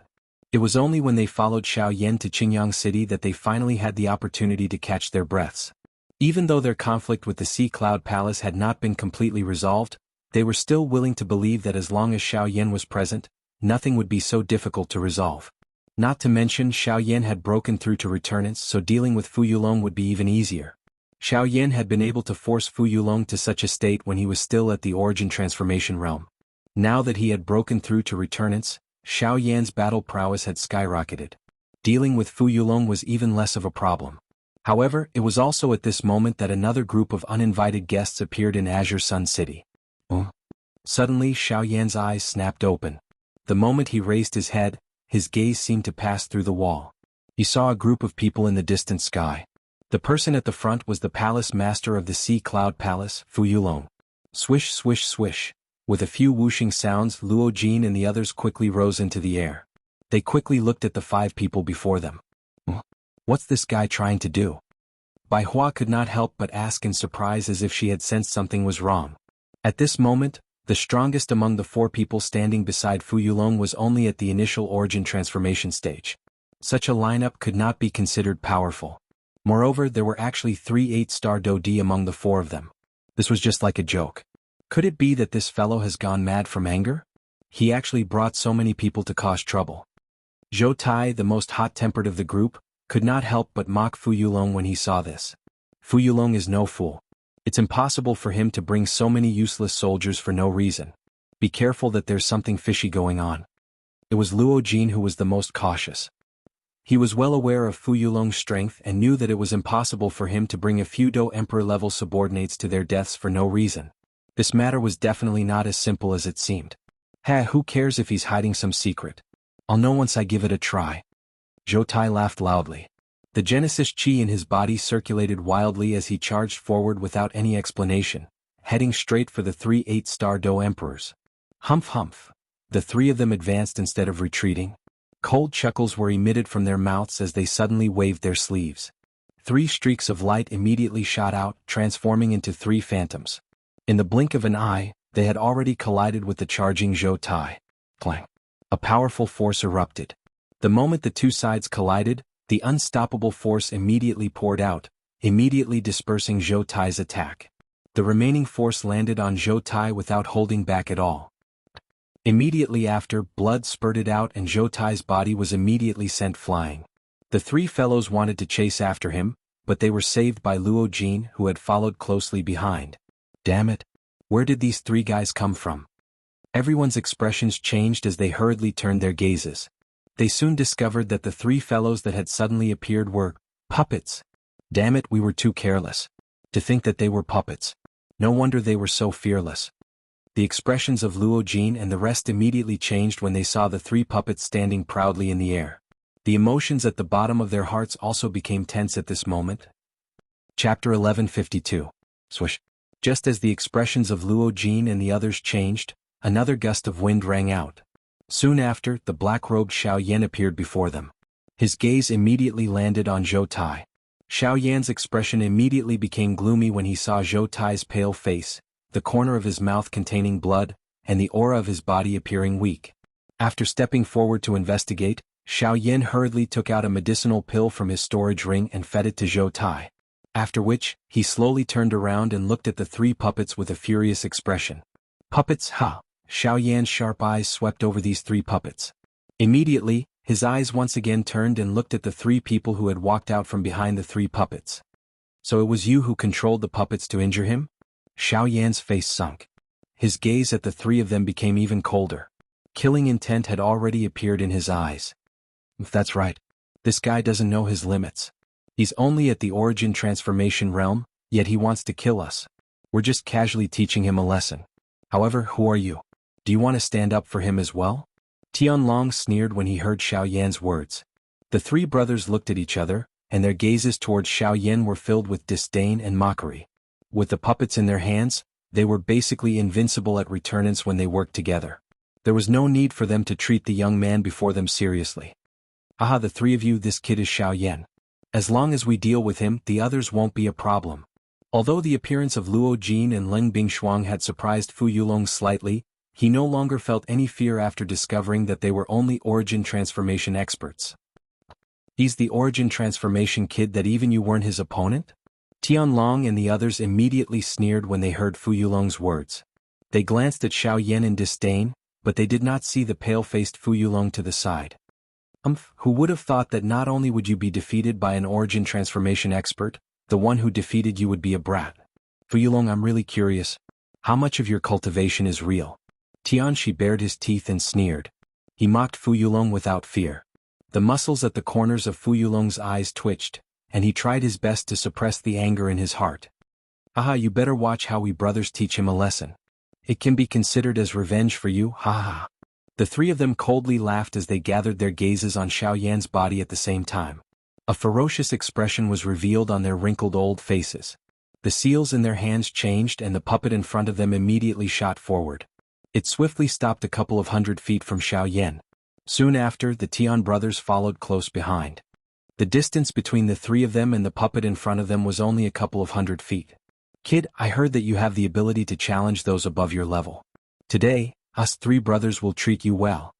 A: It was only when they followed Xiao Yan to Qingyang City that they finally had the opportunity to catch their breaths. Even though their conflict with the Sea Cloud Palace had not been completely resolved, they were still willing to believe that as long as Xiao Yan was present, nothing would be so difficult to resolve. Not to mention Xiao Yan had broken through to returnance, so dealing with Fu Yulong would be even easier. Xiao Yan had been able to force Fu Yulong to such a state when he was still at the origin transformation realm. Now that he had broken through to returnance, Xiao Yan's battle prowess had skyrocketed. Dealing with Fu Yulong was even less of a problem. However, it was also at this moment that another group of uninvited guests appeared in Azure Sun City. Suddenly Xiao Yan's eyes snapped open. The moment he raised his head, his gaze seemed to pass through the wall. He saw a group of people in the distant sky. The person at the front was the palace master of the Sea Cloud Palace, Fu Yulong. Swish swish swish. With a few whooshing sounds, Luo Jin and the others quickly rose into the air. They quickly looked at the five people before them. What's this guy trying to do? Bai Hua could not help but ask in surprise, as if she had sensed something was wrong. At this moment, the strongest among the four people standing beside Fu Yulong was only at the initial origin transformation stage. Such a lineup could not be considered powerful. Moreover, there were actually 3 8-star Dodi among the four of them. This was just like a joke. Could it be that this fellow has gone mad from anger? He actually brought so many people to cause trouble. Zhou Tai, the most hot-tempered of the group, could not help but mock Fu Yulong when he saw this. Fu Yulong is no fool. It's impossible for him to bring so many useless soldiers for no reason. Be careful that there's something fishy going on. It was Luo Jin who was the most cautious. He was well aware of Fu Yulong's strength and knew that it was impossible for him to bring a few Do Emperor-level subordinates to their deaths for no reason. This matter was definitely not as simple as it seemed. Who cares if he's hiding some secret? I'll know once I give it a try. Zhou Tai laughed loudly. The Genesis chi in his body circulated wildly as he charged forward without any explanation, heading straight for the 3 8-star Do Emperors. Humph humph. The three of them advanced instead of retreating. Cold chuckles were emitted from their mouths as they suddenly waved their sleeves. 3 streaks of light immediately shot out, transforming into 3 phantoms. In the blink of an eye, they had already collided with the charging Zhou Tai. Clang. A powerful force erupted. The moment the two sides collided, the unstoppable force immediately poured out, immediately dispersing Zhou Tai's attack. The remaining force landed on Zhou Tai without holding back at all. Immediately after, blood spurted out and Zhou Tai's body was immediately sent flying. The 3 fellows wanted to chase after him, but they were saved by Luo Jin, who had followed closely behind. Damn it! Where did these 3 guys come from? Everyone's expressions changed as they hurriedly turned their gazes. They soon discovered that the 3 fellows that had suddenly appeared were puppets. Damn it, we were too careless. To think that they were puppets. No wonder they were so fearless. The expressions of Luo Jin and the rest immediately changed when they saw the 3 puppets standing proudly in the air. The emotions at the bottom of their hearts also became tense at this moment. Chapter 1152. Swish. Just as the expressions of Luo Jin and the others changed, another gust of wind rang out. Soon after, the black-robed Xiao Yan appeared before them. His gaze immediately landed on Zhou Tai. Xiao Yan's expression immediately became gloomy when he saw Zhou Tai's pale face, the corner of his mouth containing blood, and the aura of his body appearing weak. After stepping forward to investigate, Xiao Yan hurriedly took out a medicinal pill from his storage ring and fed it to Zhou Tai. After which, he slowly turned around and looked at the three puppets with a furious expression. Puppets, ha! Xiao Yan's sharp eyes swept over these three puppets. Immediately, his eyes once again turned and looked at the three people who had walked out from behind the three puppets. So it was you who controlled the puppets to injure him? Xiao Yan's face sunk. His gaze at the three of them became even colder. Killing intent had already appeared in his eyes. That's right. This guy doesn't know his limits. He's only at the origin transformation realm, yet he wants to kill us. We're just casually teaching him a lesson. However, who are you? Do you want to stand up for him as well? Tianlong sneered when he heard Xiao Yan's words. The three brothers looked at each other, and their gazes towards Xiao Yan were filled with disdain and mockery. With the puppets in their hands, they were basically invincible at returnance when they worked together. There was no need for them to treat the young man before them seriously. Aha, the three of you, this kid is Xiao Yan. As long as we deal with him, the others won't be a problem. Although the appearance of Luo Jin and Leng Bingshuang had surprised Fu Yulong slightly, he no longer felt any fear after discovering that they were only origin transformation experts. He's the origin transformation kid that even you weren't his opponent? Tianlong and the others immediately sneered when they heard Fu Yulong's words. They glanced at Xiao Yan in disdain, but they did not see the pale-faced Fu Yulong to the side. Who would have thought that not only would you be defeated by an origin transformation expert, the one who defeated you would be a brat. Fu Yulong, I'm really curious. How much of your cultivation is real? Tianxi bared his teeth and sneered. He mocked Fu Yulong without fear. The muscles at the corners of Fu Yulong's eyes twitched, and he tried his best to suppress the anger in his heart. Aha, you better watch how we brothers teach him a lesson. It can be considered as revenge for you, ha ha. The three of them coldly laughed as they gathered their gazes on Xiao Yan's body at the same time. A ferocious expression was revealed on their wrinkled old faces. The seals in their hands changed and the puppet in front of them immediately shot forward. It swiftly stopped a couple of 100 feet from Xiao Yan. Soon after, the Tian brothers followed close behind. The distance between the three of them and the puppet in front of them was only a couple of 100 feet. Kid, I heard that you have the ability to challenge those above your level. Today, us three brothers will treat you well.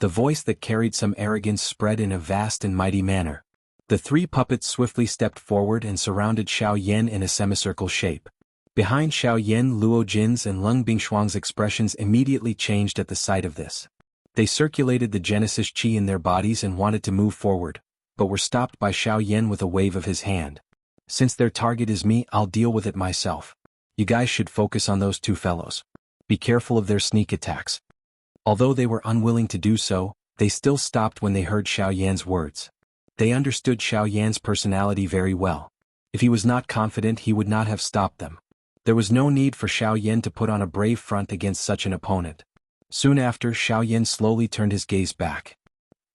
A: The voice that carried some arrogance spread in a vast and mighty manner. The three puppets swiftly stepped forward and surrounded Xiao Yan in a semicircle shape. Behind Xiao Yan, Luo Jin's and Leng Bingshuang's expressions immediately changed at the sight of this. They circulated the Genesis Qi in their bodies and wanted to move forward, but were stopped by Xiao Yan with a wave of his hand. Since their target is me, I'll deal with it myself. You guys should focus on those two fellows. Be careful of their sneak attacks. Although they were unwilling to do so, they still stopped when they heard Xiao Yan's words. They understood Xiao Yan's personality very well. If he was not confident, he would not have stopped them. There was no need for Xiao Yan to put on a brave front against such an opponent. Soon after, Xiao Yan slowly turned his gaze back.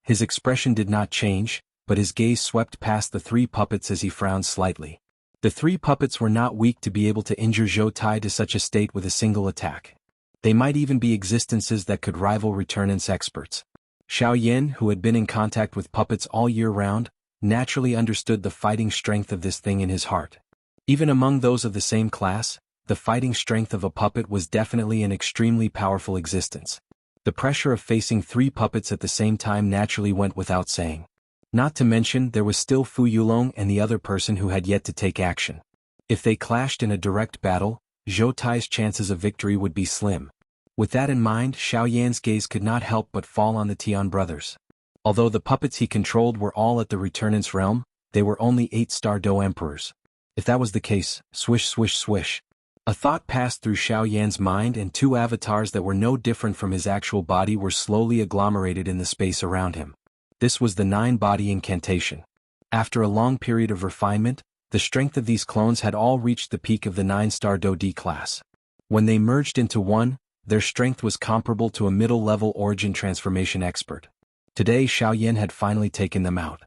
A: His expression did not change, but his gaze swept past the three puppets as he frowned slightly. The three puppets were not weak to be able to injure Zhou Tai to such a state with a single attack. They might even be existences that could rival returnance experts. Xiao Yan, who had been in contact with puppets all year round, naturally understood the fighting strength of this thing in his heart. Even among those of the same class, the fighting strength of a puppet was definitely an extremely powerful existence. The pressure of facing three puppets at the same time naturally went without saying. Not to mention there was still Fu Yulong and the other person who had yet to take action. If they clashed in a direct battle, Zhou Tai's chances of victory would be slim. With that in mind, Xiao Yan's gaze could not help but fall on the Tian brothers. Although the puppets he controlled were all at the returnance realm, they were only 8-star Do emperors. If that was the case, swish swish swish. A thought passed through Xiao Yan's mind and two avatars that were no different from his actual body were slowly agglomerated in the space around him. This was the 9-body incantation. After a long period of refinement, the strength of these clones had all reached the peak of the 9-star Do D class. When they merged into one, their strength was comparable to a middle-level origin transformation expert. Today Xiao Yan had finally taken them out.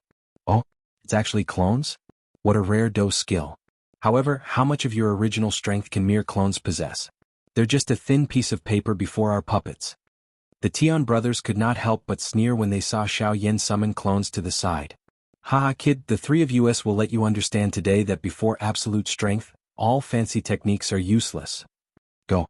A: Oh, it's actually clones? What a rare Do skill. However, how much of your original strength can mere clones possess? They're just a thin piece of paper before our puppets. The Tian brothers could not help but sneer when they saw Xiao Yan summon clones to the side. Haha kid, the three of us will let you understand today that before absolute strength, all fancy techniques are useless. Go.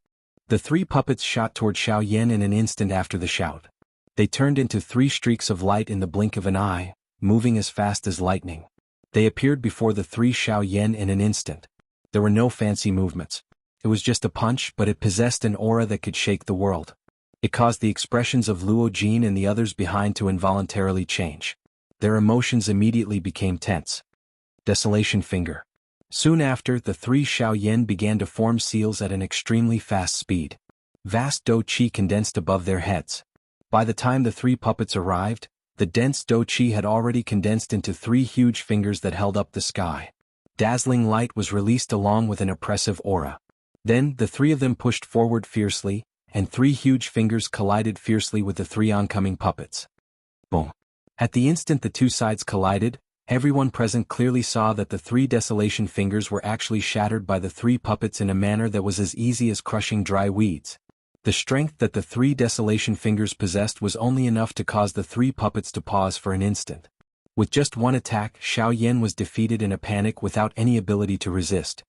A: The three puppets shot toward Xiao Yan in an instant after the shout. They turned into three streaks of light in the blink of an eye, moving as fast as lightning. They appeared before the three Xiao Yan in an instant. There were no fancy movements. It was just a punch, but it possessed an aura that could shake the world. It caused the expressions of Luo Jin and the others behind to involuntarily change. Their emotions immediately became tense. Desolation Finger. Soon after, the three Xiao Yan began to form seals at an extremely fast speed. Vast Do Qi condensed above their heads. By the time the three puppets arrived, the dense Do Qi had already condensed into three huge fingers that held up the sky. Dazzling light was released along with an oppressive aura. Then, the three of them pushed forward fiercely, and three huge fingers collided fiercely with the three oncoming puppets. Boom. At the instant the two sides collided, everyone present clearly saw that the three Desolation Fingers were actually shattered by the three puppets in a manner that was as easy as crushing dry weeds. The strength that the three Desolation Fingers possessed was only enough to cause the three puppets to pause for an instant. With just one attack, Xiao Yan was defeated in a panic without any ability to resist.